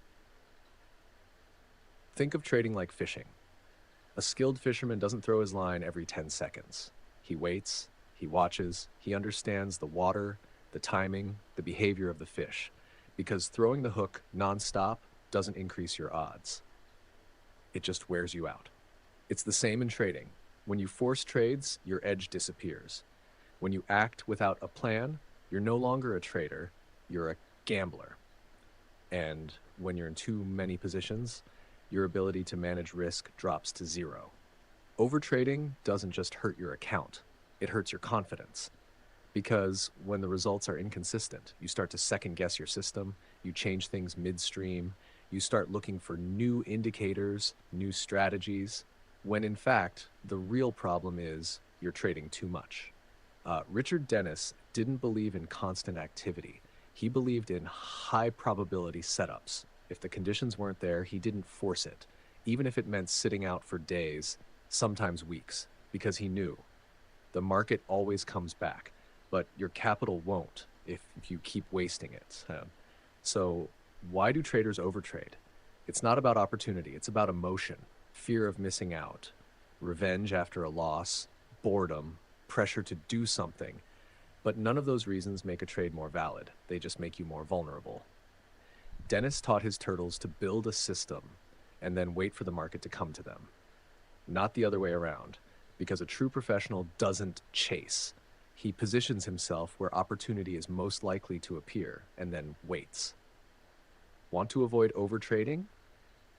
Think of trading like fishing. A skilled fisherman doesn't throw his line every 10 seconds. He waits, he watches, he understands the water, the timing, the behavior of the fish, because throwing the hook nonstop doesn't increase your odds. It just wears you out. It's the same in trading. When you force trades, your edge disappears. When you act without a plan, you're no longer a trader, you're a gambler. And when you're in too many positions, your ability to manage risk drops to zero. Overtrading doesn't just hurt your account, it hurts your confidence. Because when the results are inconsistent, you start to second guess your system, you change things midstream, you start looking for new indicators, new strategies, when in fact, the real problem is you're trading too much. Richard Dennis didn't believe in constant activity. He believed in high probability setups. If the conditions weren't there, he didn't force it, even if it meant sitting out for days, sometimes weeks, because he knew the market always comes back, but your capital won't if you keep wasting it. So why do traders overtrade? It's not about opportunity, it's about emotion, fear of missing out, revenge after a loss, boredom, pressure to do something. But none of those reasons make a trade more valid. They just make you more vulnerable. Dennis taught his turtles to build a system and then wait for the market to come to them. Not the other way around, because a true professional doesn't chase. He positions himself where opportunity is most likely to appear and then waits. Want to avoid overtrading?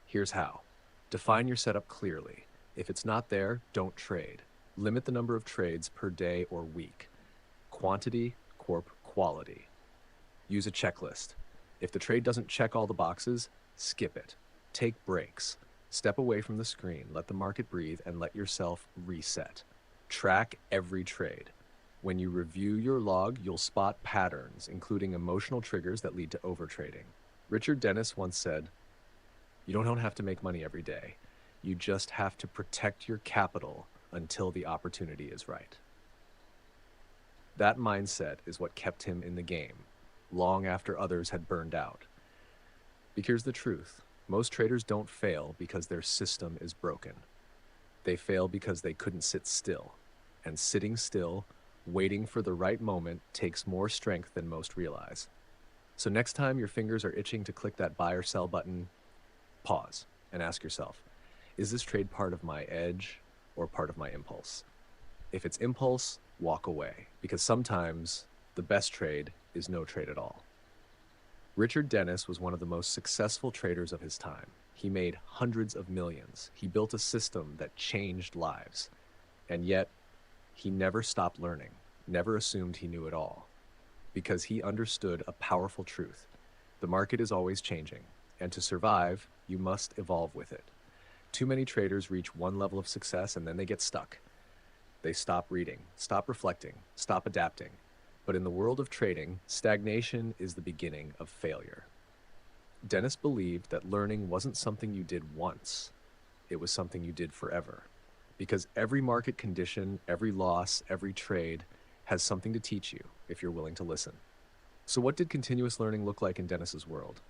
Here's how. Define your setup clearly. If it's not there, don't trade. Limit the number of trades per day or week. Quantity, quality. Use a checklist. If the trade doesn't check all the boxes, skip it. Take breaks. Step away from the screen, let the market breathe, and let yourself reset. Track every trade. When you review your log, you'll spot patterns, including emotional triggers that lead to overtrading. Richard Dennis once said, "You don't have to make money every day. You just have to protect your capital until the opportunity is right." That mindset is what kept him in the game, long after others had burned out. Because here's the truth. Most traders don't fail because their system is broken. They fail because they couldn't sit still. And sitting still, waiting for the right moment, takes more strength than most realize. So next time your fingers are itching to click that buy or sell button, pause and ask yourself, is this trade part of my edge or part of my impulse? If it's impulse, walk away, because sometimes the best trade is no trade at all. Richard Dennis was one of the most successful traders of his time. He made hundreds of millions. He built a system that changed lives. And yet, he never stopped learning, never assumed he knew it all, because he understood a powerful truth. The market is always changing, and to survive, you must evolve with it. Too many traders reach one level of success and then they get stuck. They stop reading, stop reflecting, stop adapting. But in the world of trading, stagnation is the beginning of failure. Dennis believed that learning wasn't something you did once, it was something you did forever. Because every market condition, every loss, every trade has something to teach you if you're willing to listen. So what did continuous learning look like in Dennis's world?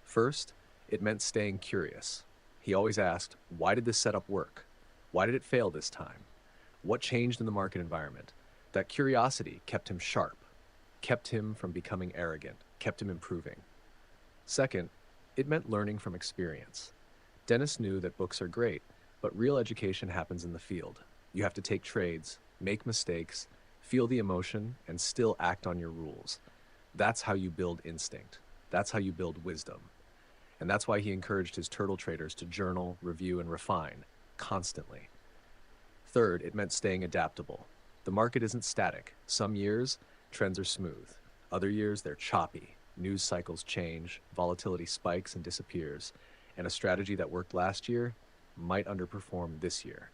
First, it meant staying curious. He always asked, why did this setup work? Why did it fail this time? What changed in the market environment? That curiosity kept him sharp, kept him from becoming arrogant, kept him improving. Second, it meant learning from experience. Dennis knew that books are great, but real education happens in the field. You have to take trades, make mistakes, feel the emotion, and still act on your rules. That's how you build instinct. That's how you build wisdom. And that's why he encouraged his turtle traders to journal, review, and refine constantly. Third, it meant staying adaptable. The market isn't static. Some years, trends are smooth. Other years, they're choppy. News cycles change, volatility spikes and disappears, and a strategy that worked last year might underperform this year.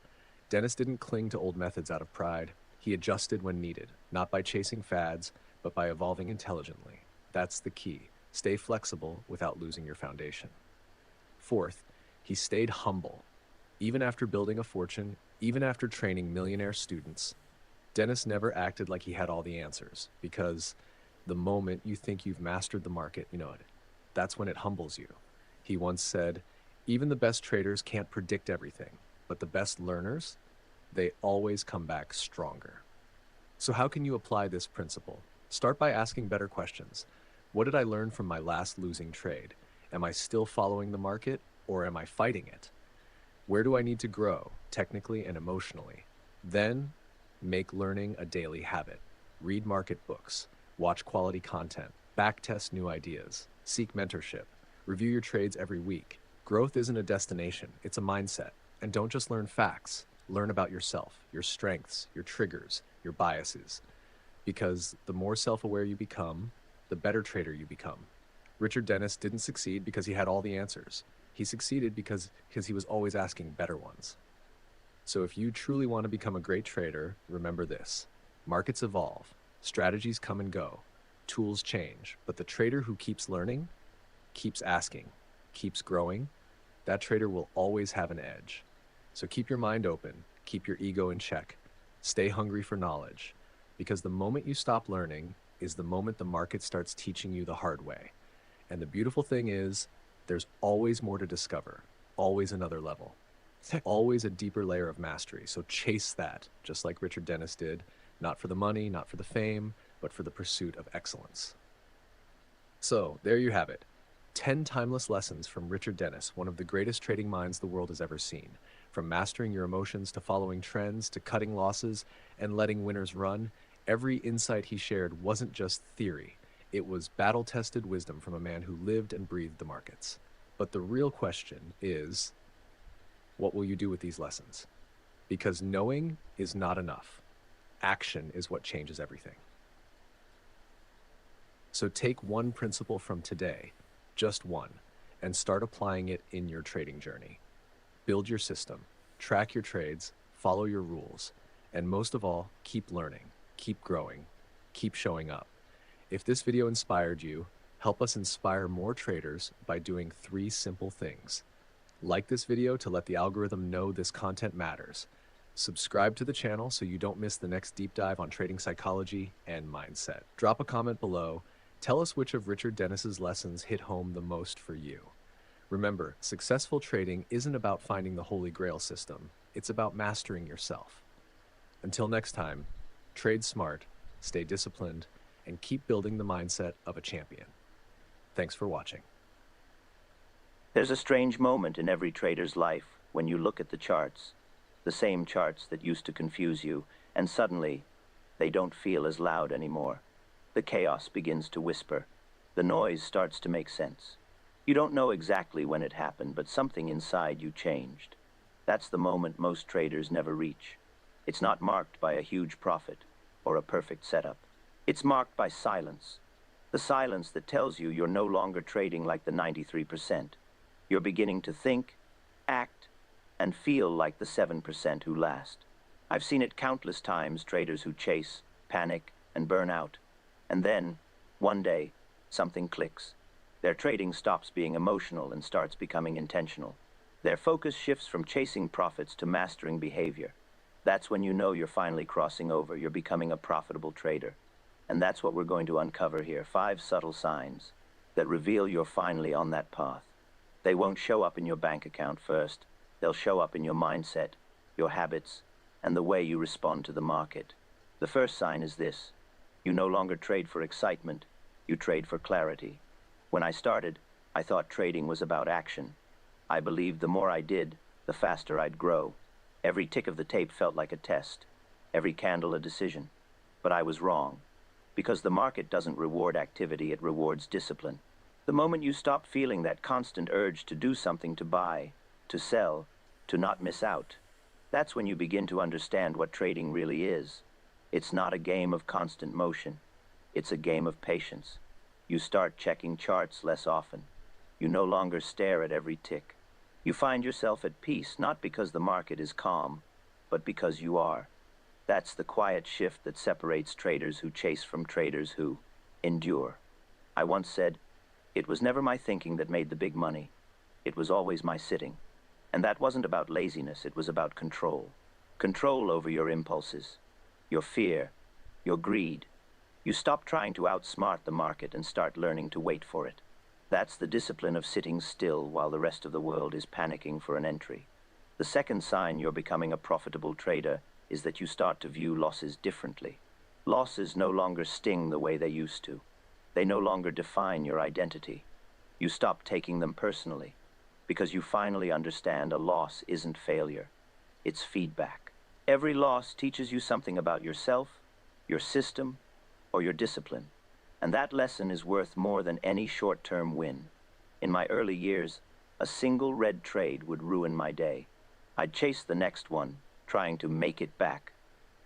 Dennis didn't cling to old methods out of pride. He adjusted when needed, not by chasing fads, but by evolving intelligently. That's the key. Stay flexible without losing your foundation. Fourth, he stayed humble. Even after building a fortune, even after training millionaire students, Dennis never acted like he had all the answers, because the moment you think you've mastered the market, that's when it humbles you. He once said, even the best traders can't predict everything, but the best learners, they always come back stronger. So how can you apply this principle? Start by asking better questions. What did I learn from my last losing trade? Am I still following the market, or am I fighting it? Where do I need to grow, technically and emotionally? Then, make learning a daily habit. Read market books, watch quality content, backtest new ideas, seek mentorship, review your trades every week. Growth isn't a destination, it's a mindset. And don't just learn facts, learn about yourself, your strengths, your triggers, your biases. Because the more self-aware you become, the better trader you become. Richard Dennis didn't succeed because he had all the answers. He succeeded because he was always asking better ones. So if you truly want to become a great trader, remember this. Markets evolve, strategies come and go, tools change, but the trader who keeps learning, keeps asking, keeps growing, that trader will always have an edge. So keep your mind open, keep your ego in check, stay hungry for knowledge, because the moment you stop learning is the moment the market starts teaching you the hard way. And the beautiful thing is, there's always more to discover, always another level, always a deeper layer of mastery. So chase that, just like Richard Dennis did, not for the money, not for the fame, but for the pursuit of excellence. So there you have it. 10 timeless lessons from Richard Dennis, one of the greatest trading minds the world has ever seen. From mastering your emotions to following trends to cutting losses and letting winners run, every insight he shared wasn't just theory. It was battle-tested wisdom from a man who lived and breathed the markets. But the real question is, what will you do with these lessons? Because knowing is not enough. Action is what changes everything. So take one principle from today, just one, and start applying it in your trading journey. Build your system, track your trades, follow your rules, and most of all, keep learning, keep growing, keep showing up. If this video inspired you, help us inspire more traders by doing 3 simple things. Like this video to let the algorithm know this content matters. Subscribe to the channel so you don't miss the next deep dive on trading psychology and mindset. Drop a comment below. Tell us which of Richard Dennis's lessons hit home the most for you. Remember, successful trading isn't about finding the Holy Grail system. It's about mastering yourself. Until next time, trade smart, stay disciplined, and keep building the mindset of a champion. Thanks for watching. There's a strange moment in every trader's life when you look at the charts, the same charts that used to confuse you, and suddenly They don't feel as loud anymore. The chaos begins to whisper. The noise starts to make sense. You don't know exactly when it happened, but something inside you changed. That's the moment most traders never reach. It's not marked by a huge profit or a perfect setup. It's marked by silence. The silence that tells you you're no longer trading like the 93%. You're beginning to think, act, and feel like the 7% who last. I've seen it countless times, traders who chase, panic, and burn out. And then, one day, something clicks. Their trading stops being emotional and starts becoming intentional. Their focus shifts from chasing profits to mastering behavior. That's when you know you're finally crossing over, you're becoming a profitable trader. And that's what we're going to uncover here, 5 subtle signs that reveal you're finally on that path. They won't show up in your bank account first. They'll show up in your mindset, your habits, and the way you respond to the market. The first sign is this: you no longer trade for excitement, you trade for clarity. When I started, I thought trading was about action. I believed the more I did, the faster I'd grow. Every tick of the tape felt like a test, every candle a decision. But I was wrong, because the market doesn't reward activity, it rewards discipline. The moment you stop feeling that constant urge to do something, to buy, to sell, to not miss out, that's when you begin to understand what trading really is. It's not a game of constant motion. It's a game of patience. You start checking charts less often. You no longer stare at every tick. You find yourself at peace, not because the market is calm, but because you are. That's the quiet shift that separates traders who chase from traders who endure. I once said, it was never my thinking that made the big money. It was always my sitting. And that wasn't about laziness, it was about control. Control over your impulses, your fear, your greed. You stop trying to outsmart the market and start learning to wait for it. That's the discipline of sitting still while the rest of the world is panicking for an entry. The second sign you're becoming a profitable trader is that you start to view losses differently. Losses no longer sting the way they used to. They no longer define your identity. You stop taking them personally, because you finally understand a loss isn't failure. It's feedback. Every loss teaches you something about yourself, your system, or your discipline. And that lesson is worth more than any short-term win. In my early years, a single red trade would ruin my day. I'd chase the next one, trying to make it back.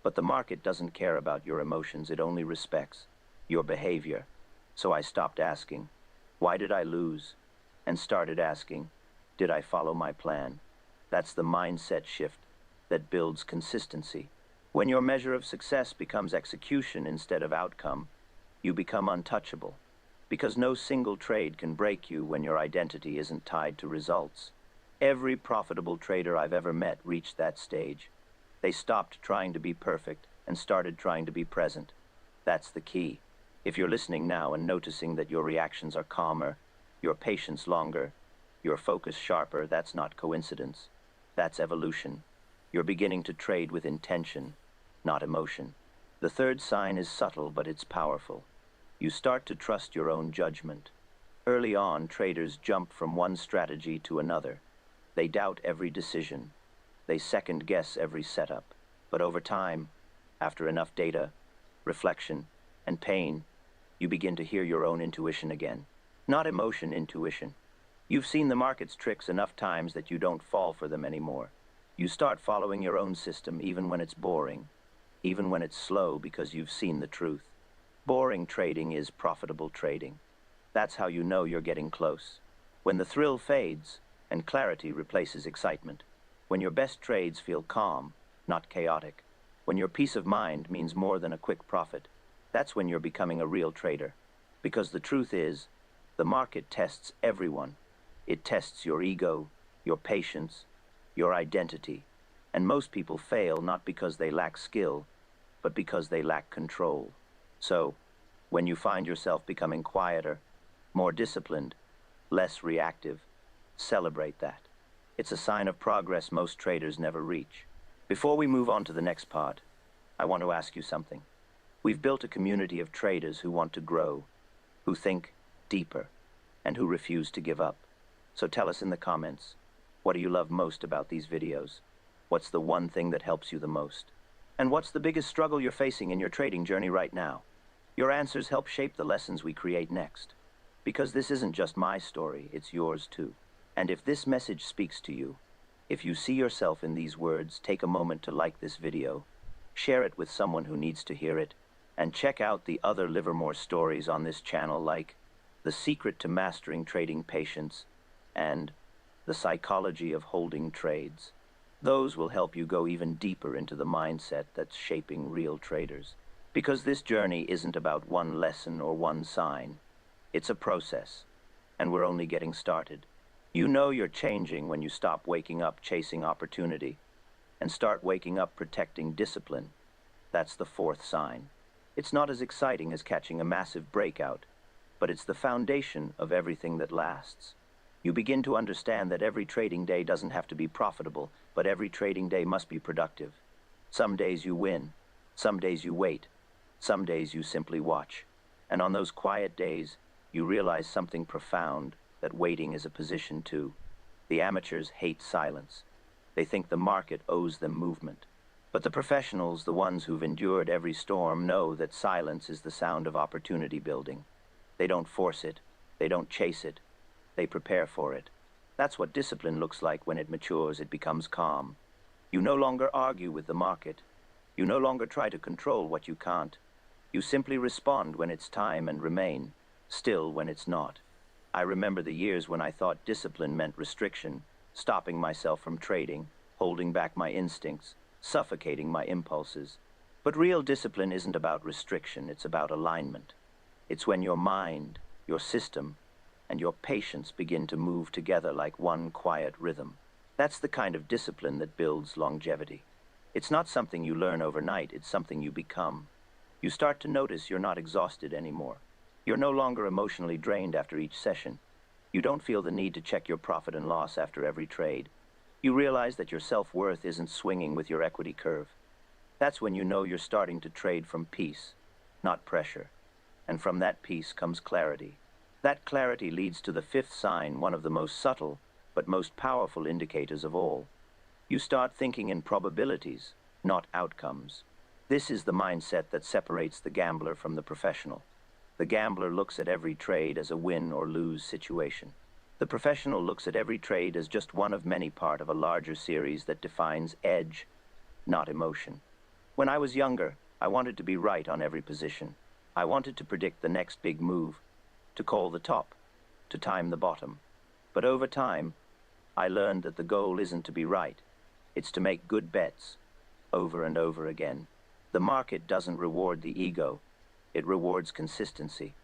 But the market doesn't care about your emotions, it only respects your behavior. So I stopped asking, why did I lose? And started asking, did I follow my plan? That's the mindset shift that builds consistency. When your measure of success becomes execution instead of outcome, you become untouchable, because no single trade can break you when your identity isn't tied to results. Every profitable trader I've ever met reached that stage. They stopped trying to be perfect and started trying to be present. That's the key. If you're listening now and noticing that your reactions are calmer, your patience longer, your focus sharper, that's not coincidence. That's evolution. You're beginning to trade with intention, not emotion. The third sign is subtle, but it's powerful. You start to trust your own judgment. Early on, traders jump from one strategy to another. They doubt every decision. They second-guess every setup. But over time, after enough data, reflection, and pain, you begin to hear your own intuition again. Not emotion, intuition. You've seen the market's tricks enough times that you don't fall for them anymore. You start following your own system even when it's boring, even when it's slow, because you've seen the truth. Boring trading is profitable trading. That's how you know you're getting close. When the thrill fades and clarity replaces excitement. When your best trades feel calm, not chaotic. When your peace of mind means more than a quick profit. That's when you're becoming a real trader. Because the truth is, the market tests everyone. It tests your ego, your patience, your identity. And most people fail not because they lack skill, but because they lack control. So, when you find yourself becoming quieter, more disciplined, less reactive, celebrate that. It's a sign of progress most traders never reach. Before we move on to the next part, I want to ask you something. We've built a community of traders who want to grow, who think deeper, and who refuse to give up. So tell us in the comments, what do you love most about these videos? What's the one thing that helps you the most? And what's the biggest struggle you're facing in your trading journey right now? Your answers help shape the lessons we create next. Because this isn't just my story, it's yours too. And if this message speaks to you, if you see yourself in these words, take a moment to like this video, share it with someone who needs to hear it, and check out the other Livermore stories on this channel like The Secret to Mastering Trading Patience and The Psychology of Holding Trades. Those will help you go even deeper into the mindset that's shaping real traders. Because this journey isn't about one lesson or one sign. It's a process, and we're only getting started. You know you're changing when you stop waking up chasing opportunity and start waking up protecting discipline. That's the fourth sign. It's not as exciting as catching a massive breakout, but it's the foundation of everything that lasts. You begin to understand that every trading day doesn't have to be profitable, but every trading day must be productive. Some days you win, some days you wait, some days you simply watch. And on those quiet days, you realize something profound, that waiting is a position too. The amateurs hate silence. They think the market owes them movement. But the professionals, the ones who've endured every storm, know that silence is the sound of opportunity building. They don't force it. They don't chase it. They prepare for it. That's what discipline looks like when it matures. It becomes calm. You no longer argue with the market. You no longer try to control what you can't. You simply respond when it's time and remain still when it's not. I remember the years when I thought discipline meant restriction, stopping myself from trading, holding back my instincts, suffocating my impulses. But real discipline isn't about restriction, it's about alignment. It's when your mind, your system, and your patience begin to move together like one quiet rhythm. That's the kind of discipline that builds longevity. It's not something you learn overnight, it's something you become. You start to notice you're not exhausted anymore. You're no longer emotionally drained after each session. You don't feel the need to check your profit and loss after every trade. You realize that your self-worth isn't swinging with your equity curve. That's when you know you're starting to trade from peace, not pressure. And from that peace comes clarity. That clarity leads to the fifth sign, one of the most subtle but most powerful indicators of all. You start thinking in probabilities, not outcomes. This is the mindset that separates the gambler from the professional. The gambler looks at every trade as a win or lose situation. The professional looks at every trade as just one of many part of a larger series that defines edge, not emotion. When I was younger, I wanted to be right on every position. I wanted to predict the next big move, to call the top, to time the bottom. But over time, I learned that the goal isn't to be right. It's to make good bets, over and over again. The market doesn't reward the ego. It rewards consistency.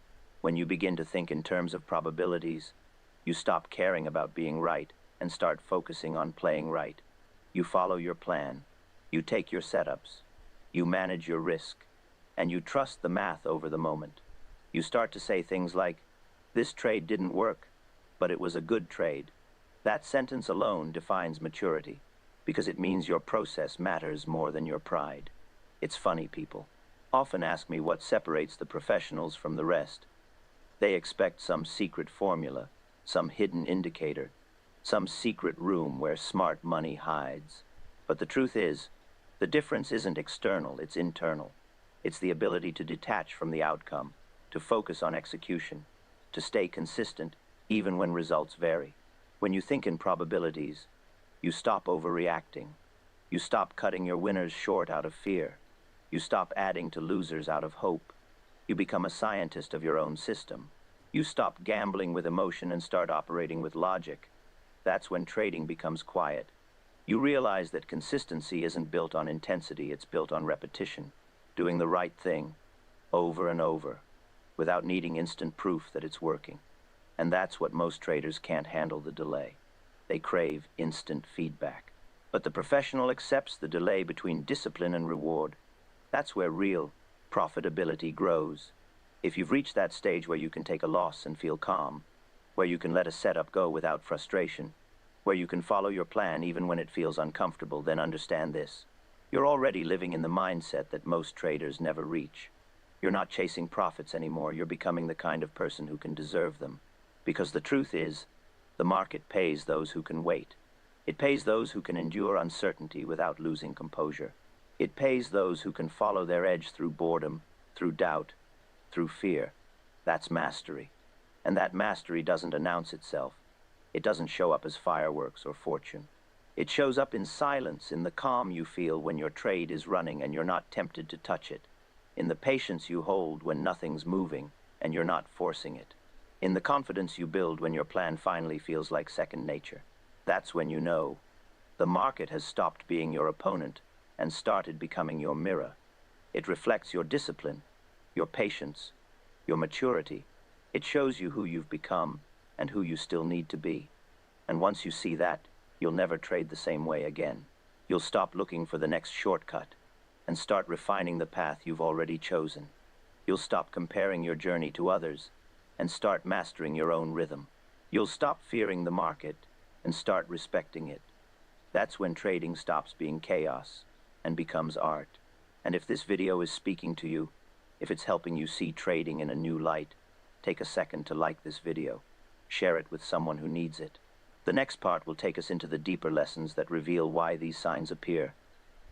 When you begin to think in terms of probabilities, you stop caring about being right and start focusing on playing right. You follow your plan. You take your setups. You manage your risk. And you trust the math over the moment. You start to say things like, "This trade didn't work, but it was a good trade." That sentence alone defines maturity, because it means your process matters more than your pride. It's funny, people often ask me what separates the professionals from the rest. They expect some secret formula, some hidden indicator, some secret room where smart money hides. But the truth is, the difference isn't external, it's internal. It's the ability to detach from the outcome, to focus on execution, to stay consistent even when results vary. When you think in probabilities, you stop overreacting. You stop cutting your winners short out of fear. You stop adding to losers out of hope. You become a scientist of your own system. You stop gambling with emotion and start operating with logic. That's when trading becomes quiet. You realize that consistency isn't built on intensity, it's built on repetition, doing the right thing over and over, without needing instant proof that it's working. And that's what most traders can't handle, the delay. They crave instant feedback. But the professional accepts the delay between discipline and reward. That's where real profitability grows. If you've reached that stage where you can take a loss and feel calm, where you can let a setup go without frustration, where you can follow your plan even when it feels uncomfortable, then understand this. You're already living in the mindset that most traders never reach. You're not chasing profits anymore. You're becoming the kind of person who can deserve them. Because the truth is, the market pays those who can wait. It pays those who can endure uncertainty without losing composure. It pays those who can follow their edge through boredom, through doubt, through fear. That's mastery. And that mastery doesn't announce itself. It doesn't show up as fireworks or fortune. It shows up in silence, in the calm you feel when your trade is running and you're not tempted to touch it, in the patience you hold when nothing's moving and you're not forcing it, in the confidence you build when your plan finally feels like second nature. That's when you know the market has stopped being your opponent and started becoming your mirror. It reflects your discipline, your patience, your maturity. It shows you who you've become and who you still need to be. And once you see that, you'll never trade the same way again. You'll stop looking for the next shortcut and start refining the path you've already chosen. You'll stop comparing your journey to others and start mastering your own rhythm. You'll stop fearing the market and start respecting it. That's when trading stops being chaos and becomes art. And if this video is speaking to you, if it's helping you see trading in a new light, take a second to like this video. Share it with someone who needs it. The next part will take us into the deeper lessons that reveal why these signs appear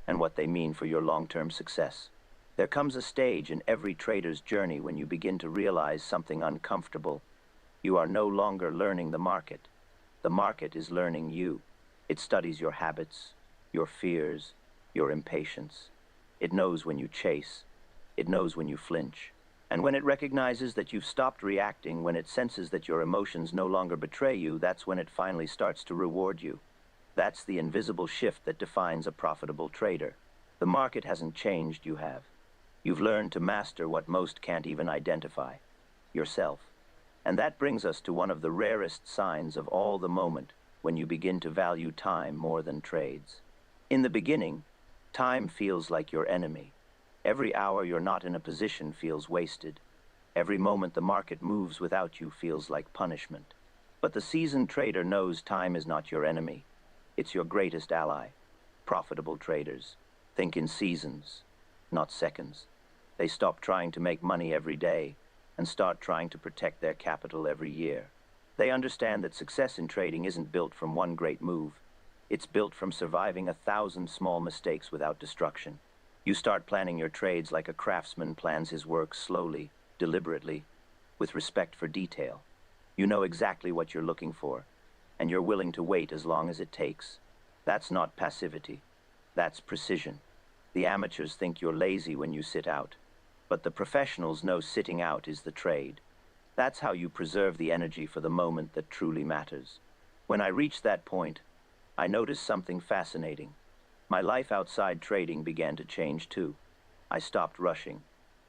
and what they mean for your long-term success. There comes a stage in every trader's journey when you begin to realize something uncomfortable. You are no longer learning the market. The market is learning you. It studies your habits, your fears, your impatience. It knows when you chase. It knows when you flinch. And when it recognizes that you've stopped reacting, when it senses that your emotions no longer betray you, that's when it finally starts to reward you. That's the invisible shift that defines a profitable trader. The market hasn't changed, you have. You've learned to master what most can't even identify, yourself. And that brings us to one of the rarest signs of all, the moment when you begin to value time more than trades. In the beginning, time feels like your enemy. Every hour you're not in a position feels wasted. Every moment the market moves without you feels like punishment. But the seasoned trader knows time is not your enemy. It's your greatest ally. Profitable traders think in seasons, not seconds. They stop trying to make money every day and start trying to protect their capital every year. They understand that success in trading isn't built from one great move. It's built from surviving 1,000 small mistakes without destruction. You start planning your trades like a craftsman plans his work, slowly, deliberately, with respect for detail. You know exactly what you're looking for, and you're willing to wait as long as it takes. That's not passivity. That's precision. The amateurs think you're lazy when you sit out, but the professionals know sitting out is the trade. That's how you preserve the energy for the moment that truly matters. When I reached that point, I noticed something fascinating. My life outside trading began to change too. I stopped rushing.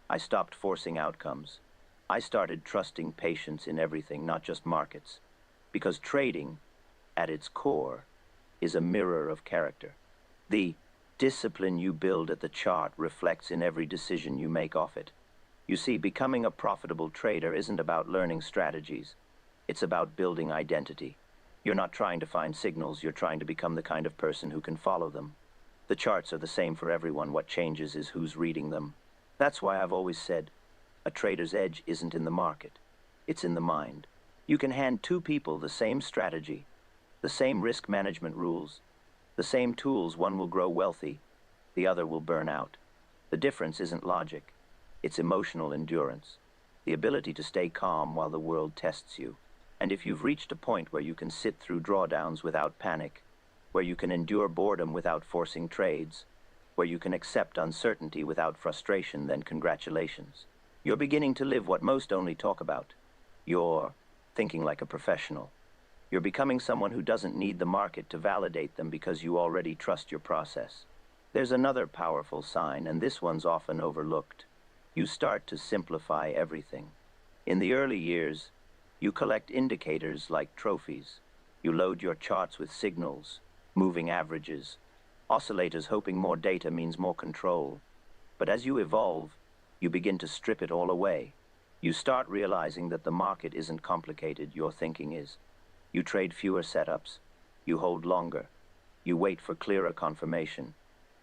I stopped forcing outcomes. I started trusting patience in everything, not just markets. Because trading, at its core, is a mirror of character. The discipline you build at the chart reflects in every decision you make off it. You see, becoming a profitable trader isn't about learning strategies. It's about building identity. You're not trying to find signals, you're trying to become the kind of person who can follow them. The charts are the same for everyone. What changes is who's reading them. That's why I've always said, a trader's edge isn't in the market. It's in the mind. You can hand two people the same strategy, the same risk management rules, the same tools. One will grow wealthy, the other will burn out. The difference isn't logic. It's emotional endurance, the ability to stay calm while the world tests you. And if you've reached a point where you can sit through drawdowns without panic, where you can endure boredom without forcing trades, where you can accept uncertainty without frustration, then congratulations. You're beginning to live what most only talk about. You're thinking like a professional. You're becoming someone who doesn't need the market to validate them because you already trust your process. There's another powerful sign, and this one's often overlooked. You start to simplify everything. In the early years, you collect indicators like trophies. You load your charts with signals, moving averages, oscillators, hoping more data means more control. But as you evolve, you begin to strip it all away. You start realizing that the market isn't complicated, your thinking is. You trade fewer setups, you hold longer, you wait for clearer confirmation,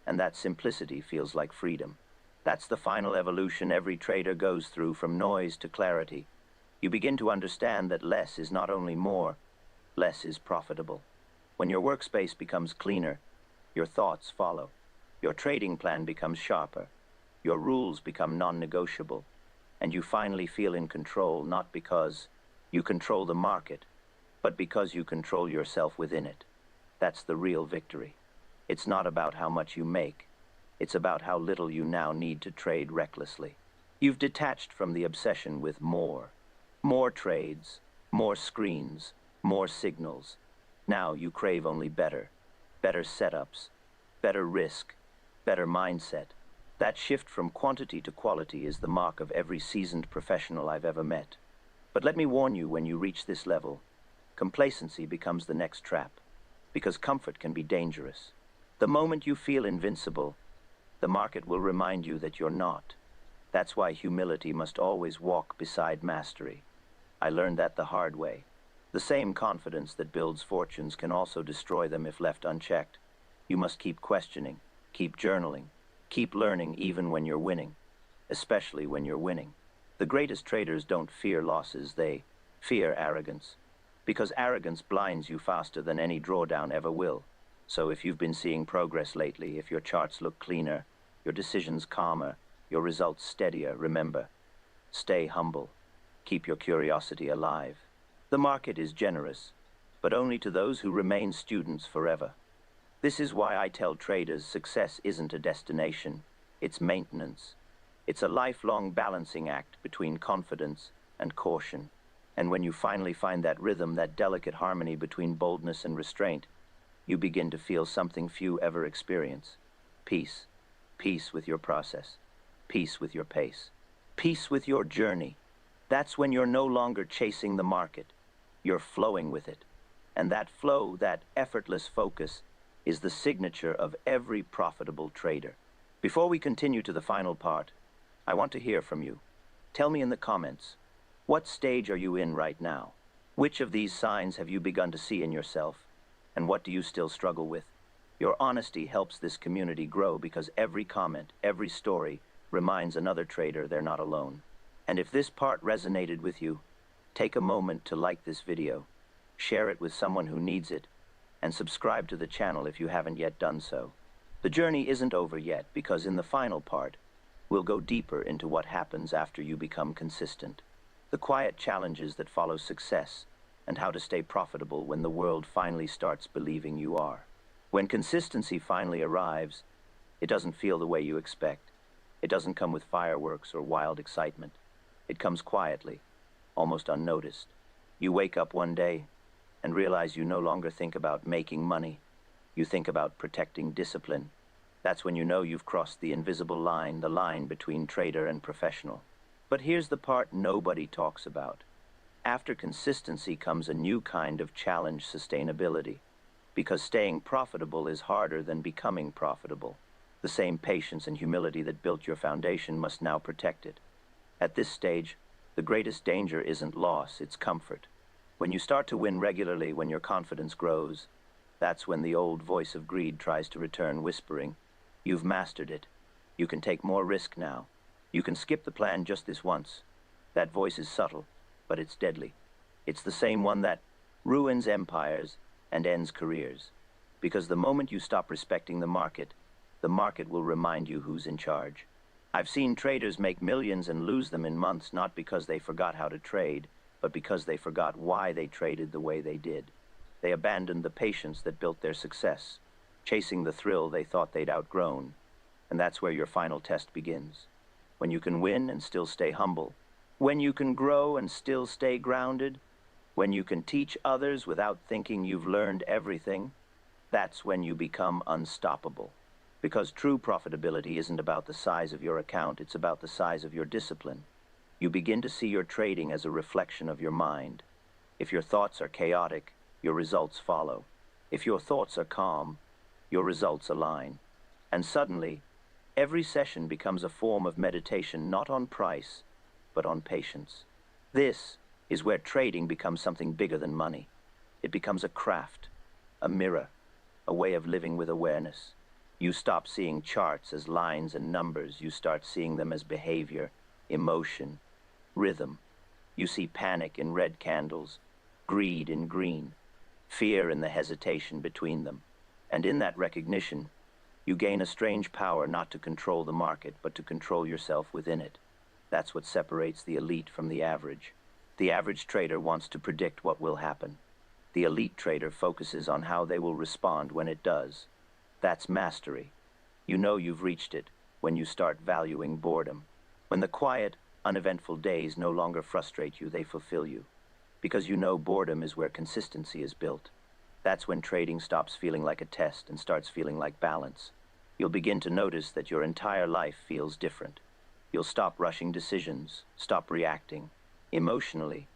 and that simplicity feels like freedom. That's the final evolution every trader goes through, from noise to clarity. You begin to understand that less is not only more, less is profitable. When your workspace becomes cleaner, your thoughts follow. Your trading plan becomes sharper. Your rules become non-negotiable. And you finally feel in control, not because you control the market, but because you control yourself within it. That's the real victory. It's not about how much you make. It's about how little you now need to trade recklessly. You've detached from the obsession with more. More trades, more screens, more signals. Now you crave only better. Better setups, better risk, better mindset. That shift from quantity to quality is the mark of every seasoned professional I've ever met. But let me warn you, when you reach this level, complacency becomes the next trap, because comfort can be dangerous. The moment you feel invincible, the market will remind you that you're not. That's why humility must always walk beside mastery. I learned that the hard way. The same confidence that builds fortunes can also destroy them if left unchecked. You must keep questioning, keep journaling, keep learning even when you're winning, especially when you're winning. The greatest traders don't fear losses, they fear arrogance, because arrogance blinds you faster than any drawdown ever will. So if you've been seeing progress lately, if your charts look cleaner, your decisions calmer, your results steadier, remember, stay humble, keep your curiosity alive. The market is generous, but only to those who remain students forever. This is why I tell traders success isn't a destination, it's maintenance. It's a lifelong balancing act between confidence and caution. And when you finally find that rhythm, that delicate harmony between boldness and restraint, you begin to feel something few ever experience. Peace. Peace with your process. Peace with your pace. Peace with your journey. That's when you're no longer chasing the market. You're flowing with it. And that flow, that effortless focus, is the signature of every profitable trader. Before we continue to the final part, I want to hear from you. Tell me in the comments, what stage are you in right now? Which of these signs have you begun to see in yourself? And what do you still struggle with? Your honesty helps this community grow, because every comment, every story reminds another trader they're not alone. And if this part resonated with you, take a moment to like this video, share it with someone who needs it, and subscribe to the channel if you haven't yet done so. The journey isn't over yet, because in the final part, we'll go deeper into what happens after you become consistent. The quiet challenges that follow success, and how to stay profitable when the world finally starts believing you are. When consistency finally arrives, it doesn't feel the way you expect. It doesn't come with fireworks or wild excitement. It comes quietly, almost unnoticed. You wake up one day and realize you no longer think about making money. You think about protecting discipline. That's when you know you've crossed the invisible line, the line between trader and professional. But here's the part nobody talks about. After consistency comes a new kind of challenge: sustainability. Because staying profitable is harder than becoming profitable. The same patience and humility that built your foundation must now protect it. At this stage, the greatest danger isn't loss, it's comfort. When you start to win regularly, when your confidence grows, that's when the old voice of greed tries to return, whispering, "You've mastered it. You can take more risk now. You can skip the plan just this once." That voice is subtle, but it's deadly. It's the same one that ruins empires and ends careers. Because the moment you stop respecting the market will remind you who's in charge. I've seen traders make millions and lose them in months, not because they forgot how to trade, but because they forgot why they traded the way they did. They abandoned the patience that built their success, chasing the thrill they thought they'd outgrown. And that's where your final test begins. When you can win and still stay humble. When you can grow and still stay grounded. When you can teach others without thinking you've learned everything. That's when you become unstoppable. Because true profitability isn't about the size of your account, it's about the size of your discipline. You begin to see your trading as a reflection of your mind. If your thoughts are chaotic, your results follow. If your thoughts are calm, your results align. And suddenly, every session becomes a form of meditation, not on price, but on patience. This is where trading becomes something bigger than money. It becomes a craft, a mirror, a way of living with awareness. You stop seeing charts as lines and numbers. You start seeing them as behavior, emotion, rhythm. You see panic in red candles, greed in green, fear in the hesitation between them. And in that recognition, You gain a strange power not to control the market, but to control yourself within it. That's what separates the elite from the average. The average trader wants to predict what will happen. The elite trader focuses on how they will respond when it does. That's mastery. You know you've reached it when you start valuing boredom. When the quiet, uneventful days no longer frustrate you, they fulfill you. Because you know boredom is where consistency is built. That's when trading stops feeling like a test and starts feeling like balance. You'll begin to notice that your entire life feels different. You'll stop rushing decisions, stop reacting emotionally,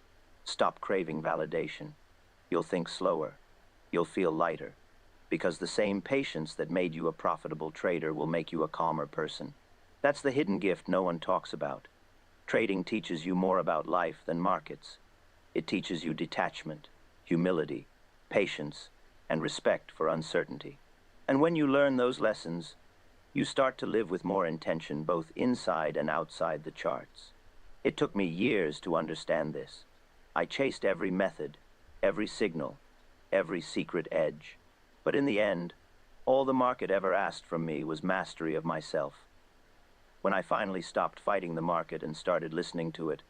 stop craving validation. You'll think slower. You'll feel lighter. Because the same patience that made you a profitable trader will make you a calmer person. That's the hidden gift no one talks about. Trading teaches you more about life than markets. It teaches you detachment, humility, patience, and respect for uncertainty. And when you learn those lessons, you start to live with more intention both inside and outside the charts. It took me years to understand this. I chased every method, every signal, every secret edge. But in the end, all the market ever asked from me was mastery of myself. When I finally stopped fighting the market and started listening to it,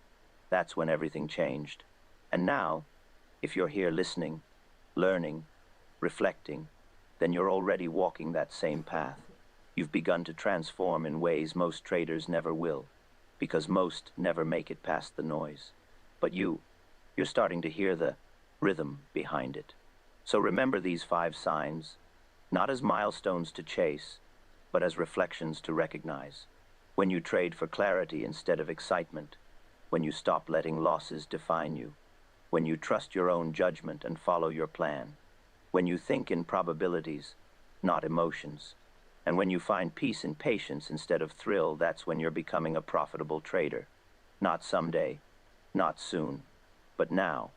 that's when everything changed. And now, if you're here listening, learning, reflecting, then you're already walking that same path. You've begun to transform in ways most traders never will, because most never make it past the noise. But you're starting to hear the rhythm behind it. So remember these 5 signs, not as milestones to chase, but as reflections to recognize. When you trade for clarity instead of excitement, when you stop letting losses define you, when you trust your own judgment and follow your plan, when you think in probabilities, not emotions, and when you find peace in patience instead of thrill, that's when you're becoming a profitable trader. Not someday, not soon, but now.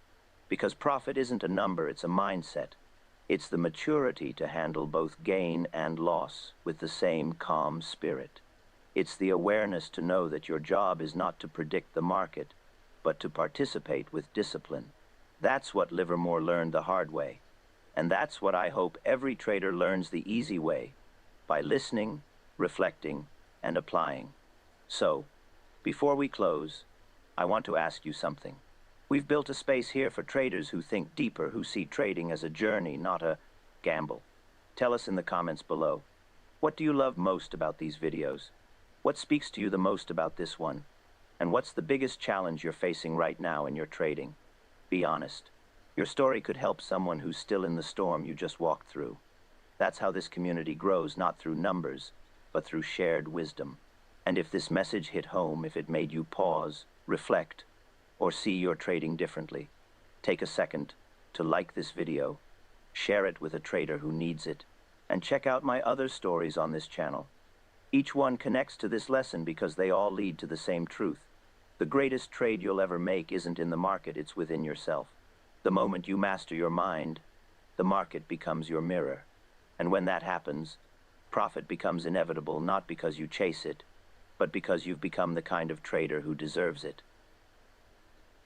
Because profit isn't a number, it's a mindset. It's the maturity to handle both gain and loss with the same calm spirit. It's the awareness to know that your job is not to predict the market, but to participate with discipline. That's what Livermore learned the hard way. And that's what I hope every trader learns the easy way, by listening, reflecting, and applying. So, before we close, I want to ask you something. We've built a space here for traders who think deeper, who see trading as a journey, not a gamble. Tell us in the comments below. What do you love most about these videos? What speaks to you the most about this one? And what's the biggest challenge you're facing right now in your trading? Be honest. Your story could help someone who's still in the storm you just walked through. That's how this community grows, not through numbers, but through shared wisdom. And if this message hit home, if it made you pause, reflect, or see your trading differently, take a second to like this video, share it with a trader who needs it, and check out my other stories on this channel. Each one connects to this lesson because they all lead to the same truth. The greatest trade you'll ever make isn't in the market, it's within yourself. The moment you master your mind, the market becomes your mirror. And when that happens, profit becomes inevitable, not because you chase it, but because you've become the kind of trader who deserves it.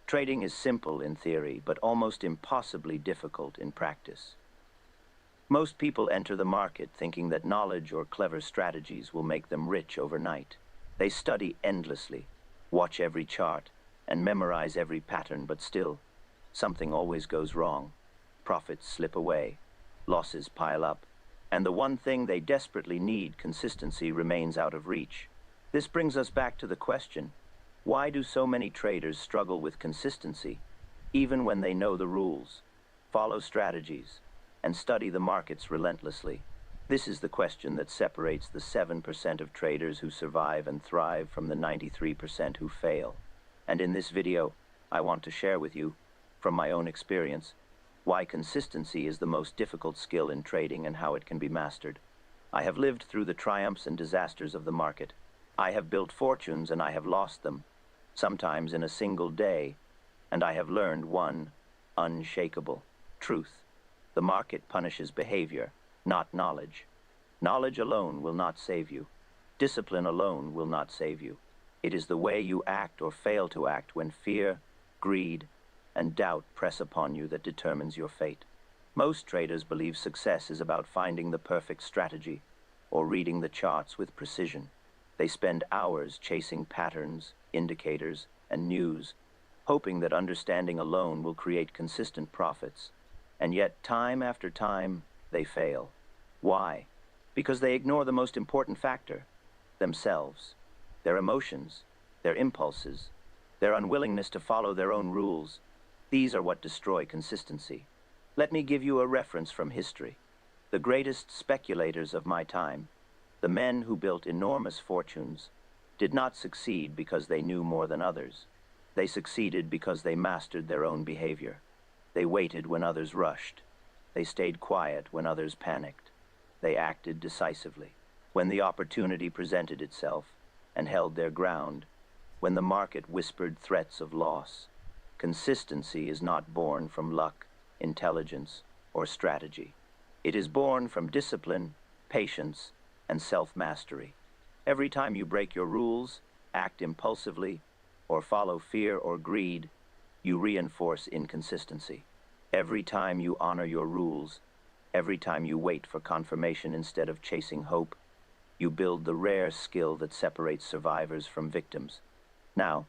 Trading is simple in theory, but almost impossibly difficult in practice. Most people enter the market thinking that knowledge or clever strategies will make them rich overnight. They study endlessly, watch every chart, and memorize every pattern, but still, something always goes wrong. Profits slip away, losses pile up, and the one thing they desperately need, consistency, remains out of reach. This brings us back to the question, why do so many traders struggle with consistency, even when they know the rules, follow strategies, and study the markets relentlessly? This is the question that separates the 7% of traders who survive and thrive from the 93% who fail. And in this video, I want to share with you, from my own experience, why consistency is the most difficult skill in trading and how it can be mastered. I have lived through the triumphs and disasters of the market. I have built fortunes and I have lost them, sometimes in a single day, and I have learned one unshakable truth. The market punishes behavior, not knowledge. Knowledge alone will not save you. Discipline alone will not save you. It is the way you act or fail to act when fear, greed, and doubt press upon you that determines your fate. Most traders believe success is about finding the perfect strategy, or reading the charts with precision. They spend hours chasing patterns, indicators, and news, hoping that understanding alone will create consistent profits. And yet, time after time, they fail. Why? Because they ignore the most important factor: themselves, their emotions, their impulses, their unwillingness to follow their own rules. These are what destroy consistency. Let me give you a reference from history. The greatest speculators of my time, the men who built enormous fortunes, did not succeed because they knew more than others. They succeeded because they mastered their own behavior. They waited when others rushed. They stayed quiet when others panicked. They acted decisively when the opportunity presented itself, and held their ground when the market whispered threats of loss. Consistency is not born from luck, intelligence, or strategy. It is born from discipline, patience, and self-mastery. Every time you break your rules, act impulsively, or follow fear or greed, you reinforce inconsistency. Every time you honor your rules, every time you wait for confirmation instead of chasing hope, you build the rare skill that separates survivors from victims. Now,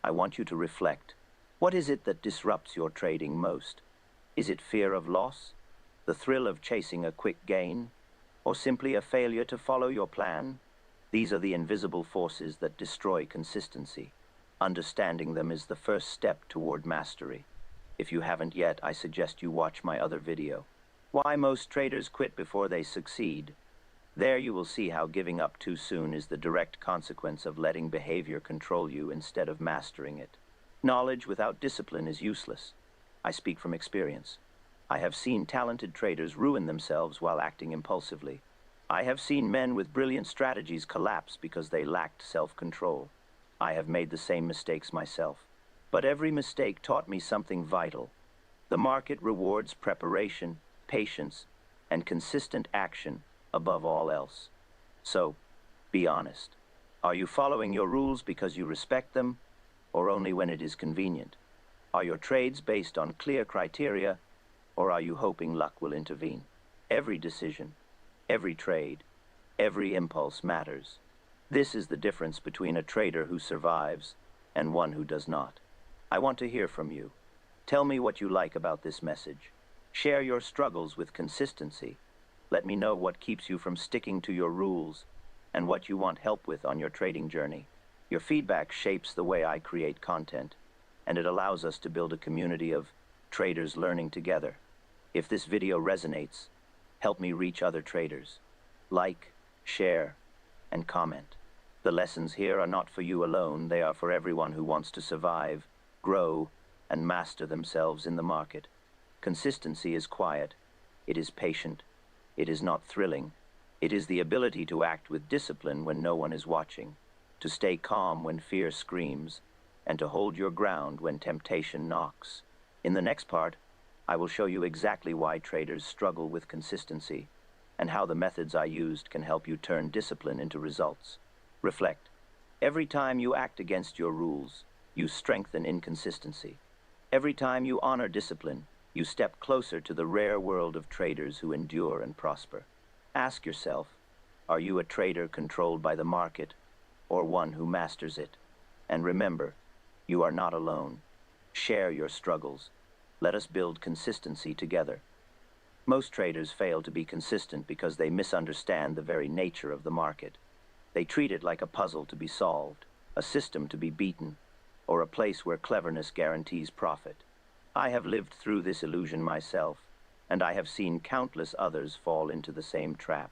I want you to reflect. What is it that disrupts your trading most? Is it fear of loss, the thrill of chasing a quick gain, or simply a failure to follow your plan? These are the invisible forces that destroy consistency. Understanding them is the first step toward mastery. If you haven't yet, I suggest you watch my other video, Why Most Traders Quit Before They Succeed. There you will see how giving up too soon is the direct consequence of letting behavior control you instead of mastering it. Knowledge without discipline is useless. I speak from experience. I have seen talented traders ruin themselves while acting impulsively. I have seen men with brilliant strategies collapse because they lacked self-control. I have made the same mistakes myself. But every mistake taught me something vital. The market rewards preparation, patience, and consistent action above all else. So, be honest. Are you following your rules because you respect them, or only when it is convenient? Are your trades based on clear criteria, or are you hoping luck will intervene? Every decision, every trade, every impulse matters. This is the difference between a trader who survives and one who does not. I want to hear from you. Tell me what you like about this message. Share your struggles with consistency. Let me know what keeps you from sticking to your rules and what you want help with on your trading journey. Your feedback shapes the way I create content, and it allows us to build a community of traders learning together. If this video resonates, help me reach other traders. Like, share, and comment. The lessons here are not for you alone. They are for everyone who wants to survive, grow, and master themselves in the market. Consistency is quiet. It is patient. It is not thrilling. It is the ability to act with discipline when no one is watching, to stay calm when fear screams, and to hold your ground when temptation knocks. In the next part, I will show you exactly why traders struggle with consistency and how the methods I used can help you turn discipline into results. Reflect. Every time you act against your rules, you strengthen inconsistency. Every time you honor discipline, you step closer to the rare world of traders who endure and prosper. Ask yourself, are you a trader controlled by the market, or one who masters it? And remember, you are not alone. Share your struggles. Let us build consistency together. Most traders fail to be consistent because they misunderstand the very nature of the market. They treat it like a puzzle to be solved, a system to be beaten, or a place where cleverness guarantees profit. I have lived through this illusion myself, and I have seen countless others fall into the same trap.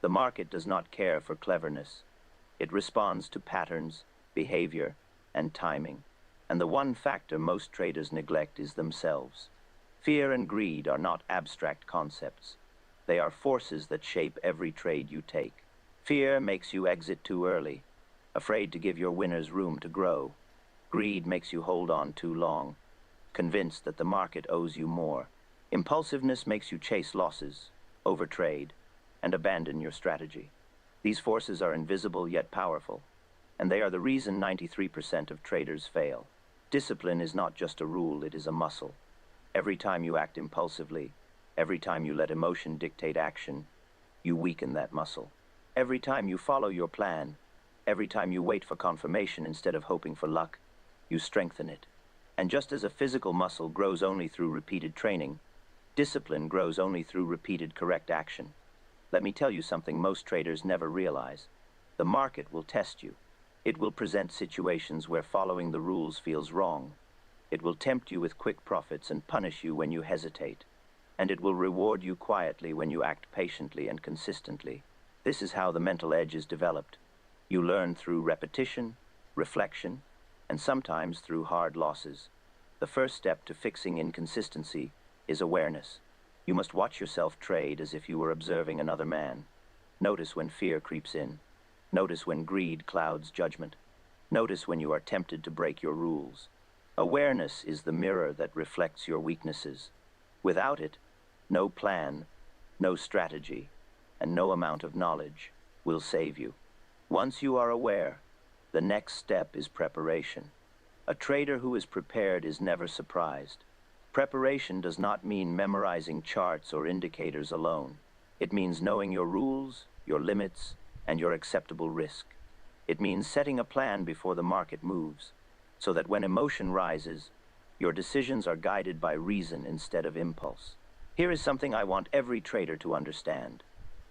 The market does not care for cleverness. It responds to patterns, behavior, and timing. And the one factor most traders neglect is themselves. Fear and greed are not abstract concepts. They are forces that shape every trade you take. Fear makes you exit too early, afraid to give your winners room to grow. Greed makes you hold on too long, convinced that the market owes you more. Impulsiveness makes you chase losses, overtrade, and abandon your strategy. These forces are invisible yet powerful, and they are the reason 93% of traders fail. Discipline is not just a rule, it is a muscle. Every time you act impulsively, every time you let emotion dictate action, you weaken that muscle. Every time you follow your plan, every time you wait for confirmation instead of hoping for luck, you strengthen it. And just as a physical muscle grows only through repeated training, discipline grows only through repeated correct action. Let me tell you something most traders never realize. The market will test you. It will present situations where following the rules feels wrong. It will tempt you with quick profits and punish you when you hesitate. And it will reward you quietly when you act patiently and consistently. This is how the mental edge is developed. You learn through repetition, reflection, and sometimes through hard losses. The first step to fixing inconsistency is awareness. You must watch yourself trade as if you were observing another man. Notice when fear creeps in. Notice when greed clouds judgment. Notice when you are tempted to break your rules. Awareness is the mirror that reflects your weaknesses. Without it, no plan, no strategy, and no amount of knowledge will save you. Once you are aware, the next step is preparation. A trader who is prepared is never surprised. Preparation does not mean memorizing charts or indicators alone. It means knowing your rules, your limits, and your acceptable risk. It means setting a plan before the market moves, so that when emotion rises, your decisions are guided by reason instead of impulse. Here is something I want every trader to understand.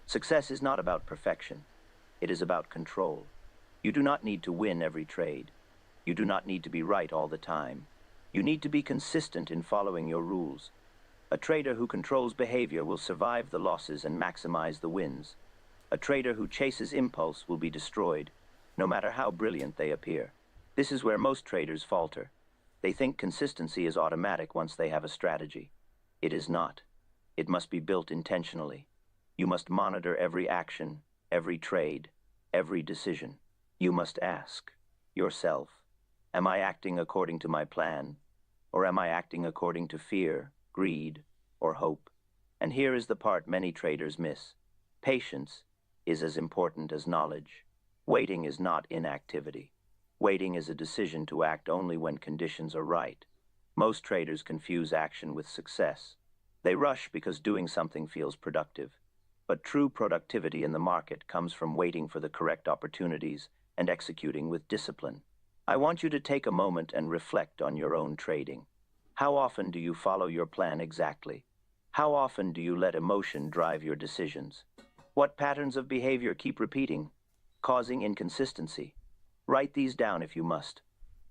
Success is not about perfection. It is about control. You do not need to win every trade. You do not need to be right all the time. You need to be consistent in following your rules. A trader who controls behavior will survive the losses and maximize the wins. A trader who chases impulse will be destroyed, no matter how brilliant they appear. This is where most traders falter. They think consistency is automatic once they have a strategy. It is not. It must be built intentionally. You must monitor every action, every trade, every decision. You must ask yourself, am I acting according to my plan, or am I acting according to fear, greed, or hope? And here is the part many traders miss. Patience is as important as knowledge. Waiting is not inactivity. Waiting is a decision to act only when conditions are right. Most traders confuse action with success. They rush because doing something feels productive. But true productivity in the market comes from waiting for the correct opportunities and executing with discipline. I want you to take a moment and reflect on your own trading. How often do you follow your plan exactly? How often do you let emotion drive your decisions? What patterns of behavior keep repeating, causing inconsistency? Write these down if you must.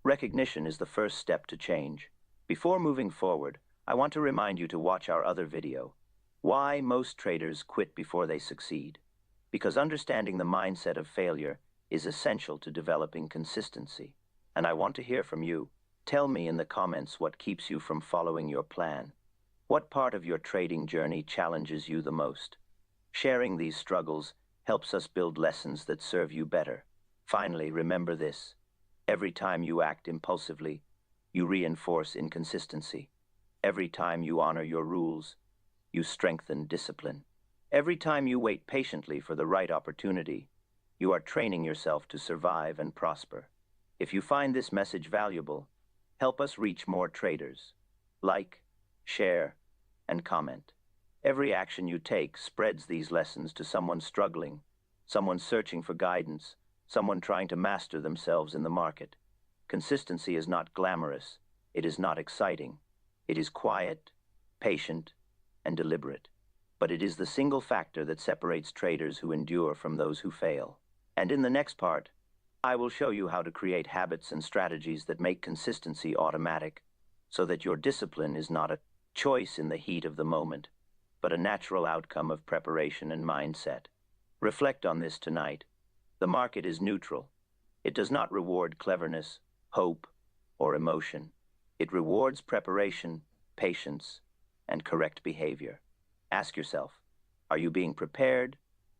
Recognition is the first step to change. Before moving forward, I want to remind you to watch our other video, Why Most Traders Quit Before They Succeed. Because understanding the mindset of failure is essential to developing consistency. And I want to hear from you. Tell me in the comments what keeps you from following your plan. What part of your trading journey challenges you the most? Sharing these struggles helps us build lessons that serve you better. Finally, remember this. Every time you act impulsively, you reinforce inconsistency. Every time you honor your rules, you strengthen discipline. Every time you wait patiently for the right opportunity, you are training yourself to survive and prosper. If you find this message valuable, help us reach more traders. Like, share, and comment. Every action you take spreads these lessons to someone struggling, someone searching for guidance, someone trying to master themselves in the market. Consistency is not glamorous. It is not exciting. It is quiet, patient, and deliberate. But it is the single factor that separates traders who endure from those who fail. And in the next part, I will show you how to create habits and strategies that make consistency automatic, so that your discipline is not a choice in the heat of the moment, but a natural outcome of preparation and mindset. Reflect on this tonight. The market is neutral. It does not reward cleverness, hope, or emotion. It rewards preparation, patience, and correct behavior. Ask yourself, are you being prepared,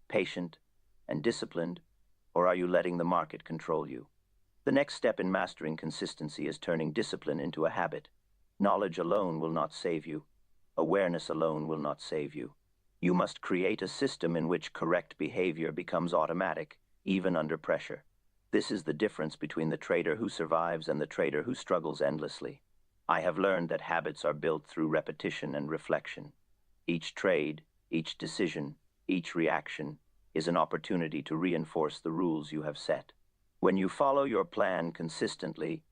patient, and disciplined, or are you letting the market control you? The next step in mastering consistency is turning discipline into a habit. Knowledge alone will not save you. Awareness alone will not save you. You must create a system in which correct behavior becomes automatic, even under pressure. This is the difference between the trader who survives and the trader who struggles endlessly. I have learned that habits are built through repetition and reflection. Each trade, each decision, each reaction is an opportunity to reinforce the rules you have set. When you follow your plan consistently,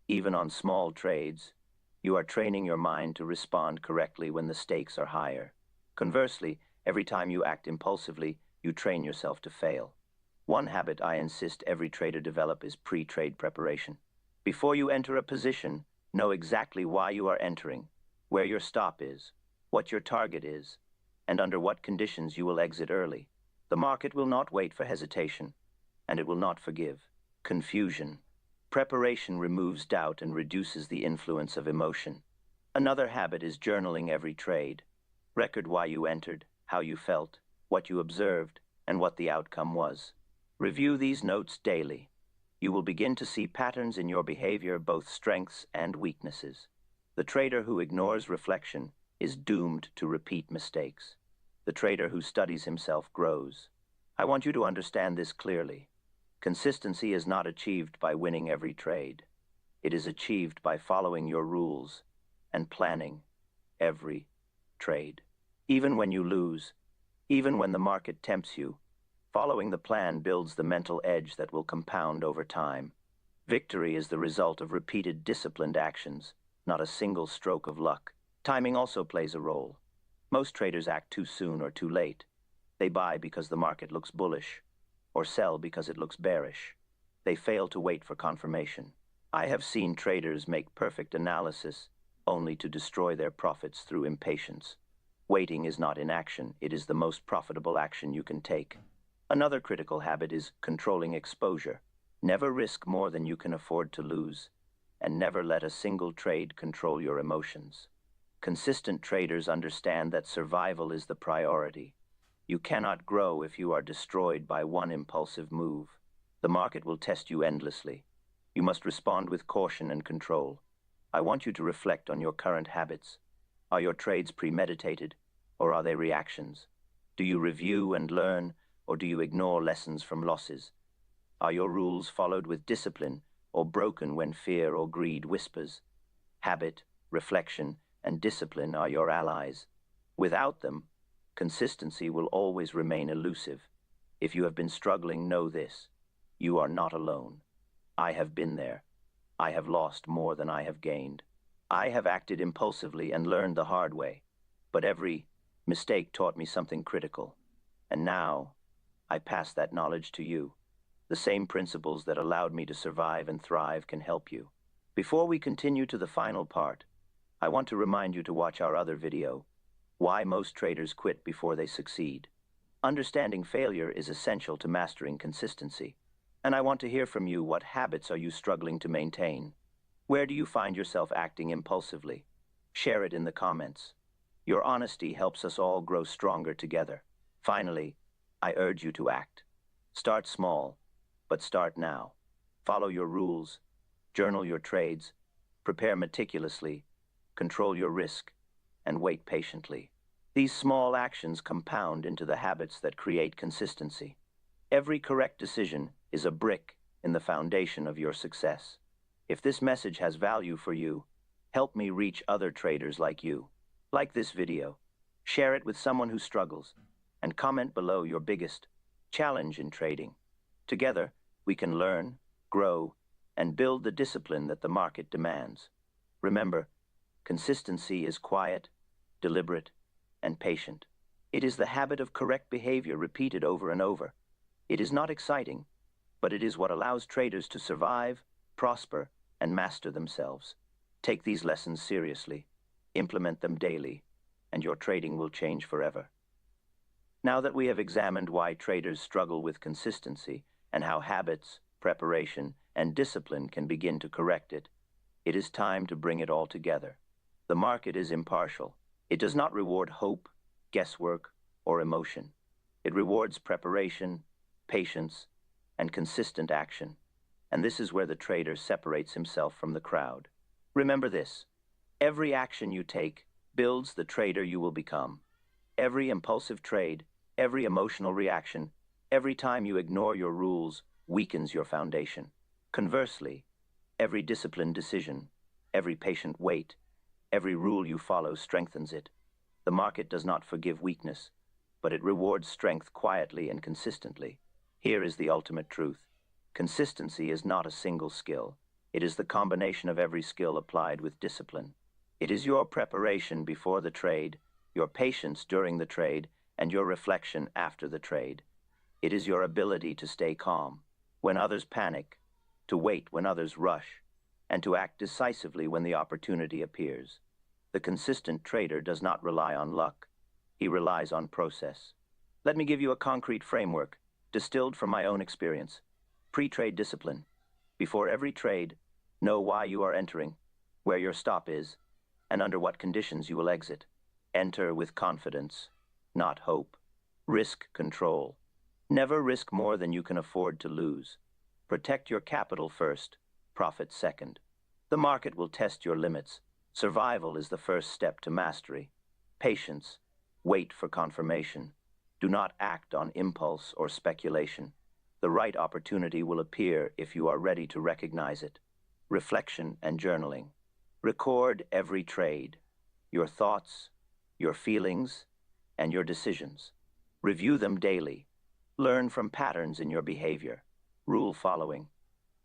even on small trades, you are training your mind to respond correctly when the stakes are higher. Conversely, every time you act impulsively, you train yourself to fail. One habit I insist every trader develop is pre-trade preparation. Before you enter a position, know exactly why you are entering, where your stop is, what your target is, and under what conditions you will exit early. The market will not wait for hesitation, and it will not forgive confusion. Preparation removes doubt and reduces the influence of emotion. Another habit is journaling every trade. Record why you entered, how you felt, what you observed, and what the outcome was. Review these notes daily. You will begin to see patterns in your behavior, both strengths and weaknesses. The trader who ignores reflection is doomed to repeat mistakes. The trader who studies himself grows. I want you to understand this clearly. Consistency is not achieved by winning every trade. It is achieved by following your rules and planning every trade. Even when you lose, even when the market tempts you, following the plan builds the mental edge that will compound over time. Victory is the result of repeated disciplined actions, not a single stroke of luck. Timing also plays a role. Most traders act too soon or too late. They buy because the market looks bullish, or sell because it looks bearish. They fail to wait for confirmation. I have seen traders make perfect analysis only to destroy their profits through impatience. Waiting is not inaction, it is the most profitable action you can take. Another critical habit is controlling exposure. Never risk more than you can afford to lose, and never let a single trade control your emotions. Consistent traders understand that survival is the priority. You cannot grow if you are destroyed by one impulsive move. The market will test you endlessly. You must respond with caution and control. I want you to reflect on your current habits. Are your trades premeditated, or are they reactions? Do you review and learn, or do you ignore lessons from losses? Are your rules followed with discipline, or broken when fear or greed whispers? Habit, reflection, and discipline are your allies. Without them, consistency will always remain elusive. If you have been struggling, know this: you are not alone. I have been there. I have lost more than I have gained. I have acted impulsively and learned the hard way, but every mistake taught me something critical. And now, I pass that knowledge to you. The same principles that allowed me to survive and thrive can help you. Before we continue to the final part, I want to remind you to watch our other video, Why Most Traders Quit Before They Succeed. Understanding failure is essential to mastering consistency. And I want to hear from you, what habits are you struggling to maintain? Where do you find yourself acting impulsively? Share it in the comments. Your honesty helps us all grow stronger together. Finally, I urge you to act. Start small, but start now. Follow your rules, journal your trades, prepare meticulously, control your risk, and wait patiently. These small actions compound into the habits that create consistency. Every correct decision is a brick in the foundation of your success. If this message has value for you, help me reach other traders like you. Like this video, share it with someone who struggles, and comment below your biggest challenge in trading. Together, we can learn, grow, and build the discipline that the market demands. Remember, consistency is quiet, deliberate, and patient. It is the habit of correct behavior repeated over and over. It is not exciting, but it is what allows traders to survive, prosper, and master themselves. Take these lessons seriously, implement them daily, and your trading will change forever. Now that we have examined why traders struggle with consistency and how habits, preparation, and discipline can begin to correct it, it is time to bring it all together. The market is impartial. It does not reward hope, guesswork, or emotion. It rewards preparation, patience, and consistent action. And this is where the trader separates himself from the crowd. Remember this: every action you take builds the trader you will become. Every impulsive trade, every emotional reaction, every time you ignore your rules weakens your foundation. Conversely, every disciplined decision, every patient wait, every rule you follow strengthens it. The market does not forgive weakness, but it rewards strength quietly and consistently. Here is the ultimate truth. Consistency is not a single skill. It is the combination of every skill applied with discipline. It is your preparation before the trade, your patience during the trade, and your reflection after the trade. It is your ability to stay calm when others panic, to wait when others rush, and to act decisively when the opportunity appears. The consistent trader does not rely on luck. He relies on process. Let me give you a concrete framework, distilled from my own experience. Pre-trade discipline. Before every trade, know why you are entering, where your stop is, and under what conditions you will exit. Enter with confidence, not hope. Risk control. Never risk more than you can afford to lose. Protect your capital first, profit second. The market will test your limits. Survival is the first step to mastery. Patience. Wait for confirmation. Do not act on impulse or speculation. The right opportunity will appear if you are ready to recognize it. Reflection and journaling. Record every trade, your thoughts, your feelings, and your decisions. Review them daily. Learn from patterns in your behavior. Rule following.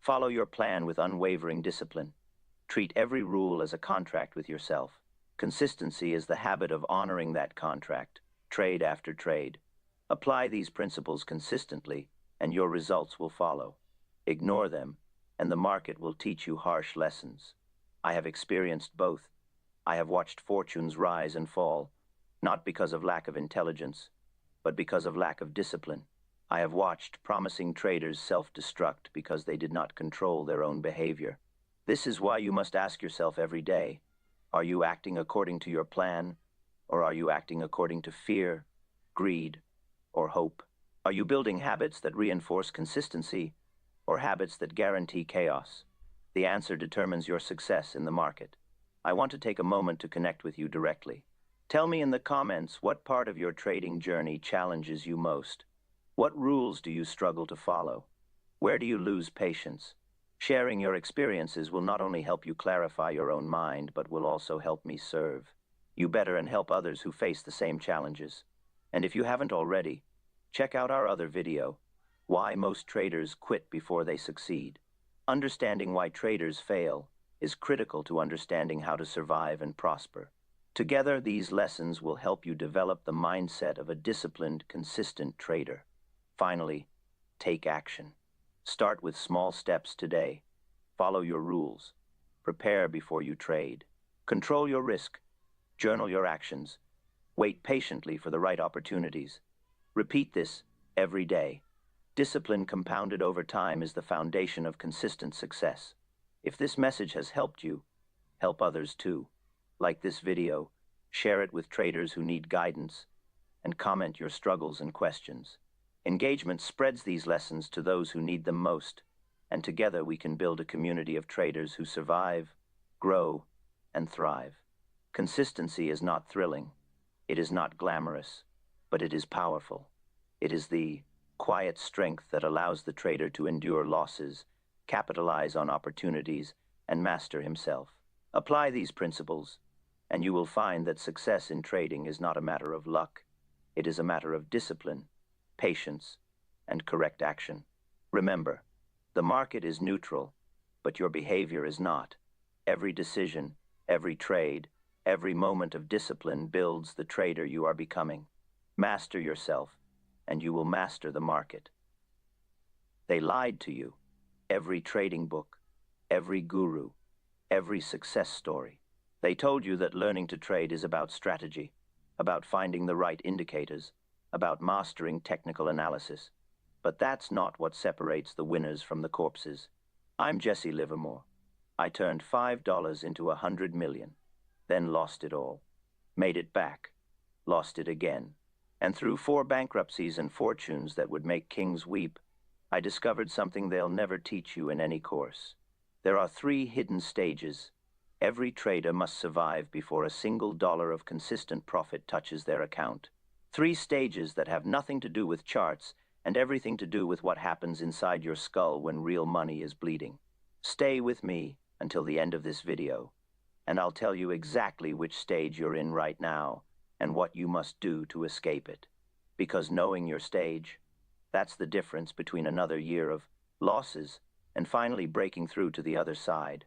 Follow your plan with unwavering discipline. Treat every rule as a contract with yourself. Consistency is the habit of honoring that contract, trade after trade. Apply these principles consistently, and your results will follow. Ignore them, and the market will teach you harsh lessons. I have experienced both. I have watched fortunes rise and fall, not because of lack of intelligence, but because of lack of discipline. I have watched promising traders self-destruct because they did not control their own behavior. This is why you must ask yourself every day, are you acting according to your plan, or are you acting according to fear, greed, or hope? Are you building habits that reinforce consistency, or habits that guarantee chaos? The answer determines your success in the market. I want to take a moment to connect with you directly. Tell me in the comments what part of your trading journey challenges you most. What rules do you struggle to follow? Where do you lose patience? Sharing your experiences will not only help you clarify your own mind, but will also help me serve you better and help others who face the same challenges. And if you haven't already, check out our other video, Why Most Traders Quit Before They Succeed. Understanding why traders fail is critical to understanding how to survive and prosper. Together, these lessons will help you develop the mindset of a disciplined, consistent trader. Finally, take action. Start with small steps today. Follow your rules. Prepare before you trade. Control your risk. Journal your actions. Wait patiently for the right opportunities. Repeat this every day. Discipline compounded over time is the foundation of consistent success. If this message has helped you, help others too. Like this video, share it with traders who need guidance, and comment your struggles and questions. Engagement spreads these lessons to those who need them most, and together we can build a community of traders who survive, grow, and thrive. Consistency is not thrilling. It is not glamorous, but it is powerful. It is the quiet strength that allows the trader to endure losses, capitalize on opportunities, and master himself. Apply these principles, and you will find that success in trading is not a matter of luck. It is a matter of discipline, patience, and correct action. Remember, the market is neutral, but your behavior is not. Every decision, every trade, every moment of discipline builds the trader you are becoming. Master yourself, and you will master the market. They lied to you. Every trading book, every guru, every success story. They told you that learning to trade is about strategy, about finding the right indicators, about mastering technical analysis. But that's not what separates the winners from the corpses. I'm Jesse Livermore. I turned $5 into 100 million, then lost it all. Made it back, lost it again. And through 4 bankruptcies and fortunes that would make kings weep, I discovered something they'll never teach you in any course. There are 3 hidden stages. Every trader must survive before a single dollar of consistent profit touches their account. 3 stages that have nothing to do with charts and everything to do with what happens inside your skull when real money is bleeding. Stay with me until the end of this video, and I'll tell you exactly which stage you're in right now and what you must do to escape it. Because knowing your stage, that's the difference between another year of losses and finally breaking through to the other side.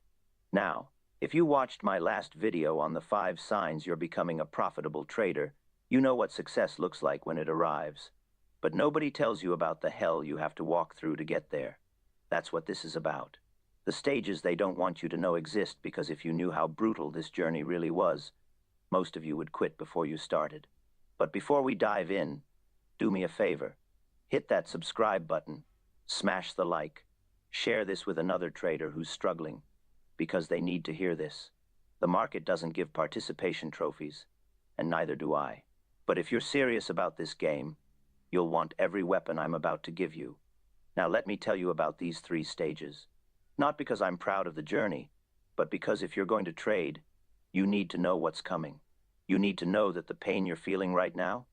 Now, if you watched my last video on the 5 signs you're becoming a profitable trader, you know what success looks like when it arrives. But nobody tells you about the hell you have to walk through to get there. That's what this is about. The stages they don't want you to know exist, because if you knew how brutal this journey really was, most of you would quit before you started. But before we dive in, do me a favor. Hit that subscribe button, smash the like, share this with another trader who's struggling, because they need to hear this. The market doesn't give participation trophies, and neither do I. But if you're serious about this game, you'll want every weapon I'm about to give you. Now let me tell you about these 3 stages. Not because I'm proud of the journey, but because if you're going to trade, you need to know what's coming. You need to know that the pain you're feeling right now,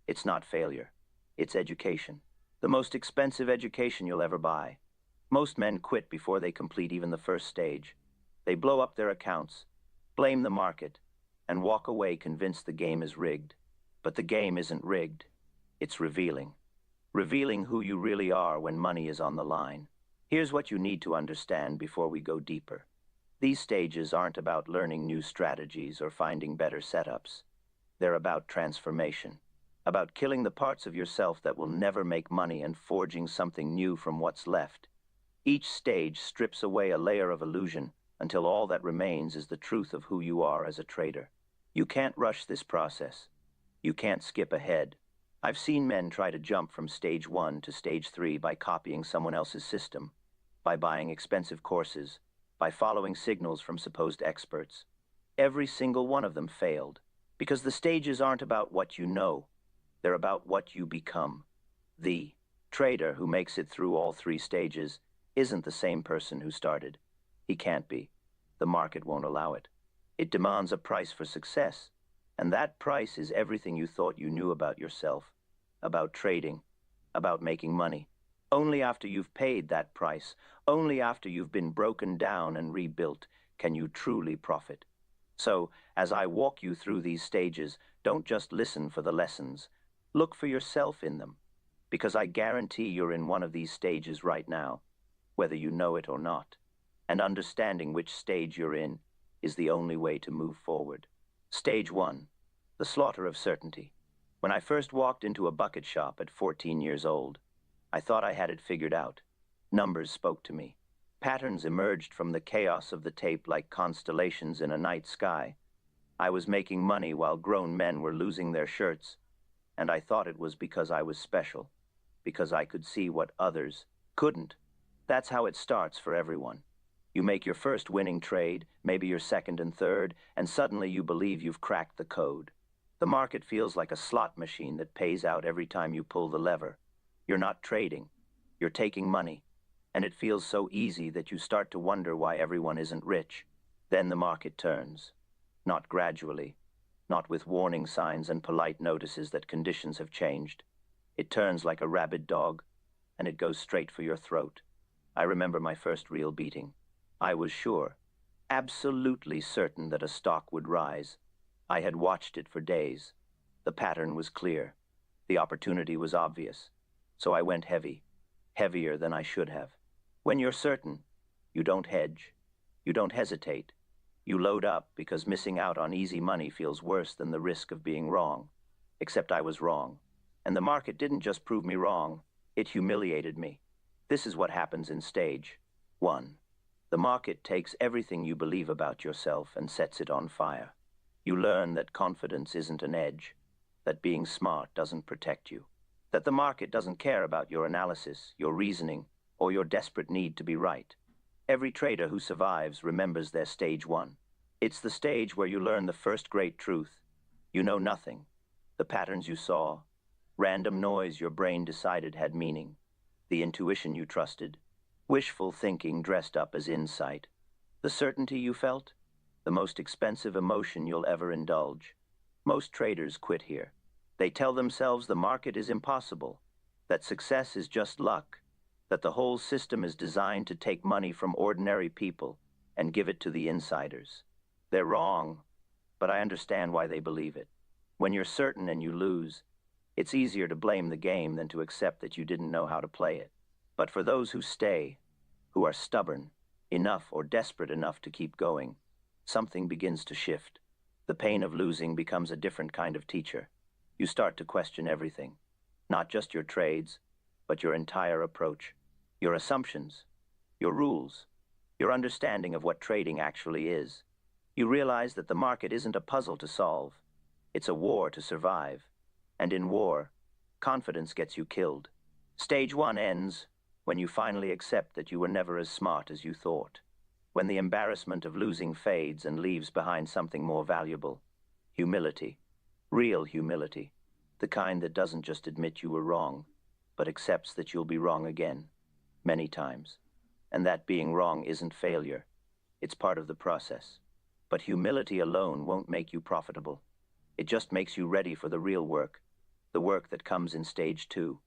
it's not failure. It's education. The most expensive education you'll ever buy. Most men quit before they complete even the first stage. They blow up their accounts, blame the market, and walk away convinced the game is rigged. But the game isn't rigged. It's revealing. Revealing who you really are when money is on the line. Here's what you need to understand before we go deeper. These stages aren't about learning new strategies or finding better setups. They're about transformation. About killing the parts of yourself that will never make money and forging something new from what's left. Each stage strips away a layer of illusion until all that remains is the truth of who you are as a trader. You can't rush this process. You can't skip ahead. I've seen men try to jump from stage 1 to stage 3 by copying someone else's system, by buying expensive courses, by following signals from supposed experts. Every single one of them failed, because the stages aren't about what you know. They're about what you become. The trader who makes it through all 3 stages isn't the same person who started. He can't be. The market won't allow it. It demands a price for success, and that price is everything you thought you knew about yourself, about trading, about making money. Only after you've paid that price, only after you've been broken down and rebuilt, can you truly profit. So, as I walk you through these stages, don't just listen for the lessons. Look for yourself in them, because I guarantee you're in one of these stages right now, whether you know it or not. And understanding which stage you're in is the only way to move forward. Stage 1, the slaughter of certainty. When I first walked into a bucket shop at 14 years old, I thought I had it figured out. Numbers spoke to me. Patterns emerged from the chaos of the tape like constellations in a night sky. I was making money while grown men were losing their shirts, and I thought it was because I was special, because I could see what others couldn't. That's how it starts for everyone. You make your first winning trade, maybe your second and third, and suddenly you believe you've cracked the code. The market feels like a slot machine that pays out every time you pull the lever. You're not trading, you're taking money, and it feels so easy that you start to wonder why everyone isn't rich. Then the market turns. Not gradually, not with warning signs and polite notices that conditions have changed. It turns like a rabid dog, and it goes straight for your throat. I remember my first real beating. I was sure, absolutely certain that a stock would rise. I had watched it for days. The pattern was clear. The opportunity was obvious. So I went heavy, heavier than I should have. When you're certain, you don't hedge. You don't hesitate. You load up because missing out on easy money feels worse than the risk of being wrong. Except I was wrong. And the market didn't just prove me wrong, it humiliated me. This is what happens in stage 1. The market takes everything you believe about yourself and sets it on fire. You learn that confidence isn't an edge, that being smart doesn't protect you, that the market doesn't care about your analysis, your reasoning, or your desperate need to be right. Every trader who survives remembers their stage 1. It's the stage where you learn the first great truth. You know nothing. The patterns you saw, random noise your brain decided had meaning, the intuition you trusted, wishful thinking dressed up as insight, the certainty you felt, the most expensive emotion you'll ever indulge. Most traders quit here. They tell themselves the market is impossible, that success is just luck, that the whole system is designed to take money from ordinary people and give it to the insiders. They're wrong, but I understand why they believe it. When you're certain and you lose, It's easier to blame the game than to accept that you didn't know how to play it. But for those who stay, who are stubborn, enough or desperate enough to keep going, something begins to shift. The pain of losing becomes a different kind of teacher. You start to question everything, not just your trades, but your entire approach, your assumptions, your rules, your understanding of what trading actually is. You realize that the market isn't a puzzle to solve. It's a war to survive. And in war, confidence gets you killed. Stage 1 ends when you finally accept that you were never as smart as you thought. When the embarrassment of losing fades and leaves behind something more valuable. Humility. Real humility. The kind that doesn't just admit you were wrong, but accepts that you'll be wrong again. Many times. And that being wrong isn't failure. It's part of the process. But humility alone won't make you profitable. It just makes you ready for the real work. The work that comes in stage 2.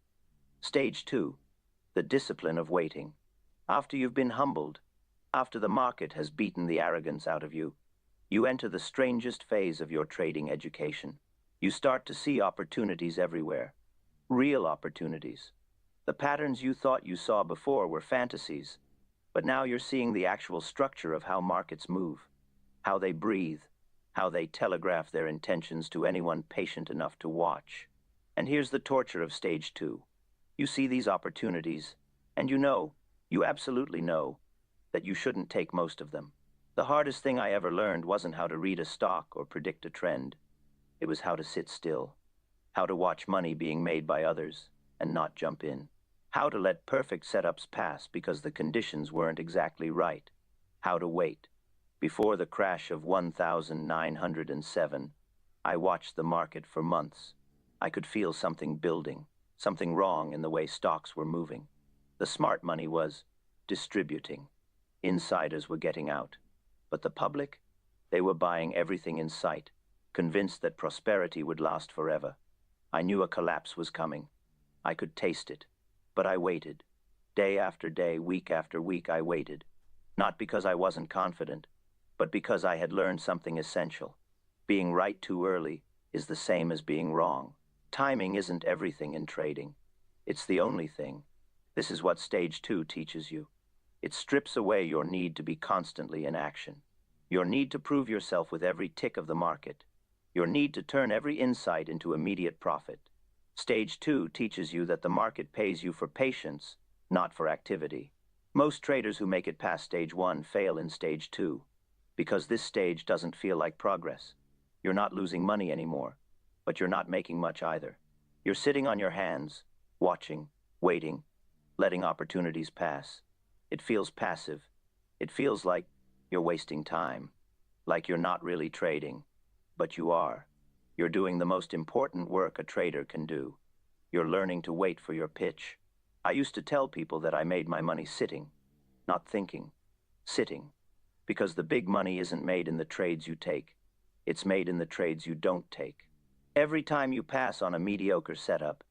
Stage 2. The discipline of waiting. After you've been humbled, after the market has beaten the arrogance out of you, you enter the strangest phase of your trading education. You start to see opportunities everywhere. Real opportunities. The patterns you thought you saw before were fantasies, but now you're seeing the actual structure of how markets move, how they breathe, how they telegraph their intentions to anyone patient enough to watch. And here's the torture of stage 2. You see these opportunities, and you absolutely know, that you shouldn't take most of them. The hardest thing I ever learned wasn't how to read a stock or predict a trend. It was how to sit still, how to watch money being made by others and not jump in, how to let perfect setups pass because the conditions weren't exactly right, how to wait. Before the crash of 1907, I watched the market for months. I could feel something building, something wrong in the way stocks were moving. The smart money was distributing. Insiders were getting out. But the public, they were buying everything in sight, convinced that prosperity would last forever. I knew a collapse was coming. I could taste it. But I waited. Day after day, week after week, I waited. Not because I wasn't confident, but because I had learned something essential. Being right too early is the same as being wrong. Timing isn't everything in trading. It's the only thing. This is what stage 2 teaches you. It strips away your need to be constantly in action. Your need to prove yourself with every tick of the market. Your need to turn every insight into immediate profit. Stage 2 teaches you that the market pays you for patience, not for activity. Most traders who make it past stage 1 fail in stage 2, because this stage doesn't feel like progress. You're not losing money anymore, but you're not making much either. You're sitting on your hands, watching, waiting, letting opportunities pass. It feels passive. It feels like you're wasting time, like you're not really trading, but you are. You're doing the most important work a trader can do. You're learning to wait for your pitch. I used to tell people that I made my money sitting, not thinking, sitting, because the big money isn't made in the trades you take. It's made in the trades you don't take. Every time you pass on a mediocre setup,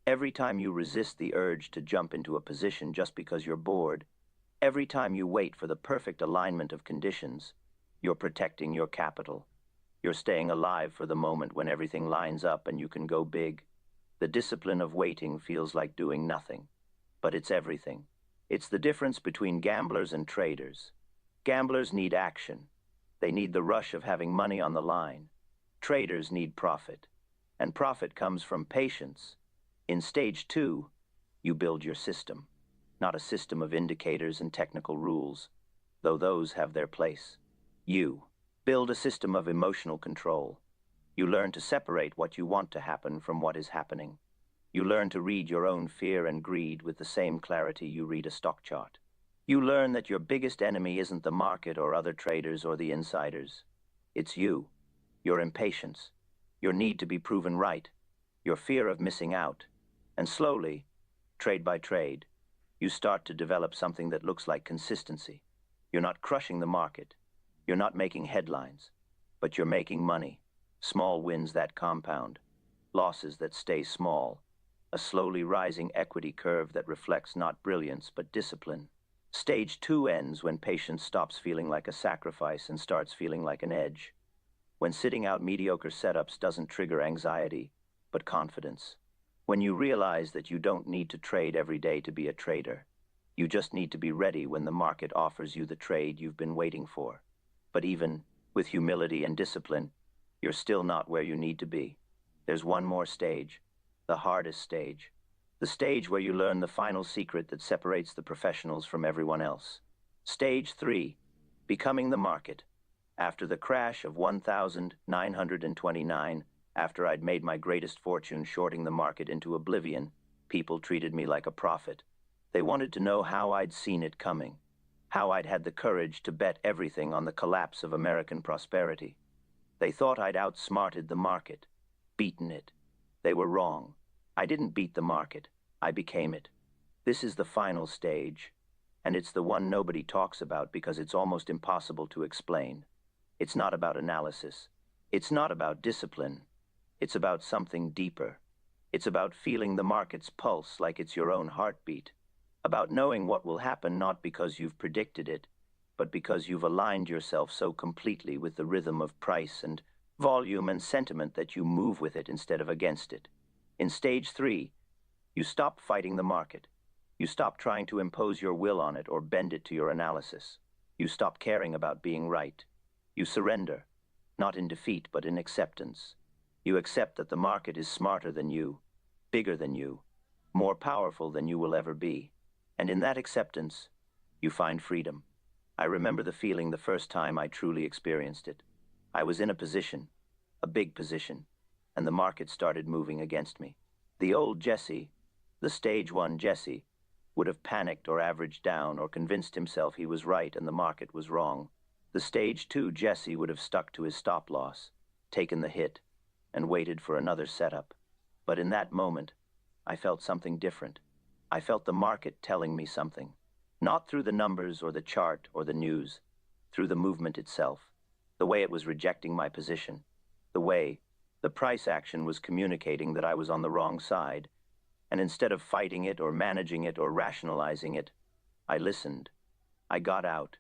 every time you resist the urge to jump into a position just because you're bored, every time you wait for the perfect alignment of conditions, you're protecting your capital. You're staying alive for the moment when everything lines up and you can go big. The discipline of waiting feels like doing nothing, but it's everything. It's the difference between gamblers and traders. Gamblers need action. They need the rush of having money on the line. Traders need profit, and profit comes from patience. In stage 2, you build your system. Not a system of indicators and technical rules, though those have their place. You build a system of emotional control. You learn to separate what you want to happen from what is happening. You learn to read your own fear and greed with the same clarity you read a stock chart. You learn that your biggest enemy isn't the market or other traders or the insiders. It's you, your impatience, your need to be proven right, your fear of missing out. And slowly, trade by trade, you start to develop something that looks like consistency. You're not crushing the market. You're not making headlines, but you're making money. Small wins that compound, losses that stay small, a slowly rising equity curve that reflects not brilliance but discipline. Stage 2 ends when patience stops feeling like a sacrifice and starts feeling like an edge. When sitting out mediocre setups doesn't trigger anxiety, but confidence. When you realize that you don't need to trade every day to be a trader. You just need to be ready when the market offers you the trade you've been waiting for. But even with humility and discipline, you're still not where you need to be. There's one more stage, the hardest stage. The stage where you learn the final secret that separates the professionals from everyone else. Stage 3, becoming the market. After the crash of 1929, after I'd made my greatest fortune shorting the market into oblivion, people treated me like a prophet. They wanted to know how I'd seen it coming, how I'd had the courage to bet everything on the collapse of American prosperity. They thought I'd outsmarted the market, beaten it. They were wrong. I didn't beat the market. I became it. This is the final stage, and it's the one nobody talks about because it's almost impossible to explain. It's not about analysis. It's not about discipline. It's about something deeper. It's about feeling the market's pulse like it's your own heartbeat. About knowing what will happen not because you've predicted it, but because you've aligned yourself so completely with the rhythm of price and volume and sentiment that you move with it instead of against it. In stage 3, you stop fighting the market. You stop trying to impose your will on it or bend it to your analysis. You stop caring about being right. You surrender, not in defeat but in acceptance. You accept that the market is smarter than you, bigger than you, more powerful than you will ever be. And in that acceptance, you find freedom. I remember the feeling the first time I truly experienced it. I was in a position, a big position, and the market started moving against me. The old Jesse, the stage 1 Jesse, would have panicked or averaged down or convinced himself he was right and the market was wrong. The stage 2 Jesse would have stuck to his stop loss, taken the hit, and waited for another setup. But in that moment, I felt something different. I felt the market telling me something. Not through the numbers or the chart or the news, through the movement itself, the way it was rejecting my position, the way the price action was communicating that I was on the wrong side, and instead of fighting it or managing it or rationalizing it, I listened. I got out,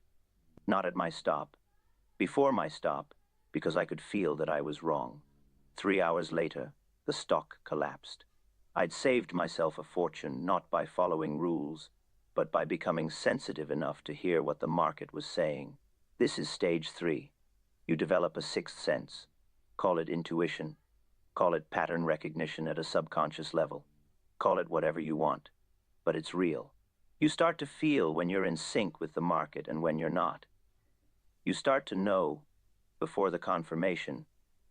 not at my stop, before my stop, because I could feel that I was wrong. 3 hours later, the stock collapsed. I'd saved myself a fortune not by following rules, but by becoming sensitive enough to hear what the market was saying. This is stage 3. You develop a sixth sense. Call it intuition. Call it pattern recognition at a subconscious level. Call it whatever you want, but it's real. You start to feel when you're in sync with the market and when you're not. You start to know, before the confirmation,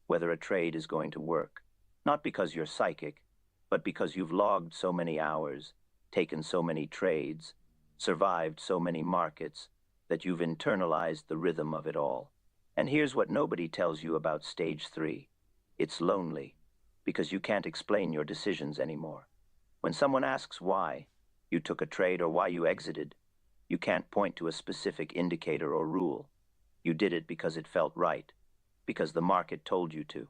whether a trade is going to work. Not because you're psychic, but because you've logged so many hours, taken so many trades, survived so many markets, that you've internalized the rhythm of it all. And here's what nobody tells you about stage 3. It's lonely, because you can't explain your decisions anymore. When someone asks why you took a trade or why you exited, you can't point to a specific indicator or rule. You did it because it felt right, because the market told you to.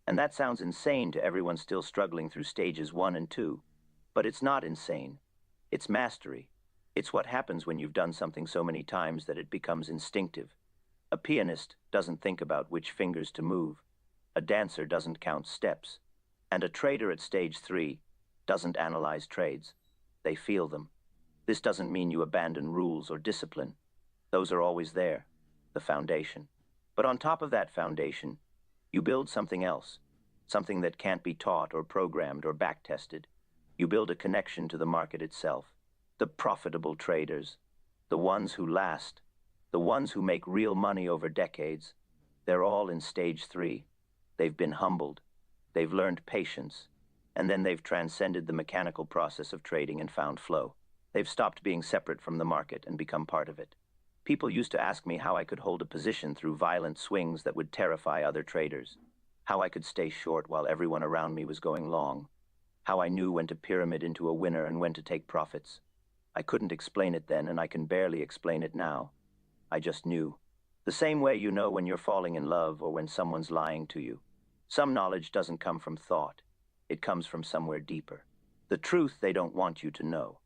And that sounds insane to everyone still struggling through stages 1 and 2. But it's not insane. It's mastery. It's what happens when you've done something so many times that it becomes instinctive. A pianist doesn't think about which fingers to move. A dancer doesn't count steps. And a trader at stage 3 doesn't analyze trades. They feel them. This doesn't mean you abandon rules or discipline. Those are always there, the foundation. But on top of that foundation, you build something else, something that can't be taught or programmed or back-tested. You build a connection to the market itself. The profitable traders, the ones who last, the ones who make real money over decades, they're all in stage 3. They've been humbled. They've learned patience. And then they've transcended the mechanical process of trading and found flow. They've stopped being separate from the market and become part of it. People used to ask me how I could hold a position through violent swings that would terrify other traders, how I could stay short while everyone around me was going long, how I knew when to pyramid into a winner and when to take profits. I couldn't explain it then, and I can barely explain it now. I just knew. The same way you know when you're falling in love or when someone's lying to you. Some knowledge doesn't come from thought. It comes from somewhere deeper. The truth they don't want you to know.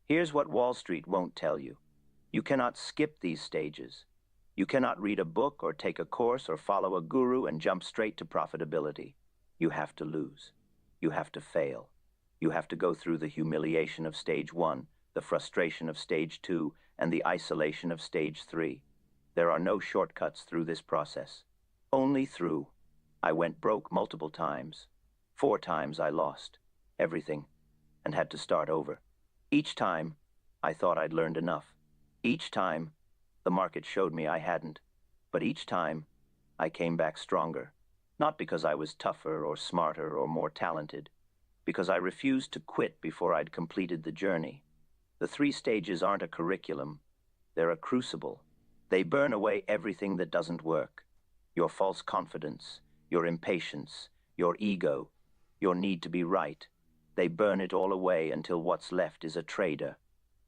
Here's what Wall Street won't tell you. You cannot skip these stages. You cannot read a book or take a course or follow a guru and jump straight to profitability. You have to lose. You have to fail. You have to go through the humiliation of stage 1, the frustration of stage 2, and the isolation of stage 3. There are no shortcuts through this process. Only through. I went broke multiple times. 4 times I lost everything and had to start over. Each time, I thought I'd learned enough. Each time, the market showed me I hadn't. But each time, I came back stronger. Not because I was tougher or smarter or more talented, because I refused to quit before I'd completed the journey. The 3 stages aren't a curriculum. They're a crucible. They burn away everything that doesn't work. Your false confidence, your impatience, your ego, your need to be right. They burn it all away until what's left is a trader,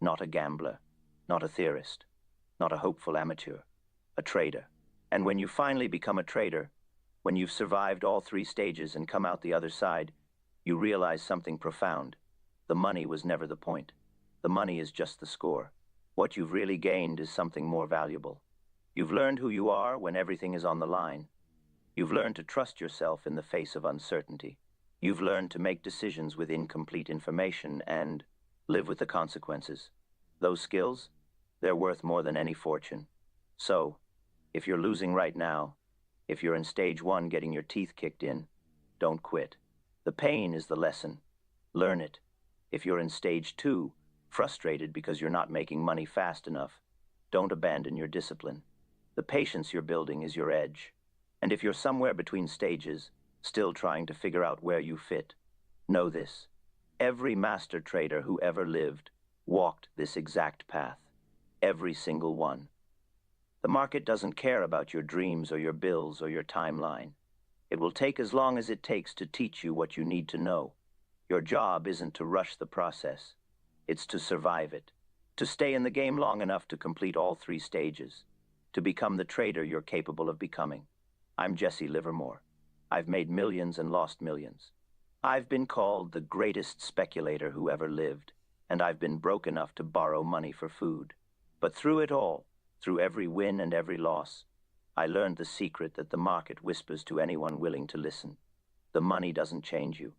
not a gambler, not a theorist, not a hopeful amateur, a trader. And when you finally become a trader, when you've survived all 3 stages and come out the other side, you realize something profound. The money was never the point. The money is just the score. What you've really gained is something more valuable. You've learned who you are when everything is on the line. You've learned to trust yourself in the face of uncertainty. You've learned to make decisions with incomplete information and live with the consequences. Those skills, they're worth more than any fortune. So, if you're losing right now, if you're in stage 1 getting your teeth kicked in, don't quit. The pain is the lesson. Learn it. If you're in stage 2, frustrated because you're not making money fast enough, don't abandon your discipline. The patience you're building is your edge. And if you're somewhere between stages, still trying to figure out where you fit, know this. Every master trader who ever lived walked this exact path. Every single one. The market doesn't care about your dreams or your bills or your timeline. It will take as long as it takes to teach you what you need to know. Your job isn't to rush the process. It's to survive it. To stay in the game long enough to complete all 3 stages. To become the trader you're capable of becoming. I'm Jesse Livermore. I've made millions and lost millions. I've been called the greatest speculator who ever lived, and I've been broke enough to borrow money for food. But through it all, through every win and every loss, I learned the secret that the market whispers to anyone willing to listen. The money doesn't change you.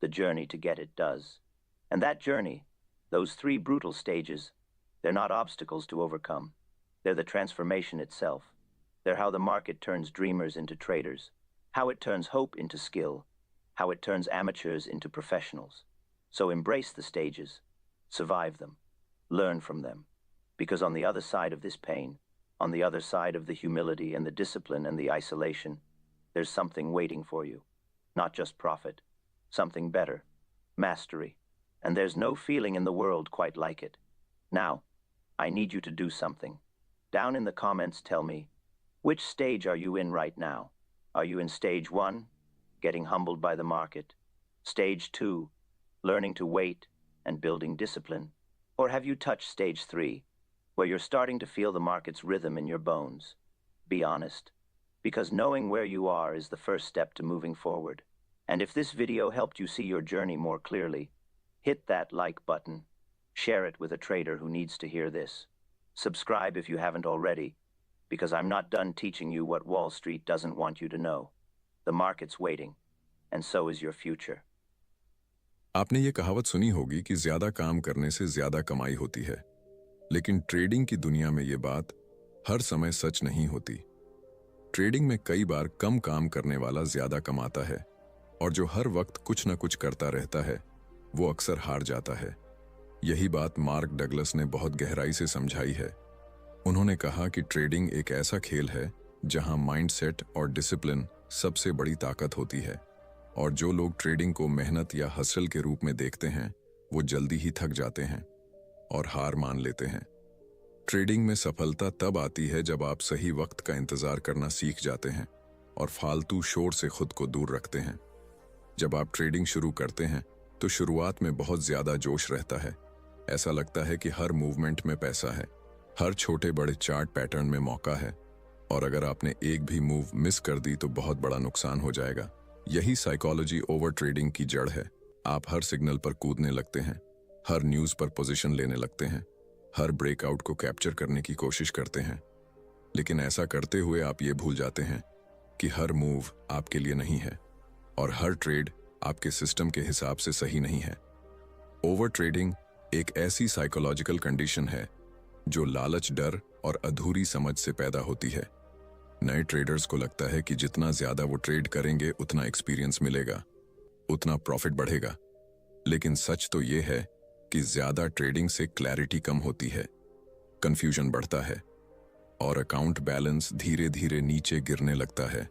The journey to get it does. And that journey, those 3 brutal stages, they're not obstacles to overcome. They're the transformation itself. They're how the market turns dreamers into traders, how it turns hope into skill, how it turns amateurs into professionals. So embrace the stages, survive them, learn from them, because on the other side of this pain, on the other side of the humility and the discipline and the isolation, there's something waiting for you. Not just profit, something better, mastery. And there's no feeling in the world quite like it. Now, I need you to do something. Down in the comments, tell me, which stage are you in right now? Are you in stage 1, getting humbled by the market? Stage 2, learning to wait and building discipline? Or have you touched stage 3, where you're starting to feel the market's rhythm in your bones? Be honest, because knowing where you are is the first step to moving forward. And if this video helped you see your journey more clearly, hit that like button, share it with a trader who needs to hear this. Subscribe if you haven't already, because I'm not done teaching you what Wall Street doesn't want you to know. The market's waiting, and so is your future. आपने ये कहावत सुनी होगी कि ज्यादा काम करने से ज्यादा कमाई होती है, लेकिन ट्रेडिंग की दुनिया में ये बात हर समय सच नहीं होती। ट्रेडिंग में कई बार कम काम करने वाला ज्यादा कमाता है, और जो हर वक्त कुछ न कुछ करता रहता है, वो अक्सर हार जाता है। यही बात मार्क डगलस ने बहुत गहराई से समझाई है। उन्होंने कहा कि ट्रेडिंग एक ऐसा खेल है जहां माइंडसेट और डिसिप्लिन सबसे बड़ी ताकत होती है, और जो लोग ट्रेडिंग को मेहनत या हसल के रूप में देखते हैं, वो जल्दी ही थक जाते हैं और हार मान लेते हैं। ट्रेडिंग में सफलता तब आती है जब आप सही वक्त का इंतजार करना सीख जाते हैं और फालतू शोर से खुद को दूर रखते हैं। जब आप ट्रेडिंग शुरू करते हैं तो शुरुआत में बहुत ज्यादा जोश रहता है। ऐसा लगता है कि हर मूवमेंट में पैसा है, हर छोटे बड़े चार्ट पैटर्न में मौका है, और अगर आपने एक भी मूव मिस कर दी तो बहुत बड़ा नुकसान हो जाएगा। यही साइकोलॉजी ओवर ट्रेडिंग की जड़ है। आप हर सिग्नल पर कूदने लगते हैं, हर न्यूज पर पोजीशन लेने लगते हैं, हर ब्रेकआउट को कैप्चर करने की कोशिश करते हैं, लेकिन ऐसा करते हुए आप ये भूल जाते हैं कि हर मूव आपके लिए नहीं है और हर ट्रेड आपके सिस्टम के हिसाब से सही नहीं है। ओवर ट्रेडिंग एक ऐसी साइकोलॉजिकल कंडीशन है जो लालच, डर और अधूरी समझ से पैदा होती है। नए ट्रेडर्स को लगता है कि जितना ज्यादा वो ट्रेड करेंगे उतना एक्सपीरियंस मिलेगा, उतना प्रॉफिट बढ़ेगा। लेकिन सच तो ये है कि ज्यादा ट्रेडिंग से क्लैरिटी कम होती है, कंफ्यूजन बढ़ता है और अकाउंट बैलेंस धीरे धीरे नीचे गिरने लगता है।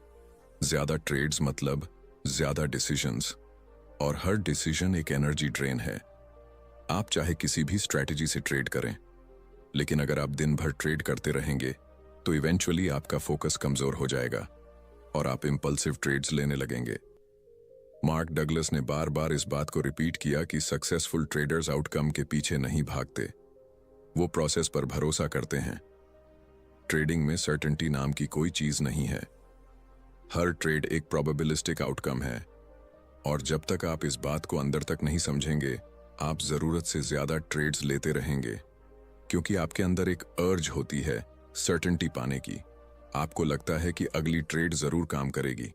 ज्यादा ट्रेड्स मतलब ज्यादा डिसीजंस, और हर डिसीजन एक एनर्जी ड्रेन है। आप चाहे किसी भी स्ट्रैटेजी से ट्रेड करें, लेकिन अगर आप दिन भर ट्रेड करते रहेंगे तो इवेंचुअली आपका फोकस कमजोर हो जाएगा और आप इंपल्सिव ट्रेड्स लेने लगेंगे। मार्क डगलस ने बार बार इस बात को रिपीट किया कि सक्सेसफुल ट्रेडर्स आउटकम के पीछे नहीं भागते, वो प्रोसेस पर भरोसा करते हैं। ट्रेडिंग में सर्टेनिटी नाम की कोई चीज नहीं है। हर ट्रेड एक प्रोबेबिलिस्टिक आउटकम है, और जब तक आप इस बात को अंदर तक नहीं समझेंगे, आप जरूरत से ज्यादा ट्रेड्स लेते रहेंगे, क्योंकि आपके अंदर एक अर्ज होती है सर्टेनिटी पाने की। आपको लगता है कि अगली ट्रेड जरूर काम करेगी,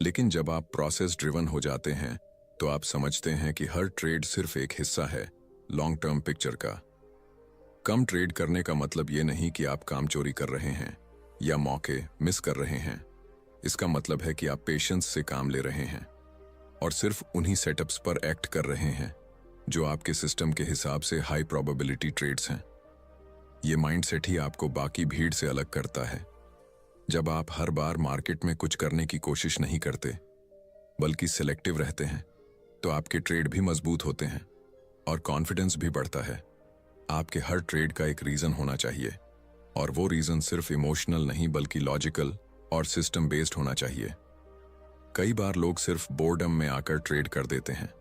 लेकिन जब आप प्रोसेस ड्रिवन हो जाते हैं तो आप समझते हैं कि हर ट्रेड सिर्फ एक हिस्सा है लॉन्ग टर्म पिक्चर का। कम ट्रेड करने का मतलब ये नहीं कि आप काम चोरी कर रहे हैं या मौके मिस कर रहे हैं। इसका मतलब है कि आप पेशेंस से काम ले रहे हैं और सिर्फ उन्हीं सेटअप्स पर एक्ट कर रहे हैं जो आपके सिस्टम के हिसाब से हाई प्रोबेबिलिटी ट्रेड्स हैं। ये माइंडसेट ही आपको बाकी भीड़ से अलग करता है। जब आप हर बार मार्केट में कुछ करने की कोशिश नहीं करते बल्कि सिलेक्टिव रहते हैं, तो आपके ट्रेड भी मजबूत होते हैं और कॉन्फिडेंस भी बढ़ता है। आपके हर ट्रेड का एक रीजन होना चाहिए, और वो रीजन सिर्फ इमोशनल नहीं बल्कि लॉजिकल और सिस्टम बेस्ड होना चाहिए। कई बार लोग सिर्फ बोर्डम में आकर ट्रेड कर देते हैं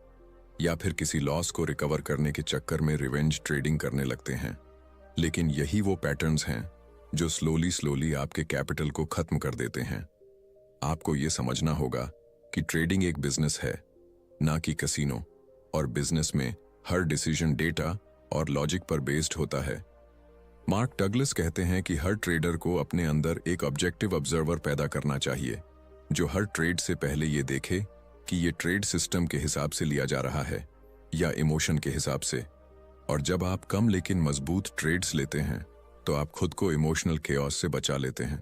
या फिर किसी लॉस को रिकवर करने के चक्कर में रिवेंज ट्रेडिंग करने लगते हैं, लेकिन यही वो पैटर्न्स हैं जो स्लोली आपके कैपिटल को खत्म कर देते हैं। आपको ये समझना होगा कि ट्रेडिंग एक बिजनेस है, ना कि कैसीनो, और बिजनेस में हर डिसीजन डेटा और लॉजिक पर बेस्ड होता है। मार्क डगलस कहते हैं कि हर ट्रेडर को अपने अंदर एक ऑब्जेक्टिव ऑब्जर्वर पैदा करना चाहिए, जो हर ट्रेड से पहले ये देखे कि ये ट्रेड सिस्टम के हिसाब से लिया जा रहा है या इमोशन के हिसाब से। और जब आप कम लेकिन मजबूत ट्रेड्स लेते हैं तो आप खुद को इमोशनल केओस से बचा लेते हैं,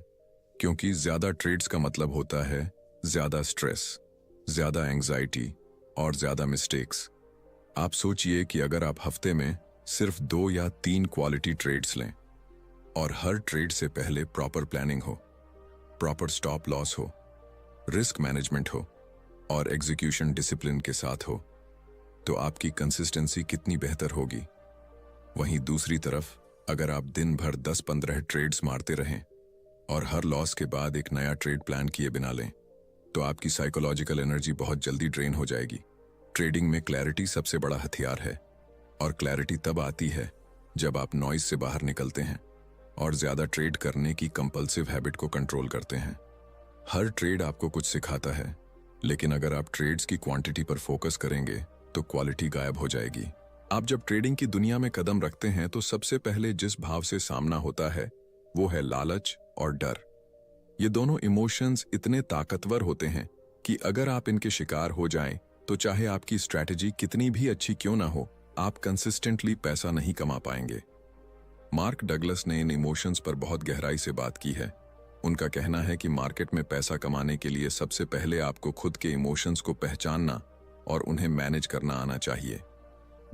क्योंकि ज्यादा ट्रेड्स का मतलब होता है ज्यादा स्ट्रेस, ज्यादा एंग्जाइटी और ज्यादा मिस्टेक्स। आप सोचिए कि अगर आप हफ्ते में सिर्फ 2 या 3 क्वालिटी ट्रेड्स लें और हर ट्रेड से पहले प्रॉपर प्लानिंग हो, प्रॉपर स्टॉप लॉस हो, रिस्क मैनेजमेंट हो और एग्जीक्यूशन डिसिप्लिन के साथ हो, तो आपकी कंसिस्टेंसी कितनी बेहतर होगी। वहीं दूसरी तरफ अगर आप दिन भर 10-15 ट्रेड्स मारते रहें और हर लॉस के बाद एक नया ट्रेड प्लान किए बिना लें, तो आपकी साइकोलॉजिकल एनर्जी बहुत जल्दी ड्रेन हो जाएगी। ट्रेडिंग में क्लैरिटी सबसे बड़ा हथियार है, और क्लैरिटी तब आती है जब आप नॉइज से बाहर निकलते हैं और ज्यादा ट्रेड करने की कंपल्सिव हैबिट को कंट्रोल करते हैं। हर ट्रेड आपको कुछ सिखाता है, लेकिन अगर आप ट्रेड्स की क्वांटिटी पर फोकस करेंगे तो क्वालिटी गायब हो जाएगी। आप जब ट्रेडिंग की दुनिया में कदम रखते हैं तो सबसे पहले जिस भाव से सामना होता है वो है लालच और डर। ये दोनों इमोशंस इतने ताकतवर होते हैं कि अगर आप इनके शिकार हो जाएं तो चाहे आपकी स्ट्रैटेजी कितनी भी अच्छी क्यों ना हो, आप कंसिस्टेंटली पैसा नहीं कमा पाएंगे। मार्क डगलस ने इन इमोशंस पर बहुत गहराई से बात की है। उनका कहना है कि मार्केट में पैसा कमाने के लिए सबसे पहले आपको खुद के इमोशंस को पहचानना और उन्हें मैनेज करना आना चाहिए।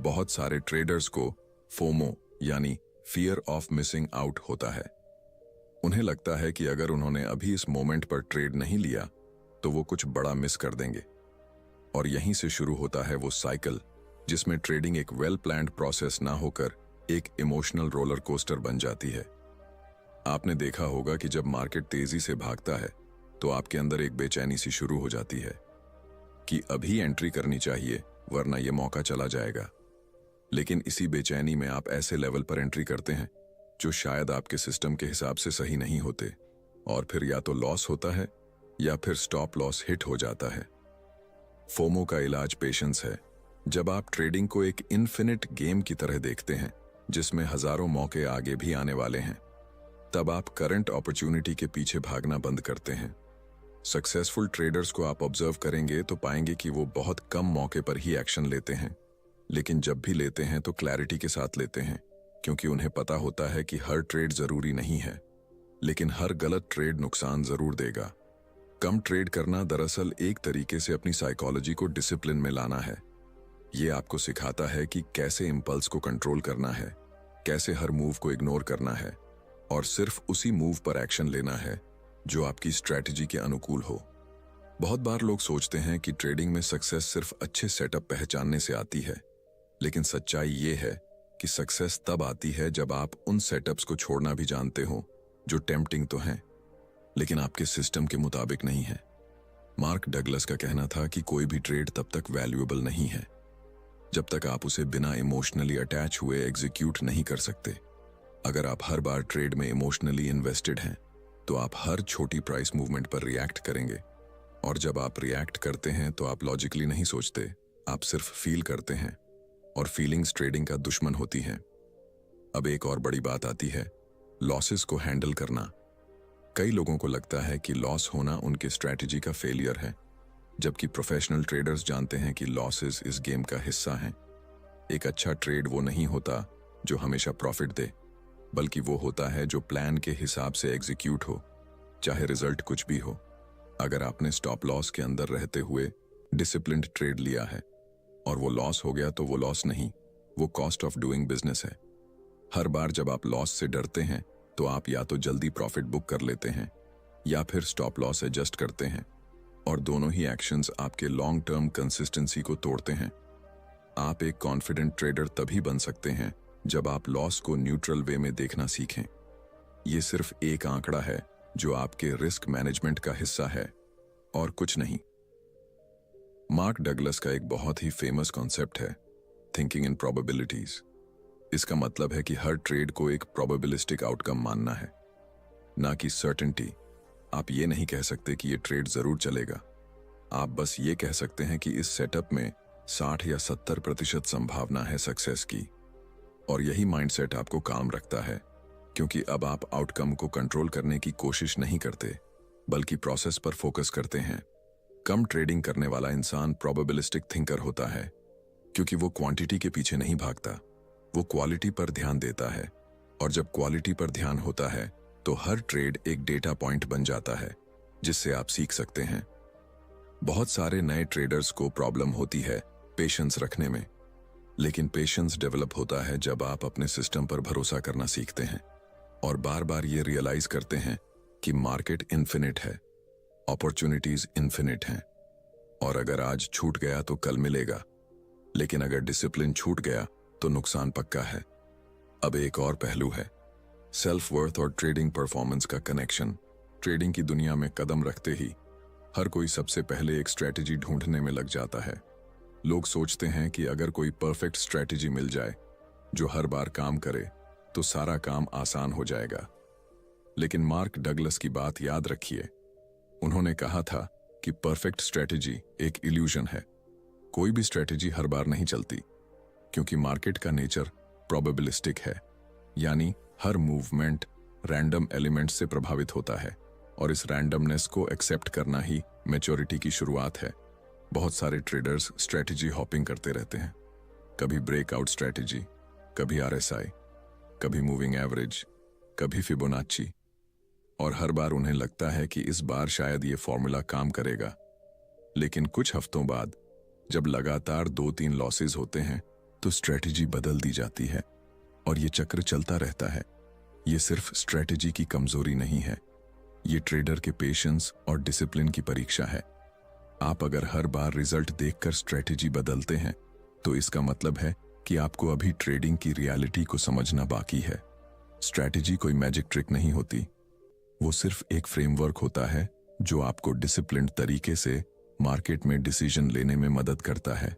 बहुत सारे ट्रेडर्स को फोमो यानी फियर ऑफ मिसिंग आउट होता है। उन्हें लगता है कि अगर उन्होंने अभी इस मोमेंट पर ट्रेड नहीं लिया तो वो कुछ बड़ा मिस कर देंगे, और यहीं से शुरू होता है वो साइकिल जिसमें ट्रेडिंग एक वेल प्लान्ड प्रोसेस ना होकर एक इमोशनल रोलर कोस्टर बन जाती है। आपने देखा होगा कि जब मार्केट तेजी से भागता है तो आपके अंदर एक बेचैनी सी शुरू हो जाती है कि अभी एंट्री करनी चाहिए वरना यह मौका चला जाएगा। लेकिन इसी बेचैनी में आप ऐसे लेवल पर एंट्री करते हैं जो शायद आपके सिस्टम के हिसाब से सही नहीं होते, और फिर या तो लॉस होता है या फिर स्टॉप लॉस हिट हो जाता है। फोमो का इलाज पेशेंस है। जब आप ट्रेडिंग को एक इन्फिनिट गेम की तरह देखते हैं जिसमें हजारों मौके आगे भी आने वाले हैं, तब आप करंट अपॉर्चुनिटी के पीछे भागना बंद करते हैं। सक्सेसफुल ट्रेडर्स को आप ऑब्जर्व करेंगे तो पाएंगे कि वो बहुत कम मौके पर ही एक्शन लेते हैं, लेकिन जब भी लेते हैं तो क्लैरिटी के साथ लेते हैं, क्योंकि उन्हें पता होता है कि हर ट्रेड जरूरी नहीं है, लेकिन हर गलत ट्रेड नुकसान जरूर देगा। कम ट्रेड करना दरअसल एक तरीके से अपनी साइकोलॉजी को डिसिप्लिन में लाना है। ये आपको सिखाता है कि कैसे इंपल्स को कंट्रोल करना है, कैसे हर मूव को इग्नोर करना है और सिर्फ उसी मूव पर एक्शन लेना है जो आपकी स्ट्रैटेजी के अनुकूल हो। बहुत बार लोग सोचते हैं कि ट्रेडिंग में सक्सेस सिर्फ अच्छे सेटअप पहचानने से आती है, लेकिन सच्चाई ये है कि सक्सेस तब आती है जब आप उन सेटअप्स को छोड़ना भी जानते हो जो टेम्पटिंग तो हैं, लेकिन आपके सिस्टम के मुताबिक नहीं है। मार्क डगलस का कहना था कि कोई भी ट्रेड तब तक वैल्यूएबल नहीं है जब तक आप उसे बिना इमोशनली अटैच हुए एग्जीक्यूट नहीं कर सकते। अगर आप हर बार ट्रेड में इमोशनली इन्वेस्टेड हैं, तो आप हर छोटी प्राइस मूवमेंट पर रिएक्ट करेंगे, और जब आप रिएक्ट करते हैं तो आप लॉजिकली नहीं सोचते, आप सिर्फ फील करते हैं, और फीलिंग्स ट्रेडिंग का दुश्मन होती हैं। अब एक और बड़ी बात आती है, लॉसेस को हैंडल करना। कई लोगों को लगता है कि लॉस होना उनके स्ट्रैटेजी का फेलियर है, जबकि प्रोफेशनल ट्रेडर्स जानते हैं कि लॉसेस इस गेम का हिस्सा हैं। एक अच्छा ट्रेड वो नहीं होता जो हमेशा प्रॉफिट दे, बल्कि वो होता है जो प्लान के हिसाब से एग्जीक्यूट हो, चाहे रिजल्ट कुछ भी हो। अगर आपने स्टॉप लॉस के अंदर रहते हुए डिसिप्लिन्ड ट्रेड लिया है और वो लॉस हो गया, तो वो लॉस नहीं, वो कॉस्ट ऑफ डूइंग बिजनेस है। हर बार जब आप लॉस से डरते हैं तो आप या तो जल्दी प्रॉफिट बुक कर लेते हैं या फिर स्टॉप लॉस एडजस्ट करते हैं, और दोनों ही एक्शंस आपके लॉन्ग टर्म कंसिस्टेंसी को तोड़ते हैं। आप एक कॉन्फिडेंट ट्रेडर तभी बन सकते हैं जब आप लॉस को न्यूट्रल वे में देखना सीखें। ये सिर्फ एक आंकड़ा है जो आपके रिस्क मैनेजमेंट का हिस्सा है और कुछ नहीं। मार्क डगलस का एक बहुत ही फेमस कॉन्सेप्ट है थिंकिंग इन प्रोबेबिलिटीज। इसका मतलब है कि हर ट्रेड को एक प्रोबेबिलिस्टिक आउटकम मानना है, ना कि सर्टेनिटी। आप ये नहीं कह सकते कि ये ट्रेड जरूर चलेगा, आप बस ये कह सकते हैं कि इस सेटअप में 60 या 70% संभावना है सक्सेस की। और यही माइंडसेट आपको काम रखता है, क्योंकि अब आप आउटकम को कंट्रोल करने की कोशिश नहीं करते, बल्कि प्रोसेस पर फोकस करते हैं। कम ट्रेडिंग करने वाला इंसान प्रोबेबिलिस्टिक थिंकर होता है, क्योंकि वो क्वांटिटी के पीछे नहीं भागता, वो क्वालिटी पर ध्यान देता है। और जब क्वालिटी पर ध्यान होता है तो हर ट्रेड एक डेटा पॉइंट बन जाता है जिससे आप सीख सकते हैं। बहुत सारे नए ट्रेडर्स को प्रॉब्लम होती है पेशेंस रखने में, लेकिन पेशेंस डेवलप होता है जब आप अपने सिस्टम पर भरोसा करना सीखते हैं और बार बार ये रियलाइज करते हैं कि मार्केट इन्फिनिट है, अपॉर्चुनिटीज इन्फिनिट हैं, और अगर आज छूट गया तो कल मिलेगा, लेकिन अगर डिसिप्लिन छूट गया तो नुकसान पक्का है। अब एक और पहलू है सेल्फ वर्थ और ट्रेडिंग परफॉर्मेंस का कनेक्शन। ट्रेडिंग की दुनिया में कदम रखते ही हर कोई सबसे पहले एक स्ट्रैटेजी ढूंढने में लग जाता है। लोग सोचते हैं कि अगर कोई परफेक्ट स्ट्रैटेजी मिल जाए जो हर बार काम करे तो सारा काम आसान हो जाएगा। लेकिन मार्क डगलस की बात याद रखिए, उन्होंने कहा था कि परफेक्ट स्ट्रैटेजी एक इल्यूजन है। कोई भी स्ट्रैटेजी हर बार नहीं चलती, क्योंकि मार्केट का नेचर प्रोबेबिलिस्टिक है, यानी हर मूवमेंट रैंडम एलिमेंट से प्रभावित होता है, और इस रैंडमनेस को एक्सेप्ट करना ही मैच्योरिटी की शुरुआत है। बहुत सारे ट्रेडर्स स्ट्रैटेजी हॉपिंग करते रहते हैं, कभी ब्रेकआउट स्ट्रैटेजी, कभी RSI, कभी मूविंग एवरेज, कभी फिबोनाची, और हर बार उन्हें लगता है कि इस बार शायद ये फॉर्मूला काम करेगा। लेकिन कुछ हफ्तों बाद जब लगातार 2-3 लॉसेस होते हैं तो स्ट्रैटेजी बदल दी जाती है, और ये चक्र चलता रहता है। ये सिर्फ स्ट्रैटेजी की कमजोरी नहीं है, ये ट्रेडर के पेशेंस और डिसिप्लिन की परीक्षा है। आप अगर हर बार रिजल्ट देखकर स्ट्रैटेजी बदलते हैं तो इसका मतलब है कि आपको अभी ट्रेडिंग की रियलिटी को समझना बाकी है। स्ट्रैटेजी कोई मैजिक ट्रिक नहीं होती, वो सिर्फ एक फ्रेमवर्क होता है जो आपको डिसिप्लिन्ड तरीके से मार्केट में डिसीजन लेने में मदद करता है।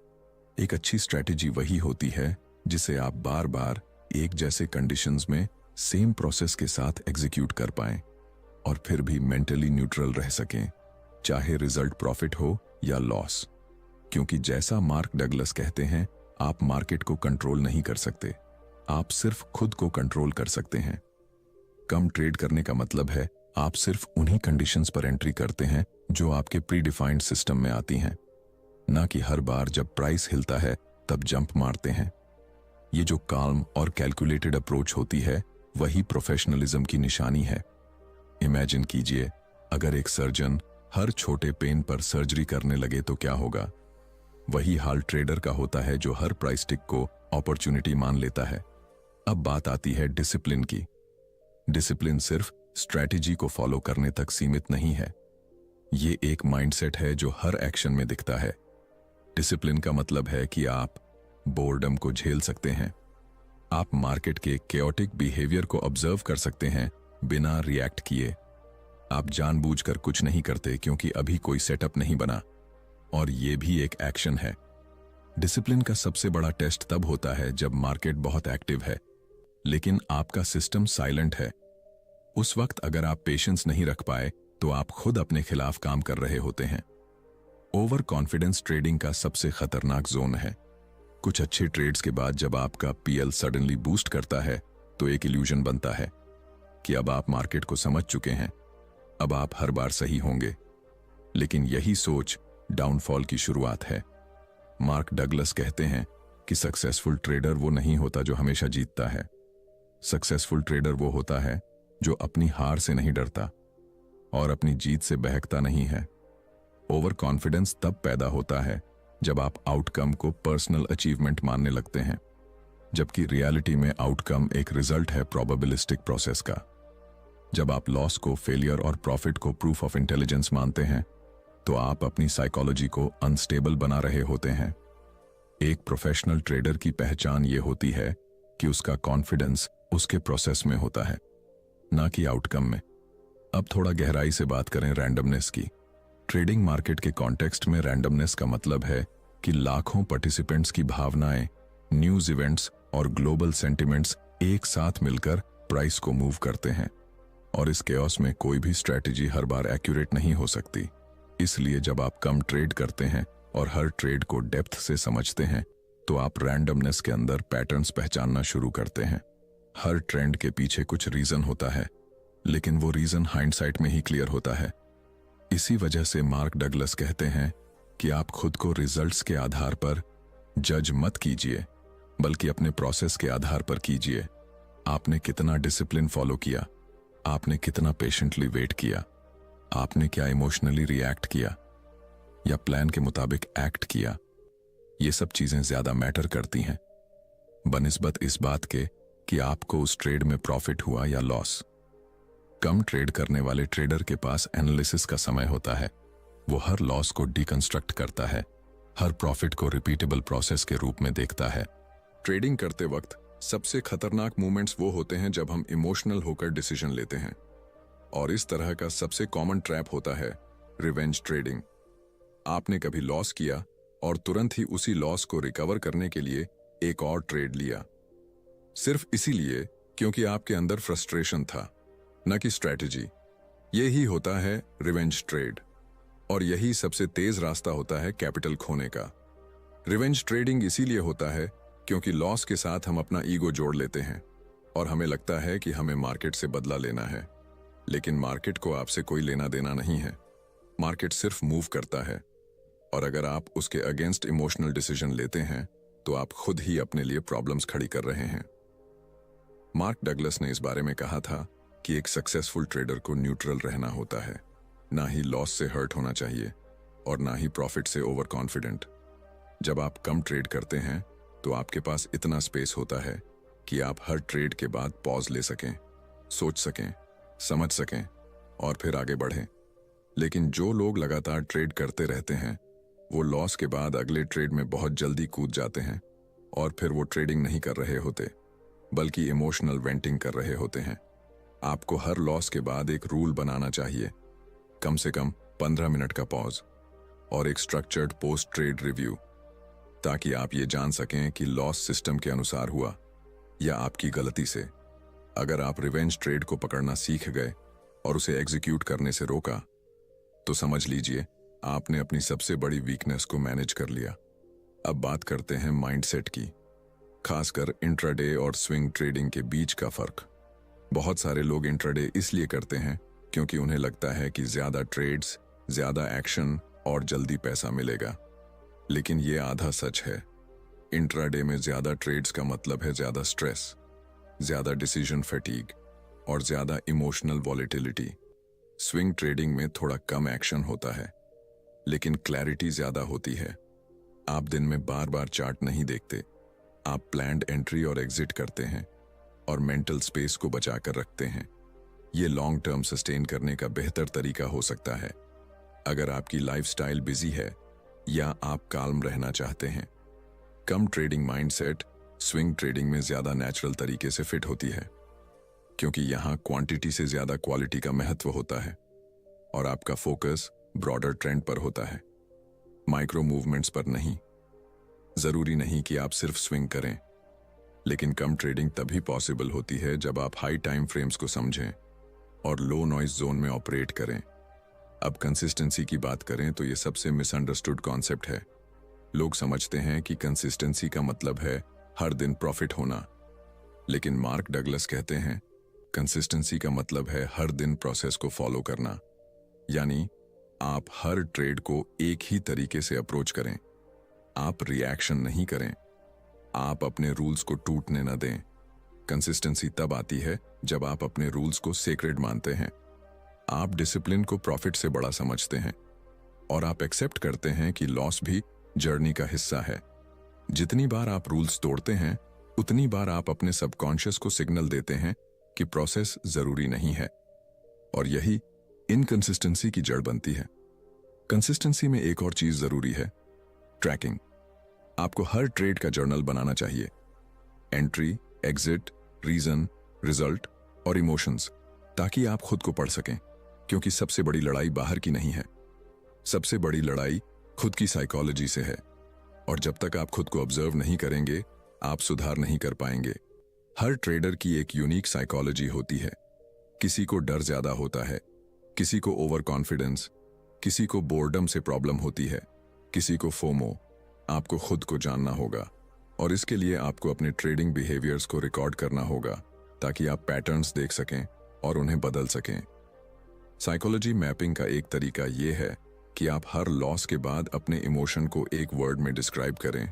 एक अच्छी स्ट्रैटेजी वही होती है जिसे आप बार बार एक जैसे कंडीशंस में सेम प्रोसेस के साथ एग्जीक्यूट कर पाएं और फिर भी मेंटली न्यूट्रल रह सकें, चाहे रिजल्ट प्रॉफिट हो या लॉस। क्योंकि जैसा मार्क डगलस कहते हैं, आप मार्केट को कंट्रोल नहीं कर सकते, आप सिर्फ खुद को कंट्रोल कर सकते हैं। कम ट्रेड करने का मतलब है आप सिर्फ उन्हीं कंडीशंस पर एंट्री करते हैं जो आपके प्री डिफाइंड सिस्टम में आती हैं, ना कि हर बार जब प्राइस हिलता है तब जंप मारते हैं। ये जो काल्म और कैलकुलेटेड अप्रोच होती है वही प्रोफेशनलिज्म की निशानी है। इमेजिन कीजिए, अगर एक सर्जन हर छोटे पेन पर सर्जरी करने लगे तो क्या होगा। वही हाल ट्रेडर का होता है जो हर प्राइस टिक को अपॉर्चुनिटी मान लेता है। अब बात आती है डिसिप्लिन की। डिसिप्लिन सिर्फ स्ट्रैटेजी को फॉलो करने तक सीमित नहीं है, ये एक माइंडसेट है जो हर एक्शन में दिखता है। डिसिप्लिन का मतलब है कि आप बोर्डम को झेल सकते हैं, आप मार्केट के केओटिक बिहेवियर को ऑब्जर्व कर सकते हैं बिना रिएक्ट किए। आप जानबूझकर कुछ नहीं करते क्योंकि अभी कोई सेटअप नहीं बना, और यह भी एक एक्शन है। डिसिप्लिन का सबसे बड़ा टेस्ट तब होता है जब मार्केट बहुत एक्टिव है लेकिन आपका सिस्टम साइलेंट है। उस वक्त अगर आप पेशेंस नहीं रख पाए तो आप खुद अपने खिलाफ काम कर रहे होते हैं। ओवर कॉन्फिडेंस ट्रेडिंग का सबसे खतरनाक जोन है। कुछ अच्छे ट्रेड्स के बाद जब आपका पीएल सडनली बूस्ट करता है तो एक इल्यूजन बनता है कि अब आप मार्केट को समझ चुके हैं, अब आप हर बार सही होंगे। लेकिन यही सोच डाउनफॉल की शुरुआत है। मार्क डगलस कहते हैं कि सक्सेसफुल ट्रेडर वो नहीं होता जो हमेशा जीतता है, सक्सेसफुल ट्रेडर वो होता है जो अपनी हार से नहीं डरता और अपनी जीत से बहकता नहीं है। ओवर कॉन्फिडेंस तब पैदा होता है जब आप आउटकम को पर्सनल अचीवमेंट मानने लगते हैं, जबकि रियलिटी में आउटकम एक रिजल्ट है प्रोबेबिलिस्टिक प्रोसेस का। जब आप लॉस को, फेलियर और प्रॉफिट को प्रूफ ऑफ इंटेलिजेंस मानते हैं तो आप अपनी साइकोलॉजी को अनस्टेबल बना रहे होते हैं। एक प्रोफेशनल ट्रेडर की पहचान ये होती है कि उसका कॉन्फिडेंस उसके प्रोसेस में होता है, ना कि आउटकम में। अब थोड़ा गहराई से बात करें रैंडमनेस की। ट्रेडिंग मार्केट के कॉन्टेक्स्ट में रैंडमनेस का मतलब है कि लाखों पार्टिसिपेंट्स की भावनाएं, न्यूज इवेंट्स और ग्लोबल सेंटिमेंट्स एक साथ मिलकर प्राइस को मूव करते हैं, और इस केओस में कोई भी स्ट्रैटेजी हर बार एक्यूरेट नहीं हो सकती। इसलिए जब आप कम ट्रेड करते हैं और हर ट्रेड को डेप्थ से समझते हैं तो आप रैंडमनेस के अंदर पैटर्न्स पहचानना शुरू करते हैं। हर ट्रेंड के पीछे कुछ रीजन होता है, लेकिन वो रीजन हाइंडसाइट में ही क्लियर होता है। इसी वजह से मार्क डगलस कहते हैं कि आप खुद को रिजल्ट्स के आधार पर जज मत कीजिए, बल्कि अपने प्रोसेस के आधार पर कीजिए। आपने कितना डिसिप्लिन फॉलो किया, आपने कितना पेशेंटली वेट किया, आपने क्या इमोशनली रिएक्ट किया या प्लान के मुताबिक एक्ट किया। ये सब चीजें ज्यादा मैटर करती हैं बनिस्बत इस बात के कि आपको उस ट्रेड में प्रॉफिट हुआ या लॉस। कम ट्रेड करने वाले ट्रेडर के पास एनालिसिस का समय होता है। वो हर लॉस को डिकंस्ट्रक्ट करता है, हर प्रॉफिट को रिपीटेबल प्रोसेस के रूप में देखता है। ट्रेडिंग करते वक्त सबसे खतरनाक मोमेंट्स वो होते हैं जब हम इमोशनल होकर डिसीजन लेते हैं, और इस तरह का सबसे कॉमन ट्रैप होता है रिवेंज ट्रेडिंग। आपने कभी लॉस किया और तुरंत ही उसी लॉस को रिकवर करने के लिए एक और ट्रेड लिया, सिर्फ इसीलिए क्योंकि आपके अंदर फ्रस्ट्रेशन था, न कि स्ट्रैटेजी। यही होता है रिवेंज ट्रेड, और यही सबसे तेज रास्ता होता है कैपिटल खोने का। रिवेंज ट्रेडिंग इसीलिए होता है क्योंकि लॉस के साथ हम अपना ईगो जोड़ लेते हैं और हमें लगता है कि हमें मार्केट से बदला लेना है, लेकिन मार्केट को आपसे कोई लेना देना नहीं है। मार्केट सिर्फ मूव करता है, और अगर आप उसके अगेंस्ट इमोशनल डिसीजन लेते हैं तो आप खुद ही अपने लिए प्रॉब्लम्स खड़ी कर रहे हैं। मार्क डगलस ने इस बारे में कहा था कि एक सक्सेसफुल ट्रेडर को न्यूट्रल रहना होता है, ना ही लॉस से हर्ट होना चाहिए और ना ही प्रॉफिट से ओवर कॉन्फिडेंट। जब आप कम ट्रेड करते हैं तो आपके पास इतना स्पेस होता है कि आप हर ट्रेड के बाद पॉज ले सकें, सोच सकें, समझ सकें और फिर आगे बढ़ें। लेकिन जो लोग लगातार ट्रेड करते रहते हैं वो लॉस के बाद अगले ट्रेड में बहुत जल्दी कूद जाते हैं, और फिर वो ट्रेडिंग नहीं कर रहे होते बल्कि इमोशनल वेंटिंग कर रहे होते हैं। आपको हर लॉस के बाद एक रूल बनाना चाहिए, कम से कम 15 मिनट का पॉज और एक स्ट्रक्चर्ड पोस्ट ट्रेड रिव्यू, ताकि आप ये जान सकें कि लॉस सिस्टम के अनुसार हुआ या आपकी गलती से। अगर आप रिवेंज ट्रेड को पकड़ना सीख गए और उसे एग्जीक्यूट करने से रोका तो समझ लीजिए आपने अपनी सबसे बड़ी वीकनेस को मैनेज कर लिया। अब बात करते हैं माइंडसेट की, खासकर इंट्राडे और स्विंग ट्रेडिंग के बीच का फर्क। बहुत सारे लोग इंट्राडे इसलिए करते हैं क्योंकि उन्हें लगता है कि ज्यादा ट्रेड्स, ज्यादा एक्शन और जल्दी पैसा मिलेगा, लेकिन ये आधा सच है। इंट्राडे में ज्यादा ट्रेड्स का मतलब है ज्यादा स्ट्रेस, ज्यादा डिसीजन फैटीग और ज्यादा इमोशनल वॉलेटिलिटी। स्विंग ट्रेडिंग में थोड़ा कम एक्शन होता है, लेकिन क्लैरिटी ज्यादा होती है। आप दिन में बार बार चार्ट नहीं देखते, आप प्लान्ड एंट्री और एग्जिट करते हैं और मेंटल स्पेस को बचाकर रखते हैं। ये लॉन्ग टर्म सस्टेन करने का बेहतर तरीका हो सकता है अगर आपकी लाइफस्टाइल बिजी है या आप काल्म रहना चाहते हैं। कम ट्रेडिंग माइंडसेट स्विंग ट्रेडिंग में ज्यादा नेचुरल तरीके से फिट होती है, क्योंकि यहां क्वांटिटी से ज्यादा क्वालिटी का महत्व होता है और आपका फोकस ब्रॉडर ट्रेंड पर होता है, माइक्रो मूवमेंट्स पर नहीं। जरूरी नहीं कि आप सिर्फ स्विंग करें, लेकिन कम ट्रेडिंग तभी पॉसिबल होती है जब आप हाई टाइम फ्रेम्स को समझें और लो नॉइज जोन में ऑपरेट करें। अब कंसिस्टेंसी की बात करें तो यह सबसे मिसअंडरस्टूड कॉन्सेप्ट है। लोग समझते हैं कि कंसिस्टेंसी का मतलब है हर दिन प्रॉफिट होना, लेकिन मार्क डगलस कहते हैं कंसिस्टेंसी का मतलब है हर दिन प्रोसेस को फॉलो करना। यानी आप हर ट्रेड को एक ही तरीके से अप्रोच करें, आप रिएक्शन नहीं करें, आप अपने रूल्स को टूटने न दें। कंसिस्टेंसी तब आती है जब आप अपने रूल्स को सेक्रेड मानते हैं, आप डिसिप्लिन को प्रॉफिट से बड़ा समझते हैं और आप एक्सेप्ट करते हैं कि लॉस भी जर्नी का हिस्सा है। जितनी बार आप रूल्स तोड़ते हैं, उतनी बार आप अपने सबकॉन्शियस को सिग्नल देते हैं कि प्रोसेस जरूरी नहीं है, और यही इनकंसिस्टेंसी की जड़ बनती है। कंसिस्टेंसी में एक और चीज जरूरी है, ट्रैकिंग। आपको हर ट्रेड का जर्नल बनाना चाहिए, एंट्री, एग्जिट, रीजन, रिजल्ट और इमोशंस, ताकि आप खुद को पढ़ सकें, क्योंकि सबसे बड़ी लड़ाई बाहर की नहीं है, सबसे बड़ी लड़ाई खुद की साइकोलॉजी से है। और जब तक आप खुद को ऑब्जर्व नहीं करेंगे, आप सुधार नहीं कर पाएंगे। हर ट्रेडर की एक यूनिक साइकोलॉजी होती है। किसी को डर ज्यादा होता है, किसी को ओवर कॉन्फिडेंस, किसी को बोर्डम से प्रॉब्लम होती है, किसी को फोमो। आपको खुद को जानना होगा और इसके लिए आपको अपने ट्रेडिंग बिहेवियर्स को रिकॉर्ड करना होगा, ताकि आप पैटर्न्स देख सकें और उन्हें बदल सकें। साइकोलॉजी मैपिंग का एक तरीका यह है कि आप हर लॉस के बाद अपने इमोशन को एक वर्ड में डिस्क्राइब करें,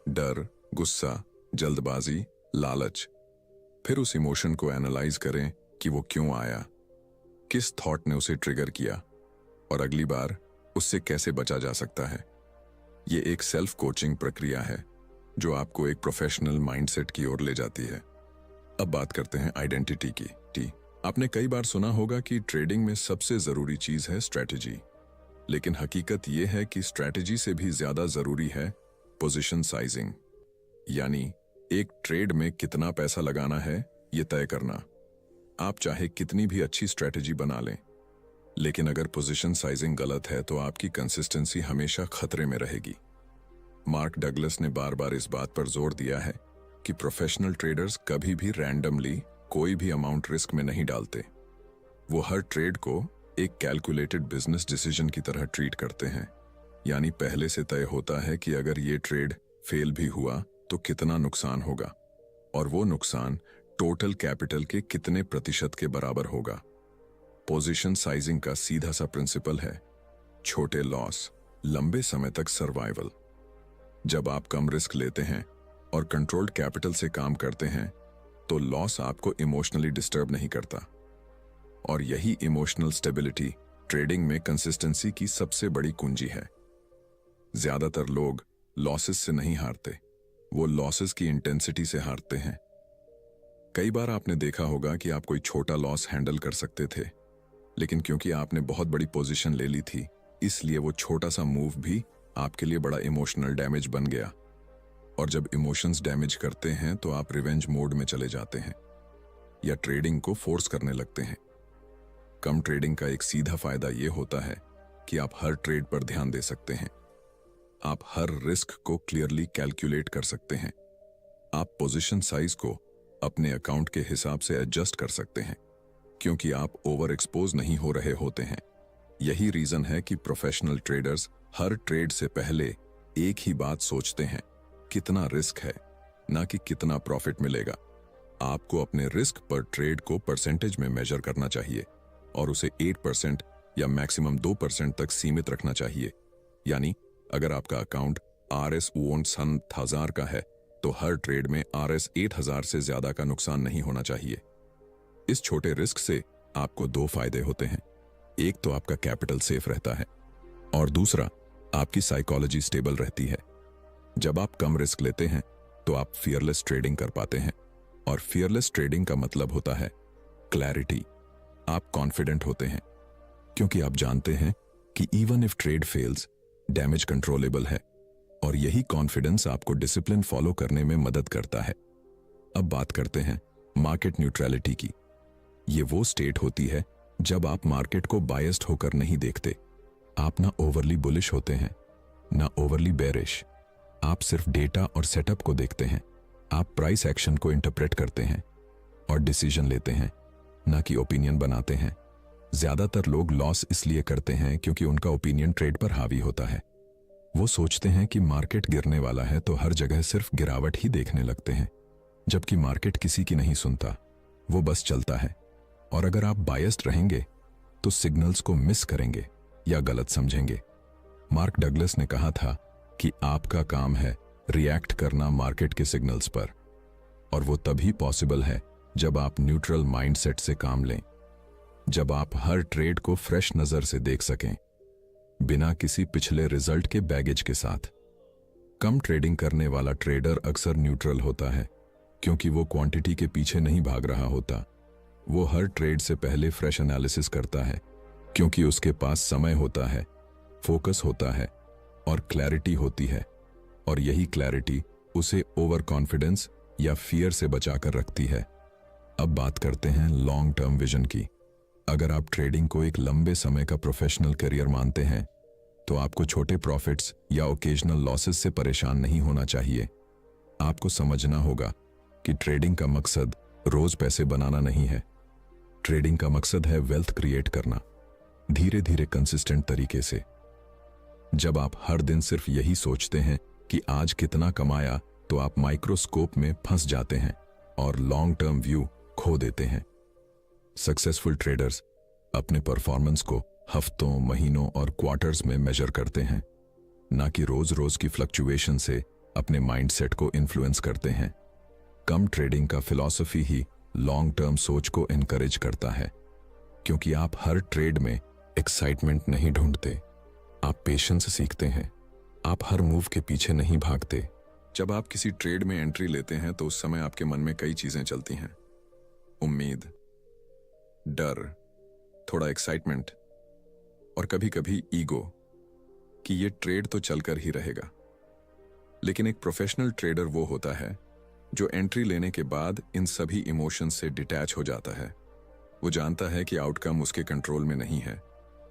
डर, गुस्सा, जल्दबाजी, लालच। फिर उस इमोशन को एनालाइज करें कि वो क्यों आया, किस थॉट ने उसे ट्रिगर किया और अगली बार उससे कैसे बचा जा सकता है। ये एक सेल्फ कोचिंग प्रक्रिया है जो आपको एक प्रोफेशनल माइंडसेट की ओर ले जाती है। अब बात करते हैं आइडेंटिटी की। आपने कई बार सुना होगा कि ट्रेडिंग में सबसे जरूरी चीज है स्ट्रेटजी, लेकिन हकीकत यह है कि स्ट्रेटजी से भी ज्यादा जरूरी है पोजीशन साइजिंग, यानी एक ट्रेड में कितना पैसा लगाना है यह तय करना। आप चाहे कितनी भी अच्छी स्ट्रेटजी बना लें, लेकिन अगर पोजीशन साइजिंग गलत है तो आपकी कंसिस्टेंसी हमेशा खतरे में रहेगी। मार्क डगलस ने बार बार इस बात पर जोर दिया है कि प्रोफेशनल ट्रेडर्स कभी भी रैंडमली कोई भी अमाउंट रिस्क में नहीं डालते। वो हर ट्रेड को एक कैलकुलेटेड बिजनेस डिसीजन की तरह ट्रीट करते हैं, यानी पहले से तय होता है कि अगर ये ट्रेड फेल भी हुआ तो कितना नुकसान होगा, और वो नुकसान टोटल कैपिटल के कितने प्रतिशत के बराबर होगा। पोजीशन साइजिंग का सीधा सा प्रिंसिपल है, छोटे लॉस, लंबे समय तक सर्वाइवल। जब आप कम रिस्क लेते हैं और कंट्रोल्ड कैपिटल से काम करते हैं, तो लॉस आपको इमोशनली डिस्टर्ब नहीं करता, और यही इमोशनल स्टेबिलिटी ट्रेडिंग में कंसिस्टेंसी की सबसे बड़ी कुंजी है। ज्यादातर लोग लॉसेस से नहीं हारते, वो लॉसेस की इंटेंसिटी से हारते हैं। कई बार आपने देखा होगा कि आप कोई छोटा लॉस हैंडल कर सकते थे, लेकिन क्योंकि आपने बहुत बड़ी पोजीशन ले ली थी, इसलिए वो छोटा सा मूव भी आपके लिए बड़ा इमोशनल डैमेज बन गया। और जब इमोशंस डैमेज करते हैं तो आप रिवेंज मोड में चले जाते हैं या ट्रेडिंग को फोर्स करने लगते हैं। कम ट्रेडिंग का एक सीधा फायदा यह होता है कि आप हर ट्रेड पर ध्यान दे सकते हैं, आप हर रिस्क को क्लियरली कैलकुलेट कर सकते हैं, आप पोजीशन साइज को अपने अकाउंट के हिसाब से एडजस्ट कर सकते हैं, क्योंकि आप ओवर एक्सपोज नहीं हो रहे होते हैं। यही रीजन है कि प्रोफेशनल ट्रेडर्स हर ट्रेड से पहले एक ही बात सोचते हैं, कितना रिस्क है, ना कि कितना प्रॉफिट मिलेगा। आपको अपने रिस्क पर ट्रेड को परसेंटेज में मेजर करना चाहिए और उसे 8% या मैक्सिमम 2% तक सीमित रखना चाहिए। यानी अगर आपका अकाउंट RS 1000 का है तो हर ट्रेड में RS 8000 से ज्यादा का नुकसान नहीं होना चाहिए। इस छोटे रिस्क से आपको दो फायदे होते हैं। एक तो आपका कैपिटल सेफ रहता है और दूसरा आपकी साइकोलॉजी स्टेबल रहती है। जब आप कम रिस्क लेते हैं तो आप फियरलेस ट्रेडिंग कर पाते हैं और फियरलेस ट्रेडिंग का मतलब होता है क्लैरिटी। आप कॉन्फिडेंट होते हैं क्योंकि आप जानते हैं कि even if trade fails, damage controllable है और यही कॉन्फिडेंस आपको डिसिप्लिन फॉलो करने में मदद करता है। अब बात करते हैं मार्केट न्यूट्रलिटी की। ये वो स्टेट होती है जब आप मार्केट को बायस्ड होकर नहीं देखते। आप ना ओवरली बुलिश होते हैं ना ओवरली बेरिश। आप सिर्फ डेटा और सेटअप को देखते हैं। आप प्राइस एक्शन को इंटरप्रेट करते हैं और डिसीजन लेते हैं, ना कि ओपिनियन बनाते हैं। ज्यादातर लोग लॉस इसलिए करते हैं क्योंकि उनका ओपिनियन ट्रेड पर हावी होता है। वो सोचते हैं कि मार्केट गिरने वाला है तो हर जगह सिर्फ गिरावट ही देखने लगते हैं, जबकि मार्केट किसी की नहीं सुनता, वो बस चलता है। और अगर आप बायस्ड रहेंगे तो सिग्नल्स को मिस करेंगे या गलत समझेंगे। मार्क डगलस ने कहा था कि आपका काम है रिएक्ट करना मार्केट के सिग्नल्स पर, और वो तभी पॉसिबल है जब आप न्यूट्रल माइंडसेट से काम लें, जब आप हर ट्रेड को फ्रेश नजर से देख सकें, बिना किसी पिछले रिजल्ट के बैगेज के साथ। कम ट्रेडिंग करने वाला ट्रेडर अक्सर न्यूट्रल होता है क्योंकि वो क्वांटिटी के पीछे नहीं भाग रहा होता। वो हर ट्रेड से पहले फ्रेश एनालिसिस करता है क्योंकि उसके पास समय होता है, फोकस होता है और क्लैरिटी होती है, और यही क्लैरिटी उसे ओवर कॉन्फिडेंस या फियर से बचाकर रखती है। अब बात करते हैं लॉन्ग टर्म विजन की। अगर आप ट्रेडिंग को एक लंबे समय का प्रोफेशनल करियर मानते हैं तो आपको छोटे प्रॉफिट्स या ओकेजनल लॉसेस से परेशान नहीं होना चाहिए। आपको समझना होगा कि ट्रेडिंग का मकसद रोज पैसे बनाना नहीं है। ट्रेडिंग का मकसद है वेल्थ क्रिएट करना, धीरे धीरे कंसिस्टेंट तरीके से। जब आप हर दिन सिर्फ यही सोचते हैं कि आज कितना कमाया तो आप माइक्रोस्कोप में फंस जाते हैं और लॉन्ग टर्म व्यू खो देते हैं। सक्सेसफुल ट्रेडर्स अपने परफॉर्मेंस को हफ्तों, महीनों और क्वार्टर्स में मेजर करते हैं, ना कि रोज रोज की फ्लक्चुएशन से अपने माइंडसेट को इन्फ्लुएंस करते हैं। कम ट्रेडिंग का फिलॉसफी ही लॉन्ग टर्म सोच को एनकरेज करता है, क्योंकि आप हर ट्रेड में एक्साइटमेंट नहीं ढूंढते, आप पेशेंस सीखते हैं। आप हर मूव के पीछे नहीं भागते। जब आप किसी ट्रेड में एंट्री लेते हैं तो उस समय आपके मन में कई चीजें चलती हैं। उम्मीद, डर, थोड़ा एक्साइटमेंट और कभी-कभी ईगो कि ये ट्रेड तो चलकर ही रहेगा। लेकिन एक प्रोफेशनल ट्रेडर वो होता है जो एंट्री लेने के बाद इन सभी इमोशंस से डिटैच हो जाता है। वो जानता है कि आउटकम उसके कंट्रोल में नहीं है,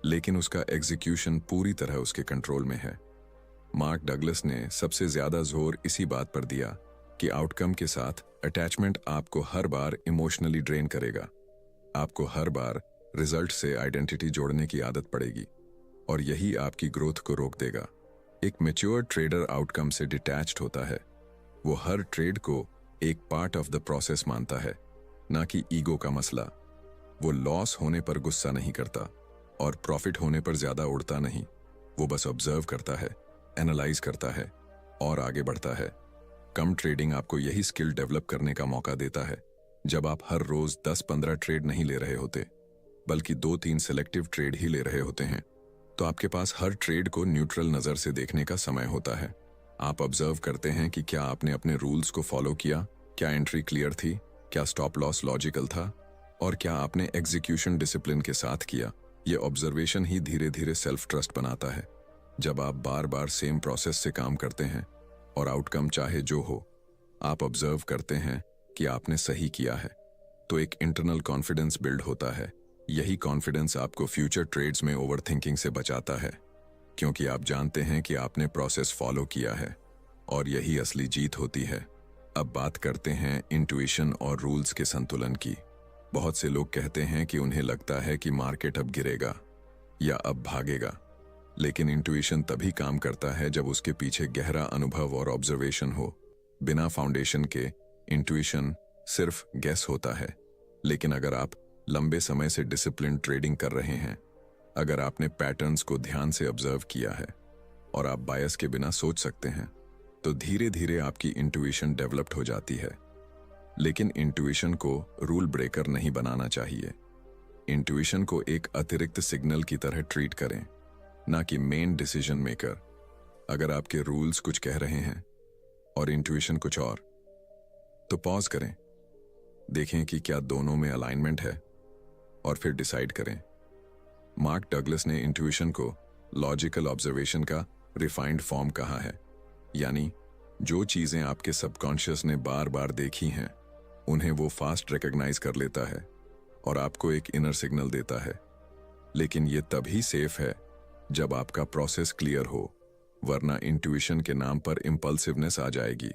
लेकिन उसका एग्जीक्यूशन पूरी तरह उसके कंट्रोल में है। मार्क डगलस ने सबसे ज्यादा जोर इसी बात पर दिया कि आउटकम के साथ अटैचमेंट आपको हर बार इमोशनली ड्रेन करेगा। आपको हर बार रिजल्ट से आइडेंटिटी जोड़ने की आदत पड़ेगी और यही आपकी ग्रोथ को रोक देगा। एक मैच्योर ट्रेडर आउटकम से डिटैच्ड होता है। वो हर ट्रेड को एक पार्ट ऑफ द प्रोसेस मानता है, ना कि ईगो का मसला। वो लॉस होने पर गुस्सा नहीं करता और प्रॉफिट होने पर ज्यादा उड़ता नहीं। वो बस ऑब्जर्व करता है, एनालाइज करता है और आगे बढ़ता है। कम ट्रेडिंग आपको यही स्किल डेवलप करने का मौका देता है। जब आप हर रोज 10-15 ट्रेड नहीं ले रहे होते, बल्कि 2-3 सेलेक्टिव ट्रेड ही ले रहे होते हैं, तो आपके पास हर ट्रेड को न्यूट्रल नजर से देखने का समय होता है। आप ऑब्जर्व करते हैं कि क्या आपने अपने रूल्स को फॉलो किया, क्या एंट्री क्लियर थी, क्या स्टॉप लॉस लॉजिकल था और क्या आपने एग्जीक्यूशन डिसिप्लिन के साथ किया। ये ऑब्जर्वेशन ही धीरे धीरे सेल्फ ट्रस्ट बनाता है। जब आप बार बार सेम प्रोसेस से काम करते हैं और आउटकम चाहे जो हो, आप ऑब्जर्व करते हैं कि आपने सही किया है, तो एक इंटरनल कॉन्फिडेंस बिल्ड होता है। यही कॉन्फिडेंस आपको फ्यूचर ट्रेड्स में ओवरथिंकिंग से बचाता है, क्योंकि आप जानते हैं कि आपने प्रोसेस फॉलो किया है और यही असली जीत होती है। अब बात करते हैं इंट्यूशन और रूल्स के संतुलन की। बहुत से लोग कहते हैं कि उन्हें लगता है कि मार्केट अब गिरेगा या अब भागेगा, लेकिन इंट्यूशन तभी काम करता है जब उसके पीछे गहरा अनुभव और ऑब्जर्वेशन हो। बिना फाउंडेशन के इंट्यूशन सिर्फ गेस होता है, लेकिन अगर आप लंबे समय से डिसिप्लिन ट्रेडिंग कर रहे हैं, अगर आपने पैटर्न्स को ध्यान से ऑब्जर्व किया है और आप बायस के बिना सोच सकते हैं, तो धीरे धीरे आपकी इंट्यूशन डेवलप्ड हो जाती है। लेकिन इंट्यूशन को रूल ब्रेकर नहीं बनाना चाहिए। इंट्यूशन को एक अतिरिक्त सिग्नल की तरह ट्रीट करें, ना कि मेन डिसीजन मेकर। अगर आपके रूल्स कुछ कह रहे हैं और इंट्यूशन कुछ और, तो पॉज करें, देखें कि क्या दोनों में अलाइनमेंट है और फिर डिसाइड करें। मार्क डगलस ने इंट्यूशन को लॉजिकल ऑब्जर्वेशन का रिफाइंड फॉर्म कहा है, यानी जो चीजें आपके सबकॉन्शियस ने बार बार देखी हैं उन्हें वो फास्ट रिकॉग्नाइज कर लेता है और आपको एक इनर सिग्नल देता है। लेकिन ये तभी सेफ है जब आपका प्रोसेस क्लियर हो, वरना इंट्यूशन के नाम पर इंपल्सिवनेस आ जाएगी।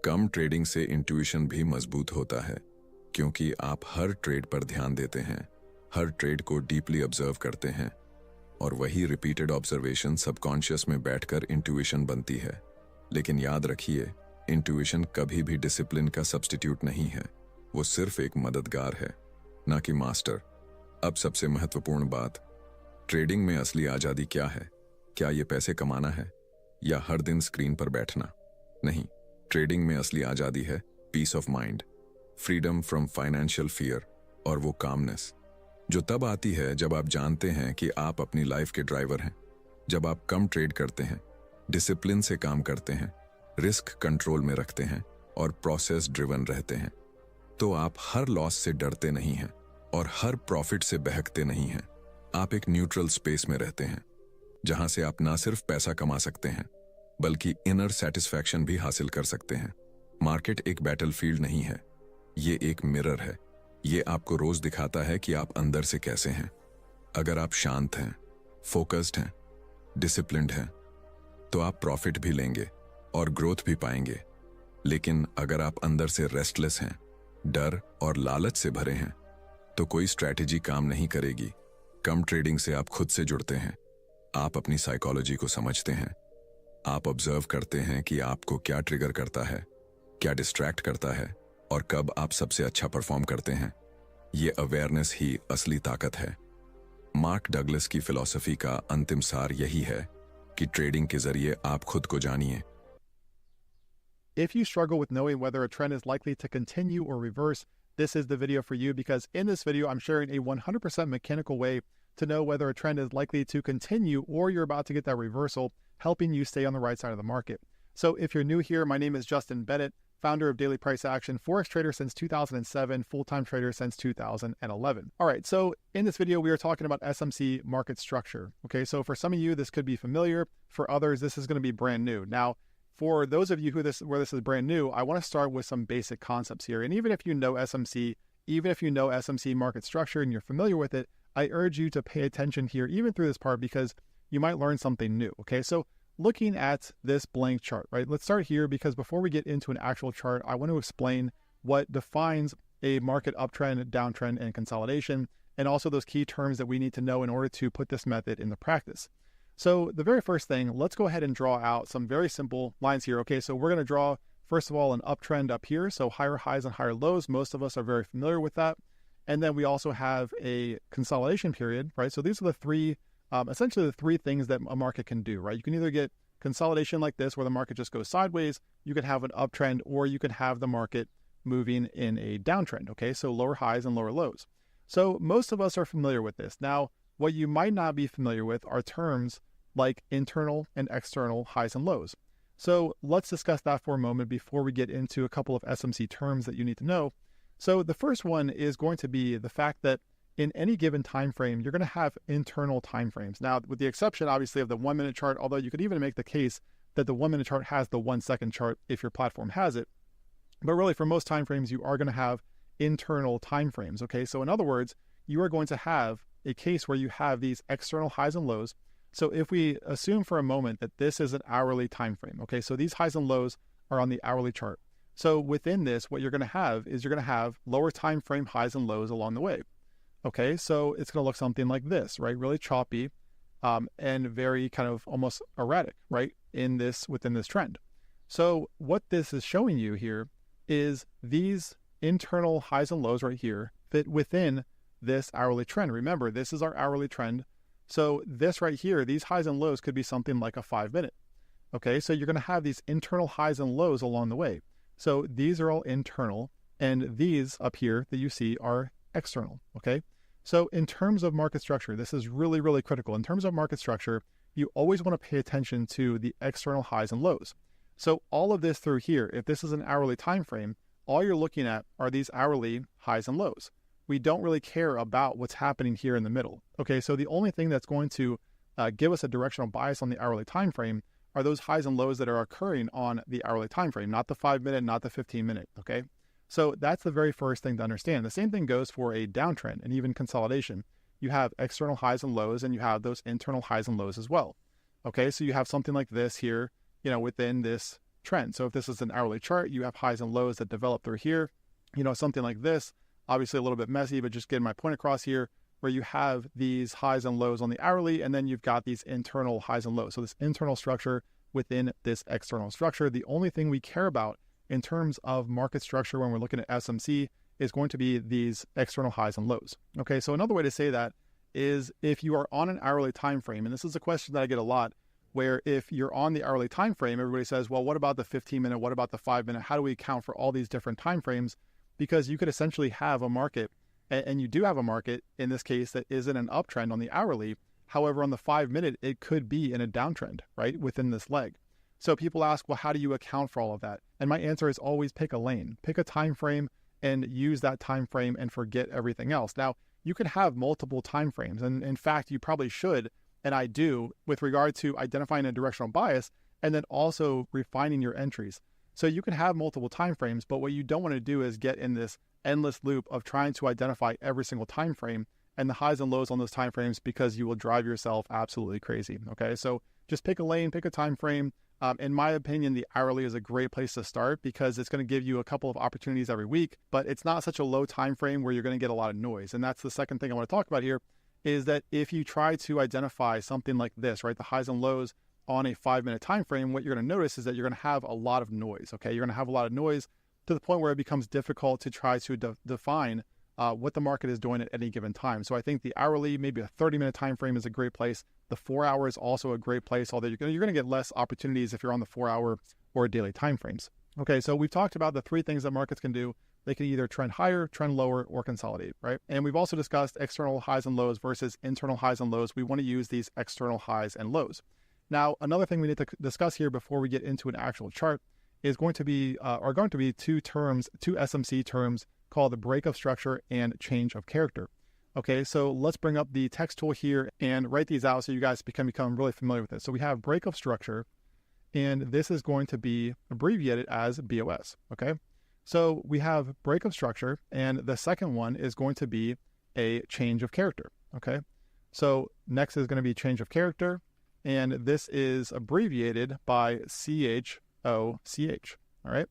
कम ट्रेडिंग से इंट्यूशन भी मजबूत होता है, क्योंकि आप हर ट्रेड पर ध्यान देते हैं, हर ट्रेड को डीपली ऑब्जर्व करते हैं, और वही रिपीटेड ऑब्जर्वेशन सबकॉन्शियस में बैठकर इंट्यूशन बनती है। लेकिन याद रखिए, इंट्यूशन कभी भी डिसिप्लिन का सब्स्टिट्यूट नहीं है, वो सिर्फ एक मददगार है, ना कि मास्टर। अब सबसे महत्वपूर्ण बात, ट्रेडिंग में असली आज़ादी क्या है? क्या ये पैसे कमाना है या हर दिन स्क्रीन पर बैठना? नहीं, ट्रेडिंग में असली आज़ादी है peace of mind, freedom from financial fear, और वो कामनेस जो तब आती है जब आप जानते हैं कि आप अपनी लाइफ के ड्राइवर हैं, जब आप कम ट्रेड करते हैं, डिसिप्लिन से काम करते हैं, रिस्क कंट्रोल में रखते हैं और प्रोसेस ड्रिवन रहते हैं। तो आप हर लॉस से डरते नहीं हैं और हर प्रॉफिट से बहकते नहीं हैं। आप एक न्यूट्रल स्पेस में रहते हैं, जहां से आप ना सिर्फ पैसा कमा सकते हैं बल्कि इनर सेटिस्फैक्शन भी हासिल कर सकते हैं। मार्केट एक बैटलफील्ड नहीं है, ये एक मिरर है। ये आपको रोज दिखाता है कि आप अंदर से कैसे हैं। अगर आप शांत हैं, फोकस्ड हैं, डिसिप्लिन्ड हैं, तो आप प्रॉफिट भी लेंगे और ग्रोथ भी पाएंगे। लेकिन अगर आप अंदर से रेस्टलेस हैं, डर और लालच से भरे हैं, तो कोई स्ट्रैटेजी काम नहीं करेगी। कम ट्रेडिंग से आप खुद से जुड़ते हैं, आप अपनी साइकोलॉजी को समझते हैं, आप ऑब्जर्व करते हैं कि आपको क्या ट्रिगर करता है, क्या डिस्ट्रैक्ट करता है और कब आप सबसे अच्छा परफॉर्म करते हैं। ये अवेयरनेस ही असली ताकत है। मार्क डगलस की फिलॉसफी का अंतिम सार यही है कि ट्रेडिंग के जरिए आप खुद को जानिए। If you struggle with knowing whether a trend is likely to continue or reverse, this is the video for you, because in this video, I'm sharing a 100% mechanical way to know whether a trend is likely to continue or you're about to get that reversal, helping you stay on the right side of the market. So if you're new here, my name is Justin Bennett, founder of Daily Price Action, Forex trader since 2007, full-time trader since 2011. All right, so in this video, we are talking about SMC market structure. Okay, so for some of you, this could be familiar. For others, this is going to be brand new. Now, for those of you where this is brand new, I want to start with some basic concepts here. And even if you know SMC, even if you know SMC market structure and you're familiar with it, I urge you to pay attention here, even through this part, because you might learn something new. Okay, so looking at this blank chart, right? Let's start here, because before we get into an actual chart, I want to explain what defines a market uptrend, downtrend, and consolidation, and also those key terms that we need to know in order to put this method into practice. So the very first thing, let's go ahead and draw out some very simple lines here. Okay, so we're going to draw, first of all, an uptrend up here. So higher highs and higher lows. Most of us are very familiar with that. And then we also have a consolidation period, right? So these are the three, essentially the three things that a market can do, right? You can either get consolidation like this, where the market just goes sideways. You could have an uptrend, or you could have the market moving in a downtrend. Okay, so lower highs and lower lows. So most of us are familiar with this. Now, what you might not be familiar with are terms like internal and external highs and lows. So let's discuss that for a moment before we get into a couple of SMC terms that you need to know. So the first one is going to be the fact that in any given time frame, you're going to have internal time frames. Now, with the exception, obviously, of the 1 minute chart, although you could even make the case that the 1 minute chart has the 1 second chart if your platform has it. But really, for most time frames, you are going to have internal time frames. Okay, so in other words, you are going to have a case where you have these external highs and lows. So if we assume for a moment that this is an hourly time frame, okay, so these highs and lows are on the hourly chart. So within this, what you're going to have is you're going to have lower time frame highs and lows along the way. Okay, so it's going to look something like this, right? Really choppy and very kind of almost erratic, right? Within this trend. So what this is showing you here is these internal highs and lows right here fit within this hourly trend. Remember, this is our hourly trend. So this right here, these highs and lows could be something like a 5-minute. Okay, so you're going to have these internal highs and lows along the way. So these are all internal, and these up here that you see are external. Okay, so in terms of market structure, this is really, really critical. In terms of market structure, you always want to pay attention to the external highs and lows. So all of this through here, if this is an hourly time frame, all you're looking at are these hourly highs and lows. We don't really care about what's happening here in the middle. Okay, so the only thing that's going to give us a directional bias on the hourly time frame are those highs and lows that are occurring on the hourly time frame, not the 5-minute, not the 15-minute. Okay, so that's the very first thing to understand. The same thing goes for a downtrend and even consolidation. You have external highs and lows, and you have those internal highs and lows as well. Okay, so you have something like this here, within this trend. So if this is an hourly chart, you have highs and lows that develop through here. Something like this, obviously a little bit messy, but just getting my point across here, where you have these highs and lows on the hourly, and then you've got these internal highs and lows. So this internal structure within this external structure. The only thing we care about in terms of market structure when we're looking at SMC is going to be these external highs and lows. Okay, so another way to say that is if you are on an hourly time frame, and this is a question that I get a lot, where if you're on the hourly time frame, everybody says, well, what about the 15-minute? What about the 5-minute? How do we account for all these different time frames? Because you could essentially have a market, and you do have a market in this case that is in an uptrend on the hourly. However, on the 5-minute, it could be in a downtrend, right, within this leg. So people ask, well, how do you account for all of that? And my answer is always pick a lane, pick a time frame, and use that time frame and forget everything else. Now, you could have multiple time frames, and in fact, you probably should, and I do, with regard to identifying a directional bias and then also refining your entries. So you can have multiple time frames, but what you don't want to do is get in this endless loop of trying to identify every single time frame and the highs and lows on those time frames, because you will drive yourself absolutely crazy. Okay, so just pick a lane, pick a time frame. In my opinion, the hourly is a great place to start because it's going to give you a couple of opportunities every week, but it's not such a low time frame where you're going to get a lot of noise. And that's the second thing I want to talk about here, is that if you try to identify something like this, right, the highs and lows on a 5-minute time frame, what you're going to notice is that you're going to have a lot of noise. Okay, you're going to have a lot of noise to the point where it becomes difficult to try to define what the market is doing at any given time. So I think the hourly, maybe a 30-minute time frame is a great place. The 4-hour is also a great place, although you're going to get less opportunities if you're on the 4-hour or daily time frames. Okay, so we've talked about the three things that markets can do. They can either trend higher, trend lower, or consolidate, right? And we've also discussed external highs and lows versus internal highs and lows. We want to use these external highs and lows. Now, another thing we need to discuss here before we get into an actual chart is going to be two SMC terms called the break of structure and change of character. Okay, so let's bring up the text tool here and write these out so you guys can become really familiar with it. So we have break of structure, and this is going to be abbreviated as BOS. Okay, so we have break of structure, and the second one is going to be a change of character. Okay, so next is going to be change of character, and this is abbreviated by CHOCH. All right.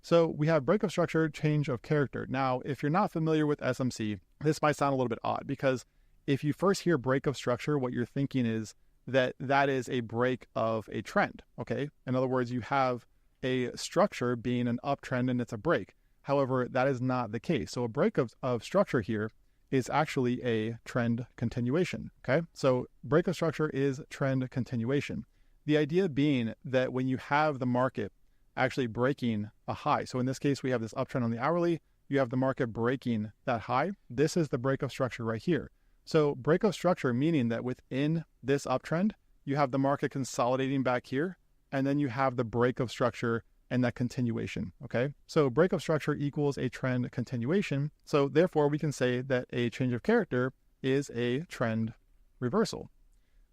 So we have break of structure, change of character. Now, if you're not familiar with SMC, this might sound a little bit odd because if you first hear break of structure, what you're thinking is that is a break of a trend. Okay. In other words, you have a structure being an uptrend and it's a break. However, that is not the case. So a break of structure here is actually a trend continuation. Okay. So break of structure is trend continuation. The idea being that when you have the market actually breaking a high, so in this case, we have this uptrend on the hourly, you have the market breaking that high. This is the break of structure right here. So break of structure meaning that within this uptrend, you have the market consolidating back here, and then you have the break of structure and that continuation. Okay. So break of structure equals a trend continuation. So therefore we can say that a change of character is a trend reversal.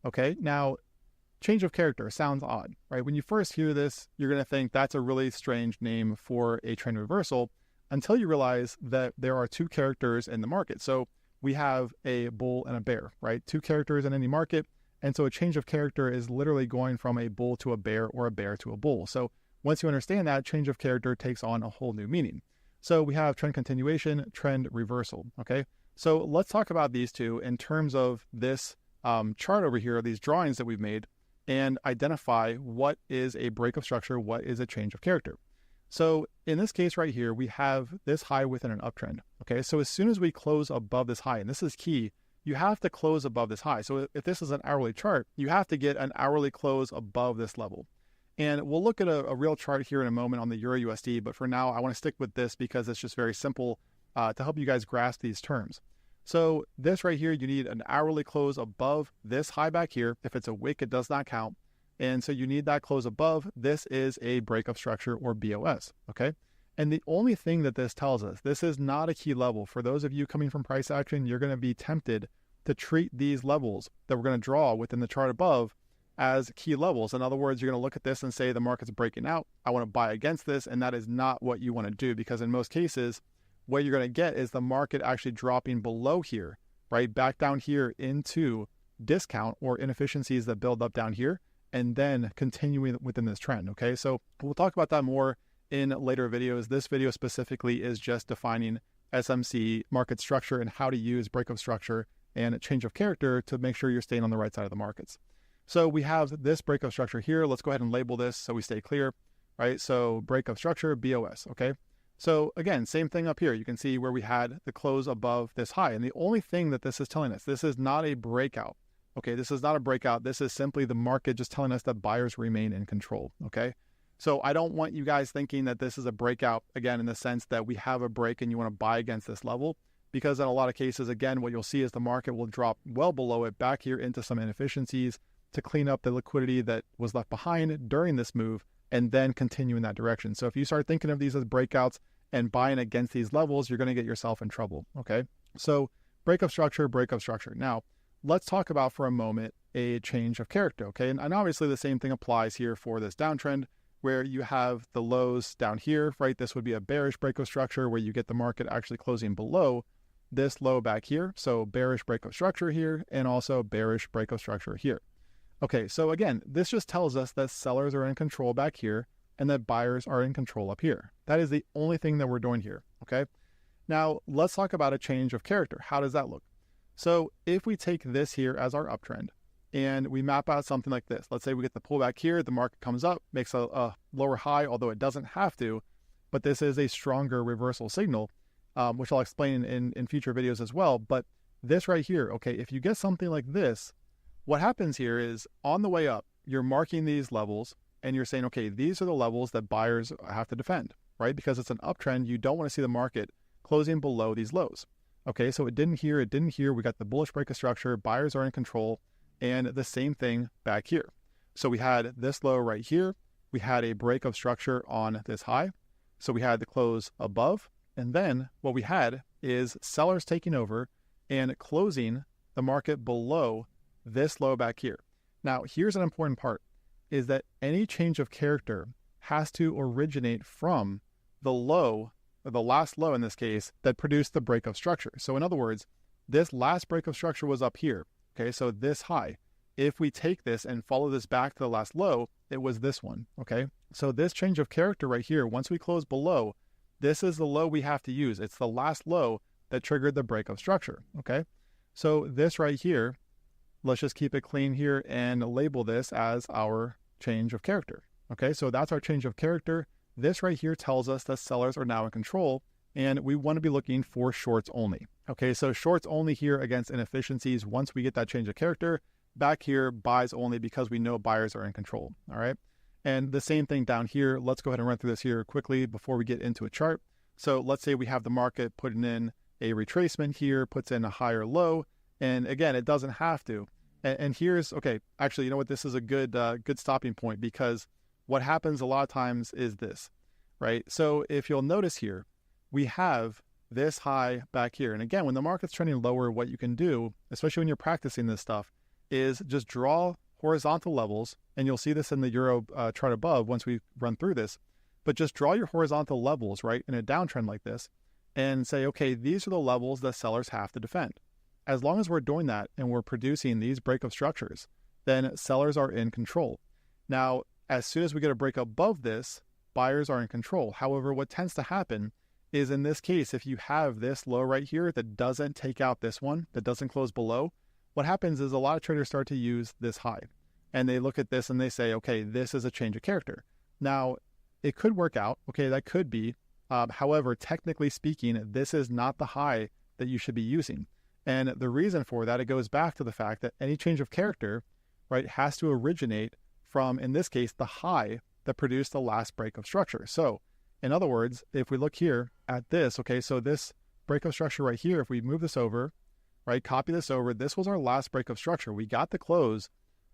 Okay. Now, change of character sounds odd, right? When you first hear this, you're going to think that's a really strange name for a trend reversal until you realize that there are two characters in the market. So we have a bull and a bear, right? Two characters in any market. And so a change of character is literally going from a bull to a bear or a bear to a bull. So once you understand that, change of character takes on a whole new meaning. So we have trend continuation, trend reversal, okay? So let's talk about these two in terms of this chart over here, these drawings that we've made, and identify what is a break of structure, what is a change of character. So in this case right here, we have this high within an uptrend. Okay, so as soon as we close above this high, and this is key you have to close above this high. So if this is an hourly chart, you have to get an hourly close above this level. And we'll look at a real chart here in a moment on the Euro USD, but for now, I want to stick with this because it's just very simple to help you guys grasp these terms. So this right here, you need an hourly close above this high back here. If it's a wick, it does not count. And so you need that close above. This is a break of structure, or BOS, okay? And the only thing that this tells us, this is not a key level. For those of you coming from price action, you're going to be tempted to treat these levels that we're going to draw within the chart above as key levels. In other words, you're going to look at this and say the market's breaking out. I want to buy against this, and that is not what you want to do, because in most cases, what you're going to get is the market actually dropping below here, right? Back down here into discount or inefficiencies that build up down here, and then continuing within this trend, okay? So we'll talk about that more in later videos. This video specifically is just defining SMC market structure and how to use break of structure and change of character to make sure you're staying on the right side of the markets. So we have this break of structure here. Let's go ahead and label this so we stay clear, right? So break of structure, BOS, okay? So again, same thing up here. You can see where we had the close above this high. And the only thing that this is telling us, this is not a breakout, okay? This is not a breakout. This is simply the market just telling us that buyers remain in control, okay? So I don't want you guys thinking that this is a breakout, again, in the sense that we have a break and you want to buy against this level, because in a lot of cases, again, what you'll see is the market will drop well below it back here into some inefficiencies to clean up the liquidity that was left behind during this move and then continue in that direction. So if you start thinking of these as breakouts and buying against these levels, you're going to get yourself in trouble, okay? So break of structure, break of structure. Now, let's talk about for a moment a change of character, okay? And obviously the same thing applies here for this downtrend, where you have the lows down here, right? This would be a bearish break of structure where you get the market actually closing below this low back here. So bearish break of structure here, and also bearish break of structure here. Okay, so again, this just tells us that sellers are in control back here and that buyers are in control up here. That is the only thing that we're doing here, okay? Now, let's talk about a change of character. How does that look? So if we take this here as our uptrend and we map out something like this, let's say we get the pullback here, the market comes up, makes a lower high, although it doesn't have to, but this is a stronger reversal signal, which I'll explain in future videos as well. But this right here, okay, if you get something like this, what happens here is on the way up, you're marking these levels and you're saying, okay, these are the levels that buyers have to defend, right? Because it's an uptrend, you don't want to see the market closing below these lows. Okay, so it didn't here. We got the bullish break of structure, buyers are in control, and the same thing back here. So we had this low right here. We had a break of structure on this high. So we had the close above. And then what we had is sellers taking over and closing the market below this low back here. Now, here's an important part, is that any change of character has to originate from the low, or the last low in this case, that produced the break of structure. So in other words, this last break of structure was up here. Okay, so this high. If we take this and follow this back to the last low, it was this one. Okay, so this change of character right here, once we close below, this is the low we have to use. It's the last low that triggered the break of structure. Okay, so this right here, let's just keep it clean here and label this as our change of character. Okay, so that's our change of character. This right here tells us that sellers are now in control and we want to be looking for shorts only. Okay, so shorts only here against inefficiencies. Once we get that change of character, back here, buys only because we know buyers are in control. All right, and the same thing down here. Let's go ahead and run through this here quickly before we get into a chart. So let's say we have the market putting in a retracement here, puts in a higher low. And again, it doesn't have to. And here's, okay, actually, you know what? This is a good stopping point, because what happens a lot of times is this, right? So if you'll notice here, we have this high back here. And again, when the market's trending lower, what you can do, especially when you're practicing this stuff, is just draw horizontal levels. And you'll see this in the Euro chart above once we run through this. But just draw your horizontal levels, right, in a downtrend like this and say, okay, these are the levels that sellers have to defend. As long as we're doing that and we're producing these break of structures, then sellers are in control. Now, as soon as we get a break above this, buyers are in control. However, what tends to happen is, in this case, if you have this low right here that doesn't take out this one, that doesn't close below, what happens is a lot of traders start to use this high. And they look at this and they say, okay, this is a change of character. Now, it could work out. Okay, that could be. However, technically speaking, this is not the high that you should be using. And the reason for that, it goes back to the fact that any change of character, right, has to originate from, in this case, the high that produced the last break of structure. So in other words, if we look here at this, okay, so this break of structure right here, if we move this over, right, copy this over, this was our last break of structure. We got the close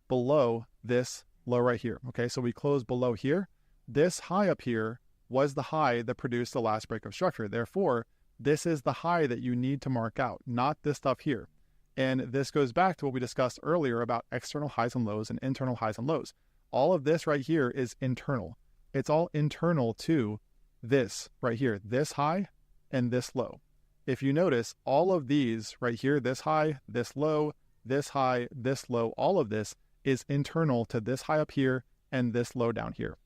below this low right here. Okay, so we closed below here. This high up here was the high that produced the last break of structure. Therefore, this is the high that you need to mark out, not this stuff here. And this goes back to what we discussed earlier about external highs and lows and internal highs and lows. All of this right here is internal. It's all internal to this right here, this high and this low. If you notice, all of these right here, this high, this low, this high, this low, all of this is internal to this high up here and this low down here.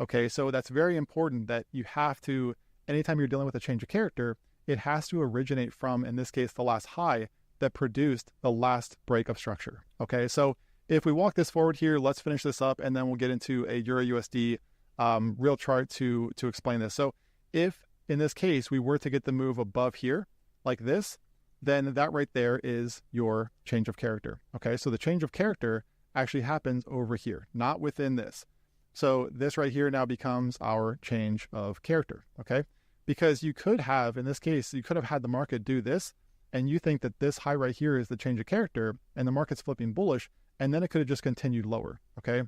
Okay, so that's very important that you have to, anytime you're dealing with a change of character, it has to originate from, in this case, the last high that produced the last break of structure. Okay, so if we walk this forward here, let's finish this up and then we'll get into a Euro USD real chart to explain this. So if in this case we were to get the move above here like this, then that right there is your change of character. Okay, so the change of character actually happens over here, not within this. So this right here now becomes our change of character. Okay, because you could have, in this case, you could have had the market do this and you think that this high right here is the change of character and the market's flipping bullish, and then it could have just continued lower. Okay,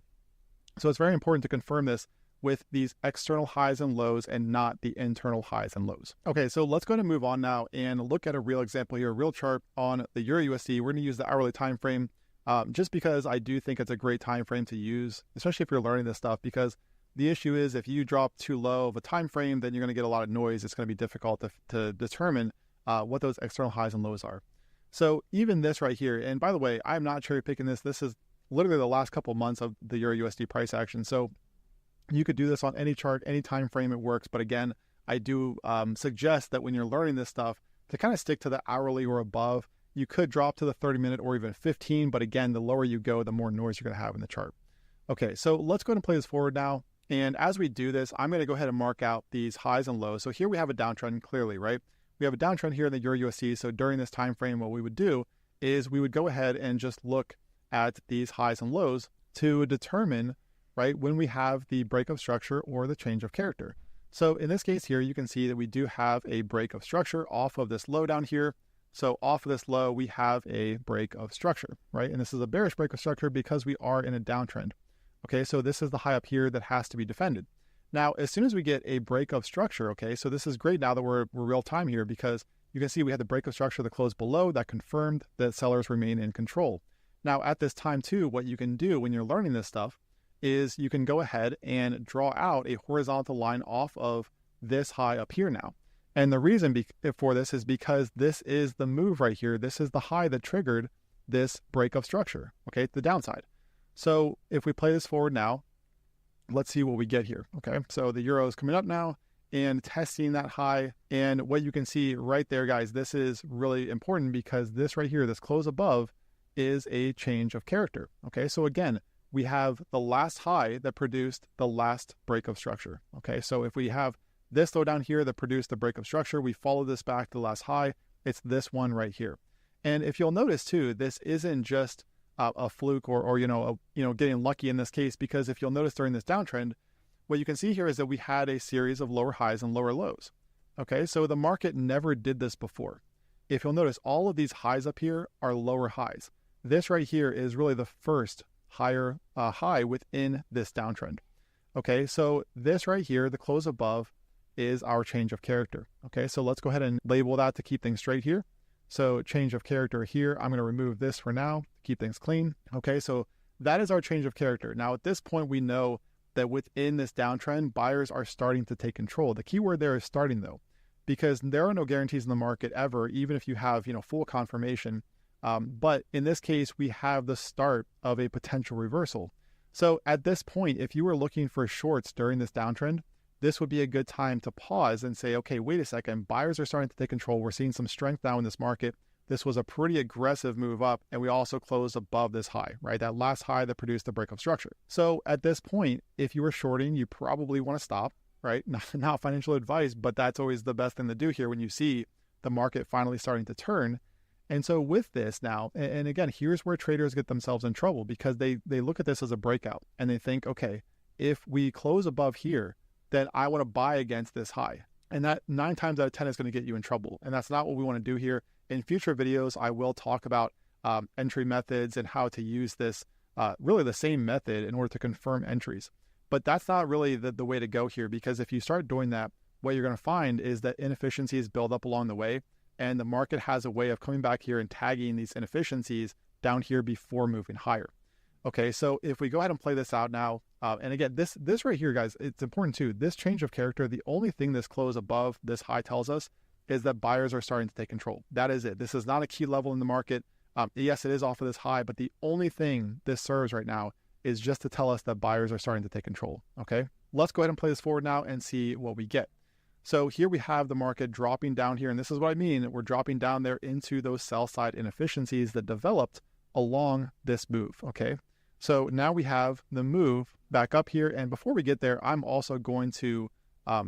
so it's very important to confirm this with these external highs and lows and not the internal highs and lows. Okay, so let's go ahead and move on now and look at a real example here, a real chart on the Euro USD. We're going to use the hourly time frame just because I do think it's a great time frame to use, especially if you're learning this stuff, because the issue is if you drop too low of a time frame, then you're going to get a lot of noise. It's going to be difficult to determine what those external highs and lows are. So even this right here, and by the way, I'm not cherry picking this. This is literally the last couple of months of the Euro USD price action. So you could do this on any chart, any time frame, it works. But again, I do suggest that when you're learning this stuff, to kind of stick to the hourly or above. You could drop to the 30-minute or even 15, but again, the lower you go, the more noise you're going to have in the chart. Okay, so let's go ahead and play this forward now. And as we do this, I'm going to go ahead and mark out these highs and lows. So here we have a downtrend clearly, right? We have a downtrend here in the Euro USD. So during this time frame, what we would do is we would go ahead and just look at these highs and lows to determine, right, when we have the break of structure or the change of character. So in this case here, you can see that we do have a break of structure off of this low down here. So off of this low, we have a break of structure, right? And this is a bearish break of structure because we are in a downtrend. Okay, so this is the high up here that has to be defended. Now, as soon as we get a break of structure, okay, so this is great now that we're real time here because you can see we had the break of structure that closed below that confirmed that sellers remain in control. Now, at this time too, what you can do when you're learning this stuff is you can go ahead and draw out a horizontal line off of this high up here now. And the reason for this is because this is the move right here. This is the high that triggered this break of structure, okay, the downside. So if we play this forward now, let's see what we get here, okay? So the euro is coming up now and testing that high. And what you can see right there, guys, this is really important because this right here, this close above, is a change of character, okay? So again, we have the last high that produced the last break of structure, okay? So if we have this low down here that produced the break of structure, we follow this back to the last high. It's this one right here. And if you'll notice too, this isn't just a fluke or getting lucky in this case, because if you'll notice during this downtrend, what you can see here is that we had a series of lower highs and lower lows. Okay, so the market never did this before. If you'll notice, all of these highs up here are lower highs. This right here is really the first higher high within this downtrend. Okay, so this right here, the close above, is our change of character. Okay, so let's go ahead and label that to keep things straight here. So change of character here, I'm going to remove this for now, keep things clean. Okay, so that is our change of character. Now at this point, we know that within this downtrend, buyers are starting to take control. The key word there is starting though, because there are no guarantees in the market ever, even if you have, full confirmation. But in this case, we have the start of a potential reversal. So at this point, if you were looking for shorts during this downtrend, this would be a good time to pause and say, okay, wait a second, buyers are starting to take control. We're seeing some strength now in this market. This was a pretty aggressive move up, and we also closed above this high, right? That last high that produced the break of structure. So at this point, if you were shorting, you probably want to stop, right? Not financial advice, but that's always the best thing to do here when you see the market finally starting to turn. And so with this now, and again, here's where traders get themselves in trouble because they look at this as a breakout and they think, okay, if we close above here, then I want to buy against this high. And that 9 times out of 10 is going to get you in trouble. And that's not what we want to do here. In future videos, I will talk about entry methods and how to use this, really the same method in order to confirm entries. But that's not really the way to go here, because if you start doing that, what you're going to find is that inefficiencies build up along the way, and the market has a way of coming back here and tagging these inefficiencies down here before moving higher. Okay, so if we go ahead and play this out now, and again, this right here, guys, it's important too. This change of character, the only thing this close above this high tells us is that buyers are starting to take control. That is it. This is not a key level in the market. Yes, it is off of this high, but the only thing this serves right now is just to tell us that buyers are starting to take control. Okay, let's go ahead and play this forward now and see what we get. So here we have the market dropping down here, and this is what I mean. We're dropping down there into those sell side inefficiencies that developed along this move. Okay, so now we have the move back up here, and before we get there, I'm also going to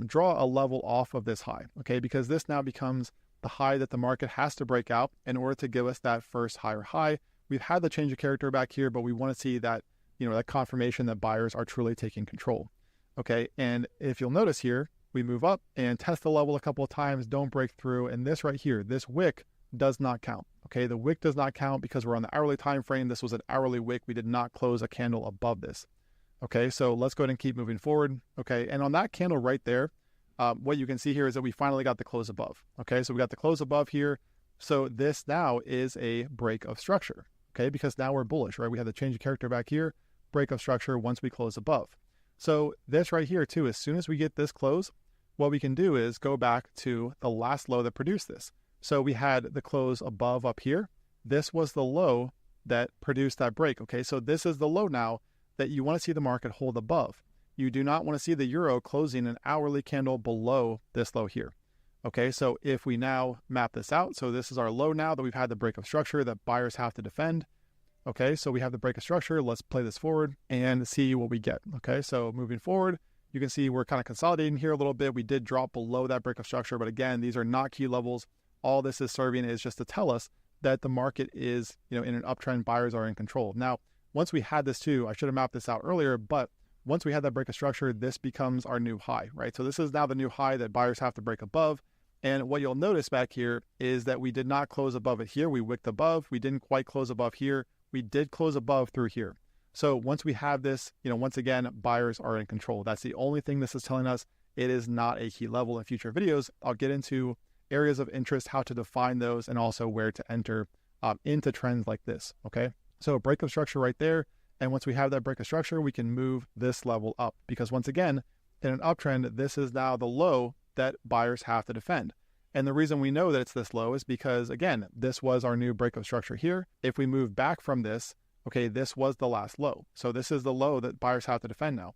draw a level off of this high, okay, because this now becomes the high that the market has to break out in order to give us that first higher high. We've had the change of character back here, but we want to see that, that confirmation that buyers are truly taking control. Okay, and if you'll notice here, we move up and test the level a couple of times, don't break through, and this right here, this wick does not count. Okay, the wick does not count because we're on the hourly time frame. This was an hourly wick. We did not close a candle above this. Okay, so let's go ahead and keep moving forward. Okay, and on that candle right there, what you can see here is that we finally got the close above. Okay, so we got the close above here. So this now is a break of structure. Okay, because now we're bullish, right? We have the change of character back here, break of structure once we close above. So this right here too, as soon as we get this close, what we can do is go back to the last low that produced this. So we had the close above up here. This was the low that produced that break. Okay, so this is the low now that you want to see the market hold above. You do not want to see the euro closing an hourly candle below this low here. Okay, so if we now map this out, so this is our low now that we've had the break of structure that buyers have to defend. Okay, so we have the break of structure. Let's play this forward and see what we get. Okay, so moving forward, you can see we're kind of consolidating here a little bit. We did drop below that break of structure, but again, these are not key levels. All this is serving is just to tell us that the market is, in an uptrend, buyers are in control. Now, once we had this too, I should have mapped this out earlier, but once we had that break of structure, this becomes our new high, right? So this is now the new high that buyers have to break above. And what you'll notice back here is that we did not close above it here. We wicked above. We didn't quite close above here. We did close above through here. So once we have this, once again, buyers are in control. That's the only thing this is telling us. It is not a key level. In future videos, I'll get into areas of interest, how to define those, and also where to enter into trends like this, okay? So break of structure right there. And once we have that break of structure, we can move this level up because once again, in an uptrend, this is now the low that buyers have to defend. And the reason we know that it's this low is because, again, this was our new break of structure here. If we move back from this, okay, this was the last low. So this is the low that buyers have to defend now.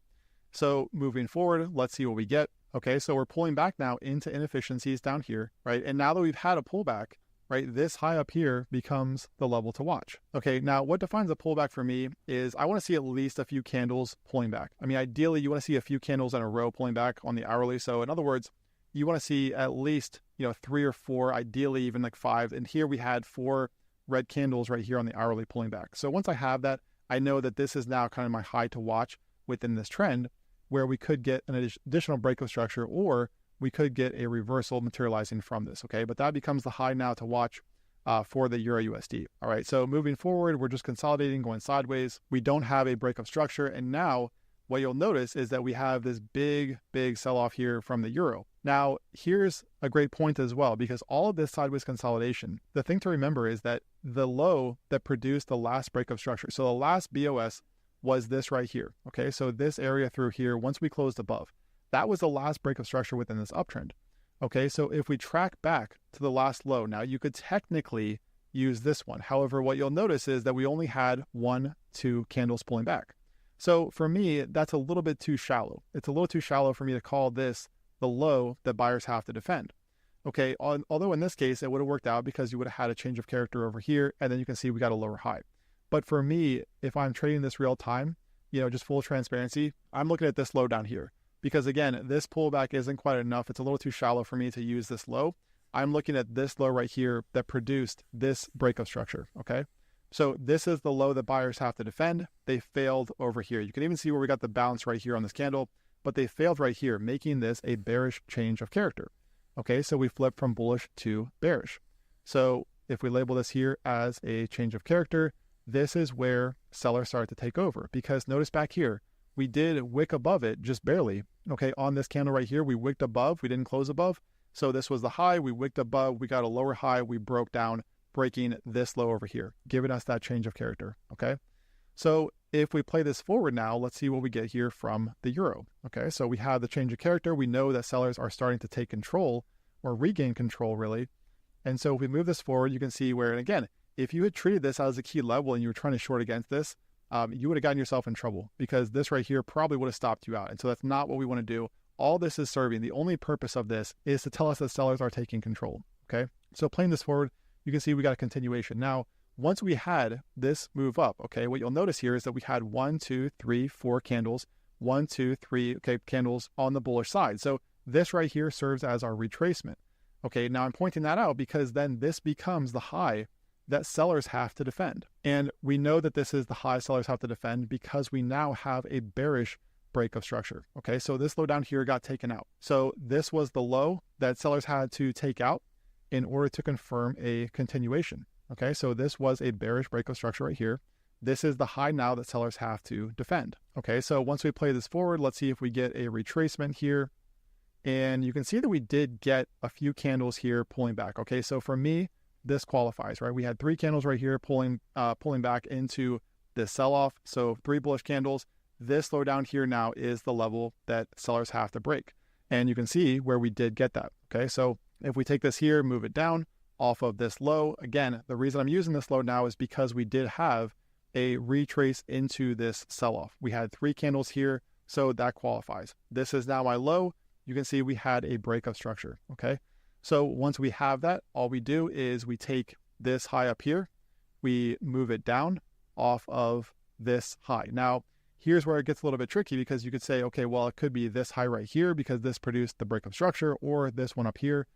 So moving forward, let's see what we get. Okay, so we're pulling back now into inefficiencies down here, right? And now that we've had a pullback, right, this high up here becomes the level to watch. Okay, now what defines a pullback for me is I want to see at least a few candles pulling back. I mean, ideally, you want to see a few candles in a row pulling back on the hourly. So in other words, you want to see at least, 3 or 4, ideally even like 5. And here we had 4 red candles right here on the hourly pulling back. So once I have that, I know that this is now kind of my high to watch within this trend where we could get an additional break of structure or we could get a reversal materializing from this, okay? But that becomes the high now to watch for the Euro USD. All right, so moving forward, we're just consolidating, going sideways. We don't have a break of structure. And now what you'll notice is that we have this big sell-off here from the Euro. Now, here's a great point as well, because all of this sideways consolidation, the thing to remember is that the low that produced the last break of structure, so the last BOS was this right here, okay? So this area through here, once we closed above, that was the last break of structure within this uptrend. Okay, so if we track back to the last low, now you could technically use this one. However, what you'll notice is that we only had 1, 2 candles pulling back. So for me, that's a little bit too shallow. It's a little too shallow for me to call this the low that buyers have to defend. Okay, although in this case, it would have worked out because you would have had a change of character over here, and then you can see we got a lower high. But for me, if I'm trading this real time, just full transparency, I'm looking at this low down here. Because again, this pullback isn't quite enough. It's a little too shallow for me to use this low. I'm looking at this low right here that produced this breakup structure, okay? So this is the low that buyers have to defend. They failed over here. You can even see where we got the bounce right here on this candle, but they failed right here, making this a bearish change of character. Okay, so we flipped from bullish to bearish. So if we label this here as a change of character, this is where sellers start to take over, because notice back here, we did wick above it just barely. Okay, on this candle right here, we wicked above, we didn't close above. So this was the high, we wicked above, we got a lower high, we broke down, breaking this low over here, giving us that change of character, okay? So if we play this forward now, let's see what we get here from the euro, okay? So we have the change of character. We know that sellers are starting to take control or regain control, really. And so if we move this forward, you can see where, and again, if you had treated this as a key level and you were trying to short against this, you would have gotten yourself in trouble, because this right here probably would have stopped you out. And so that's not what we want to do. All this is serving, the only purpose of this is to tell us that sellers are taking control, okay? So playing this forward, you can see we got a continuation. Now, once we had this move up, okay, what you'll notice here is that we had 1, 2, 3, 4 candles, 1, 2, 3, okay, candles on the bullish side. So this right here serves as our retracement. Okay, now I'm pointing that out because then this becomes the high that sellers have to defend. And we know that this is the high sellers have to defend because we now have a bearish break of structure. Okay, so this low down here got taken out. So this was the low that sellers had to take out in order to confirm a continuation. Okay, so this was a bearish break of structure right here. This is the high now that sellers have to defend. Okay, so once we play this forward, let's see if we get a retracement here. And you can see that we did get a few candles here pulling back. Okay, so for me, this qualifies, right? We had 3 candles right here pulling back into this sell-off. So 3 bullish candles. This low down here now is the level that sellers have to break. And you can see where we did get that. Okay, so if we take this here, move it down off of this low, again, the reason I'm using this low now is because we did have a retrace into this sell-off. We had 3 candles here, so that qualifies. This is now my low. You can see we had a break of structure, okay? So once we have that, all we do is we take this high up here, we move it down off of this high. Now, here's where it gets a little bit tricky, because you could say, okay, well, it could be this high right here because this produced the break of structure, or this one up here.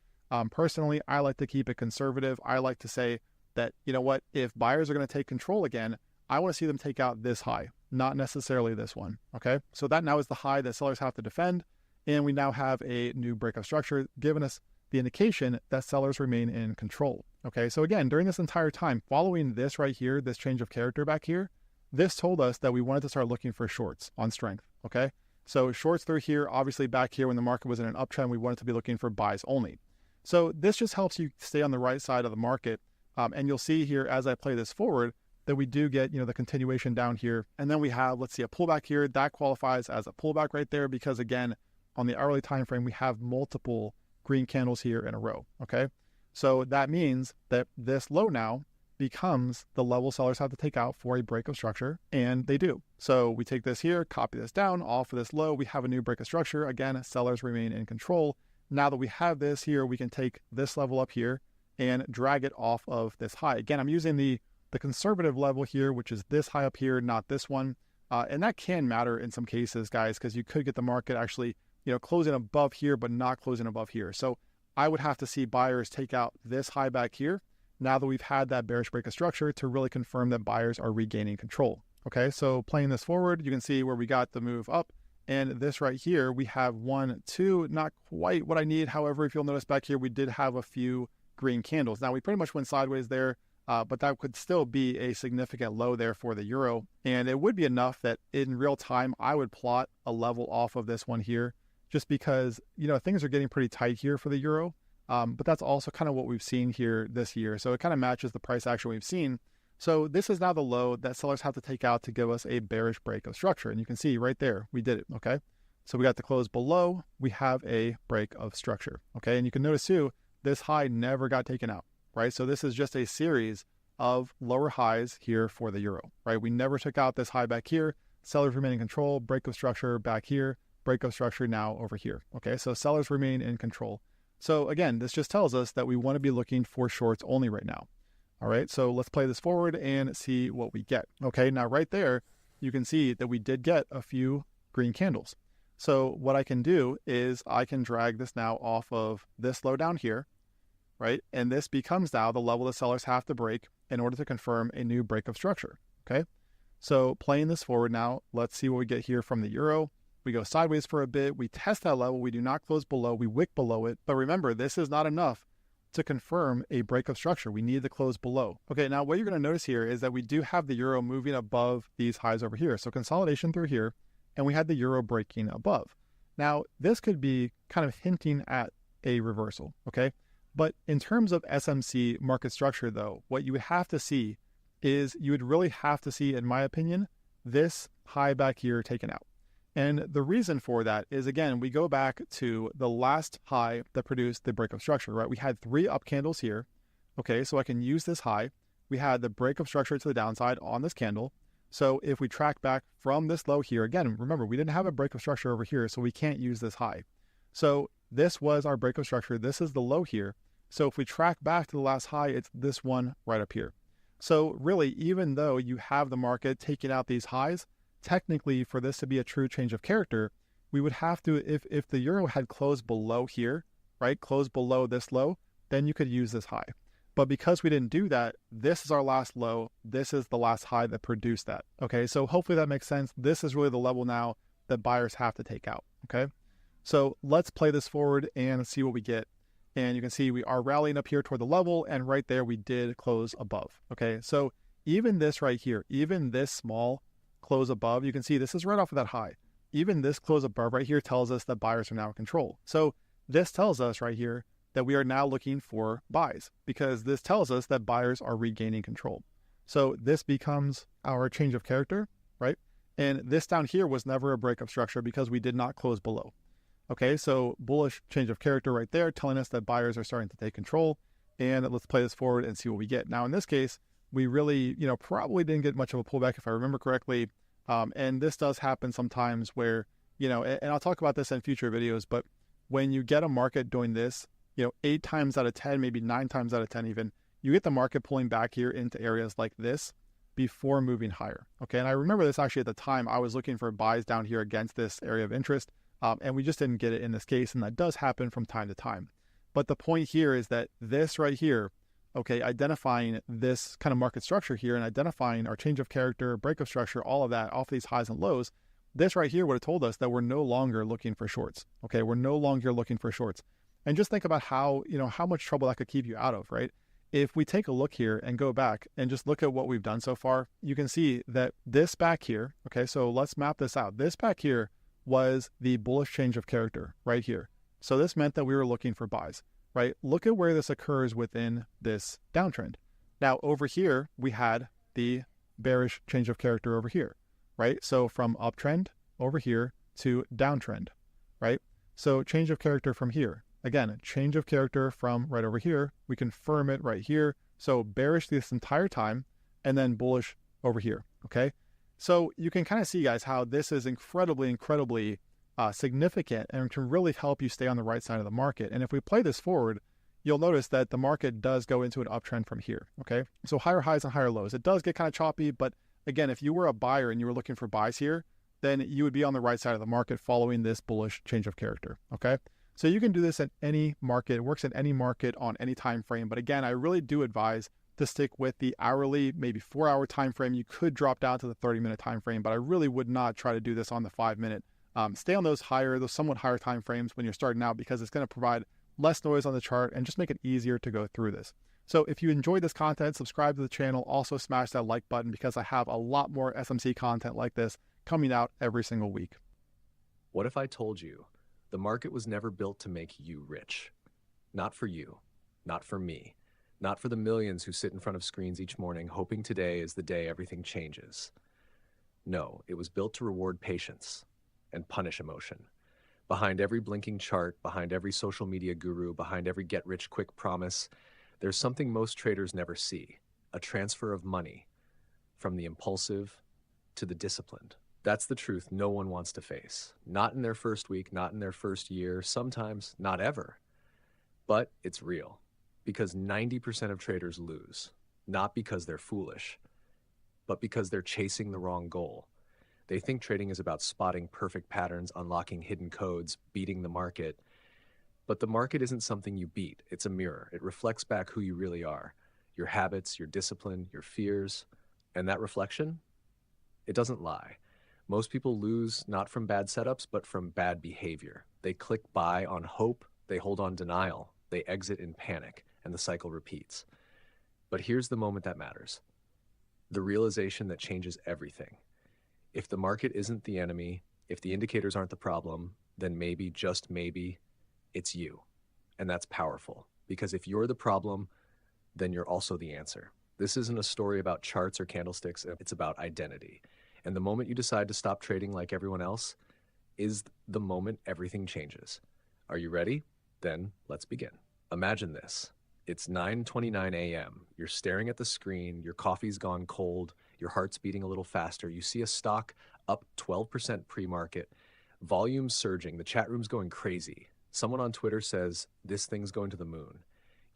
Personally, I like to keep it conservative. I like to say that, you know what, if buyers are going to take control again, I want to see them take out this high, not necessarily this one, okay? So that now is the high that sellers have to defend, and we now have a new break of structure, giving us the indication that sellers remain in control, okay? So again, during this entire time, following this right here, this change of character back here, this told us that we wanted to start looking for shorts on strength, okay? So shorts through here, obviously back here when the market was in an uptrend, we wanted to be looking for buys only. So this just helps you stay on the right side of the market. And you'll see here as I play this forward that we do get, the continuation down here. And then we have, let's see, a pullback here. That qualifies as a pullback right there because, again, on the hourly time frame, we have multiple green candles here in a row, okay? So that means that this low now becomes the level sellers have to take out for a break of structure, and they do. So we take this here, copy this down, off of this low, we have a new break of structure. Again, sellers remain in control. Now that we have this here, we can take this level up here and drag it off of this high. Again, I'm using the conservative level here, which is this high up here, not this one. And that can matter in some cases, guys, because you could get the market actually, closing above here, but not closing above here. So I would have to see buyers take out this high back here now that we've had that bearish break of structure to really confirm that buyers are regaining control. Okay, so playing this forward, you can see where we got the move up. And this right here, we have 1, 2, not quite what I need. However, if you'll notice back here, we did have a few green candles. Now, we pretty much went sideways there, but that could still be a significant low there for the euro. And it would be enough that in real time, I would plot a level off of this one here, just because, things are getting pretty tight here for the euro. But that's also kind of what we've seen here this year. So it kind of matches the price action we've seen. So this is now the low that sellers have to take out to give us a bearish break of structure. And you can see right there, we did it, okay? So we got the close below, we have a break of structure, okay? And you can notice too, this high never got taken out, right? So this is just a series of lower highs here for the euro, right? We never took out this high back here. Sellers remain in control, break of structure back here, break of structure now over here, okay? So sellers remain in control. So again, this just tells us that we want to be looking for shorts only right now. All right, so let's play this forward and see what we get. Okay, now right there, you can see that we did get a few green candles. So what I can do is I can drag this now off of this low down here, right? And this becomes now the level the sellers have to break in order to confirm a new break of structure, okay? So playing this forward now, let's see what we get here from the euro. We go sideways for a bit. We test that level. We do not close below. We wick below it. But remember, this is not enough to confirm a break of structure. We need to close below. Okay, now what you're going to notice here is that we do have the euro moving above these highs over here. So consolidation through here, and we had the euro breaking above. Now, this could be kind of hinting at a reversal, okay? But in terms of SMC market structure, though, what you would have to see is you would really have to see, in my opinion, this high back here taken out. And the reason for that is, again, we go back to the last high that produced the break of structure, right? We had 3 up candles here. Okay, so I can use this high. We had the break of structure to the downside on this candle. So if we track back from this low here, again, remember, we didn't have a break of structure over here, so we can't use this high. So this was our break of structure. This is the low here. So if we track back to the last high, it's this one right up here. So really, even though you have the market taking out these highs, technically for this to be a true change of character, we would have to, if the euro had closed below here, right, closed below this low, then you could use this high. But because we didn't do that, this is our last low. This is the last high that produced that. Okay, so hopefully that makes sense. This is really the level now that buyers have to take out. Okay, so let's play this forward and see what we get. And you can see we are rallying up here toward the level, and right there we did close above. Okay, so even this right here, even this small close above, you can see this is right off of that high. Even this close above right here tells us that buyers are now in control. So this tells us right here that we are now looking for buys, because this tells us that buyers are regaining control. So this becomes our change of character, right? And this down here was never a break of structure because we did not close below. Okay, so bullish change of character right there, telling us that buyers are starting to take control. And let's play this forward and see what we get. Now, in this case, we really, probably didn't get much of a pullback if I remember correctly. And this does happen sometimes where, and I'll talk about this in future videos, but when you get a market doing this, 8 times out of 10, maybe 9 times out of 10 even, you get the market pulling back here into areas like this before moving higher. Okay, and I remember this actually at the time, I was looking for buys down here against this area of interest, and we just didn't get it in this case, and that does happen from time to time. But the point here is that this right here, okay, identifying this kind of market structure here and identifying our change of character, break of structure, all of that off these highs and lows, this right here would have told us that we're no longer looking for shorts. Okay, we're no longer looking for shorts. And just think about how, how much trouble that could keep you out of, right? If we take a look here and go back and just look at what we've done so far, you can see that this back here, okay, so let's map this out. This back here was the bullish change of character right here. So this meant that we were looking for buys, right? Look at where this occurs within this downtrend. Now over here, we had the bearish change of character over here, right? So from uptrend over here to downtrend, right? So change of character from here. Again, change of character from right over here. We confirm it right here. So bearish this entire time and then bullish over here, okay? So you can kind of see, guys, how this is incredibly significant and can really help you stay on the right side of the market. And if we play this forward, you'll notice that the market does go into an uptrend from here, okay? So higher highs and higher lows. It does get kind of choppy, but again, if you were a buyer and you were looking for buys here, then you would be on the right side of the market following this bullish change of character, okay? So you can do this at any market. It works at any market on any time frame. But again, I really do advise to stick with the hourly, maybe 4-hour time frame. You could drop down to the 30-minute time frame, but I really would not try to do this on the 5-minute. Stay on those somewhat higher time frames when you're starting out, because it's going to provide less noise on the chart and just make it easier to go through this. So if you enjoyed this content, subscribe to the channel. Also smash that like button, because I have a lot more SMC content like this coming out every single week. What if I told you the market was never built to make you rich? Not for you, not for me, not for the millions who sit in front of screens each morning hoping today is the day everything changes. No, it was built to reward patience and punish emotion. Behind every blinking chart, behind every social media guru, behind every get-rich-quick promise, there's something most traders never see: a transfer of money from the impulsive to the disciplined. That's the truth no one wants to face. Not in their first week, not in their first year, sometimes not ever. But it's real, because 90% of traders lose, not because they're foolish, but because they're chasing the wrong goal. They think trading is about spotting perfect patterns, unlocking hidden codes, beating the market. But the market isn't something you beat. It's a mirror. It reflects back who you really are, your habits, your discipline, your fears. And that reflection, it doesn't lie. Most people lose not from bad setups, but from bad behavior. They click buy on hope, they hold on denial, they exit in panic, and the cycle repeats. But here's the moment that matters. The realization that changes everything. If the market isn't the enemy, if the indicators aren't the problem, then maybe, just maybe, it's you. And that's powerful, because if you're the problem, then you're also the answer. This isn't a story about charts or candlesticks, it's about identity. And the moment you decide to stop trading like everyone else is the moment everything changes. Are you ready? Then let's begin. Imagine this. It's 9:29 a.m. You're staring at the screen, your coffee's gone cold, your heart's beating a little faster. You see a stock up 12% pre-market, volume surging, the chat room's going crazy. Someone on Twitter says, this thing's going to the moon.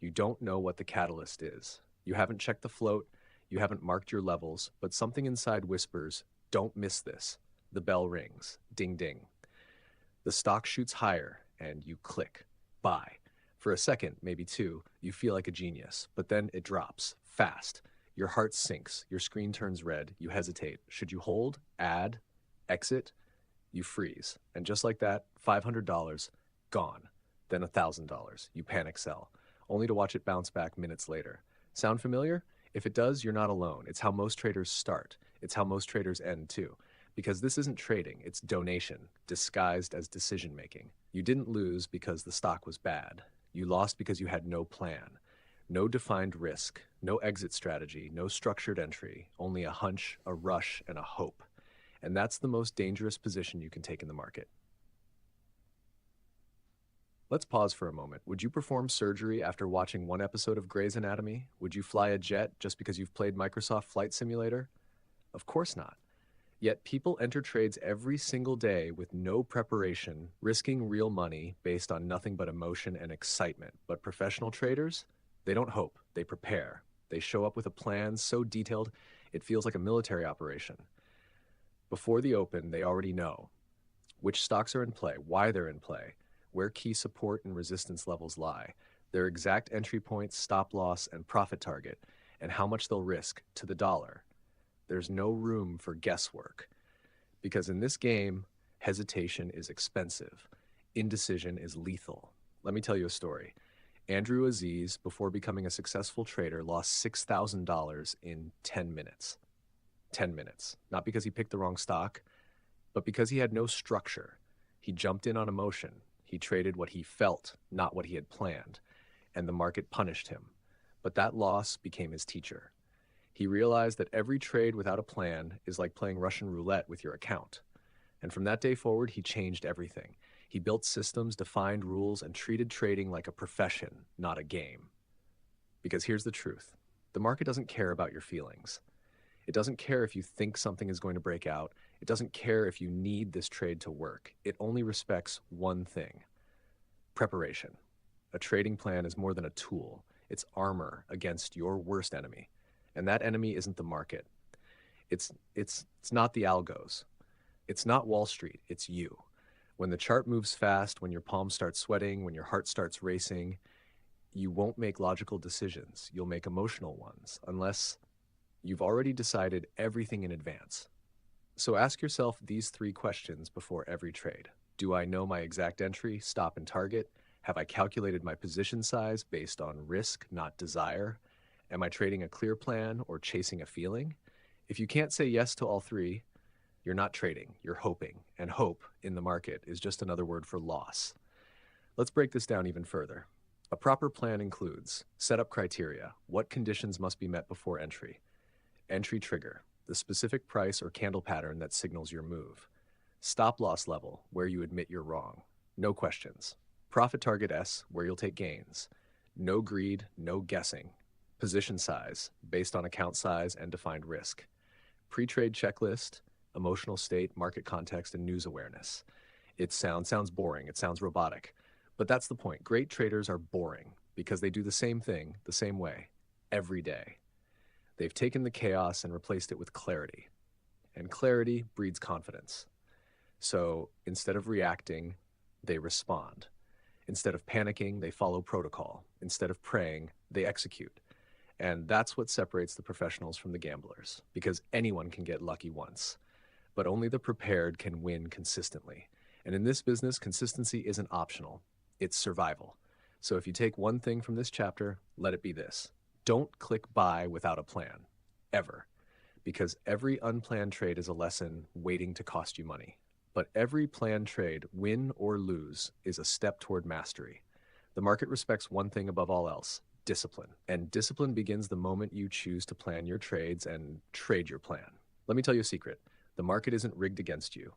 You don't know what the catalyst is. You haven't checked the float, you haven't marked your levels, but something inside whispers, don't miss this. The bell rings, ding ding. The stock shoots higher and you click, buy. For a second, maybe two, you feel like a genius, but then it drops, fast. Your heart sinks, your screen turns red, you hesitate. Should you hold, add, exit? You freeze. And just like that, $500, gone. Then $1,000, you panic sell, only to watch it bounce back minutes later. Sound familiar? If it does, you're not alone. It's how most traders start. It's how most traders end too. Because this isn't trading, it's donation, disguised as decision making. You didn't lose because the stock was bad. You lost because you had no plan, no defined risk, no exit strategy, no structured entry, only a hunch, a rush, and a hope. And that's the most dangerous position you can take in the market. Let's pause for a moment. Would you perform surgery after watching one episode of Grey's Anatomy? Would you fly a jet just because you've played Microsoft Flight Simulator? Of course not. Yet people enter trades every single day with no preparation, risking real money based on nothing but emotion and excitement. But professional traders, they don't hope, they prepare. They show up with a plan so detailed, it feels like a military operation. Before the open, they already know which stocks are in play, why they're in play, where key support and resistance levels lie, their exact entry points, stop loss, and profit target, and how much they'll risk to the dollar. There's no room for guesswork, because in this game, hesitation is expensive. Indecision is lethal. Let me tell you a story. Andrew Aziz, before becoming a successful trader, lost $6,000 in 10 minutes. 10 minutes. Not because he picked the wrong stock, but because he had no structure. He jumped in on emotion. He traded what he felt, not what he had planned, and the market punished him. But that loss became his teacher. He realized that every trade without a plan is like playing Russian roulette with your account. And from that day forward, he changed everything. He built systems, defined rules, and treated trading like a profession, not a game. Because here's the truth. The market doesn't care about your feelings. It doesn't care if you think something is going to break out. It doesn't care if you need this trade to work. It only respects one thing: preparation. A trading plan is more than a tool. It's armor against your worst enemy. And that enemy isn't the market. It's not the algos. It's not Wall Street. It's you. When the chart moves fast, when your palms start sweating, when your heart starts racing, you won't make logical decisions. You'll make emotional ones, unless you've already decided everything in advance. So ask yourself these 3 questions before every trade. Do I know my exact entry, stop, and target? Have I calculated my position size based on risk, not desire? Am I trading a clear plan or chasing a feeling? If you can't say yes to all 3, you're not trading, you're hoping. And hope in the market is just another word for loss. Let's break this down even further. A proper plan includes setup criteria. What conditions must be met before entry? Entry trigger, the specific price or candle pattern that signals your move. Stop loss level, where you admit you're wrong. No questions. Profit target S, where you'll take gains. No greed, no guessing. Position size, based on account size and defined risk. Pre-trade checklist, emotional state, market context, and news awareness. It sounds boring, it sounds robotic, but that's the point. Great traders are boring because they do the same thing the same way every day. They've taken the chaos and replaced it with clarity, and clarity breeds confidence. So instead of reacting, they respond. Instead of panicking, they follow protocol. Instead of praying, they execute. And that's what separates the professionals from the gamblers, because anyone can get lucky once, but only the prepared can win consistently. And in this business, consistency isn't optional, it's survival. So if you take one thing from this chapter, let it be this. Don't click buy without a plan, ever. Because every unplanned trade is a lesson waiting to cost you money. But every planned trade, win or lose, is a step toward mastery. The market respects one thing above all else, discipline. And discipline begins the moment you choose to plan your trades and trade your plan. Let me tell you a secret. The market isn't rigged against you.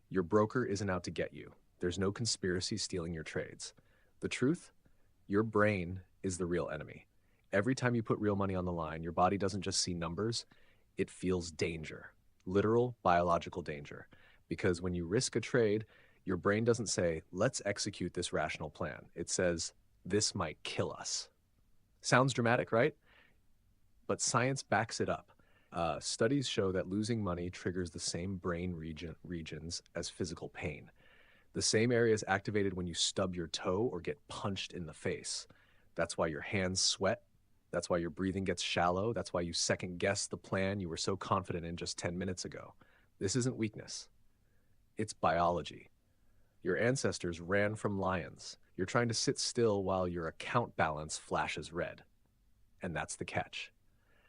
Your broker isn't out to get you. There's no conspiracy stealing your trades. The truth? Your brain is the real enemy. Every time you put real money on the line, your body doesn't just see numbers, it feels danger. Literal biological danger. Because when you risk a trade, your brain doesn't say, let's execute this rational plan. It says, this might kill us. Sounds dramatic, right? But science backs it up. Studies show that losing money triggers the same brain regions as physical pain. The same area is activated when you stub your toe or get punched in the face. That's why your hands sweat. That's why your breathing gets shallow. That's why you second guess the plan you were so confident in just 10 minutes ago. This isn't weakness. It's biology. Your ancestors ran from lions. You're trying to sit still while your account balance flashes red. And that's the catch.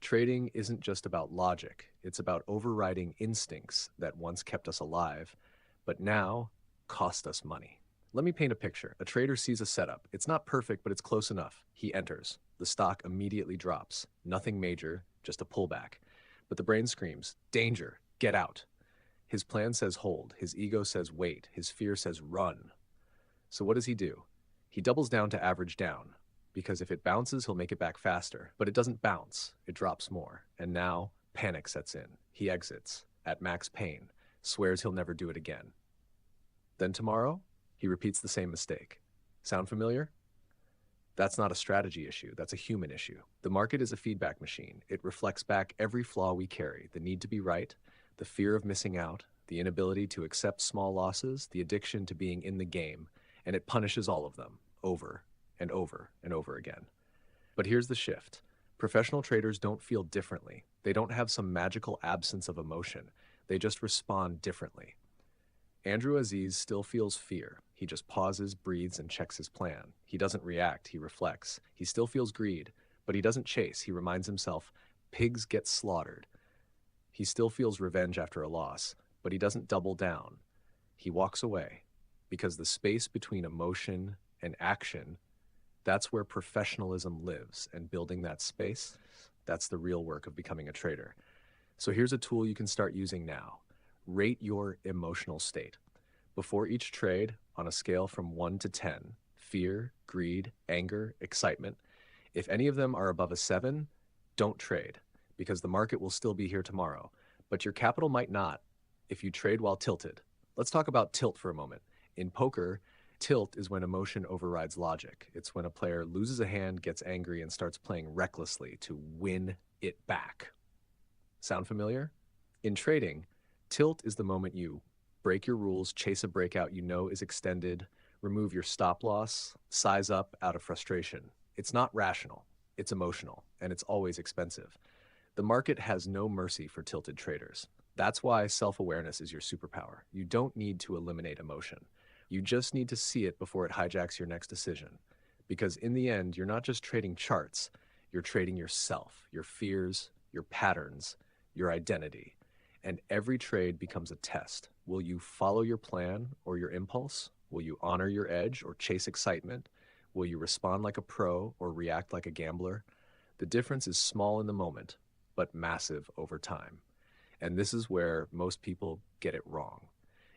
Trading isn't just about logic. It's about overriding instincts that once kept us alive, but now cost us money. Let me paint a picture. A trader sees a setup. It's not perfect, but it's close enough. He enters. The stock immediately drops. Nothing major, just a pullback. But the brain screams, danger, get out. His plan says hold. His ego says wait. His fear says run. So what does he do? He doubles down to average down, because if it bounces, he'll make it back faster. But it doesn't bounce. It drops more. And now panic sets in. He exits at max pain, swears he'll never do it again. Then tomorrow, he repeats the same mistake. Sound familiar? That's not a strategy issue. That's a human issue. The market is a feedback machine. It reflects back every flaw we carry, the need to be right, the fear of missing out, the inability to accept small losses, the addiction to being in the game, and it punishes all of them over and over and over again. But here's the shift. Professional traders don't feel differently. They don't have some magical absence of emotion. They just respond differently. Andrew Aziz still feels fear. He just pauses, breathes, and checks his plan. He doesn't react, he reflects. He still feels greed, but he doesn't chase. He reminds himself, pigs get slaughtered. He still feels revenge after a loss, but he doesn't double down. He walks away, because the space between emotion and action, that's where professionalism lives, and building that space, that's the real work of becoming a trader. So here's a tool you can start using now. Rate your emotional state. Before each trade, on a scale from 1 to 10, fear, greed, anger, excitement, if any of them are above a 7, don't trade, because the market will still be here tomorrow, but your capital might not if you trade while tilted. Let's talk about tilt for a moment. In poker, tilt is when emotion overrides logic. It's when a player loses a hand, gets angry, and starts playing recklessly to win it back. Sound familiar? In trading, tilt is the moment you break your rules, chase a breakout you know is extended, remove your stop loss, size up out of frustration. It's not rational, it's emotional, and it's always expensive. The market has no mercy for tilted traders. That's why self-awareness is your superpower. You don't need to eliminate emotion. You just need to see it before it hijacks your next decision. Because in the end, you're not just trading charts, you're trading yourself, your fears, your patterns, your identity. And every trade becomes a test. Will you follow your plan or your impulse? Will you honor your edge or chase excitement? Will you respond like a pro or react like a gambler? The difference is small in the moment, but massive over time. And this is where most people get it wrong.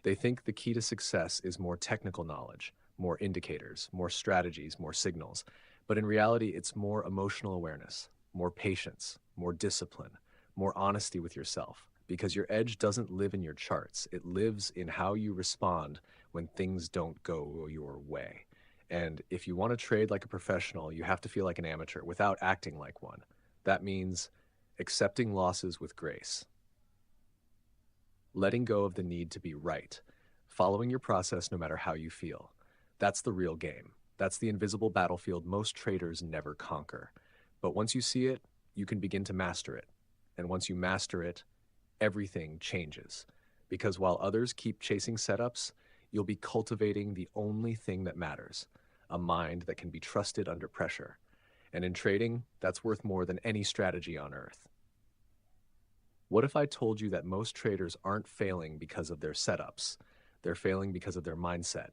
They think the key to success is more technical knowledge, more indicators, more strategies, more signals. But in reality, it's more emotional awareness, more patience, more discipline, more honesty with yourself. Because your edge doesn't live in your charts. It lives in how you respond when things don't go your way. And if you want to trade like a professional, you have to feel like an amateur without acting like one. That means accepting losses with grace, letting go of the need to be right, following your process no matter how you feel. That's the real game. That's the invisible battlefield most traders never conquer. But once you see it, you can begin to master it. And once you master it, everything changes. Because while others keep chasing setups, you'll be cultivating the only thing that matters, a mind that can be trusted under pressure. And in trading, that's worth more than any strategy on earth. What if I told you that most traders aren't failing because of their setups? They're failing because of their mindset.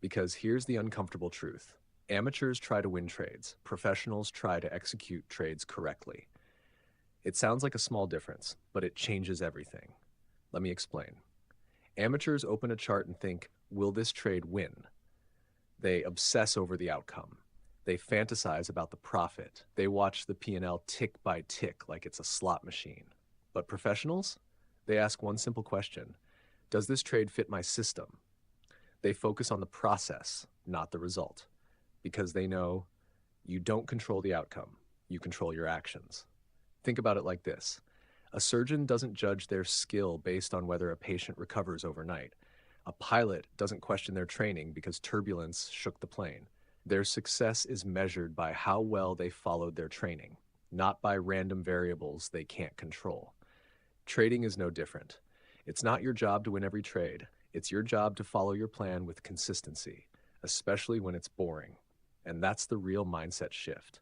Because here's the uncomfortable truth. Amateurs try to win trades. Professionals try to execute trades correctly. It sounds like a small difference, but it changes everything. Let me explain. Amateurs open a chart and think, will this trade win? They obsess over the outcome. They fantasize about the profit. They watch the P&L tick by tick like it's a slot machine. But professionals? They ask one simple question. Does this trade fit my system? They focus on the process, not the result, because they know you don't control the outcome, you control your actions. Think about it like this. A surgeon doesn't judge their skill based on whether a patient recovers overnight. A pilot doesn't question their training because turbulence shook the plane. Their success is measured by how well they followed their training, not by random variables they can't control. Trading is no different. It's not your job to win every trade. It's your job to follow your plan with consistency, especially when it's boring. And that's the real mindset shift.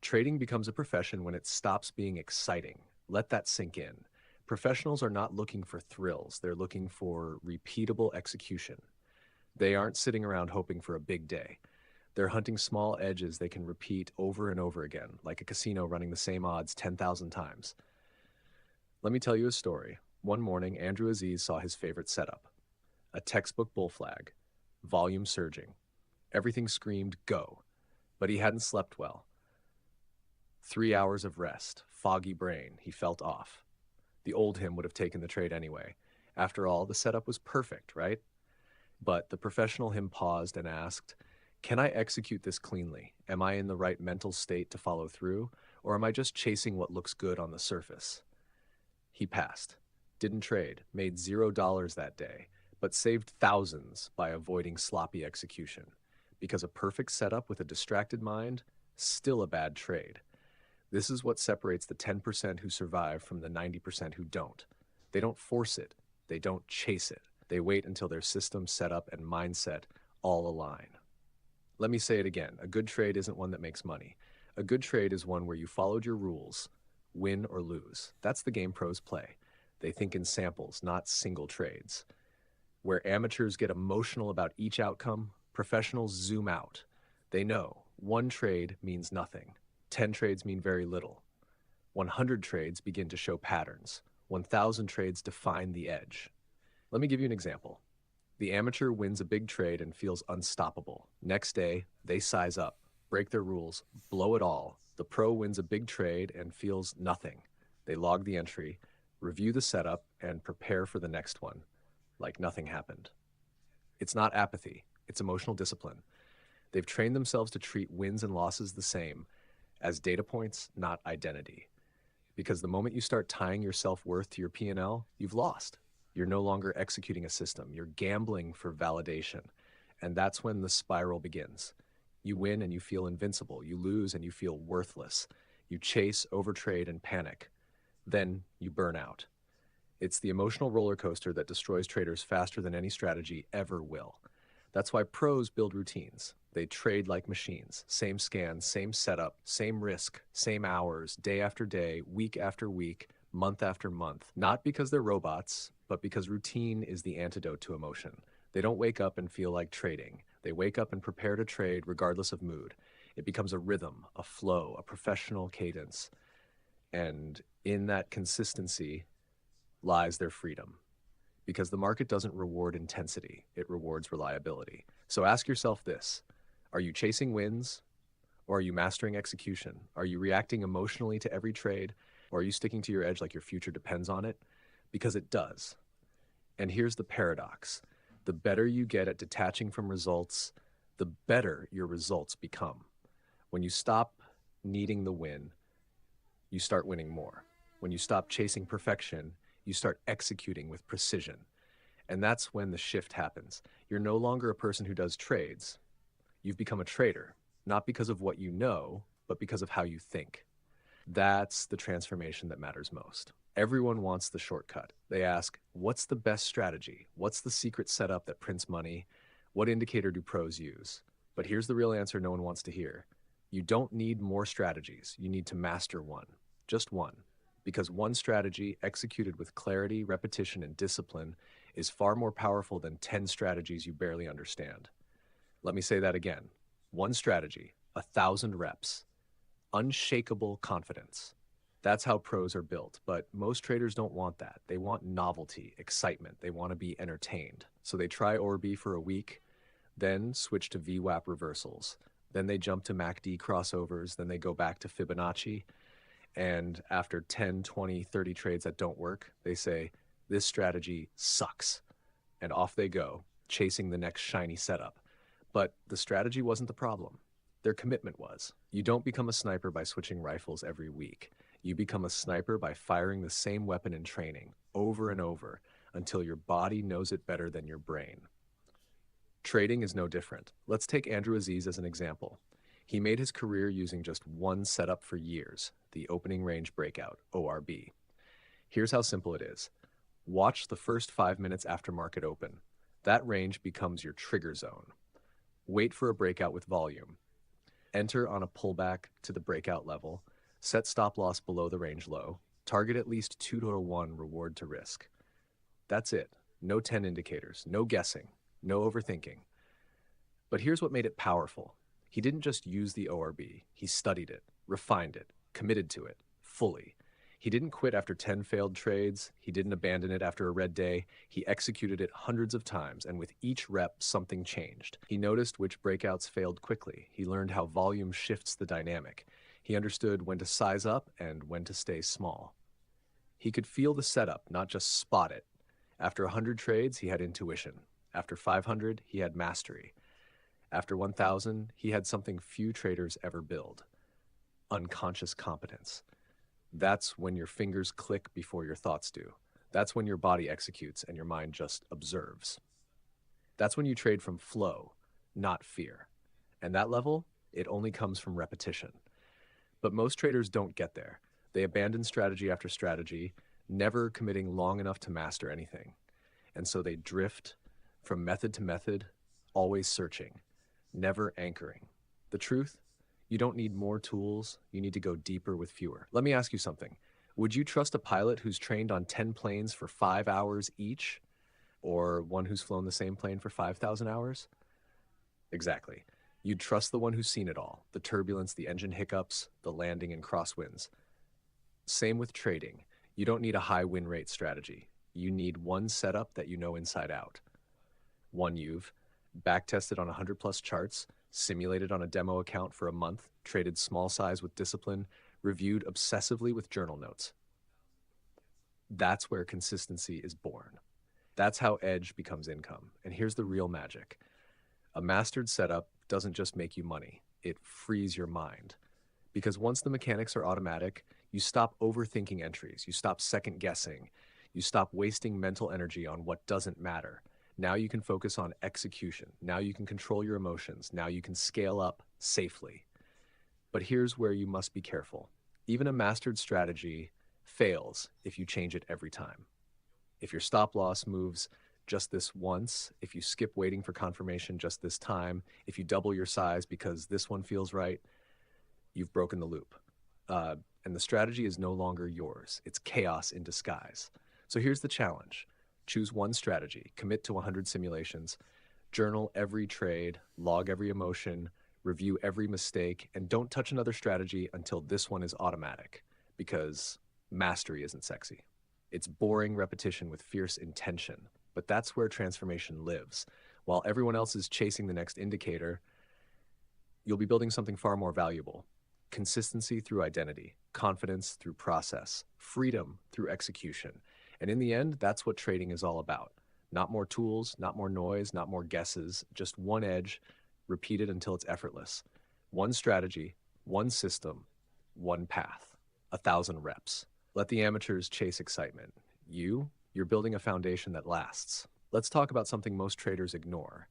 Trading becomes a profession when it stops being exciting. Let that sink in. Professionals are not looking for thrills. They're looking for repeatable execution. They aren't sitting around hoping for a big day. They're hunting small edges they can repeat over and over again, like a casino running the same odds 10,000 times. Let me tell you a story. One morning, Andrew Aziz saw his favorite setup. A textbook bull flag, volume surging. Everything screamed, go. But he hadn't slept well. 3 hours of rest, foggy brain, he felt off. The old him would have taken the trade anyway. After all, the setup was perfect, right? But the professional him paused and asked, can I execute this cleanly? Am I in the right mental state to follow through? Or am I just chasing what looks good on the surface? He passed. Didn't trade, made $0 that day, but saved thousands by avoiding sloppy execution. Because a perfect setup with a distracted mind, still a bad trade. This is what separates the 10% who survive from the 90% who don't. They don't force it. They don't chase it. They wait until their system, setup, and mindset all align. Let me say it again. A good trade isn't one that makes money. A good trade is one where you followed your rules, win or lose. That's the game pros play. They think in samples, not single trades. Where amateurs get emotional about each outcome, professionals zoom out. They know 1 trade means nothing. 10 trades mean very little. 100 trades begin to show patterns. 1,000 trades define the edge. Let me give you an example. The amateur wins a big trade and feels unstoppable. Next day, they size up, break their rules, blow it all. The pro wins a big trade and feels nothing. They log the entry, review the setup, and prepare for the next one, like nothing happened. It's not apathy, it's emotional discipline. They've trained themselves to treat wins and losses the same, as data points, not identity. Because the moment you start tying your self-worth to your P&L, you've lost. You're no longer executing a system, you're gambling for validation. And that's when the spiral begins. You win and you feel invincible, you lose and you feel worthless. You chase, overtrade, and panic. Then you burn out. It's the emotional roller coaster that destroys traders faster than any strategy ever will. That's why pros build routines. They trade like machines. Same scan, same setup, same risk, same hours, day after day, week after week, month after month. Not because they're robots, but because routine is the antidote to emotion. They don't wake up and feel like trading. They wake up and prepare to trade regardless of mood. It becomes a rhythm, a flow, a professional cadence. And in that consistency lies their freedom. Because the market doesn't reward intensity, it rewards reliability. So ask yourself this, are you chasing wins, or are you mastering execution? Are you reacting emotionally to every trade, or are you sticking to your edge like your future depends on it? Because it does. And here's the paradox. The better you get at detaching from results, the better your results become. When you stop needing the win, you start winning more. When you stop chasing perfection, you start executing with precision. And that's when the shift happens. You're no longer a person who does trades. You've become a trader, not because of what you know, but because of how you think. That's the transformation that matters most. Everyone wants the shortcut. They ask, what's the best strategy? What's the secret setup that prints money? What indicator do pros use? But here's the real answer no one wants to hear. You don't need more strategies. You need to master one. Just one. Because one strategy executed with clarity, repetition, and discipline is far more powerful than 10 strategies you barely understand. Let me say that again. One strategy, 1,000 reps, unshakable confidence. That's how pros are built, but most traders don't want that. They want novelty, excitement. They want to be entertained. So they try Orbi for a week, then switch to VWAP reversals. Then they jump to MACD crossovers, then they go back to Fibonacci. And after 10, 20, 30 trades that don't work, they say, this strategy sucks. And off they go, chasing the next shiny setup. But the strategy wasn't the problem. Their commitment was. You don't become a sniper by switching rifles every week. You become a sniper by firing the same weapon in training over and over until your body knows it better than your brain. Trading is no different. Let's take Andrew Aziz as an example. He made his career using just one setup for years, the opening range breakout, ORB. Here's how simple it is. Watch the first 5 minutes after market open. That range becomes your trigger zone. Wait for a breakout with volume. Enter on a pullback to the breakout level. Set stop loss below the range low. Target at least 2-to-1 reward to risk. That's it. No 10 indicators. No guessing. No overthinking. But here's what made it powerful. He didn't just use the ORB. He studied it, refined it, committed to it, fully. He didn't quit after 10 failed trades. He didn't abandon it after a red day. He executed it hundreds of times, and with each rep, something changed. He noticed which breakouts failed quickly. He learned how volume shifts the dynamic. He understood when to size up and when to stay small. He could feel the setup, not just spot it. After 100 trades, he had intuition. After 500, he had mastery. After 1,000, he had something few traders ever build: unconscious competence. That's when your fingers click before your thoughts do. That's when your body executes and your mind just observes. That's when you trade from flow, not fear. And that level, it only comes from repetition. But most traders don't get there. They abandon strategy after strategy, never committing long enough to master anything. And so they drift from method to method, always searching, never anchoring. The truth? You don't need more tools. You need to go deeper with fewer. Let me ask you something. Would you trust a pilot who's trained on 10 planes for 5 hours each, or one who's flown the same plane for 5,000 hours? Exactly. You'd trust the one who's seen it all, the turbulence, the engine hiccups, the landing and crosswinds. Same with trading. You don't need a high win rate strategy. You need one setup that you know inside out. One you've back-tested on 100+ charts, simulated on a demo account for a month, traded small size with discipline, reviewed obsessively with journal notes. That's where consistency is born. That's how edge becomes income. And here's the real magic. A mastered setup doesn't just make you money, it frees your mind. Because once the mechanics are automatic, you stop overthinking entries, you stop second guessing, you stop wasting mental energy on what doesn't matter. Now you can focus on execution. Now you can control your emotions. Now you can scale up safely. But here's where you must be careful. Even a mastered strategy fails if you change it every time. If your stop loss moves just this once, if you skip waiting for confirmation just this time, if you double your size because this one feels right, you've broken the loop. And the strategy is no longer yours. It's chaos in disguise. So here's the challenge. Choose one strategy, commit to 100 simulations, journal every trade, log every emotion, review every mistake, and don't touch another strategy until this one is automatic, because mastery isn't sexy. It's boring repetition with fierce intention, but that's where transformation lives. While everyone else is chasing the next indicator, you'll be building something far more valuable. Consistency through identity, confidence through process, freedom through execution. And in the end, that's what trading is all about. Not more tools, not more noise, not more guesses, just one edge, repeated until it's effortless. One strategy, one system, one path, 1,000 reps. Let the amateurs chase excitement. You're building a foundation that lasts. Let's talk about something most traders ignore.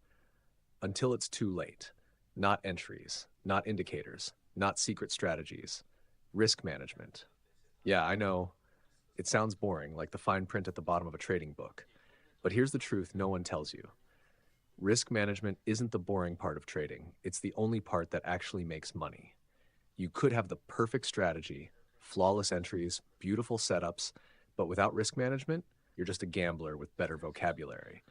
Until it's too late. not entries, not indicators, not secret strategies. Risk management. Yeah, I know. It sounds boring, like the fine print at the bottom of a trading book. But here's the truth no one tells you. Risk management isn't the boring part of trading. It's the only part that actually makes money. You could have the perfect strategy, flawless entries, beautiful setups, but without risk management, you're just a gambler with better vocabulary.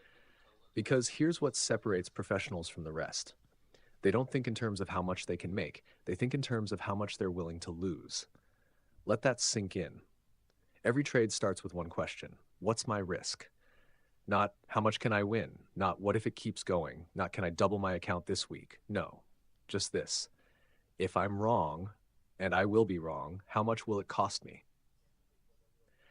Because here's what separates professionals from the rest. They don't think in terms of how much they can make. They think in terms of how much they're willing to lose. Let that sink in. Every trade starts with one question. What's my risk? Not how much can I win? Not what if it keeps going? Not can I double my account this week? No, just this. If I'm wrong, and I will be wrong, how much will it cost me?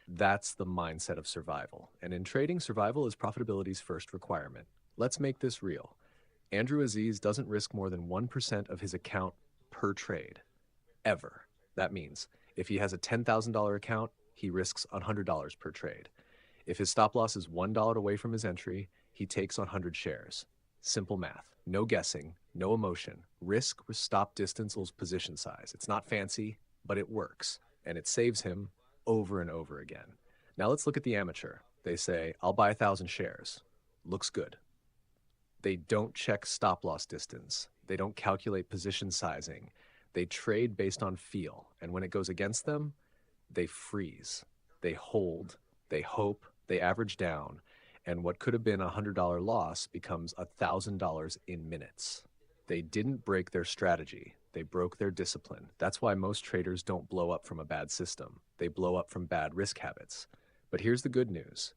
That's the mindset of survival. And in trading, survival is profitability's first requirement. Let's make this real. Andrew Aziz doesn't risk more than 1% of his account per trade, ever. That means if he has a $10,000 account, he risks $100 per trade. If his stop loss is $1 away from his entry, he takes 100 shares. Simple math. No guessing, no emotion. Risk with stop distance equals position size. It's not fancy, but it works. And it saves him over and over again. Now let's look at the amateur. They say, I'll buy 1,000 shares. Looks good. They don't check stop loss distance. They don't calculate position sizing. They trade based on feel. And when it goes against them, they freeze. They hold. They hope. They average down. And what could have been a $100 loss becomes $1,000 in minutes. They didn't break their strategy. They broke their discipline. That's why most traders don't blow up from a bad system. They blow up from bad risk habits. But here's the good news.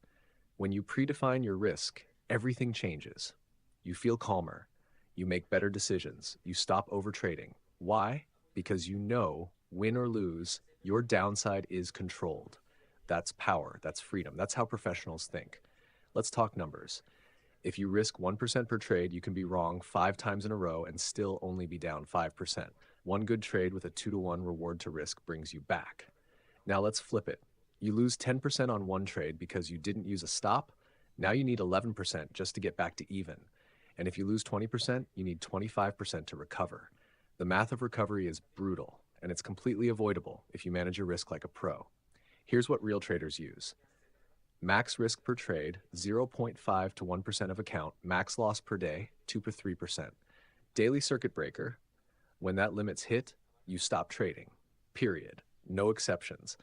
When you predefine your risk, everything changes. You feel calmer. You make better decisions. You stop overtrading. Why? Because you know, win or lose, your downside is controlled. That's power. That's freedom. That's how professionals think. Let's talk numbers. If you risk 1% per trade, you can be wrong 5 times in a row and still only be down 5%. One good trade with a 2-to-1 reward to risk brings you back. Now let's flip it. You lose 10% on one trade because you didn't use a stop. Now you need 11% just to get back to even. And if you lose 20%, you need 25% to recover. The math of recovery is brutal, and it's completely avoidable if you manage your risk like a pro. Here's what real traders use. Max risk per trade, 0.5 to 1% of account. Max loss per day, 2 to 3%. Daily circuit breaker, when that limit's hit, you stop trading. Period. No exceptions.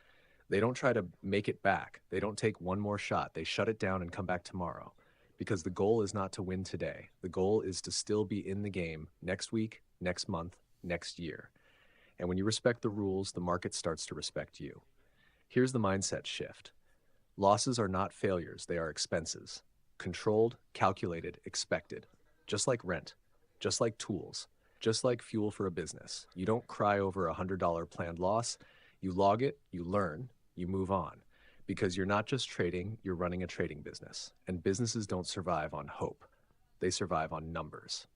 They don't try to make it back. They don't take one more shot. They shut it down and come back tomorrow. Because the goal is not to win today. The goal is to still be in the game next week, next month, next year. And when you respect the rules, the market starts to respect you. Here's the mindset shift. Losses are not failures, they are expenses. Controlled, calculated, expected. Just like rent, just like tools, just like fuel for a business. You don't cry over a $100 planned loss. You log it, you learn, you move on. Because you're not just trading, you're running a trading business. And businesses don't survive on hope. They survive on numbers.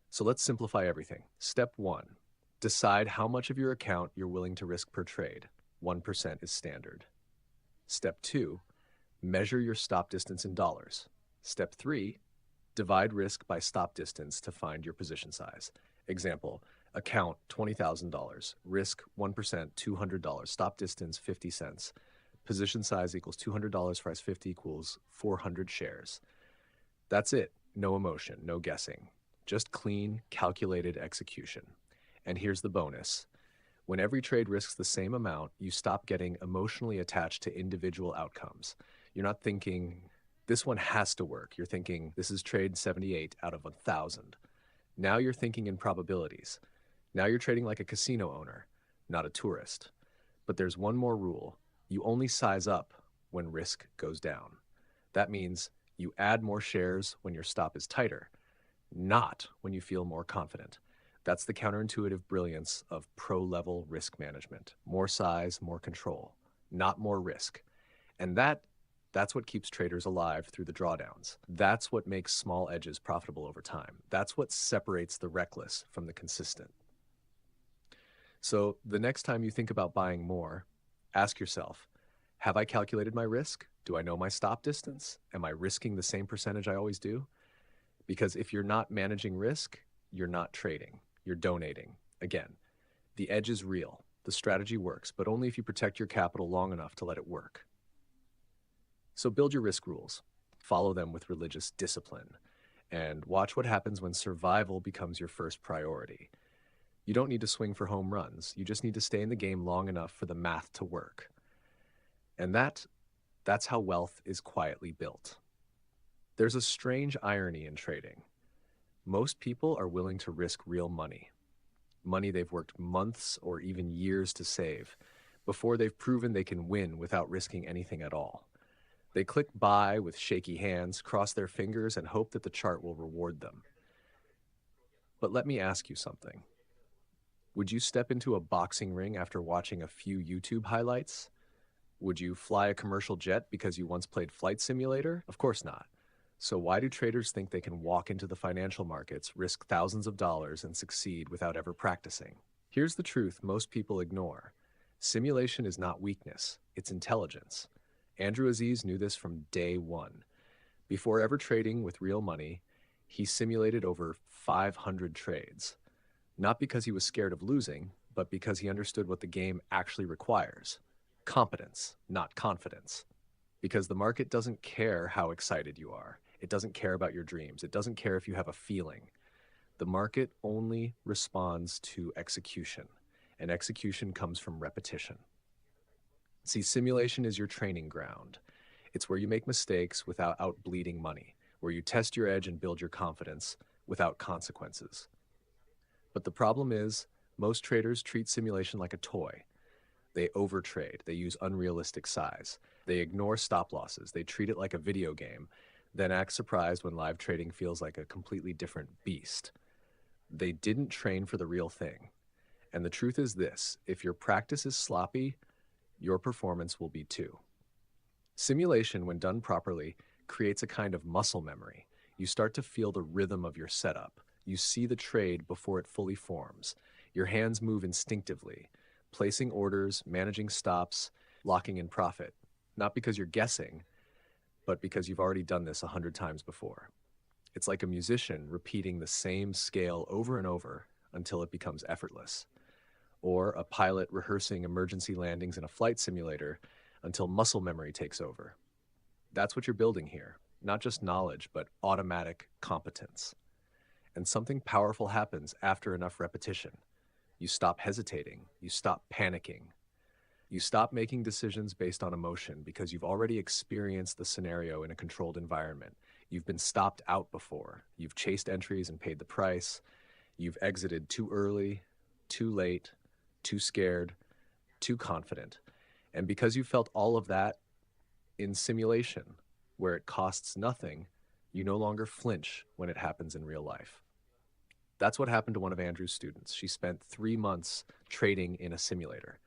So let's simplify everything. Step 1, decide how much of your account you're willing to risk per trade. 1% is standard. Step 2, measure your stop distance in dollars. Step 3, divide risk by stop distance to find your position size. Example, account $20,000, risk 1%, $200, stop distance 50 cents. Position size equals $200, price 50 equals 400 shares. That's it. No emotion, no guessing. Just clean, calculated execution. And here's the bonus. When every trade risks the same amount, you stop getting emotionally attached to individual outcomes. You're not thinking, this one has to work. You're thinking, this is trade 78 out of 1,000. Now you're thinking in probabilities. Now you're trading like a casino owner, not a tourist. But there's one more rule. You only size up when risk goes down. That means you add more shares when your stop is tighter, not when you feel more confident. That's the counterintuitive brilliance of pro-level risk management. More size, more control, not more risk. And that's what keeps traders alive through the drawdowns. That's what makes small edges profitable over time. That's what separates the reckless from the consistent. So the next time you think about buying more, ask yourself, have I calculated my risk? Do I know my stop distance? Am I risking the same percentage I always do? Because if you're not managing risk, you're not trading, you're donating. Again, the edge is real. The strategy works, but only if you protect your capital long enough to let it work. So build your risk rules, follow them with religious discipline, and watch what happens when survival becomes your first priority. You don't need to swing for home runs. You just need to stay in the game long enough for the math to work. And that's how wealth is quietly built. There's a strange irony in trading. Most people are willing to risk real money, money they've worked months or even years to save, before they've proven they can win without risking anything at all. They click buy with shaky hands, cross their fingers, and hope that the chart will reward them. But let me ask you something. Would you step into a boxing ring after watching a few YouTube highlights? Would you fly a commercial jet because you once played Flight Simulator? Of course not. So why do traders think they can walk into the financial markets, risk thousands of dollars, and succeed without ever practicing? Here's the truth most people ignore. Simulation is not weakness, it's intelligence. Andrew Aziz knew this from day one. Before ever trading with real money, he simulated over 500 trades. Not because he was scared of losing, but because he understood what the game actually requires. Competence, not confidence. Because the market doesn't care how excited you are. It doesn't care about your dreams. It doesn't care if you have a feeling. The market only responds to execution, and execution comes from repetition. See, simulation is your training ground. It's where you make mistakes without outbleeding money, where you test your edge and build your confidence without consequences. But the problem is, most traders treat simulation like a toy. They overtrade, they use unrealistic size, they ignore stop losses, they treat it like a video game, then act surprised when live trading feels like a completely different beast. They didn't train for the real thing. And the truth is this, if your practice is sloppy, your performance will be too. Simulation, when done properly, creates a kind of muscle memory. You start to feel the rhythm of your setup. You see the trade before it fully forms. Your hands move instinctively, placing orders, managing stops, locking in profit. Not because you're guessing, but because you've already done this 100 times before. It's like a musician repeating the same scale over and over until it becomes effortless. Or a pilot rehearsing emergency landings in a flight simulator until muscle memory takes over. That's what you're building here. Not just knowledge, but automatic competence. And something powerful happens after enough repetition. You stop hesitating. You stop panicking. You stop making decisions based on emotion because you've already experienced the scenario in a controlled environment. You've been stopped out before. You've chased entries and paid the price. You've exited too early, too late, too scared, too confident. And because you felt all of that in simulation, where it costs nothing, you no longer flinch when it happens in real life. That's what happened to one of Andrew's students. She spent 3 months trading in a simulator.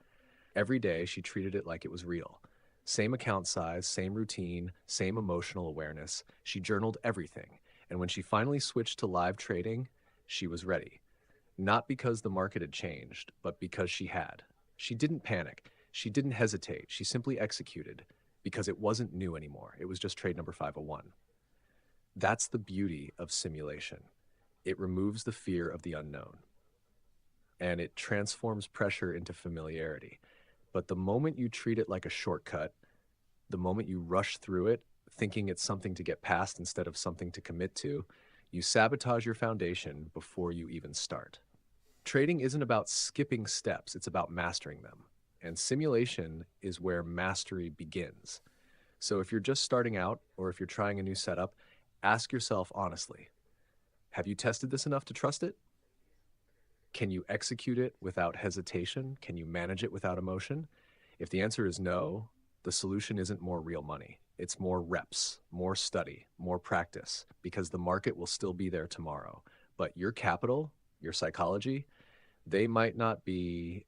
Every day, she treated it like it was real. Same account size, same routine, same emotional awareness. She journaled everything. And when she finally switched to live trading, she was ready. Not because the market had changed, but because she had. She didn't panic. She didn't hesitate. She simply executed because it wasn't new anymore. It was just trade number 501. That's the beauty of simulation. It removes the fear of the unknown, and it transforms pressure into familiarity. But the moment you treat it like a shortcut, the moment you rush through it, thinking it's something to get past instead of something to commit to, you sabotage your foundation before you even start. Trading isn't about skipping steps, it's about mastering them. And simulation is where mastery begins. So if you're just starting out, or if you're trying a new setup, ask yourself honestly, have you tested this enough to trust it? Can you execute it without hesitation? Can you manage it without emotion? If the answer is no, the solution isn't more real money. It's more reps, more study, more practice, because the market will still be there tomorrow. But your capital, your psychology, they might not be,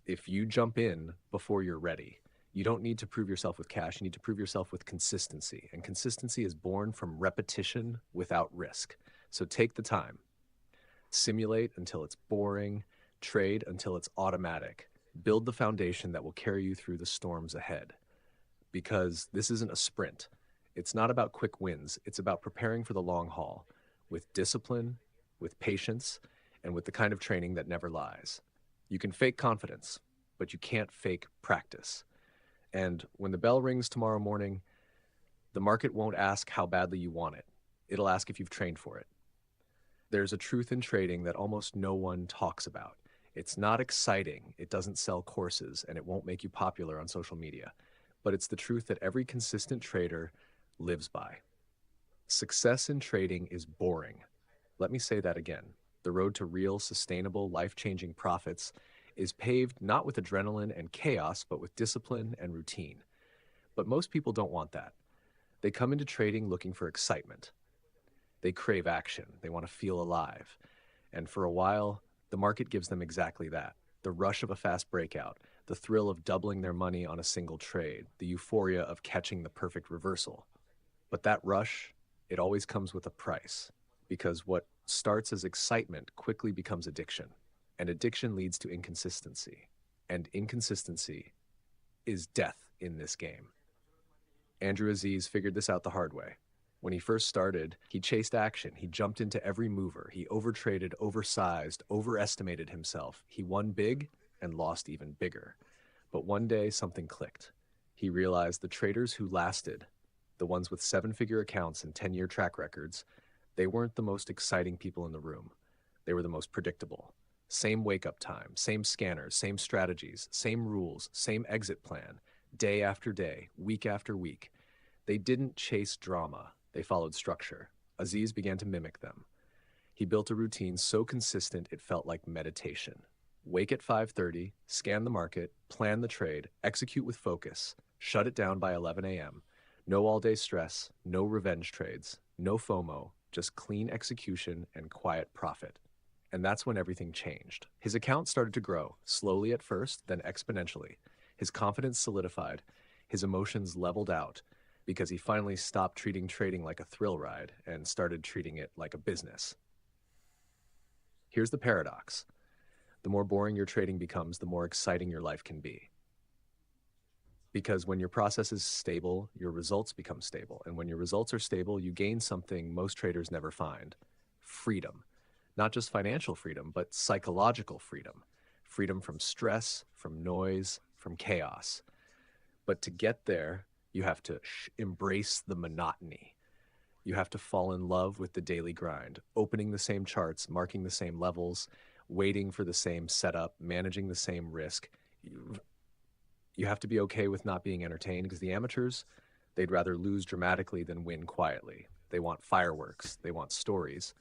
if you jump in before you're ready. You don't need to prove yourself with cash. You need to prove yourself with consistency. And consistency is born from repetition without risk. So take the time. Simulate until it's boring. Trade until it's automatic. Build the foundation that will carry you through the storms ahead. Because this isn't a sprint. It's not about quick wins. It's about preparing for the long haul with discipline, with patience, and with the kind of training that never lies. You can fake confidence, but you can't fake practice. And when the bell rings tomorrow morning, the market won't ask how badly you want it. It'll ask if you've trained for it. There's a truth in trading that almost no one talks about. It's not exciting, it doesn't sell courses, and it won't make you popular on social media. But it's the truth that every consistent trader lives by. Success in trading is boring. Let me say that again. The road to real, sustainable, life-changing profits is paved not with adrenaline and chaos, but with discipline and routine. But most people don't want that. They come into trading looking for excitement. They crave action. They want to feel alive. And for a while, the market gives them exactly that. The rush of a fast breakout, the thrill of doubling their money on a single trade, the euphoria of catching the perfect reversal. But that rush, it always comes with a price, because what starts as excitement quickly becomes addiction, and addiction leads to inconsistency, and inconsistency is death in this game. Andrew Aziz figured this out the hard way. When he first started, he chased action. He jumped into every mover. He overtraded, oversized, overestimated himself. He won big and lost even bigger. But one day, something clicked. He realized the traders who lasted, the ones with 7-figure accounts and 10-year track records, they weren't the most exciting people in the room. They were the most predictable. Same wake-up time, same scanners, same strategies, same rules, same exit plan, day after day, week after week. They didn't chase drama. They followed structure. Aziz began to mimic them. He built a routine so consistent it felt like meditation. Wake at 5:30, scan the market, plan the trade, execute with focus, shut it down by 11 a.m. No all-day stress, no revenge trades, no FOMO, just clean execution and quiet profit. And that's when everything changed. His account started to grow, slowly at first, then exponentially. His confidence solidified. His emotions leveled out, because he finally stopped treating trading like a thrill ride and started treating it like a business. Here's the paradox. The more boring your trading becomes, the more exciting your life can be. Because when your process is stable, your results become stable. And when your results are stable, you gain something most traders never find: freedom. Not just financial freedom, but psychological freedom. Freedom from stress, from noise, from chaos. But to get there, you have to embrace the monotony. You have to fall in love with the daily grind, opening the same charts, marking the same levels, waiting for the same setup, managing the same risk. You have to be okay with not being entertained, because the amateurs, they'd rather lose dramatically than win quietly. They want fireworks, they want stories.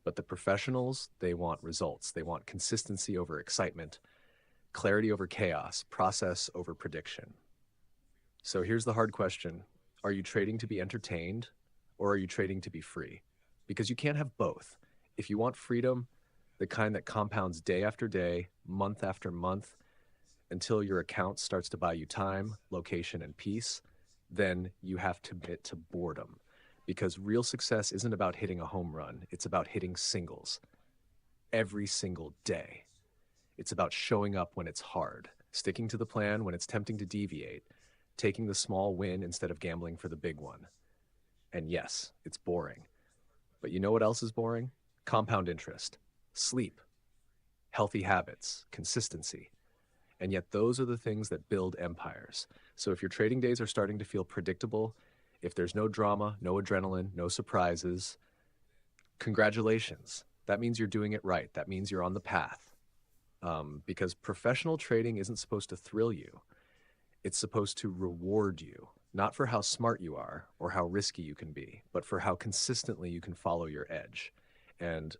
But the professionals, they want results. They want consistency over excitement, clarity over chaos, process over prediction. So here's the hard question. Are you trading to be entertained, or are you trading to be free? Because you can't have both. If you want freedom, the kind that compounds day after day, month after month, until your account starts to buy you time, location, and peace, then you have to commit to boredom. Because real success isn't about hitting a home run. It's about hitting singles every single day. It's about showing up when it's hard, sticking to the plan when it's tempting to deviate, taking the small win instead of gambling for the big one. And yes, it's boring. But you know what else is boring? Compound interest, sleep, healthy habits, consistency. And yet those are the things that build empires. So if your trading days are starting to feel predictable, if there's no drama, no adrenaline, no surprises, congratulations. That means you're doing it right. That means you're on the path. Because professional trading isn't supposed to thrill you. It's supposed to reward you, not for how smart you are or how risky you can be, but for how consistently you can follow your edge. And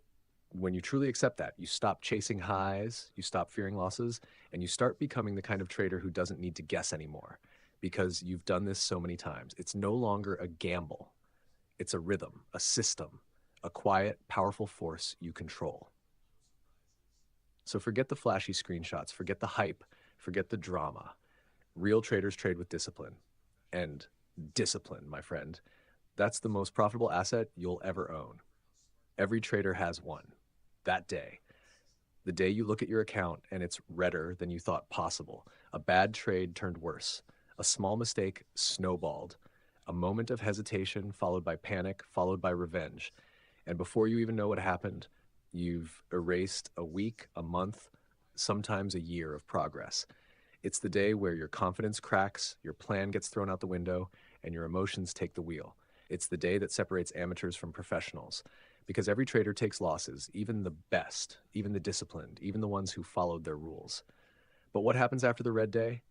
when you truly accept that, you stop chasing highs, you stop fearing losses, and you start becoming the kind of trader who doesn't need to guess anymore, because you've done this so many times. It's no longer a gamble. It's a rhythm, a system, a quiet, powerful force you control. So forget the flashy screenshots, forget the hype, forget the drama. Real traders trade with discipline. And discipline, my friend, that's the most profitable asset you'll ever own. Every trader has one. That day. The day you look at your account and it's redder than you thought possible. A bad trade turned worse. A small mistake snowballed. A moment of hesitation followed by panic, followed by revenge. And before you even know what happened, You've erased a week, a month, sometimes a year of progress. It's the day where your confidence cracks, your plan gets thrown out the window, and your emotions take the wheel. It's the day that separates amateurs from professionals, because every trader takes losses, even the best, even the disciplined, even the ones who followed their rules. But what happens after the red day?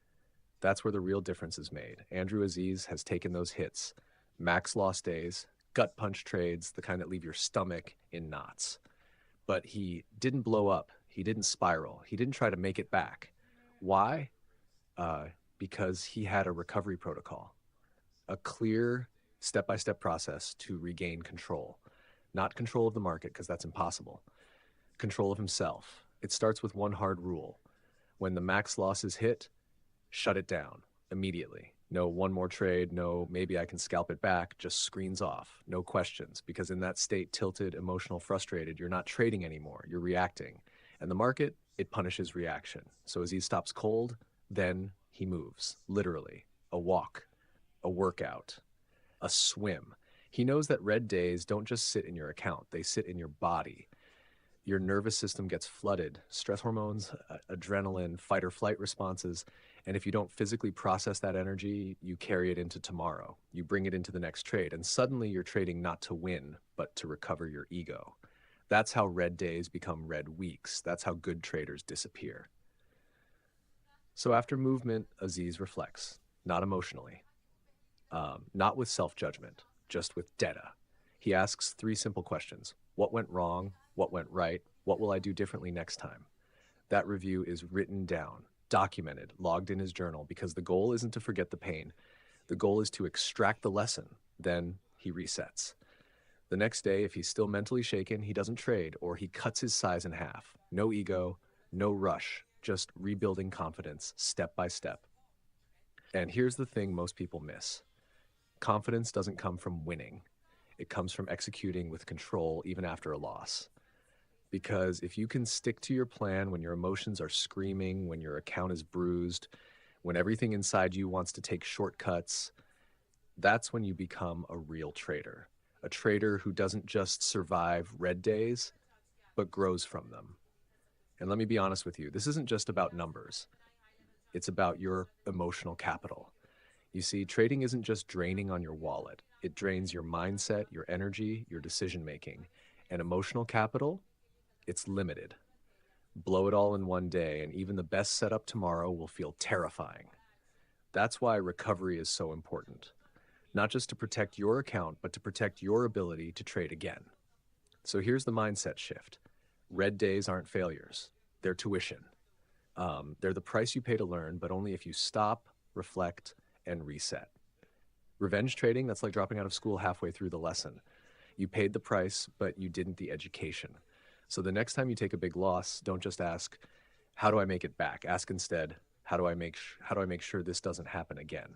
That's where the real difference is made. Andrew Aziz has taken those hits, max loss days, gut punch trades, the kind that leave your stomach in knots. But he didn't blow up. He didn't spiral. He didn't try to make it back. Why? Because he had a recovery protocol, a clear step-by-step process to regain control. Not control of the market, because that's impossible. Control of himself. It starts with one hard rule. When the max losses hit, shut it down immediately. No one more trade, no maybe I can scalp it back, just screens off, no questions, because in that state, tilted, emotional, frustrated, you're not trading anymore, you're reacting. And the market, it punishes reaction. So as he stops cold, then he moves, literally. A walk, a workout, a swim. He knows that red days don't just sit in your account, they sit in your body. Your nervous system gets flooded, stress hormones, adrenaline, fight or flight responses. And if you don't physically process that energy, you carry it into tomorrow. You bring it into the next trade. And suddenly you're trading not to win, but to recover your ego. That's how red days become red weeks. That's how good traders disappear. So after movement, Aziz reflects, not emotionally, not with self-judgment, just with data. He asks 3 simple questions. What went wrong? What went right? What will I do differently next time? That review is written down, documented, logged in his journal, because the goal isn't to forget the pain. The goal is to extract the lesson. Then he resets. The next day, if he's still mentally shaken, he doesn't trade, or he cuts his size in half. No ego, no rush, just rebuilding confidence step by step. And here's the thing most people miss. Confidence doesn't come from winning. It comes from executing with control even after a loss. Because if you can stick to your plan when your emotions are screaming, when your account is bruised, when everything inside you wants to take shortcuts, that's when you become a real trader. A trader who doesn't just survive red days, but grows from them. And let me be honest with you, this isn't just about numbers. It's about your emotional capital. You see, trading isn't just draining on your wallet. It drains your mindset, your energy, your decision-making. And emotional capital, it's limited. Blow it all in one day, and even the best setup tomorrow will feel terrifying. That's why recovery is so important. Not just to protect your account, but to protect your ability to trade again. So here's the mindset shift. Red days aren't failures. They're tuition. They're the price you pay to learn, but only if you stop, reflect, and reset. Revenge trading, that's like dropping out of school halfway through the lesson. You paid the price, but you didn't the education. So the next time you take a big loss, don't just ask, how do I make it back? Ask instead, how do I make sure this doesn't happen again?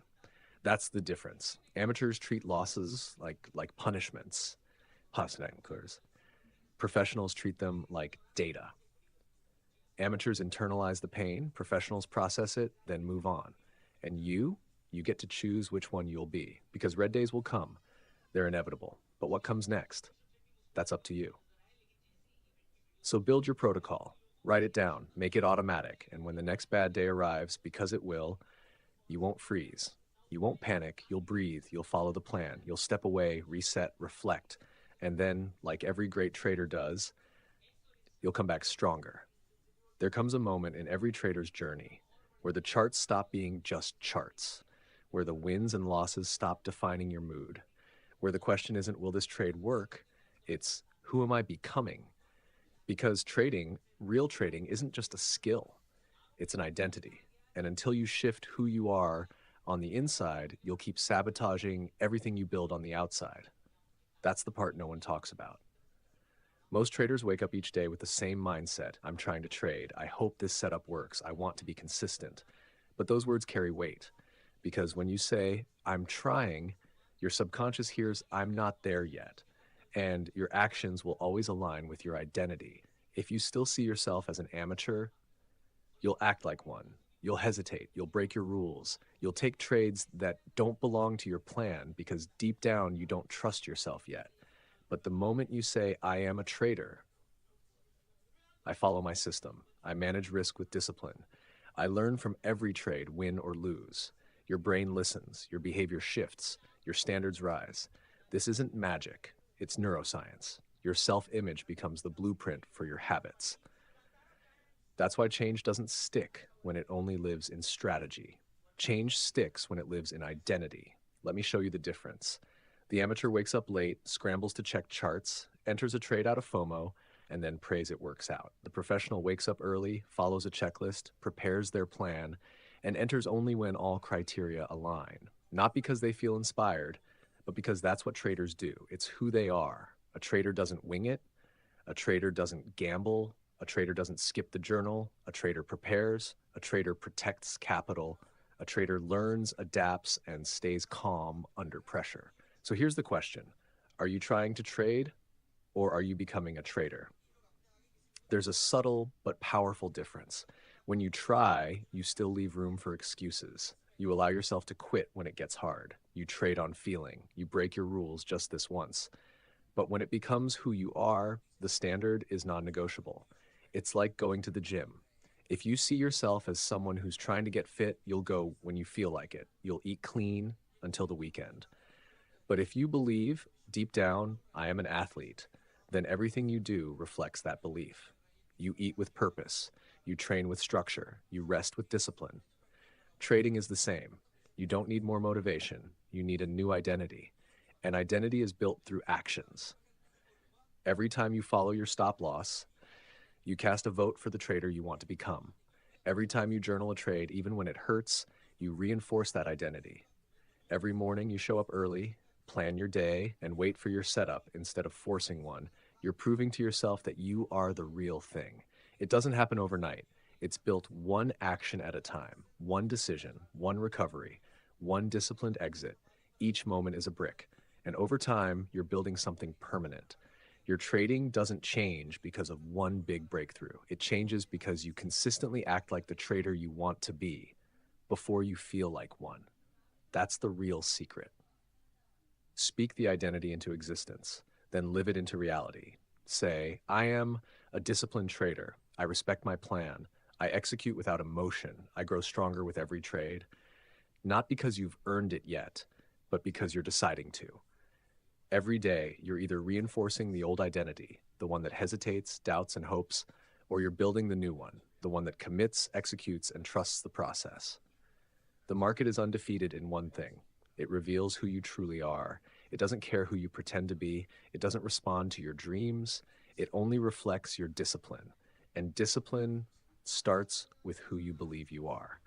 That's the difference. Amateurs treat losses like punishments. Professionals treat them like data. Amateurs internalize the pain, professionals process it, then move on. And you get to choose which one you'll be, because red days will come. They're inevitable. But what comes next? That's up to you. So build your protocol, write it down, make it automatic, and when the next bad day arrives, because it will, you won't freeze. You won't panic, you'll breathe, you'll follow the plan, you'll step away, reset, reflect, and then, like every great trader does, you'll come back stronger. There comes a moment in every trader's journey where the charts stop being just charts, where the wins and losses stop defining your mood, where the question isn't, will this trade work? It's, who am I becoming? Because trading, real trading, isn't just a skill, it's an identity. And until you shift who you are on the inside, you'll keep sabotaging everything you build on the outside. That's the part no one talks about. Most traders wake up each day with the same mindset. I'm trying to trade. I hope this setup works. I want to be consistent. But those words carry weight, because when you say, I'm trying, your subconscious hears, I'm not there yet. And your actions will always align with your identity. If you still see yourself as an amateur, you'll act like one. You'll hesitate. You'll break your rules. You'll take trades that don't belong to your plan because deep down you don't trust yourself yet. But the moment you say, I am a trader, I follow my system. I manage risk with discipline. I learn from every trade, win or lose. Your brain listens, your behavior shifts, your standards rise. This isn't magic, it's neuroscience. Your self-image becomes the blueprint for your habits. That's why change doesn't stick when it only lives in strategy. Change sticks when it lives in identity. Let me show you the difference. The amateur wakes up late, scrambles to check charts, enters a trade out of FOMO, and then prays it works out. The professional wakes up early, follows a checklist, prepares their plan, and enters only when all criteria align. Not because they feel inspired, but because that's what traders do. It's who they are. A trader doesn't wing it. A trader doesn't gamble. A trader doesn't skip the journal. A trader prepares. A trader protects capital. A trader learns, adapts, and stays calm under pressure. So here's the question. Are you trying to trade, or are you becoming a trader? There's a subtle but powerful difference. When you try, you still leave room for excuses. You allow yourself to quit when it gets hard. You trade on feeling. You break your rules just this once. But when it becomes who you are, the standard is non-negotiable. It's like going to the gym. If you see yourself as someone who's trying to get fit, you'll go when you feel like it. You'll eat clean until the weekend. But if you believe, deep down, I am an athlete, then everything you do reflects that belief. You eat with purpose. You train with structure. You rest with discipline. Trading is the same. You don't need more motivation. You need a new identity. And identity is built through actions. Every time you follow your stop loss, you cast a vote for the trader you want to become. Every time you journal a trade, even when it hurts, you reinforce that identity. Every morning you show up early, plan your day, and wait for your setup instead of forcing one. You're proving to yourself that you are the real thing. It doesn't happen overnight. It's built one action at a time, one decision, one recovery, one disciplined exit. Each moment is a brick. And over time, you're building something permanent. Your trading doesn't change because of one big breakthrough. It changes because you consistently act like the trader you want to be before you feel like one. That's the real secret. Speak the identity into existence, then live it into reality. Say, I am a disciplined trader. I respect my plan. I execute without emotion. I grow stronger with every trade. Not because you've earned it yet, but because you're deciding to. Every day, you're either reinforcing the old identity, the one that hesitates, doubts, and hopes, or you're building the new one, the one that commits, executes, and trusts the process. The market is undefeated in one thing. It reveals who you truly are. It doesn't care who you pretend to be. It doesn't respond to your dreams. It only reflects your discipline. And discipline starts with who you believe you are.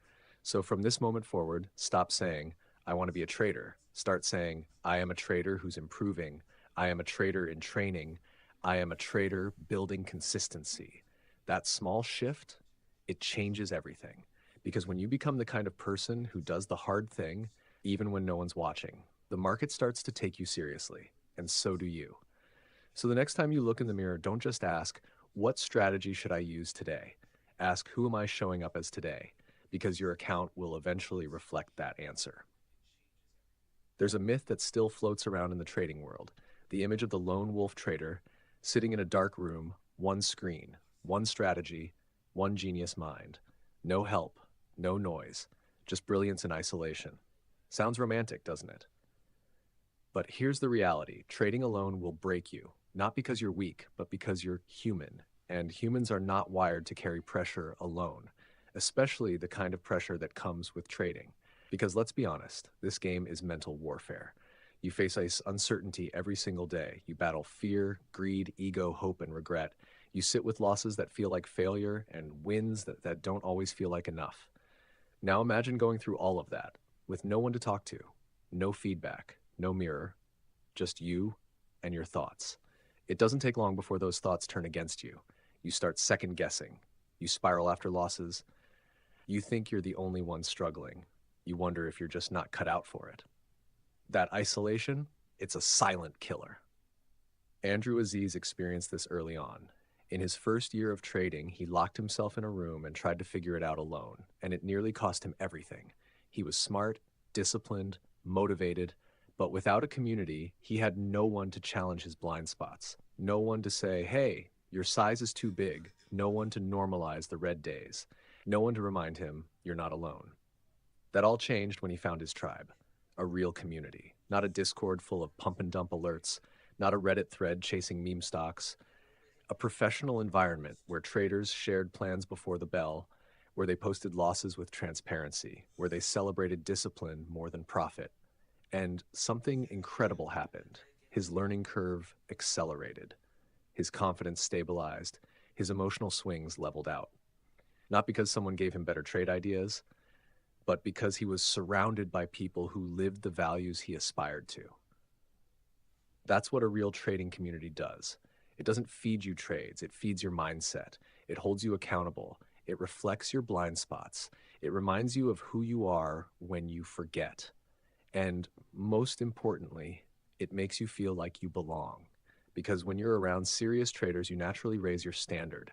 So from this moment forward, stop saying, I want to be a trader. Start saying, I am a trader who's improving. I am a trader in training. I am a trader building consistency. That small shift, it changes everything. Because when you become the kind of person who does the hard thing, even when no one's watching, the market starts to take you seriously, and so do you. So the next time you look in the mirror, don't just ask, what strategy should I use today? Ask, who am I showing up as today? Because your account will eventually reflect that answer. There's a myth that still floats around in the trading world, the image of the lone wolf trader sitting in a dark room, one screen, one strategy, one genius mind. No help, no noise, just brilliance in isolation. Sounds romantic, doesn't it? But here's the reality. Trading alone will break you, not because you're weak, but because you're human. And humans are not wired to carry pressure alone, especially the kind of pressure that comes with trading. Because let's be honest, this game is mental warfare. You face uncertainty every single day. You battle fear, greed, ego, hope, and regret. You sit with losses that feel like failure and wins that don't always feel like enough. Now imagine going through all of that with no one to talk to, no feedback, no mirror, just you and your thoughts. It doesn't take long before those thoughts turn against you. You start second guessing. You spiral after losses. You think you're the only one struggling. You wonder if you're just not cut out for it. That isolation, it's a silent killer. Andrew Aziz experienced this early on. In his first year of trading, he locked himself in a room and tried to figure it out alone, and it nearly cost him everything. He was smart, disciplined, motivated, but without a community, he had no one to challenge his blind spots. No one to say, hey, Your size is too big, no one to normalize the red days, no one to remind him you're not alone. That all changed when he found his tribe, a real community, not a Discord full of pump and dump alerts, not a Reddit thread chasing meme stocks, a professional environment where traders shared plans before the bell, where they posted losses with transparency, where they celebrated discipline more than profit. And something incredible happened. His learning curve accelerated. His confidence stabilized. His emotional swings leveled out. Not because someone gave him better trade ideas, but because he was surrounded by people who lived the values he aspired to. That's what a real trading community does. It doesn't feed you trades, it feeds your mindset. It holds you accountable. It reflects your blind spots. It reminds you of who you are when you forget. And most importantly, it makes you feel like you belong. Because when you're around serious traders, you naturally raise your standard.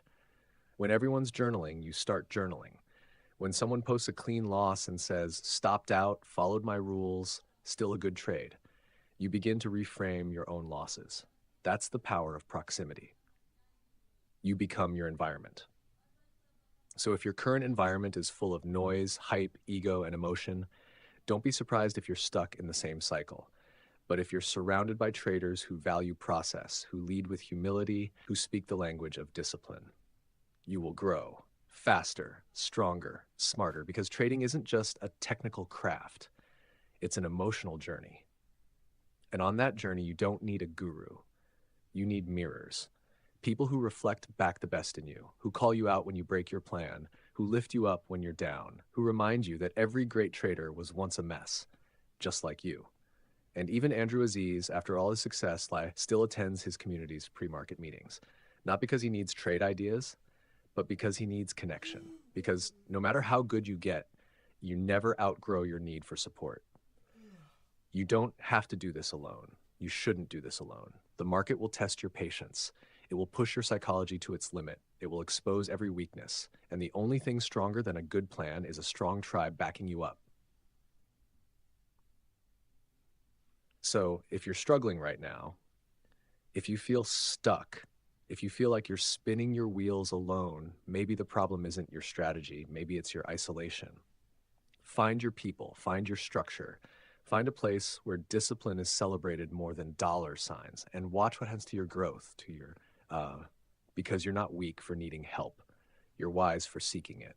When everyone's journaling, you start journaling. When someone posts a clean loss and says, stopped out, followed my rules, still a good trade, you begin to reframe your own losses. That's the power of proximity. You become your environment. So if your current environment is full of noise, hype, ego, and emotion, don't be surprised if you're stuck in the same cycle. But if you're surrounded by traders who value process, who lead with humility, who speak the language of discipline, you will grow faster, stronger, smarter, because trading isn't just a technical craft. It's an emotional journey. And on that journey, you don't need a guru. You need mirrors. People who reflect back the best in you, who call you out when you break your plan, who lift you up when you're down, who remind you that every great trader was once a mess, just like you. And even Andrew Aziz, after all his success, still attends his community's pre-market meetings. Not because he needs trade ideas, but because he needs connection. Because no matter how good you get, you never outgrow your need for support. You don't have to do this alone. You shouldn't do this alone. The market will test your patience. It will push your psychology to its limit. It will expose every weakness. And the only thing stronger than a good plan is a strong tribe backing you up. So if you're struggling right now, if you feel stuck, if you feel like you're spinning your wheels alone, maybe the problem isn't your strategy, maybe it's your isolation. Find your people, find your structure, find a place where discipline is celebrated more than dollar signs, and watch what happens to your growth, to your, because you're not weak for needing help. You're wise for seeking it.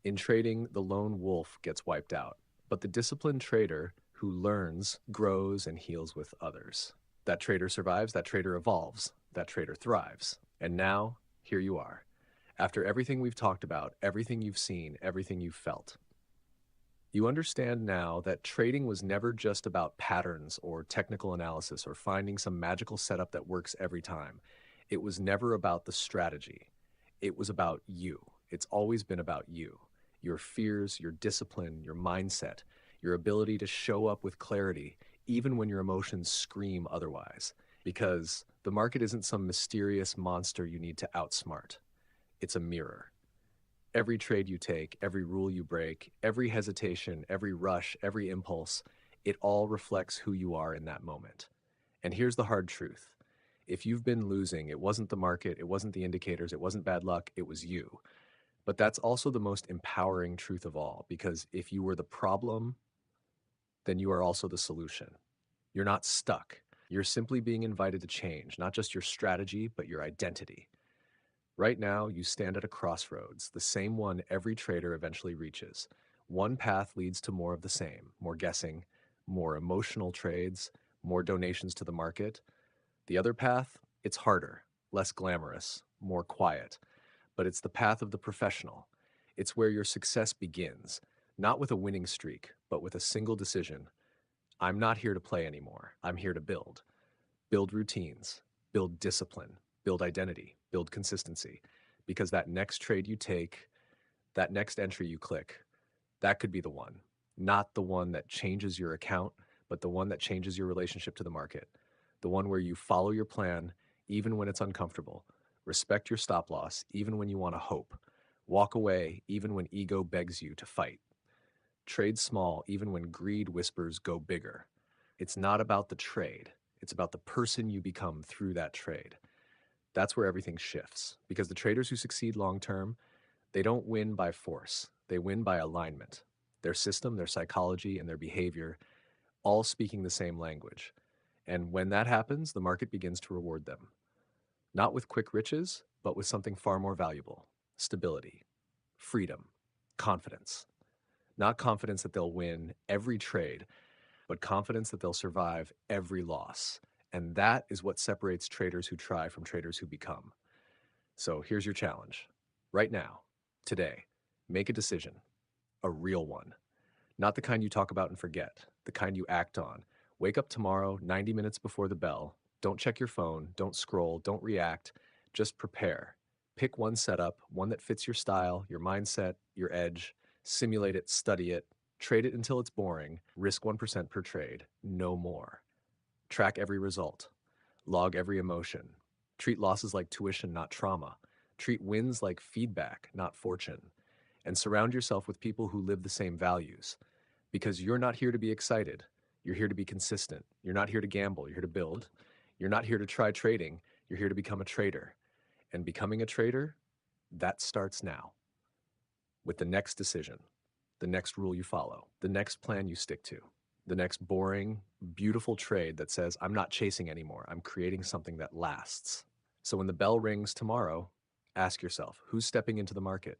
In trading, the lone wolf gets wiped out, but the disciplined trader who learns, grows, and heals with others. That trader survives, that trader evolves, that trader thrives. And now, here you are. After everything we've talked about, everything you've seen, everything you've felt, you understand now that trading was never just about patterns or technical analysis or finding some magical setup that works every time. It was never about the strategy. It was about you. It's always been about you. Your fears, your discipline, your mindset, your ability to show up with clarity, even when your emotions scream otherwise. Because the market isn't some mysterious monster you need to outsmart. It's a mirror. Every trade you take, every rule you break, every hesitation, every rush, every impulse, it all reflects who you are in that moment. And here's the hard truth. If you've been losing, it wasn't the market, it wasn't the indicators, it wasn't bad luck, it was you. But that's also the most empowering truth of all, because if you were the problem, then you are also the solution. You're not stuck. You're simply being invited to change, not just your strategy, but your identity. Right now, you stand at a crossroads, the same one every trader eventually reaches. One path leads to more of the same, more guessing, more emotional trades, more donations to the market. The other path, it's harder, less glamorous, more quiet, but it's the path of the professional. It's where your success begins, not with a winning streak, but with a single decision. I'm not here to play anymore. I'm here to build. Build routines, build discipline, build identity, build consistency. Because that next trade you take, that next entry you click, that could be the one. Not the one that changes your account, but the one that changes your relationship to the market. The one where you follow your plan, even when it's uncomfortable. Respect your stop loss, even when you want to hope. Walk away, even when ego begs you to fight. Trade small, even when greed whispers go bigger. It's not about the trade. It's about the person you become through that trade. That's where everything shifts, because the traders who succeed long term, they don't win by force. They win by alignment. Their system, their psychology, and their behavior all speaking the same language. And when that happens, the market begins to reward them. Not with quick riches, but with something far more valuable: stability, freedom, confidence. Not confidence that they'll win every trade, but confidence that they'll survive every loss. And that is what separates traders who try from traders who become. So here's your challenge. Right now, today, make a decision, a real one. Not the kind you talk about and forget, the kind you act on. Wake up tomorrow, 90 minutes before the bell. Don't check your phone, don't scroll, don't react. Just prepare. Pick one setup, one that fits your style, your mindset, your edge. Simulate it, study it, trade it until it's boring. Risk 1% per trade, no more. Track every result. Log every emotion. Treat losses like tuition, not trauma. Treat wins like feedback, not fortune. And surround yourself with people who live the same values. Because you're not here to be excited. You're here to be consistent. You're not here to gamble. You're here to build. You're not here to try trading. You're here to become a trader. And becoming a trader, that starts now. With the next decision, the next rule you follow, the next plan you stick to, the next boring, beautiful trade that says, I'm not chasing anymore. I'm creating something that lasts. So when the bell rings tomorrow, ask yourself, who's stepping into the market?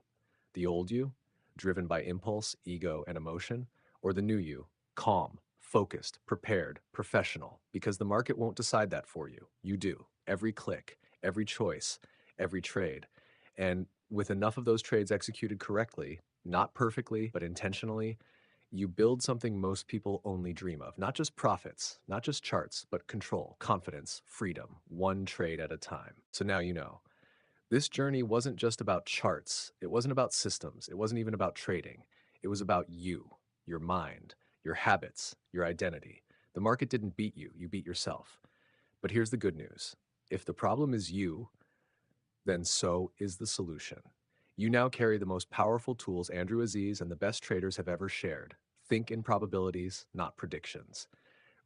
The old you, driven by impulse, ego, and emotion, or the new you, calm, focused, prepared, professional? Because the market won't decide that for you. You do. Every click, every choice, every trade. And with enough of those trades executed correctly, not perfectly, but intentionally, you build something most people only dream of. Not just profits, not just charts, but control, confidence, freedom, one trade at a time. So now you know. This journey wasn't just about charts. It wasn't about systems. It wasn't even about trading. It was about you, your mind, your habits, your identity. The market didn't beat you. You beat yourself. But here's the good news. If the problem is you, then so is the solution. You now carry the most powerful tools Andrew Aziz and the best traders have ever shared. Think in probabilities, not predictions.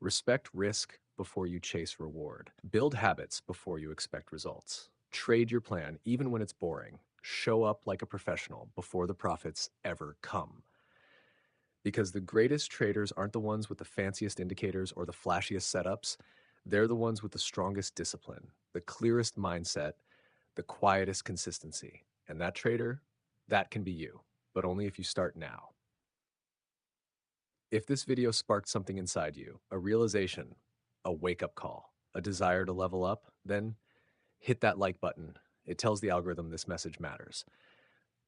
Respect risk before you chase reward. Build habits before you expect results. Trade your plan even when it's boring. Show up like a professional before the profits ever come. Because the greatest traders aren't the ones with the fanciest indicators or the flashiest setups. They're the ones with the strongest discipline, the clearest mindset, the quietest consistency. And that trader, that can be you, but only if you start now. If this video sparked something inside you, a realization, a wake-up call, a desire to level up, then hit that like button. It tells the algorithm this message matters.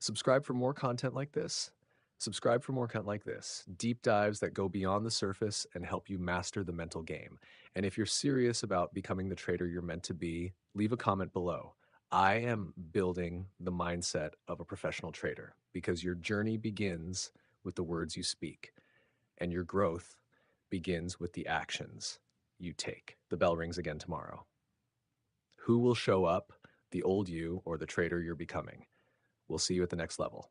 Subscribe for more content like this. Subscribe for more content like this. Deep dives that go beyond the surface and help you master the mental game. And if you're serious about becoming the trader you're meant to be, leave a comment below. I am building the mindset of a professional trader, because your journey begins with the words you speak, and your growth begins with the actions you take. The bell rings again tomorrow. Who will show up, the old you or the trader you're becoming? We'll see you at the next level.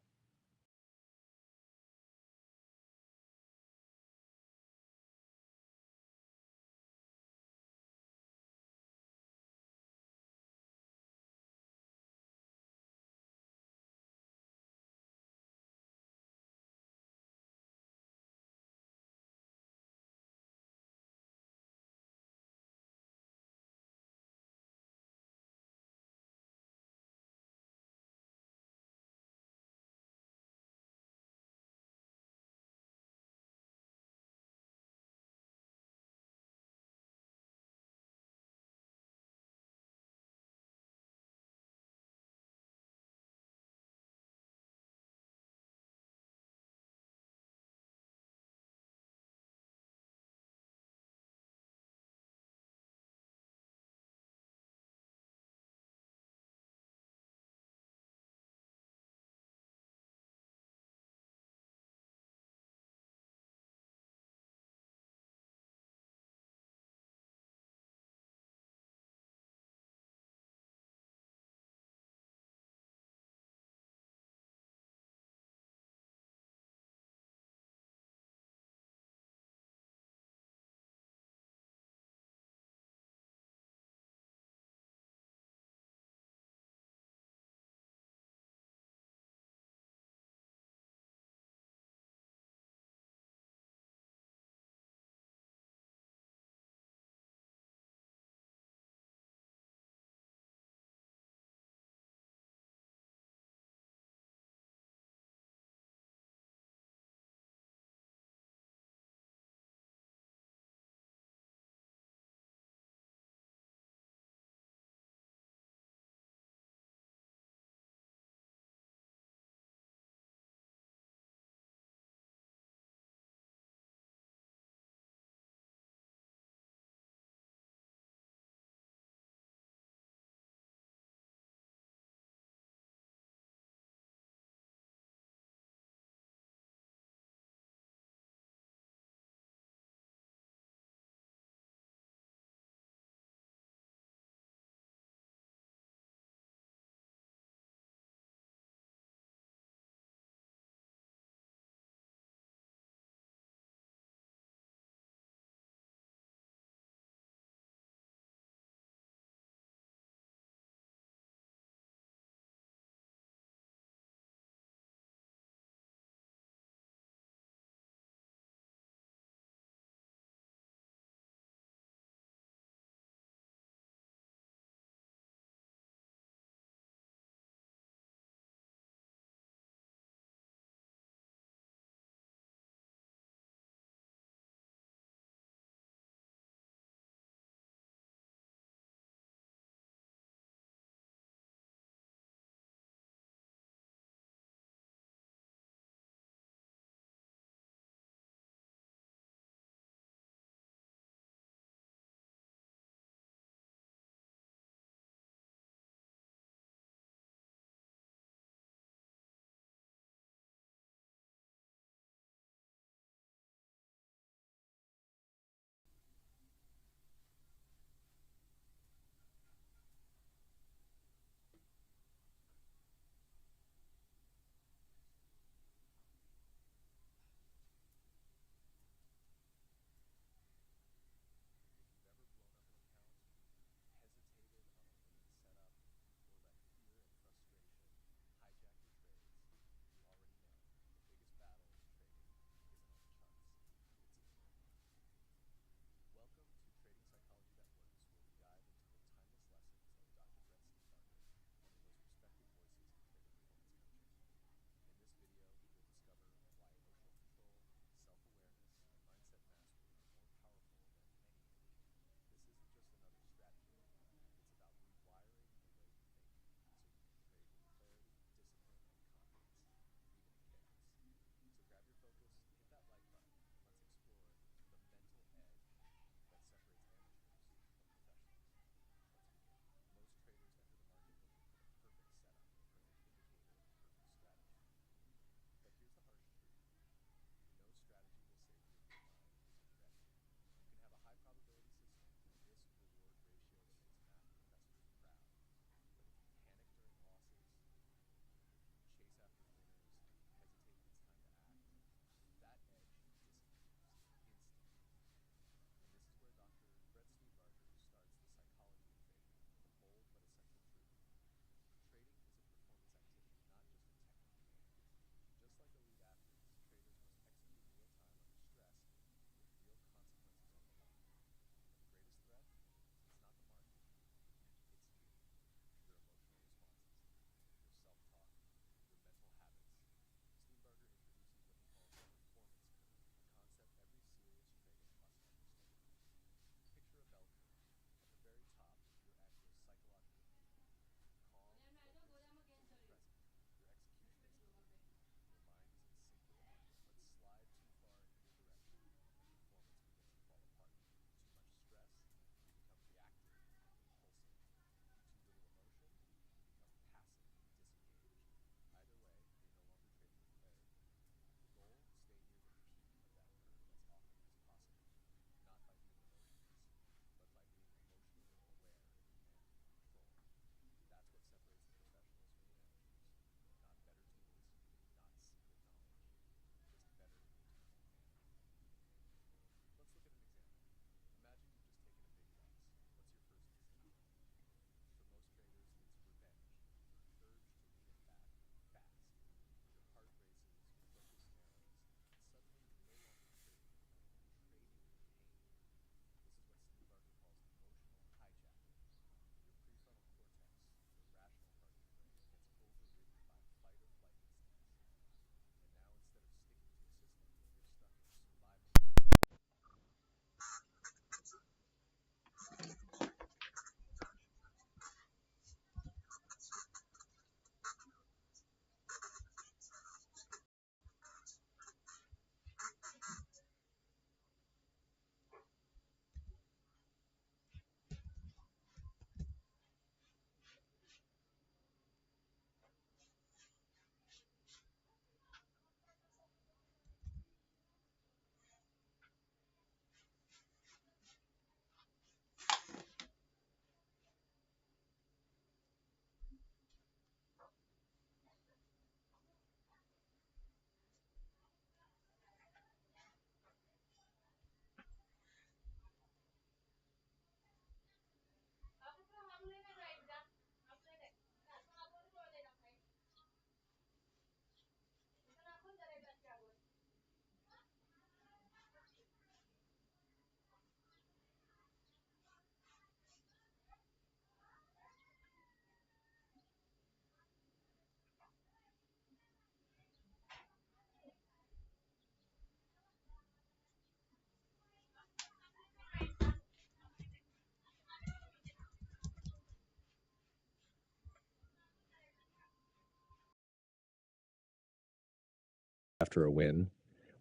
after a win,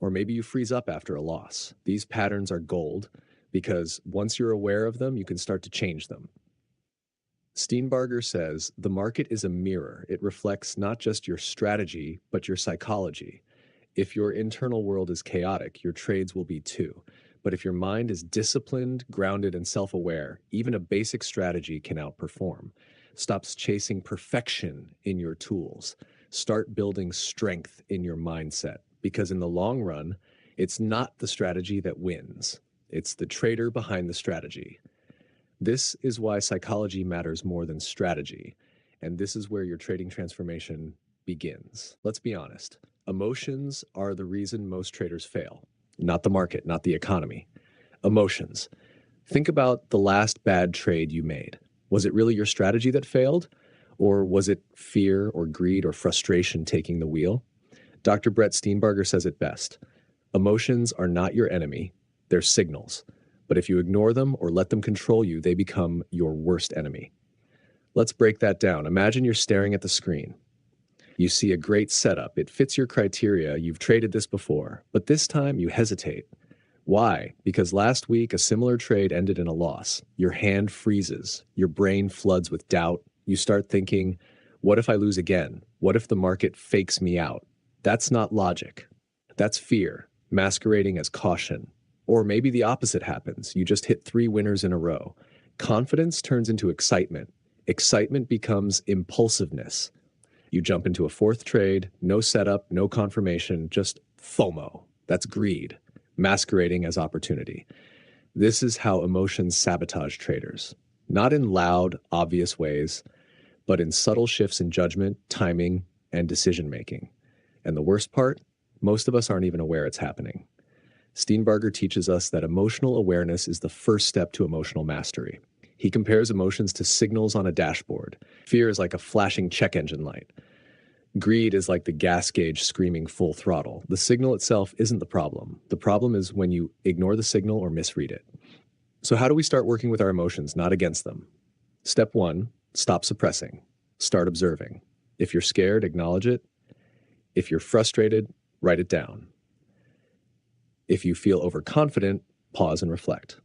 or maybe you freeze up after a loss. These patterns are gold because once you're aware of them, you can start to change them. Steenbarger says, the market is a mirror. It reflects not just your strategy, but your psychology. If your internal world is chaotic, your trades will be too. But if your mind is disciplined, grounded, and self-aware, even a basic strategy can outperform. Stop chasing perfection in your tools. Start building strength in your mindset. Because in the long run, it's not the strategy that wins. It's the trader behind the strategy. This is why psychology matters more than strategy. And this is where your trading transformation begins. Let's be honest. Emotions are the reason most traders fail. Not the market, not the economy. Emotions. Think about the last bad trade you made. Was it really your strategy that failed? Or was it fear or greed or frustration taking the wheel? Dr. Brett Steenbarger says it best. Emotions are not your enemy. They're signals. But if you ignore them or let them control you, they become your worst enemy. Let's break that down. Imagine you're staring at the screen. You see a great setup. It fits your criteria. You've traded this before. But this time you hesitate. Why? Because last week a similar trade ended in a loss. Your hand freezes. Your brain floods with doubt. You start thinking, what if I lose again? What if the market fakes me out? That's not logic. That's fear, masquerading as caution. Or maybe the opposite happens. You just hit 3 winners in a row. Confidence turns into excitement. Excitement becomes impulsiveness. You jump into a 4th trade, no setup, no confirmation, just FOMO. That's greed, masquerading as opportunity. This is how emotions sabotage traders. Not in loud, obvious ways, but in subtle shifts in judgment, timing, and decision-making. And the worst part, most of us aren't even aware it's happening. Steenbarger teaches us that emotional awareness is the first step to emotional mastery. He compares emotions to signals on a dashboard. Fear is like a flashing check engine light. Greed is like the gas gauge screaming full throttle. The signal itself isn't the problem. The problem is when you ignore the signal or misread it. So how do we start working with our emotions, not against them? Step 1, stop suppressing. Start observing. If you're scared, acknowledge it. If you're frustrated, write it down. If you feel overconfident, pause and reflect.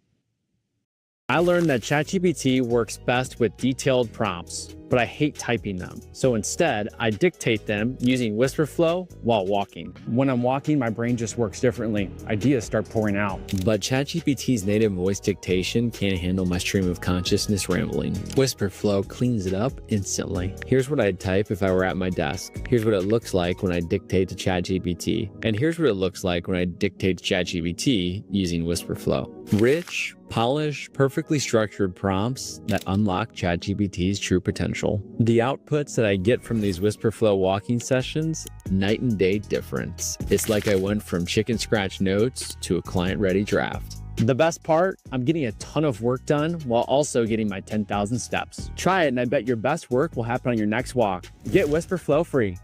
I learned that ChatGPT works best with detailed prompts, but I hate typing them. So instead, I dictate them using Whisperflow while walking. When I'm walking, my brain just works differently. Ideas start pouring out. But ChatGPT's native voice dictation can't handle my stream of consciousness rambling. Whisperflow cleans it up instantly. Here's what I'd type if I were at my desk. Here's what it looks like when I dictate to ChatGPT. And here's what it looks like when I dictate to ChatGPT using Whisperflow. Rich, polished, perfectly structured prompts that unlock ChatGPT's true potential. The outputs that I get from these Whisperflow walking sessions, night and day difference. It's like I went from chicken scratch notes to a client-ready draft. The best part, I'm getting a ton of work done while also getting my 10,000 steps. Try it and I bet your best work will happen on your next walk. Get Whisperflow free.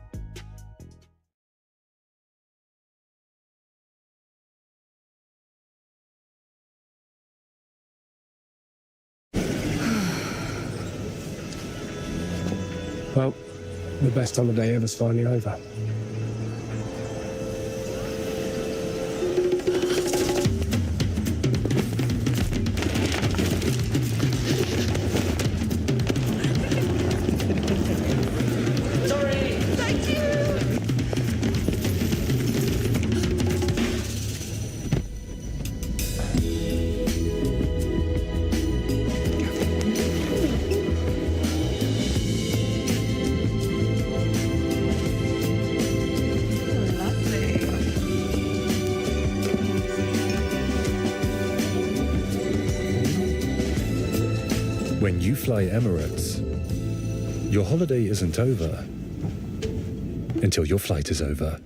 Well, the best holiday ever's finally over. When you fly Emirates, your holiday isn't over until your flight is over.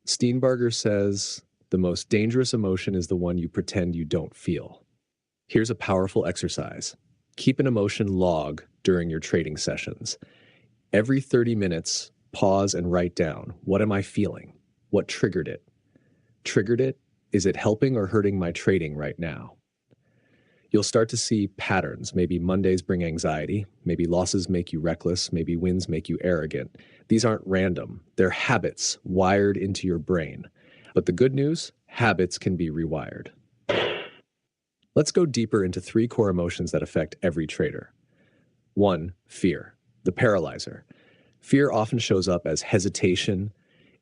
Steenbarger says, the most dangerous emotion is the one you pretend you don't feel. Here's a powerful exercise. Keep an emotion log during your trading sessions. Every 30 minutes, pause and write down, what am I feeling? What triggered it? Triggered it? Is it helping or hurting my trading right now? You'll start to see patterns. Maybe Mondays bring anxiety. Maybe losses make you reckless. Maybe wins make you arrogant. These aren't random. They're habits wired into your brain. But the good news, habits can be rewired. Let's go deeper into 3 core emotions that affect every trader. 1, fear, the paralyzer. Fear often shows up as hesitation,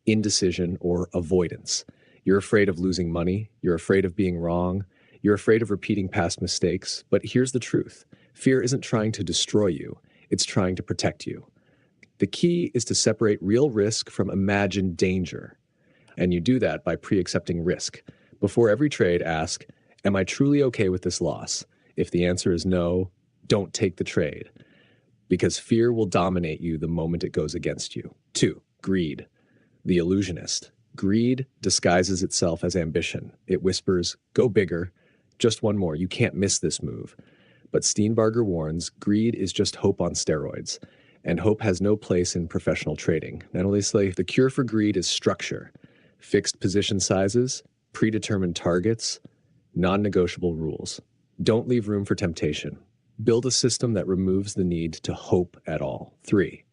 indecision, or avoidance. You're afraid of losing money. You're afraid of being wrong. You're afraid of repeating past mistakes. But here's the truth. Fear isn't trying to destroy you. It's trying to protect you. The key is to separate real risk from imagined danger. And you do that by pre-accepting risk. Before every trade, ask, am I truly okay with this loss? If the answer is no, don't take the trade. Because fear will dominate you the moment it goes against you. 2, greed, the illusionist. Greed disguises itself as ambition. It whispers, go bigger, just one more, you can't miss this move. But Steenbarger warns, greed is just hope on steroids, and hope has no place in professional trading. Not only so, the cure for greed is structure, fixed position sizes, predetermined targets, non-negotiable rules. Don't leave room for temptation. Build a system that removes the need to hope at all. 3,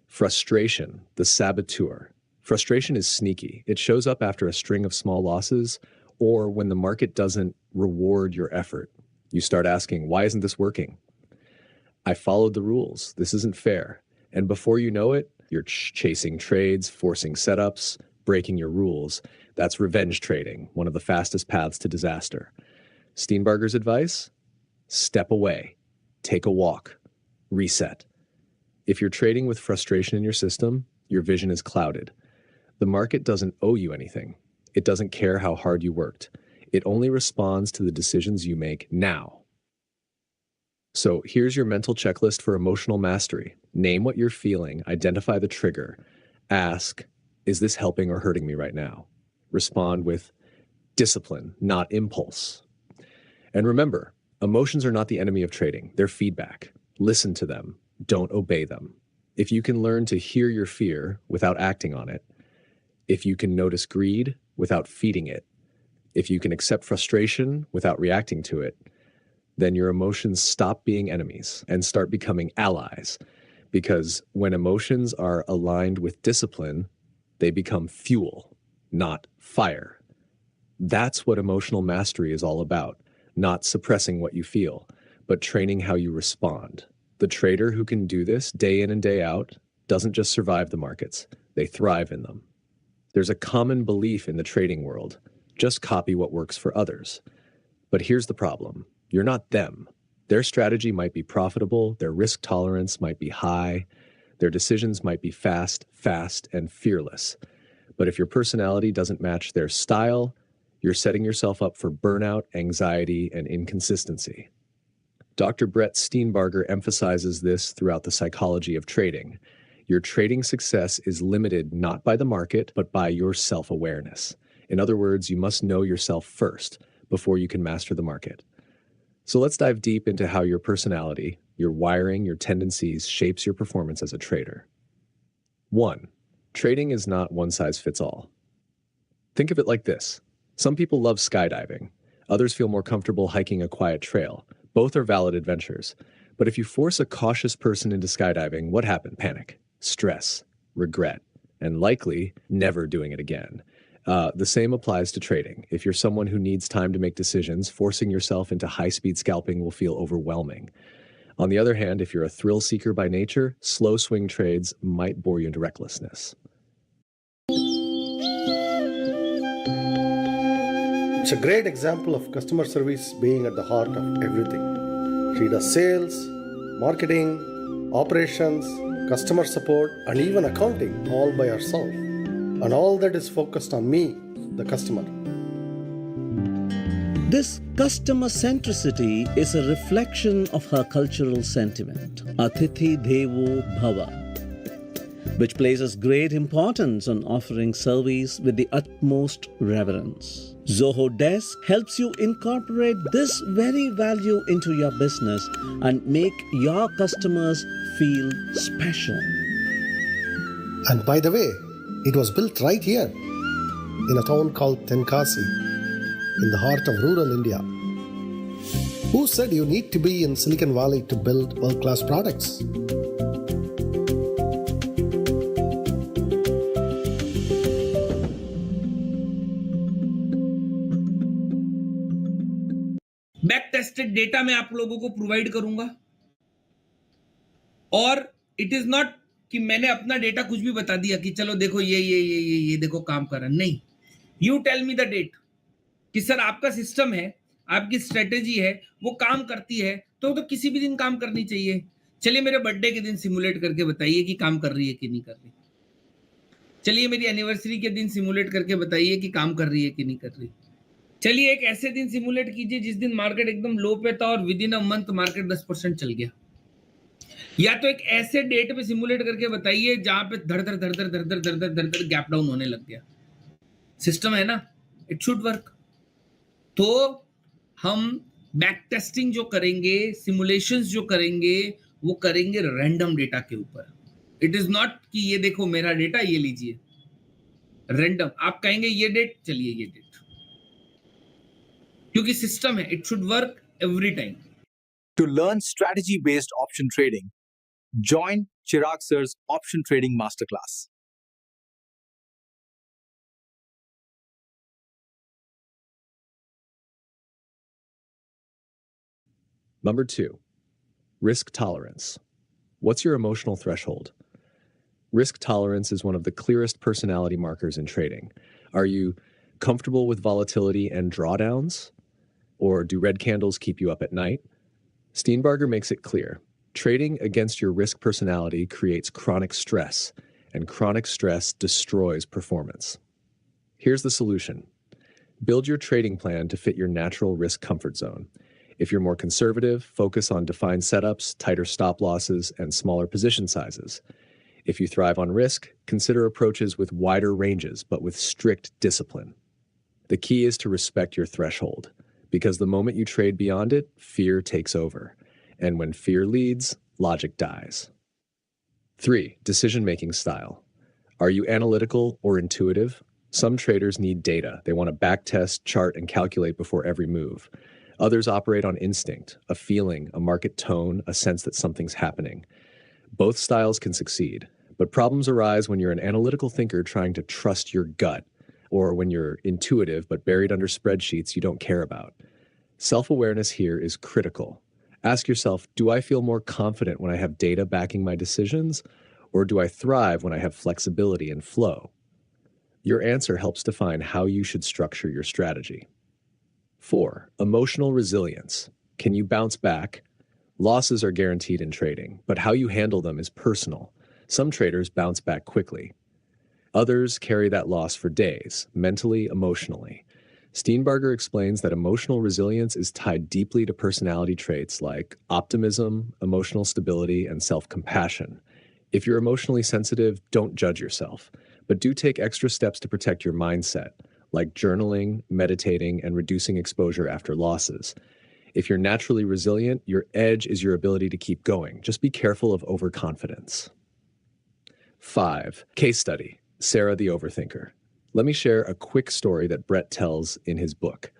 frustration, the saboteur. Frustration is sneaky. It shows up after a string of small losses or when the market doesn't reward your effort. You start asking, why isn't this working? I followed the rules. This isn't fair. And before you know it, you're chasing trades, forcing setups, breaking your rules. That's revenge trading, one of the fastest paths to disaster. Steenbarger's advice? Step away. Take a walk. Reset. If you're trading with frustration in your system, your vision is clouded. The market doesn't owe you anything. It doesn't care how hard you worked. It only responds to the decisions you make now. So here's your mental checklist for emotional mastery. Name what you're feeling, identify the trigger. Ask, is this helping or hurting me right now? Respond with discipline, not impulse. And remember, emotions are not the enemy of trading. They're feedback. Listen to them. Don't obey them. If you can learn to hear your fear without acting on it, if you can notice greed without feeding it, if you can accept frustration without reacting to it, then your emotions stop being enemies and start becoming allies. Because when emotions are aligned with discipline, they become fuel, not fire. That's what emotional mastery is all about, not suppressing what you feel, but training how you respond. The trader who can do this day in and day out doesn't just survive the markets, they thrive in them. There's a common belief in the trading world, just copy what works for others. But here's the problem. You're not them. Their strategy might be profitable, their risk tolerance might be high, their decisions might be fast, and fearless. But if your personality doesn't match their style, you're setting yourself up for burnout, anxiety, and inconsistency. Dr. Brett Steenbarger emphasizes this throughout The Psychology of Trading. Your trading success is limited not by the market, but by your self-awareness. In other words, you must know yourself first before you can master the market. So let's dive deep into how your personality, your wiring, your tendencies shapes your performance as a trader. 1. Trading is not one size fits all. Think of it like this. Some people love skydiving. Others feel more comfortable hiking a quiet trail. Both are valid adventures. But if you force a cautious person into skydiving, what happened? Panic, stress, regret, and likely never doing it again. The same applies to trading. If you're someone who needs time to make decisions, forcing yourself into high-speed scalping will feel overwhelming. On the other hand, if you're a thrill seeker by nature, slow swing trades might bore you into recklessness. It's a great example of customer service being at the heart of everything. She does sales, marketing, operations, customer support, and even accounting all by herself. And all that is focused on me, the customer. This customer centricity is a reflection of her cultural sentiment, Atithi Devo Bhava, which places great importance on offering service with the utmost reverence. Zoho Desk helps you incorporate this very value into your business and make your customers feel special. And by the way, it was built right here in a town called Tenkasi, in the heart of rural India. Who said you need to be in Silicon Valley to build world-class products? Back tested data मैं आप लोगों को provide करूंगा, और it is not कि मैंने अपना data कुछ भी बता दिया कि चलो देखो ये देखो काम कर रहा है। नहीं, you tell me the date कि सर आपका सिस्टम है, आपकी स्ट्रेटेजी है, वो काम करती है तो किसी भी दिन काम करनी चाहिए। चलिए मेरे बर्थडे के दिन सिमुलेट करके बताइए कि काम कर रही है कि नहीं कर रही। चलिए मेरी एनिवर्सरी के दिन सिमुलेट करके बताइए कि काम कर रही है कि नहीं कर रही। चलिए एक ऐसे दिन सिमुलेट कीजिए जिस दिन मार्केट एकदम लो पे था और with in a month market 10% चल गया। या तो एक ऐसे डेट पे सिमुलेट करके बताइए जहां पे धड़ धड़ गैप डाउन होने लग गया। सिस्टम है ना, इट शुड वर्क। तो हम बैक टेस्टिंग जो करेंगे, सिमुलेशंस जो करेंगे, वो करेंगे रैंडम डेटा के ऊपर। इट इज नॉट कि ये देखो मेरा डेटा, ये लीजिए, रैंडम। आप कहेंगे ये डेट, चलिए ये डेट, क्योंकि सिस्टम है, it should work every time. To learn strategy-based option trading, join Chirag Sir's Option Trading Masterclass. Number 2, risk tolerance. What's your emotional threshold? Risk tolerance is one of the clearest personality markers in trading. Are you comfortable with volatility and drawdowns? Or do red candles keep you up at night? Steenbarger makes it clear. Trading against your risk personality creates chronic stress, and chronic stress destroys performance. Here's the solution. Build your trading plan to fit your natural risk comfort zone. If you're more conservative, focus on defined setups, tighter stop losses, and smaller position sizes. If you thrive on risk, consider approaches with wider ranges, but with strict discipline. The key is to respect your threshold, because the moment you trade beyond it, fear takes over. And when fear leads, logic dies. 3, decision-making style. Are you analytical or intuitive? Some traders need data. They want to backtest, chart, and calculate before every move. Others operate on instinct, a feeling, a market tone, a sense that something's happening. Both styles can succeed, but problems arise when you're an analytical thinker trying to trust your gut, or when you're intuitive but buried under spreadsheets you don't care about. Self-awareness here is critical. Ask yourself, do I feel more confident when I have data backing my decisions, or do I thrive when I have flexibility and flow? Your answer helps define how you should structure your strategy. 4, emotional resilience. Can you bounce back? Losses are guaranteed in trading, but how you handle them is personal. Some traders bounce back quickly. Others carry that loss for days, mentally, emotionally. Steenbarger explains that emotional resilience is tied deeply to personality traits like optimism, emotional stability, and self-compassion. If you're emotionally sensitive, don't judge yourself, but do take extra steps to protect your mindset, like journaling, meditating, and reducing exposure after losses. If you're naturally resilient, your edge is your ability to keep going. Just be careful of overconfidence. 5, case study. Sarah the Overthinker. Let me share a quick story that Brett tells in his book.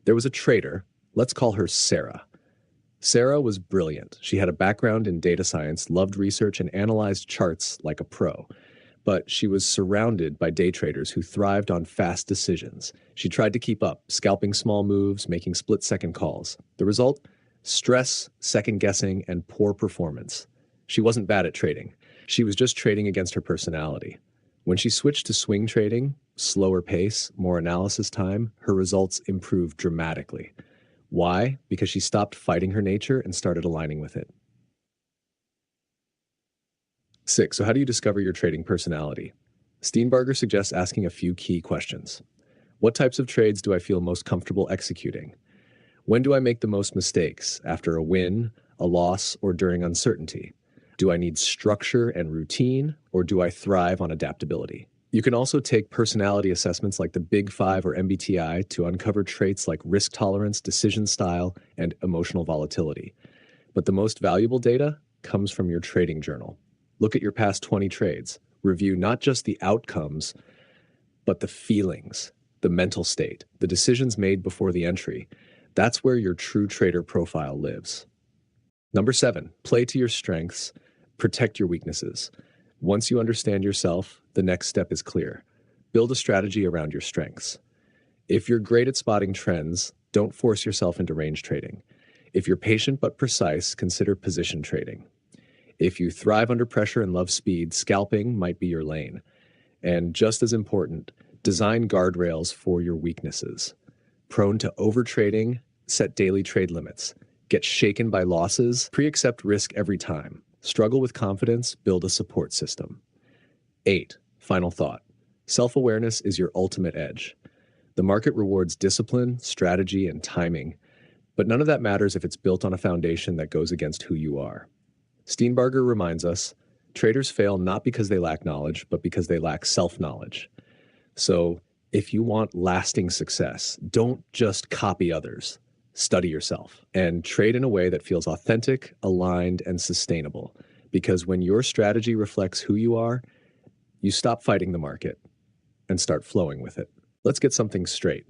There was a trader, let's call her Sarah. Sarah was brilliant. She had a background in data science, loved research, and analyzed charts like a pro. But she was surrounded by day traders who thrived on fast decisions. She tried to keep up, scalping small moves, making split-second calls. The result? Stress, second-guessing, and poor performance. She wasn't bad at trading. She was just trading against her personality. When she switched to swing trading, slower pace, more analysis time, her results improved dramatically. Why? Because she stopped fighting her nature and started aligning with it. 6, so how do you discover your trading personality? Steenbarger suggests asking a few key questions. What types of trades do I feel most comfortable executing? When do I make the most mistakes? After a win, a loss, or during uncertainty? Do I need structure and routine, or do I thrive on adaptability? You can also take personality assessments like the Big 5 or MBTI to uncover traits like risk tolerance, decision style, and emotional volatility. But the most valuable data comes from your trading journal. Look at your past 20 trades. Review not just the outcomes, but the feelings, the mental state, the decisions made before the entry. That's where your true trader profile lives. Number 7, play to your strengths, protect your weaknesses. Once you understand yourself, the next step is clear. Build a strategy around your strengths. If you're great at spotting trends, don't force yourself into range trading. If you're patient but precise, consider position trading. If you thrive under pressure and love speed, scalping might be your lane. And just as important, design guardrails for your weaknesses. Prone to overtrading, set daily trade limits. Get shaken by losses, pre-accept risk every time. Struggle with confidence, build a support system. 8, final thought. Self-awareness is your ultimate edge. The market rewards discipline, strategy, and timing, but none of that matters if it's built on a foundation that goes against who you are. Steenbarger reminds us, traders fail not because they lack knowledge, but because they lack self-knowledge. So if you want lasting success, don't just copy others. Study yourself and trade in a way that feels authentic, aligned, and sustainable. Because when your strategy reflects who you are, you stop fighting the market and start flowing with it. Let's get something straight.